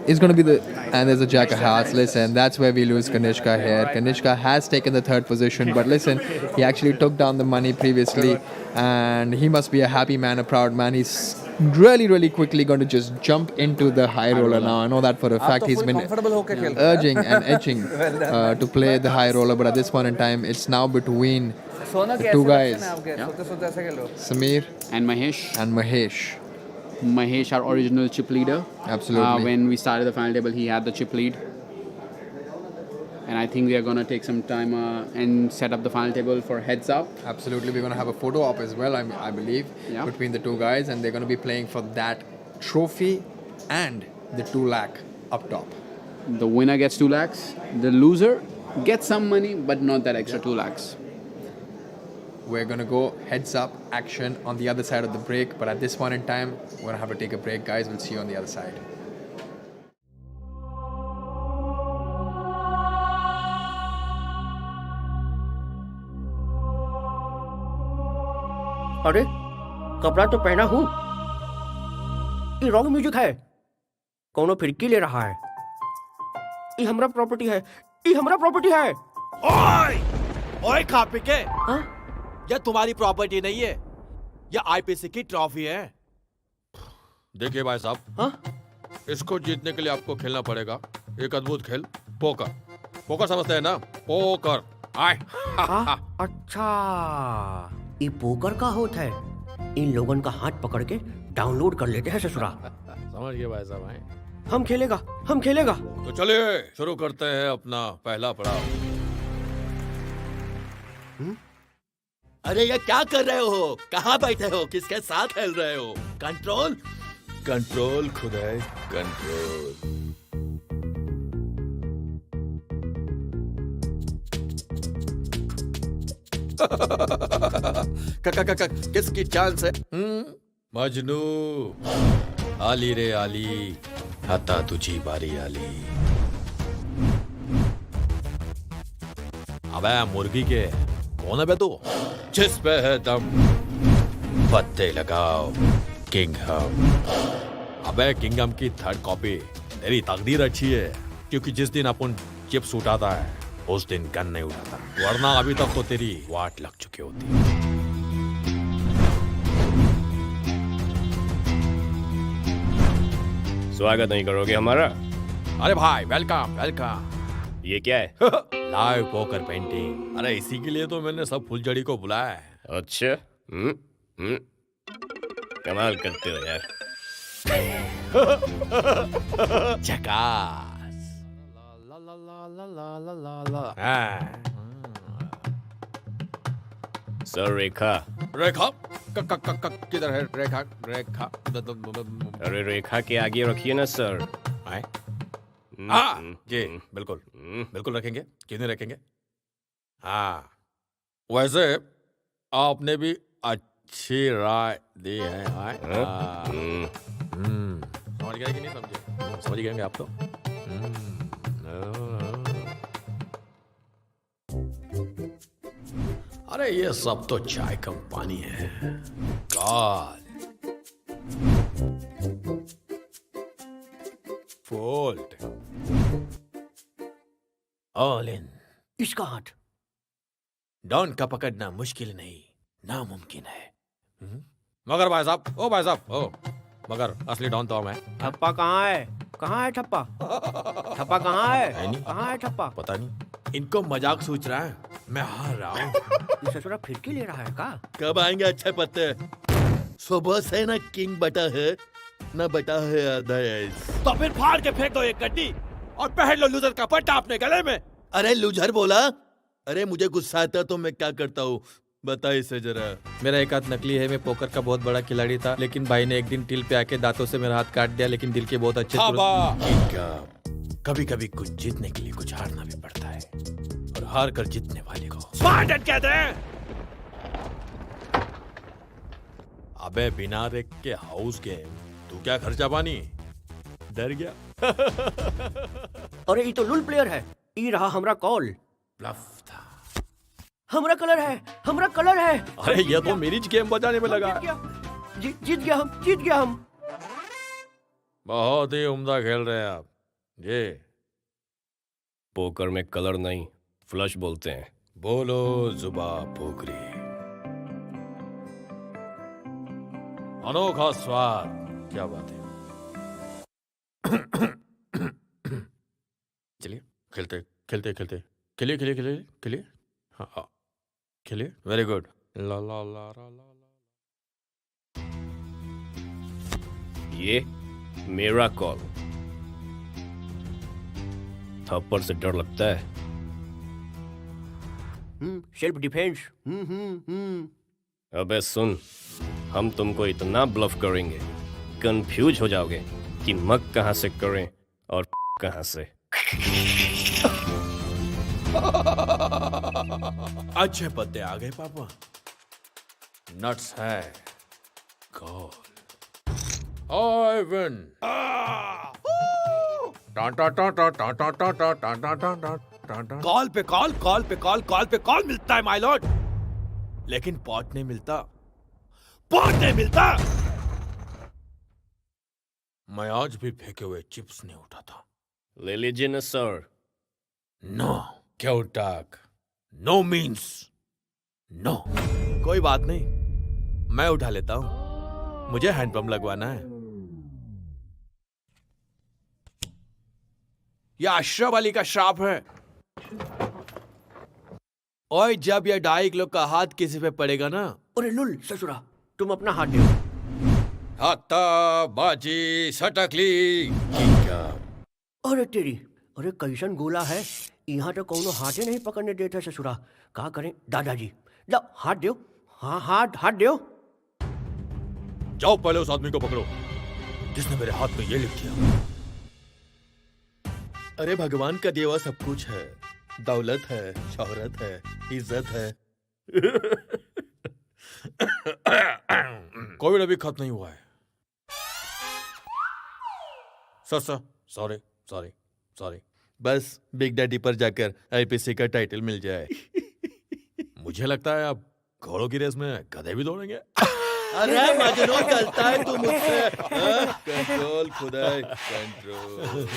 is going to be and there's a Jack of Hearts. Listen, that's where we lose Kanishka here. Kanishka has taken the 3rd position, but listen, he actually took down the money previously and he must be a happy man, a proud man. He's really, really quickly going to just jump into the high roller now. I know that for a fact. He's been urging and edging to play the high roller, but at this point in time, it's now between the 2 guys, Sameer and Mahesh. Mahesh, our original chip leader. Absolutely. When we started the final table, he had the chip lead. And I think we are going to take some time and set up the final table for heads up. Absolutely. We're going to have a photo op as well, I believe, between the 2 guys. And they're going to be playing for that trophy and the 2 lakh up top. The winner gets 2 lakhs. The loser get some money, but not that extra 2 lakhs. We're gonna go heads up action on the other side of the break, but at this point in time, we're gonna have to take a break, guys. We'll see you on the other side. अरे कपड़ा तो पहना हूँ, ये wrong music है, कौनो फिरकी ले रहा है, ये हमरा प्रॉपर्टी है, ये हमरा प्रॉपर्टी है। ओए ओए खा पी के, यह तुम्हारी प्रॉपर्टी नहीं है, यह आईपीसी की ट्रॉफी है। देखिए भाई साहब, इसको जीतने के लिए आपको खेलना पड़ेगा एक अद्भुत खेल, पोकर। पोकर समझते हैं ना? पोकर। आए। अच्छा, ये पोकर का होता है, इन लोगों का हाथ पकड़ के डाउनलोड कर लेते हैं ससुरा। समझ गए भाई साहब? आए। हम खेलेगा, हम खेलेगा। तो चलिए शुरू करते हैं अपना पहला पड़ाव। अरे ये क्या कर रहे हो? कहाँ बैठे हो? किसके साथ खेल रहे हो? कंट्रोल कंट्रोल खुदाई कंट्रोल। किसकी चांस है? मजनू आली रे आली, आता तुझी बारी आली। अबे मुर्गी के कौन है बे तू? जिस पे है दम पत्ते लगाओ किंग हम। अबे किंगडम की थर्ड कॉपी तेरी तकदीर अच्छी है, क्योंकि जिस दिन अपन चिप्स उठाता है उस दिन गन नहीं उठाता, वरना अभी तक तो तेरी वाट लग चुकी होती। स्वागत नहीं करोगे हमारा? अरे भाई वेलकम वेलकम। ये क्या है? Live poker painting. अरे इसी के लिए तो मैंने सब फुलझड़ी को बुलाया है। अच्छा, कमाल करते हो यार। झकास। सर रेखा। रेखा किधर है? रेखा रेखा। अरे रेखा के आगे रखिए ना सर। आए? जी बिल्कुल बिल्कुल रखेंगे, क्यों नहीं रखेंगे। हाँ वैसे आपने भी अच्छी राय दी है। समझ गए कि नहीं समझे? समझ गए आप तो। अरे ये सब तो चाय कम पानी है। God fold all in. इसका हाथ डॉन का पकड़ना मुश्किल नहीं नामुमकिन है। मगर भाई साहब, ओ भाई साहब, ओ मगर असली डॉन तो मैं। ठप्पा कहाँ है? कहाँ है ठप्पा? ठप्पा कहाँ है? कहाँ है ठप्पा? पता नहीं, इनको मजाक सोच रहा है, मैं हार रहा हूँ। ये ससुरा फिरकी ले रहा है का? कब आएंगे अच्छे पत्ते? सुबह से ना किंग बटा है ना बटा है आधा है। तो फिर फाड़ के फेंक दो एक गड्डी और पहन लो लूजर का पट्टा अपने गले में। अरे लूजर बोला? अरे मुझे गुस्सा आता तो मैं क्या करता हूँ, बता इसे जरा। मेरा एक हाथ नकली है, मैं पोकर का बहुत बड़ा खिलाड़ी था, लेकिन भाई ने एक दिन टिल पे आके दांतों से मेरा हाथ काट दिया, लेकिन दिल के बहुत अच्छे कभी कभी कुछ जीतने के लिए कुछ हारना भी पड़ता है, और हार कर जीतने वाले को स्मार्ट कहते हैं। अबे बिना रेक के हाउस गेम, तू क्या खर्चा पानी? डर गया? अरे ये तो लुल प्लेयर है, ये रहा हमरा कॉल। ब्लफ था। हमरा कलर है, हमरा कलर है। अरे ये तो मेरी गेम बजाने में लगा। जीत गया हम, जीत गया हम। बहुत ही उम्दा खेल रहे हैं आप। जी पोकर में कलर नहीं फ्लश बोलते हैं। बोलो जुबा पोकरी। अनोखा स्वाद, क्या बात है। चलिए खेलते खेलते खेलते खेलिए खेलिए खेलिए खेलिए। हाँ खेलिए, वेरी गुड। ला ला ला ला ला। ये मेरा कॉल। थप्पड़ से डर लगता है? Self defence. अबे सुन, हम तुमको इतना ब्लफ करेंगे कंफ्यूज हो जाओगे कि मग कहां से करें और कहां से। अच्छे पत्ते आ गए पापा। नट्स है गोल। I win. कॉल पे कॉल, कॉल पे कॉल, कॉल पे कॉल मिलता है माय लॉर्ड, लेकिन पॉट नहीं मिलता, पॉट नहीं मिलता। मैं आज भी फेंके हुए चिप्स नहीं उठाता। ले लीजिए ना सर। नो। क्यों टाक? No means no. कोई बात नहीं, मैं उठा लेता हूं, मुझे हैंडपंप लगवाना है। यह अशरफ अली का श्राप है। और जब यह 2.5 किलो का हाथ किसी पे पड़ेगा ना। अरे लुल ससुरा, तुम अपना हाथ दो। हाथा बाजी सटकली। क्या? अरे तेरी, अरे कैसन गोला है, यहाँ तो कौनो हाथे नहीं पकड़ने देता ससुरा। क्या करें दादाजी, लो हाथ दो। हाँ हाथ दो। जाओ पहले उस आदमी को पकड़ो जिसने मेरे हाथ में ये लिख दिया। अरे भगवान का दिया हुआ सब कुछ है, दौलत है, शोहरत है, इज्जत है। कोविड अभी खत्म नहीं हुआ है। Sorry sorry sorry. बस बिग डैडी पर जाकर आईपीसी का टाइटल मिल जाए। मुझे लगता है अब घोड़ों की रेस में गधे भी दौड़ेंगे। अरे मजनू चलता है तू मुझसे। कंट्रोल खुदाई कंट्रोल।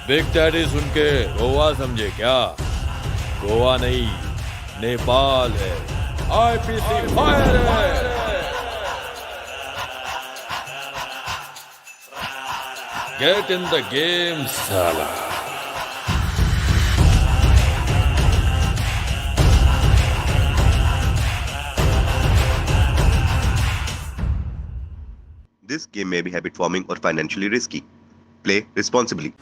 बिग डैडी सुन के गोवा समझे क्या? गोवा नहीं, नेपाल है। आईपीसी फायर है। गेट इन द गेम साला। This game may be habit forming or financially risky. Play responsibly.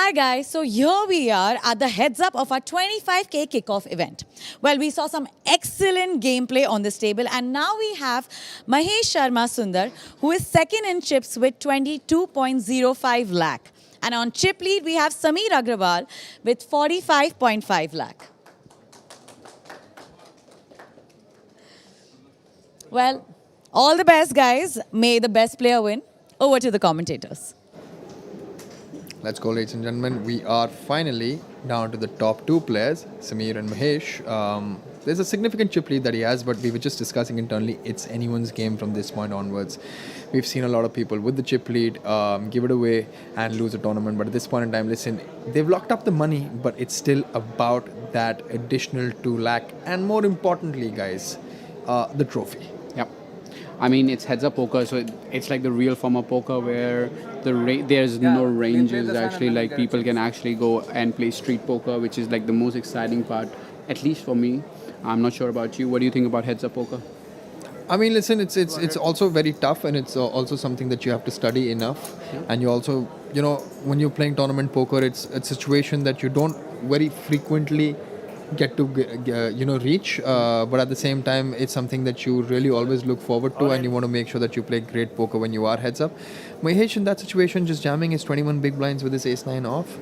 Hi guys, so here we are at the heads up of our 25k kickoff event. Well, we saw some excellent gameplay on this table and now we have Mahesh Shamsundar who is second in chips with 22.05 lakh. And on chip lead we have Sameer Agarwal with 45.5 lakh. Well, all the best guys. May the best player win. Over to the commentators. Let's go, ladies and gentlemen. We are finally down to the top two players, Sameer and Mahesh. There's a significant chip lead that he has, but we were just discussing internally, it's anyone's game from this point onwards. We've seen a lot of people with the chip lead give it away and lose a tournament. But at this point in time, listen, they've locked up the money, but it's still about that additional 2 lakh. And more importantly, guys, the trophy. Yep. I mean, it's heads-up poker, so it's like the real form of poker where there's no ranges actually. Like people can actually go and play street poker, which is like the most exciting part, at least for me. I'm not sure about you. What do you think about heads-up poker? I mean, listen, it's also very tough, and it's also something that you have to study enough. And you also, when you're playing tournament poker, it's a situation that you don't very frequently get to reach, but at the same time it's something that you really always look forward to, and you want to make sure that you play great poker when you are heads up. Mahesh in that situation just jamming his 21 big blinds with his ace-9 off.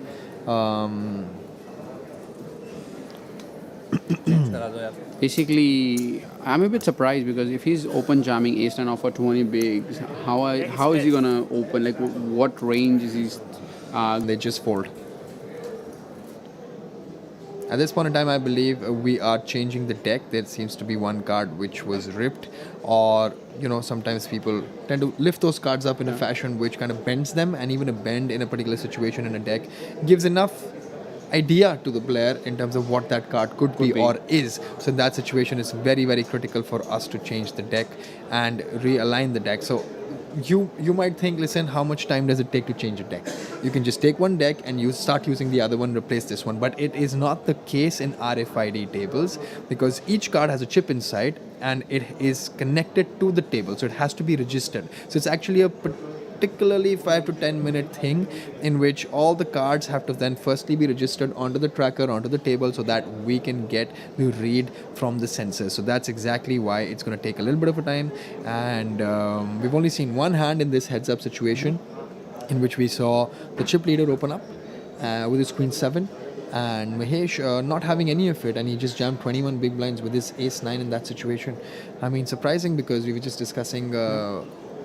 Basically, I'm a bit surprised because if he's open jamming ace-9 off for 20 bigs, how is he gonna open? Like what range is he? They just fold. At this point in time, I believe we are changing the deck. There seems to be one card which was ripped, or sometimes people tend to lift those cards up in a fashion which kind of bends them, and even a bend in a particular situation in a deck gives enough idea to the player in terms of what that card could be or is. So in that situation, it's very, very critical for us to change the deck and realign the deck. So you might think, listen, how much time does it take to change a deck? You can just take one deck and you start using the other one, replace this one. But it is not the case in RFID tables, because each card has a chip inside and it is connected to the table. So it has to be registered. So it's actually a particularly 5 to 10 minute thing in which all the cards have to then firstly be registered onto the tracker, onto the table, so that we can get the read from the sensors. So that's exactly why it's going to take a little bit of a time. And we've only seen one hand in this heads up situation, in which we saw the chip leader open up with his queen 7, and Mahesh not having any of it, and he just jammed 21 big blinds with his ace-9 in that situation. I mean, surprising, because we were just discussing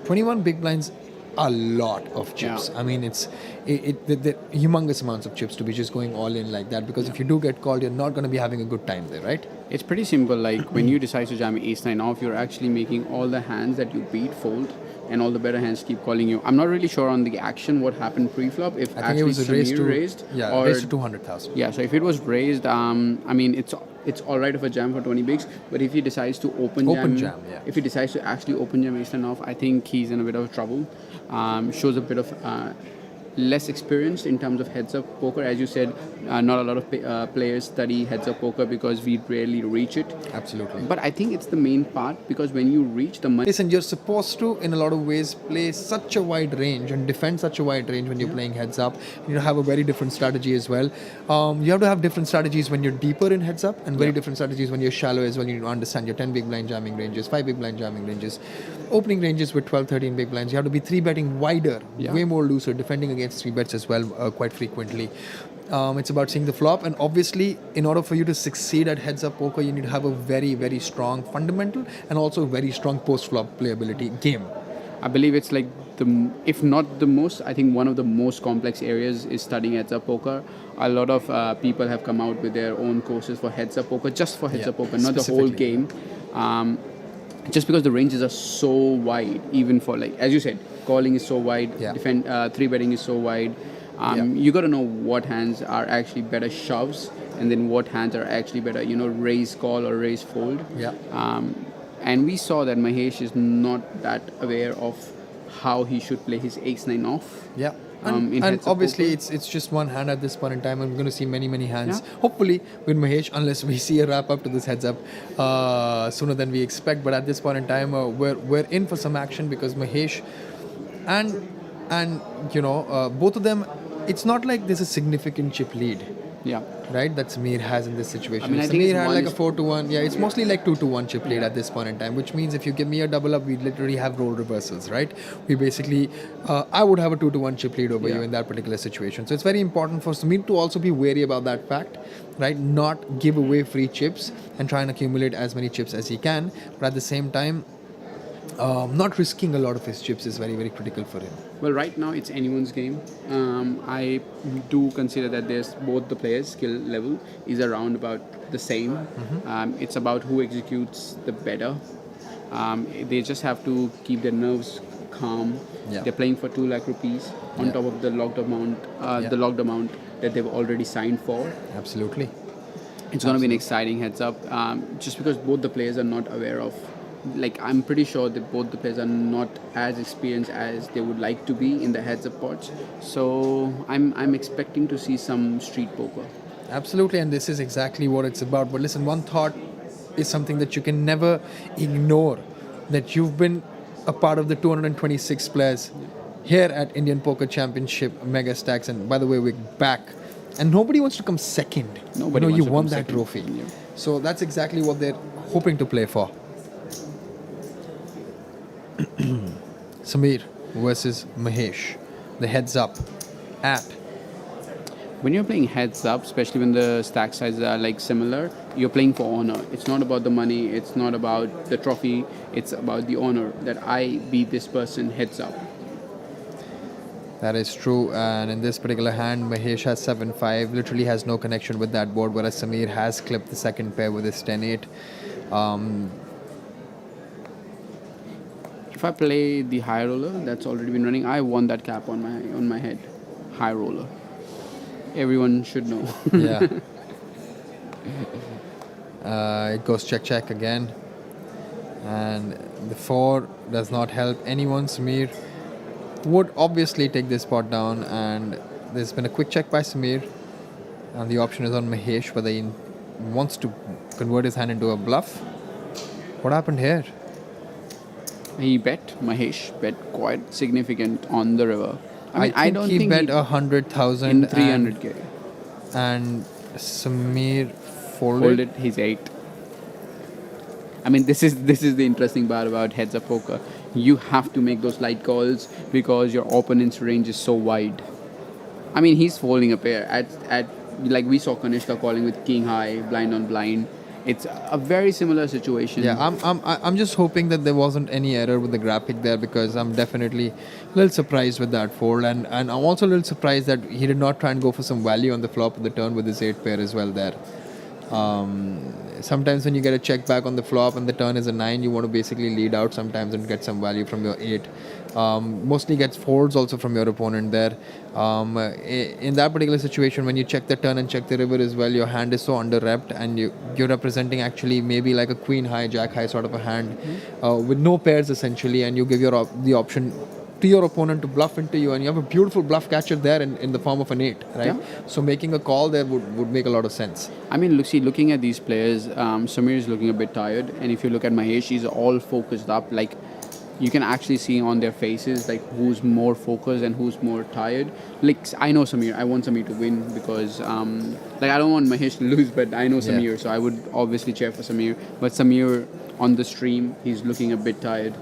21 big blinds, a lot of chips. I mean, it's the humongous amounts of chips to be just going all in like that, because if you do get called, you're not going to be having a good time there, right? It's pretty simple. Like when you decide to jam ace-9 off, you're actually making all the hands that you beat fold, and all the better hands keep calling you. I'm not really sure on the action what happened pre-flop. If I think it was raised to 200,000. Yeah, so if it was raised, I mean, it's all right of a jam for 20 bigs, but if he decides to open jam, if he decides to actually open jam ace-9 off, I think he's in a bit of trouble. Shows a bit of less experienced in terms of heads-up poker. As you said, not a lot of players study heads-up poker because we rarely reach it. Absolutely. But I think it's the main part, because when you reach the money... Listen, you're supposed to, in a lot of ways, play such a wide range and defend such a wide range when you're playing heads-up. You have a very different strategy as well. You have to have different strategies when you're deeper in heads-up, and very different strategies when you're shallow as well. You need to understand your 10 big blind jamming ranges, 5 big blind jamming ranges, opening ranges with 12, 13 big blinds. You have to be 3-betting wider, way more looser, defending against 3-bets as well quite frequently. It's about seeing the flop, and obviously in order for you to succeed at heads-up poker, you need to have a very, very strong fundamental and also very strong post-flop playability game. I believe it's like if not the most, I think one of the most complex areas is studying heads-up poker. A lot of people have come out with their own courses for heads-up poker, just for heads-up poker, not the whole game. Just because the ranges are so wide, even for, like, as you said, calling is so wide, 3-betting is so wide. You got to know what hands are actually better shoves, and then what hands are actually better, raise call or raise fold. And we saw that Mahesh is not that aware of how he should play his ace-9 off. And obviously it's just one hand at this point in time. I'm going to see many hands, hopefully with Mahesh, unless we see a wrap up to this heads up sooner than we expect. But at this point in time, we're in for some action, because Mahesh and both of them it's not like there's a significant chip lead. Yeah. Right, that Sameer has in this situation. I mean, I think Sameer it's had one like a is- 4-1. Yeah, it's mostly like 2-1 chip lead at this point in time, which means if you give me a double up, we literally have role reversals, right? We basically, I would have a 2-1 chip lead over you in that particular situation. So it's very important for Sameer to also be wary about that fact, right? Not give away free chips and try and accumulate as many chips as he can, but at the same time, not risking a lot of his chips is very, very critical for him. Well, right now it's anyone's game. I do consider that there's both the players' skill level is around about the same. It's about who executes the better. They just have to keep their nerves calm. Yeah. They're playing for 2 lakh rupees on top of the locked amount, that they've already signed for. Absolutely. It's going to be an exciting heads up. Just because both the players are not aware of. Like, I'm pretty sure that both the players are not as experienced as they would like to be in the heads-up pots. So I'm expecting to see some street poker. Absolutely, and this is exactly what it's about. But listen, one thought is something that you can never ignore, that you've been a part of the 226 players here at Indian Poker Championship Megastacks, and by the way, we're back. And nobody wants to come second. Nobody you wants to won come that second. trophy. Yeah. So that's exactly what they're hoping to play for. Sameer versus Mahesh. The heads up at. When you're playing heads up, especially when the stack sizes are like similar, you're playing for honor. It's not about the money. It's not about the trophy. It's about the honor that I beat this person heads up. That is true, and in this particular hand, Mahesh has 7-5, literally has no connection with that board, whereas Sameer has clipped the second pair with his 10-8. If I play the high roller that's already been running, I won that cap on my head. High roller. Everyone should know. Yeah. It goes check again, and the 4 does not help anyone. Sameer would obviously take this pot down, and there's been a quick check by Sameer, and the option is on Mahesh whether he wants to convert his hand into a bluff. What happened here? He Mahesh bet quite significant on the river. I don't think he bet 100,000 in 300k, and Sameer folded his 8. I mean, this is the interesting part about heads up poker. You have to make those light calls because your opponent's range is so wide. I mean, he's folding a pair at like we saw Kanishka calling with king high, blind on blind. It's a very similar situation. Yeah, I'm just hoping that there wasn't any error with the graphic there, because I'm definitely a little surprised with that fold, and I'm also a little surprised that he did not try and go for some value on the flop of the turn with his 8 pair as well there. Sometimes when you get a check back on the flop and the turn is a 9, you want to basically lead out sometimes and get some value from your 8. Mostly gets folds also from your opponent there. In that particular situation, when you check the turn and check the river as well, your hand is so under-repped, and you're representing actually maybe like a queen high, jack high sort of a hand with no pairs essentially, and you give the option to your opponent to bluff into you, and you have a beautiful bluff catcher there in the form of an 8, right? Yeah. So making a call there would make a lot of sense. I mean, looking at these players, Sameer is looking a bit tired, and if you look at Mahesh, he's all focused up. Like, you can actually see on their faces like who's more focused and who's more tired. Like, I know Sameer. I want Sameer to win because like I don't want Mahesh to lose, but I know Sameer, so I would obviously cheer for Sameer. But Sameer on the stream, he's looking a bit tired.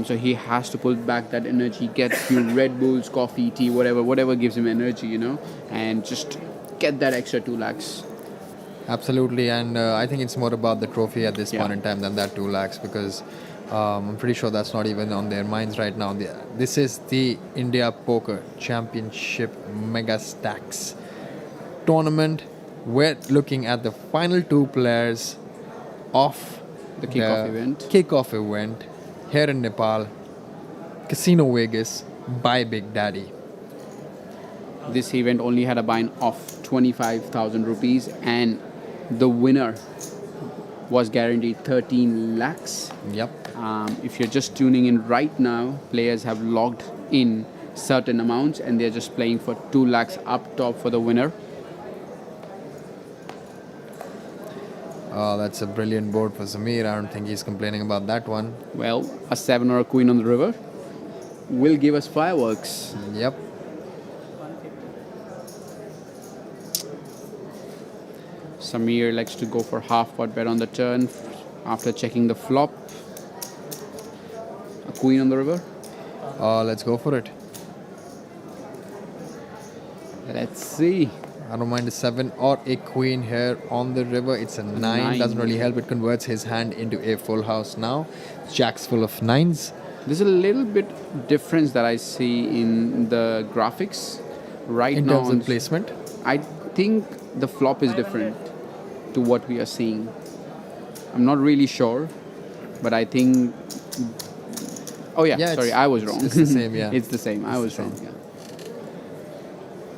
So he has to pull back that energy, get few Red Bulls, coffee, tea, whatever gives him energy, and just get that extra 2 lakhs. Absolutely, and I think it's more about the trophy at this point in time than that 2 lakhs, because I'm pretty sure that's not even on their minds right now. This is the India Poker Championship Megastacks tournament. We're looking at the final 2 players of the kickoff event here in Nepal, Casino Vegas by Big Daddy. This event only had a buy-in of 25,000 rupees, and the winner was guaranteed 13 lakhs. Yep. If you're just tuning in right now, players have logged in certain amounts, and they're just playing for 2 lakhs up top for the winner. Oh, that's a brilliant board for Sameer. I don't think he's complaining about that one. Well, a 7 or a queen on the river will give us fireworks. Yep. Sameer likes to go for half pot bet on the turn after checking the flop. A queen on the river. Let's go for it. Let's see. I don't mind a 7 or a queen here on the river. It's a 9. Doesn't really help. It converts his hand into a full house now. Jack's full of 9s. There's a little bit difference that I see in the graphics right In now. terms of placement? I think the flop is different to what we are seeing. I'm not really sure, but I think... Oh yeah, sorry, I was wrong. It's the same, yeah. It's the same. I was wrong, yeah.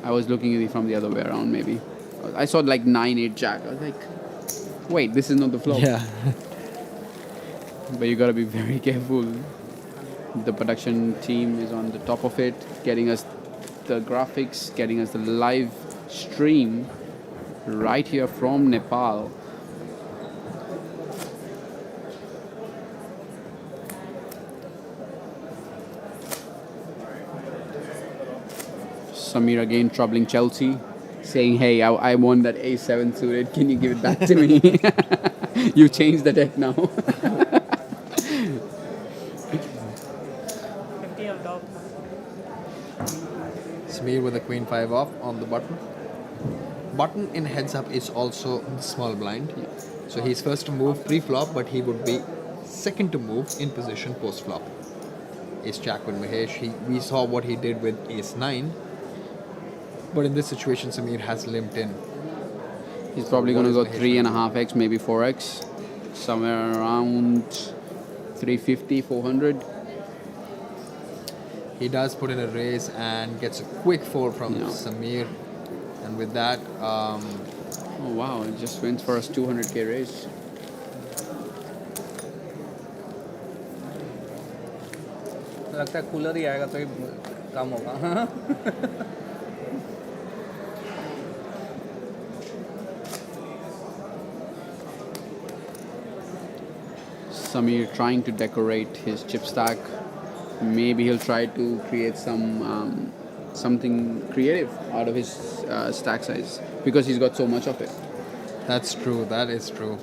I was looking at it from the other way around, maybe. I saw like 9-8 Jack. I was like, wait, this is not the flop. Yeah. But you gotta be very careful. The production team is on the top of it, getting us the graphics, getting us the live stream right here from Nepal. Sameer again troubling Chelsea, saying, hey, I won that A7 suited, can you give it back to me? You changed the deck now. 50 of top. Sameer with a queen 5 off on the button. Button in heads up is also the small blind. So he's first to move pre-flop, but he would be second to move in position post-flop. Ace Jack with Mahesh. We saw what he did with Ace 9. But in this situation, Sameer has limped in. He's probably going to go 3.5x, maybe 4x. Somewhere around 350, 400. He does put in a raise and gets a quick fold from Sameer. And with that... oh wow, it just went for us 200k raise. लगता है cooler ही आएगा तो ही काम होगा. Sameer trying to decorate his chip stack. Maybe he'll try to create some something creative out of his stack size because he's got so much of it. That's true. That is true.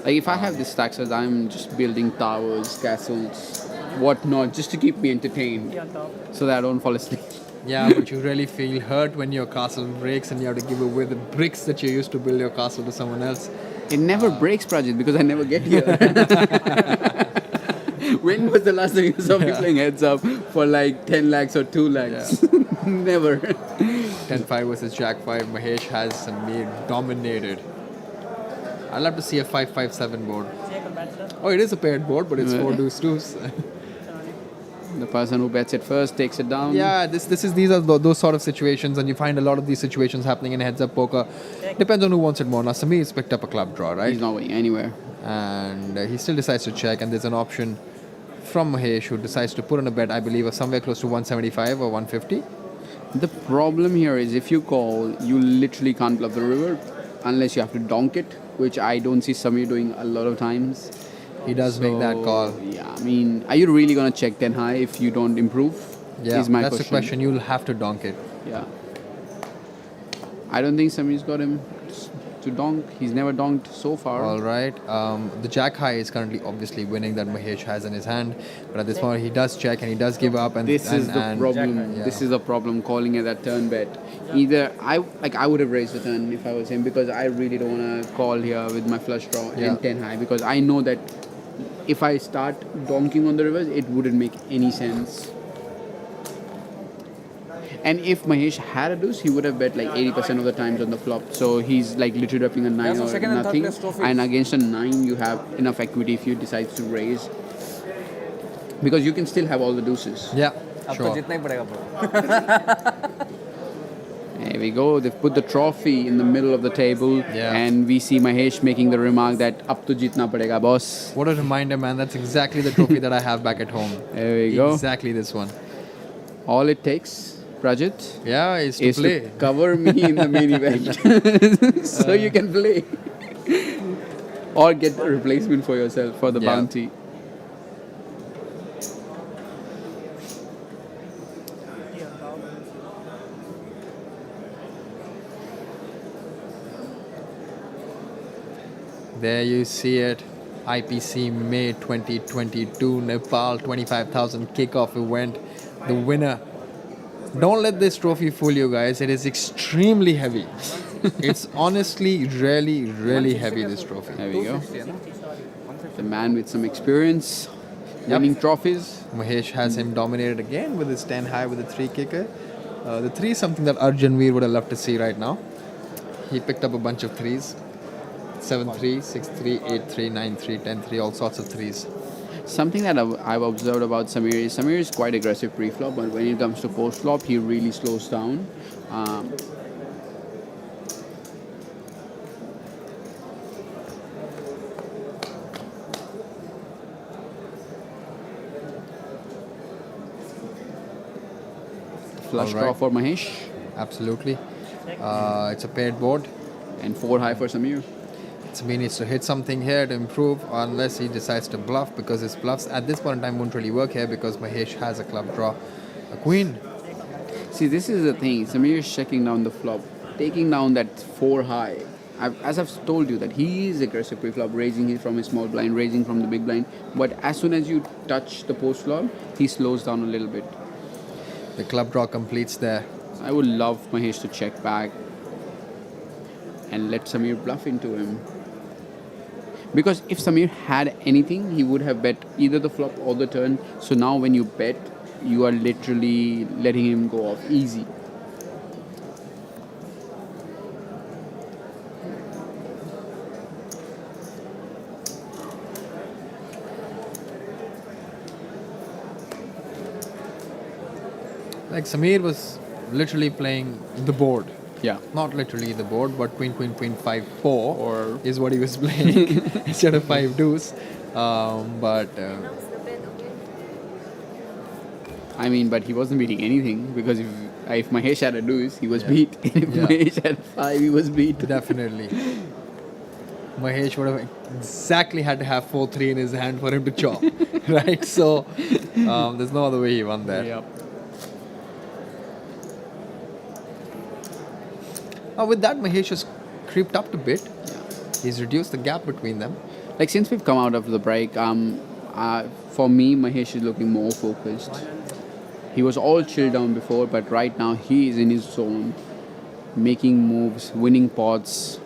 Like if I have this stack size, I'm just building towers, castles, whatnot, just to keep me entertained, so that I don't fall asleep. Yeah, but you really feel hurt when your castle breaks and you have to give away the bricks that you used to build your castle to someone else. It never breaks, Prajit, because I never get here. When was the last time you saw me playing heads up for like 10 lakhs or 2 lakhs? Yeah. Never. 10-5 versus Jack-5. Mahesh has Sameer dominated. I'd love to see a 5-5-7 board. Oh, it is a paired board, but it's 4 deuce deuce. The person who bets it first takes it down. Yeah, these are those sort of situations, and you find a lot of these situations happening in heads-up poker. Depends on who wants it more. Now, Sameer's picked up a club draw, right? He's not going anywhere. And he still decides to check, and there's an option from Mahesh who decides to put on a bet, I believe, of somewhere close to 175 or 150. The problem here is if you call, you literally can't bluff the river unless you have to donk it, which I don't see Sameer doing a lot of times. He does make that call. Yeah, I mean, are you really going to check 10 high if you don't improve? Yeah, is my that's the question. You'll have to donk it. Yeah. I don't think Sameer's got him to donk. He's never donked so far. All right. The Jack high is currently obviously winning that Mahesh has in his hand. But at this point, he does check and he does give up. And this is the problem. This is the problem calling it that turn bet. Either I would have raised the turn if I was him because I really don't want to call here with my flush draw and 10 high because I know that if I start donking on the rivers, it wouldn't make any sense. And if Mahesh had a deuce, he would have bet like 80% of the times on the flop. So he's like literally dropping a 9 or nothing. And against a 9, you have enough equity if you decide to raise. Because you can still have all the deuces. Yeah, sure. There we go. They've put the trophy in the middle of the table. And we see Mahesh making the remark that up to jitna padega, boss. What a reminder, man. That's exactly the trophy that I have back at home. There we go. Exactly this one. All it takes, Prajit, is to cover me in the main event. So you can play. Or get a replacement for yourself for the bounty. There you see it. IPC May 2022 Nepal 25,000 kickoff event. The winner. Don't let this trophy fool you guys. It is extremely heavy. It's honestly really, really heavy, this trophy. There we go. The man with some experience, winning trophies. Mahesh has him dominated again with his 10 high with the 3 kicker. The 3 is something that Arjun Veer would have loved to see right now. He picked up a bunch of 3s. 7-3, 6-3, 8-3, 9-3, 10-3, all sorts of 3s. Something that I've observed about Samir is quite aggressive pre-flop, but when it comes to post-flop, he really slows down. Flush draw for Mahesh. Absolutely. It's a paired board. And 4 high for Samir. Samir needs to hit something here to improve, unless he decides to bluff, because his bluffs at this point in time won't really work here because Mahesh has a club draw, a queen. See, this is the thing. Samir is checking down the flop, taking down that 4 high. As I've told you that he is aggressive pre-flop, raising it from his small blind, raising from the big blind. But as soon as you touch the post flop, he slows down a little bit. The club draw completes there. I would love Mahesh to check back and let Samir bluff into him. Because if Samir had anything, he would have bet either the flop or the turn. So now when you bet, you are literally letting him go off easy. Like Samir was literally playing the board. Yeah. Not literally the board, but queen, queen, queen, 5-4 is what he was playing instead of 5 deuce. I mean, but he wasn't beating anything, because if Mahesh had a deuce, he was beat. If Mahesh had 5, he was beat. Definitely. Mahesh would have exactly had to have 4-3 in his hand for him to chop. Right? So there's no other way he won there. Yep. With that, Mahesh has creeped up a bit. He's reduced the gap between them. Like, since we've come out of the break, for me, Mahesh is looking more focused. He was all chilled down before, but right now he is in his zone, making moves, winning pots,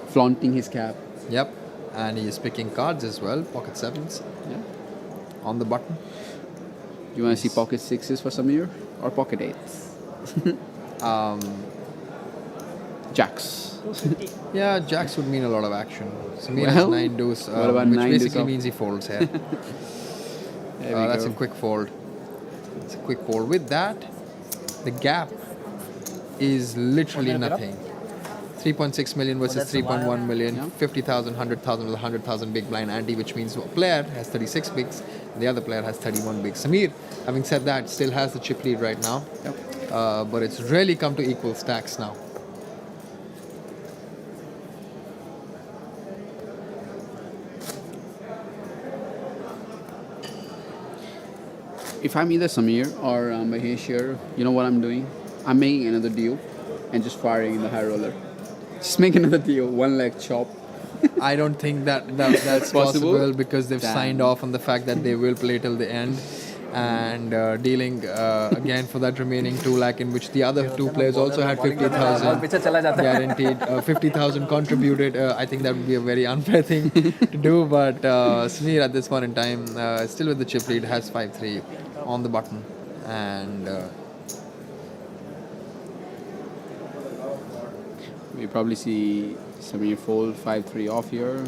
flaunting his cap. Yep. And he is picking cards as well, pocket 7s. Yeah. On the button. Do you want to see pocket 6s for Samir or pocket 8s? Jacks. Yeah, jacks would mean a lot of action. Samir Well, has 9 deuce, what about which 9 deuce basically off? means he folds here. That's a quick fold. It's a quick fold. With that, the gap is literally nothing. 3.6 million versus 3.1 million, 50,000, 100,000 with 100,000 big blind ante, which means a player has 36 bigs, and the other player has 31 bigs. Samir, having said that, still has the chip lead right now, but it's really come to equal stacks now. If I'm either Samir or Mahesh here, you know what I'm doing? I'm making another deal and just firing in the high roller. Just make another deal, 1 leg chop. I don't think that's possible because they've signed off on the fact that they will play till the end, and dealing again for that remaining 2 lakh, in which the other 2 players also had 50,000 guaranteed, 50,000 contributed. I think that would be a very unfair thing to do, but Sameer at this point in time, still with the chip lead, has 5-3 on the button, and we probably see Sameer fold 5-3 off here.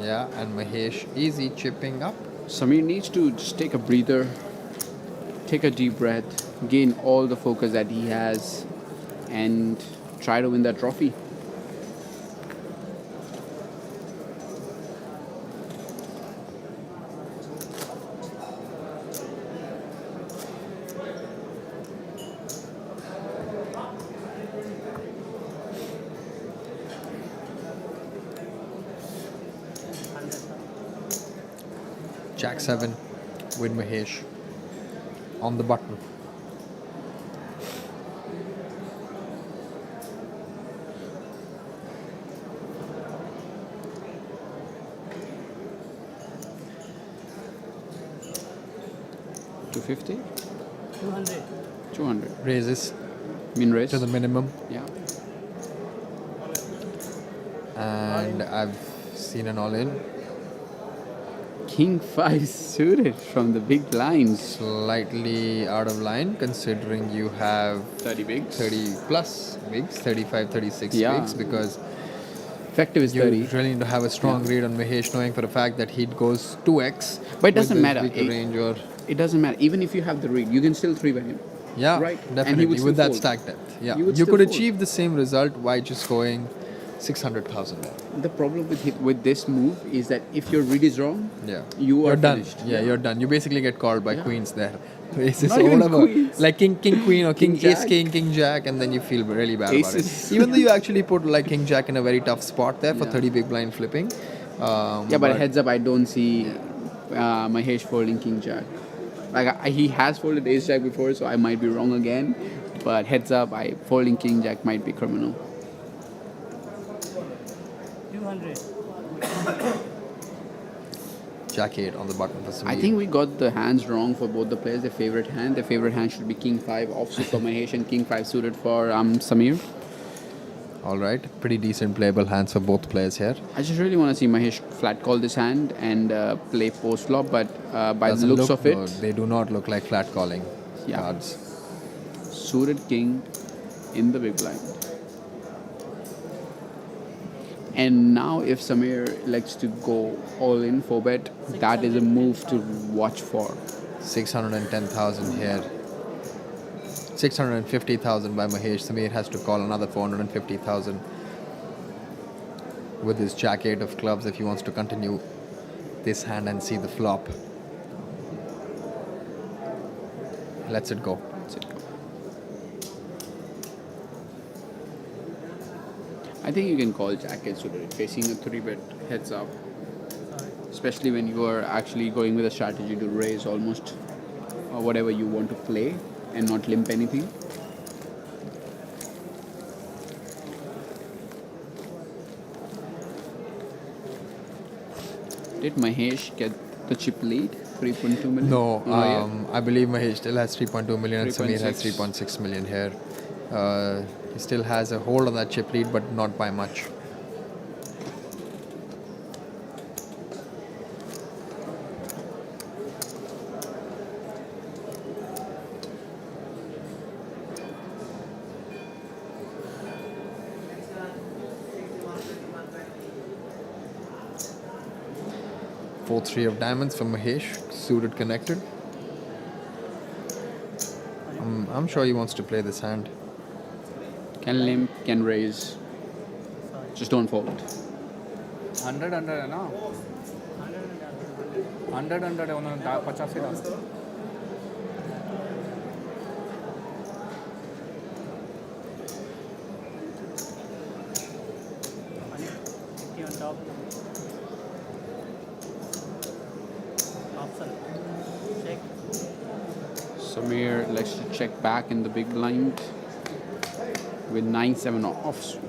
Yeah, and Mahesh easy chipping up. Sameer needs to just take a breather, take a deep breath, gain all the focus that he has, and try to win that trophy. Jack 7 with Mahesh on the button. 250? 200. 200. Raises Min raise? to the minimum. Yeah. And I've seen an all-in. King 5 suited from the big blinds. Slightly out of line considering you have 30 bigs. 30 plus bigs, 35, 36 Yeah. bigs, because effective is you 30. really need to have a strong read on Mahesh, knowing for a fact that he goes 2x. But it doesn't with matter. weaker range or It doesn't matter. Even if you have the read, you can still 3-bet him. yeah, Right. And he definitely would with still that fold. stack depth. Yeah, You would you still could fold. achieve the same result by just going 600,000 there. The problem with this move is that if your read is wrong, Yeah, you are you're done. finished. Yeah, you're done. You basically get called by queens there. Aces Not all even over. queens. Like king, queen, or king, King, ace, jack. king, jack, and then you feel really bad about Aces. it. Even though you actually put like king, jack in a very tough spot there for Yeah. 30 big blind flipping. Yeah, but heads up, I don't see Mahesh folding king jack. Like he has folded ace jack before, so I might be wrong again. But heads up, folding king jack might be criminal. 200. Jack 8 on the button for Sameer. I think we got the hands wrong for both the players. Their favorite hand should be king 5 offsuit for Mahesh and king 5 suited for Sameer. All right, pretty decent playable hands for both players here. I just really want to see Mahesh flat call this hand and play post flop, but by Doesn't the looks look of it, good. They do not look like flat calling cards. suited king in the big blind. And now if Sameer elects to go all in 4-bet, that is a move to watch for. 610,000 here. 650,000 by Mahesh. Sameer has to call another 450,000 with his jack 8 of clubs if he wants to continue this hand and see the flop. Let's it go. I think you can call jack 8 suited, facing a 3-bet heads up. Especially when you are actually going with a strategy to raise almost whatever you want to play and not limp anything. Did Mahesh get the chip lead? 3.2 million? No, Not yet? I believe Mahesh still has 3.2 million and Sameer has 3.6. 3.6 million here. He still has a hold on that chip lead, but not by much. Four 3 of diamonds for Mahesh, suited connected. I'm sure he wants to play this hand. Can limp, can raise. Just don't fold. 100 है ना 100 है उन्होंने 50 ही डाला On top. Option. Check. Sameer likes to check back in the big blind with 9-7 offsuit.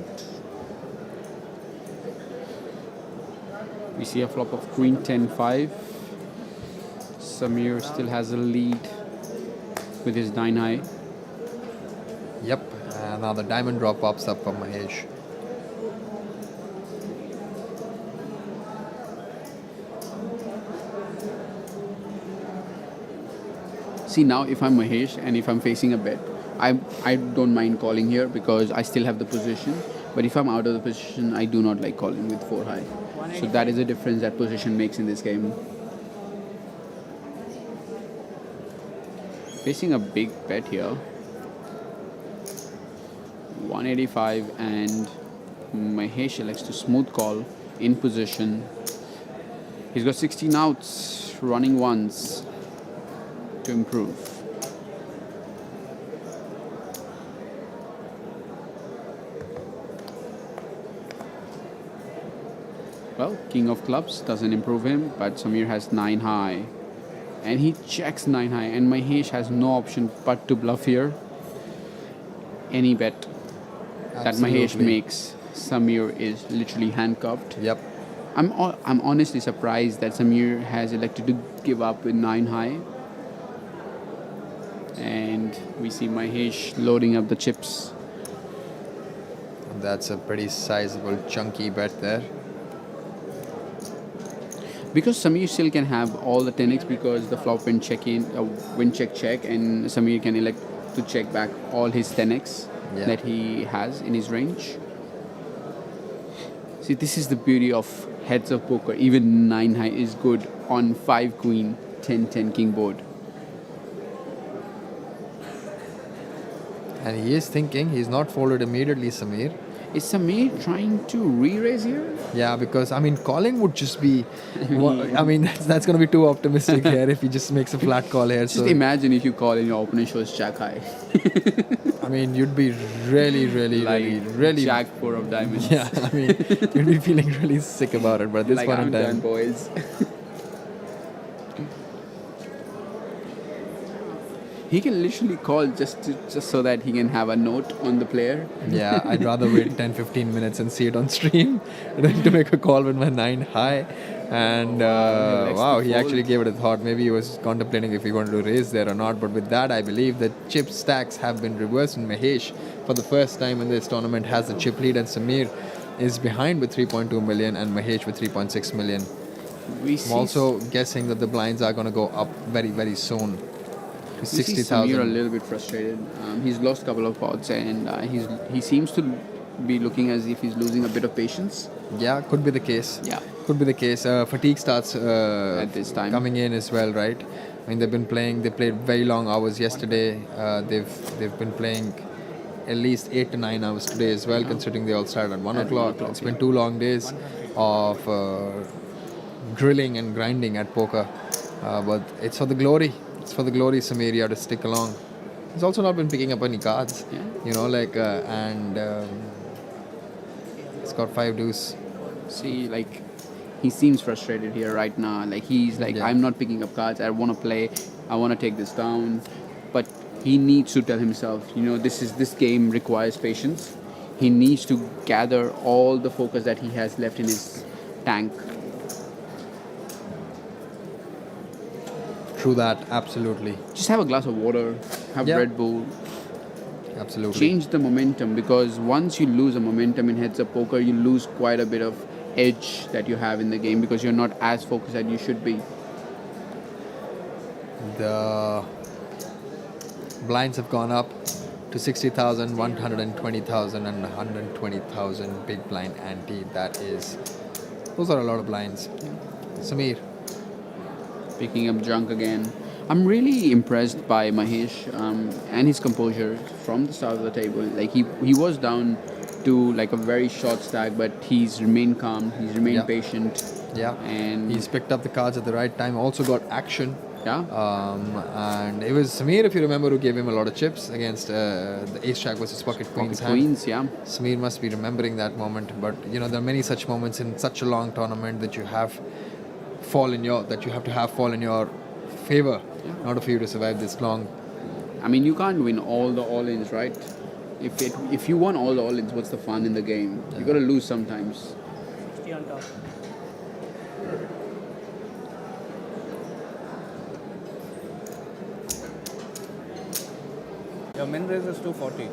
We see a flop of queen 10-5. Sameer still has a lead with his 9 high. Yep, and now the diamond draw pops up for Mahesh. See, now if I'm Mahesh and if I'm facing a bet, I don't mind calling here because I still have the position. But if I'm out of the position, I do not like calling with 4 high. So that is the difference that position makes in this game. Facing a big bet here. 185 and Mahesh elects to smooth call in position. He's got 16 outs, running ones to improve. Well, king of clubs doesn't improve him, but Sameer has 9 high. And he checks 9 high, and Mahesh has no option but to bluff here. Any bet that Mahesh Absolutely. makes, Sameer is literally handcuffed. Yep. I'm honestly surprised that Sameer has elected to give up with 9 high. And we see Mahesh loading up the chips. That's a pretty sizable, chunky bet there. Because Sameer still can have all the 10x because the flop win check check, and Sameer can elect to check back all his 10x that he has in his range. See, this is the beauty of heads of poker. Even 9 high is good on 5 queen, 10 king board. And he is thinking, he's not folded immediately, Sameer. Is Sameer trying to re-raise here? Yeah, because, I mean, calling would just be... I mean, that's going to be too optimistic here if he just makes a flat call here. Just imagine if you call and your opponent shows jack high. I mean, you'd be really... Jack 4 of diamonds. Yeah, I mean, you'd be feeling really sick about it, but at this point in time... I'm done, boys. He can literally call just so that he can have a note on the player. Yeah, I'd rather wait 10-15 minutes and see it on stream than to make a call with my 9 high. And wow, he actually gave it a thought. Maybe he was contemplating if he wanted to raise there or not. But with that, I believe that chip stacks have been reversed, and Mahesh, for the first time in this tournament, has the chip lead, and Sameer is behind with 3.2 million and Mahesh with 3.6 million. I'm also guessing that the blinds are going to go up very, very soon. 60,000. Sameer a little bit frustrated. He's lost a couple of pots, and he seems to be looking as if he's losing a bit of patience. Yeah, could be the case. Yeah, could be the case. Fatigue starts at this time coming in as well, right? I mean, they've been playing. They played very long hours yesterday. They've been playing at least 8 to 9 hours today as well, considering they all started at 1 o'clock. It's been 2 long days of drilling and grinding at poker, but it's for the glory. It's for the glory, Sameer. You have to stick along. He's also not been picking up any cards, you know, like, and he's got 5 deuce. See, like, he seems frustrated here right now. Like, he's like, I'm not picking up cards. I want to play. I want to take this down. But he needs to tell himself, you know, this game requires patience. He needs to gather all the focus that he has left in his tank. True that, absolutely. Just have a glass of water, have Red Bull. Absolutely. Change the momentum, because once you lose a momentum in heads up poker, you lose quite a bit of edge that you have in the game because you're not as focused as you should be. The blinds have gone up to 60,000, 120,000 and 120,000 big blind ante. Those are a lot of blinds. Sameer. Picking up junk again. I'm really impressed by Mahesh and his composure from the start of the table. Like, he was down to like a very short stack, but he's remained calm, he's remained patient. Yeah, and he's picked up the cards at the right time, also got action. Yeah. And it was Sameer, if you remember, who gave him a lot of chips against the ace jack versus pocket queens. Sameer must be remembering that moment, but you know, there are many such moments in such a long tournament that you have to fall in your favor in order for you to survive this long. I mean, you can't win all the all-ins, right? If you won all the all-ins, what's the fun in the game? You got to lose sometimes. 60 on top. Your min raise is 240.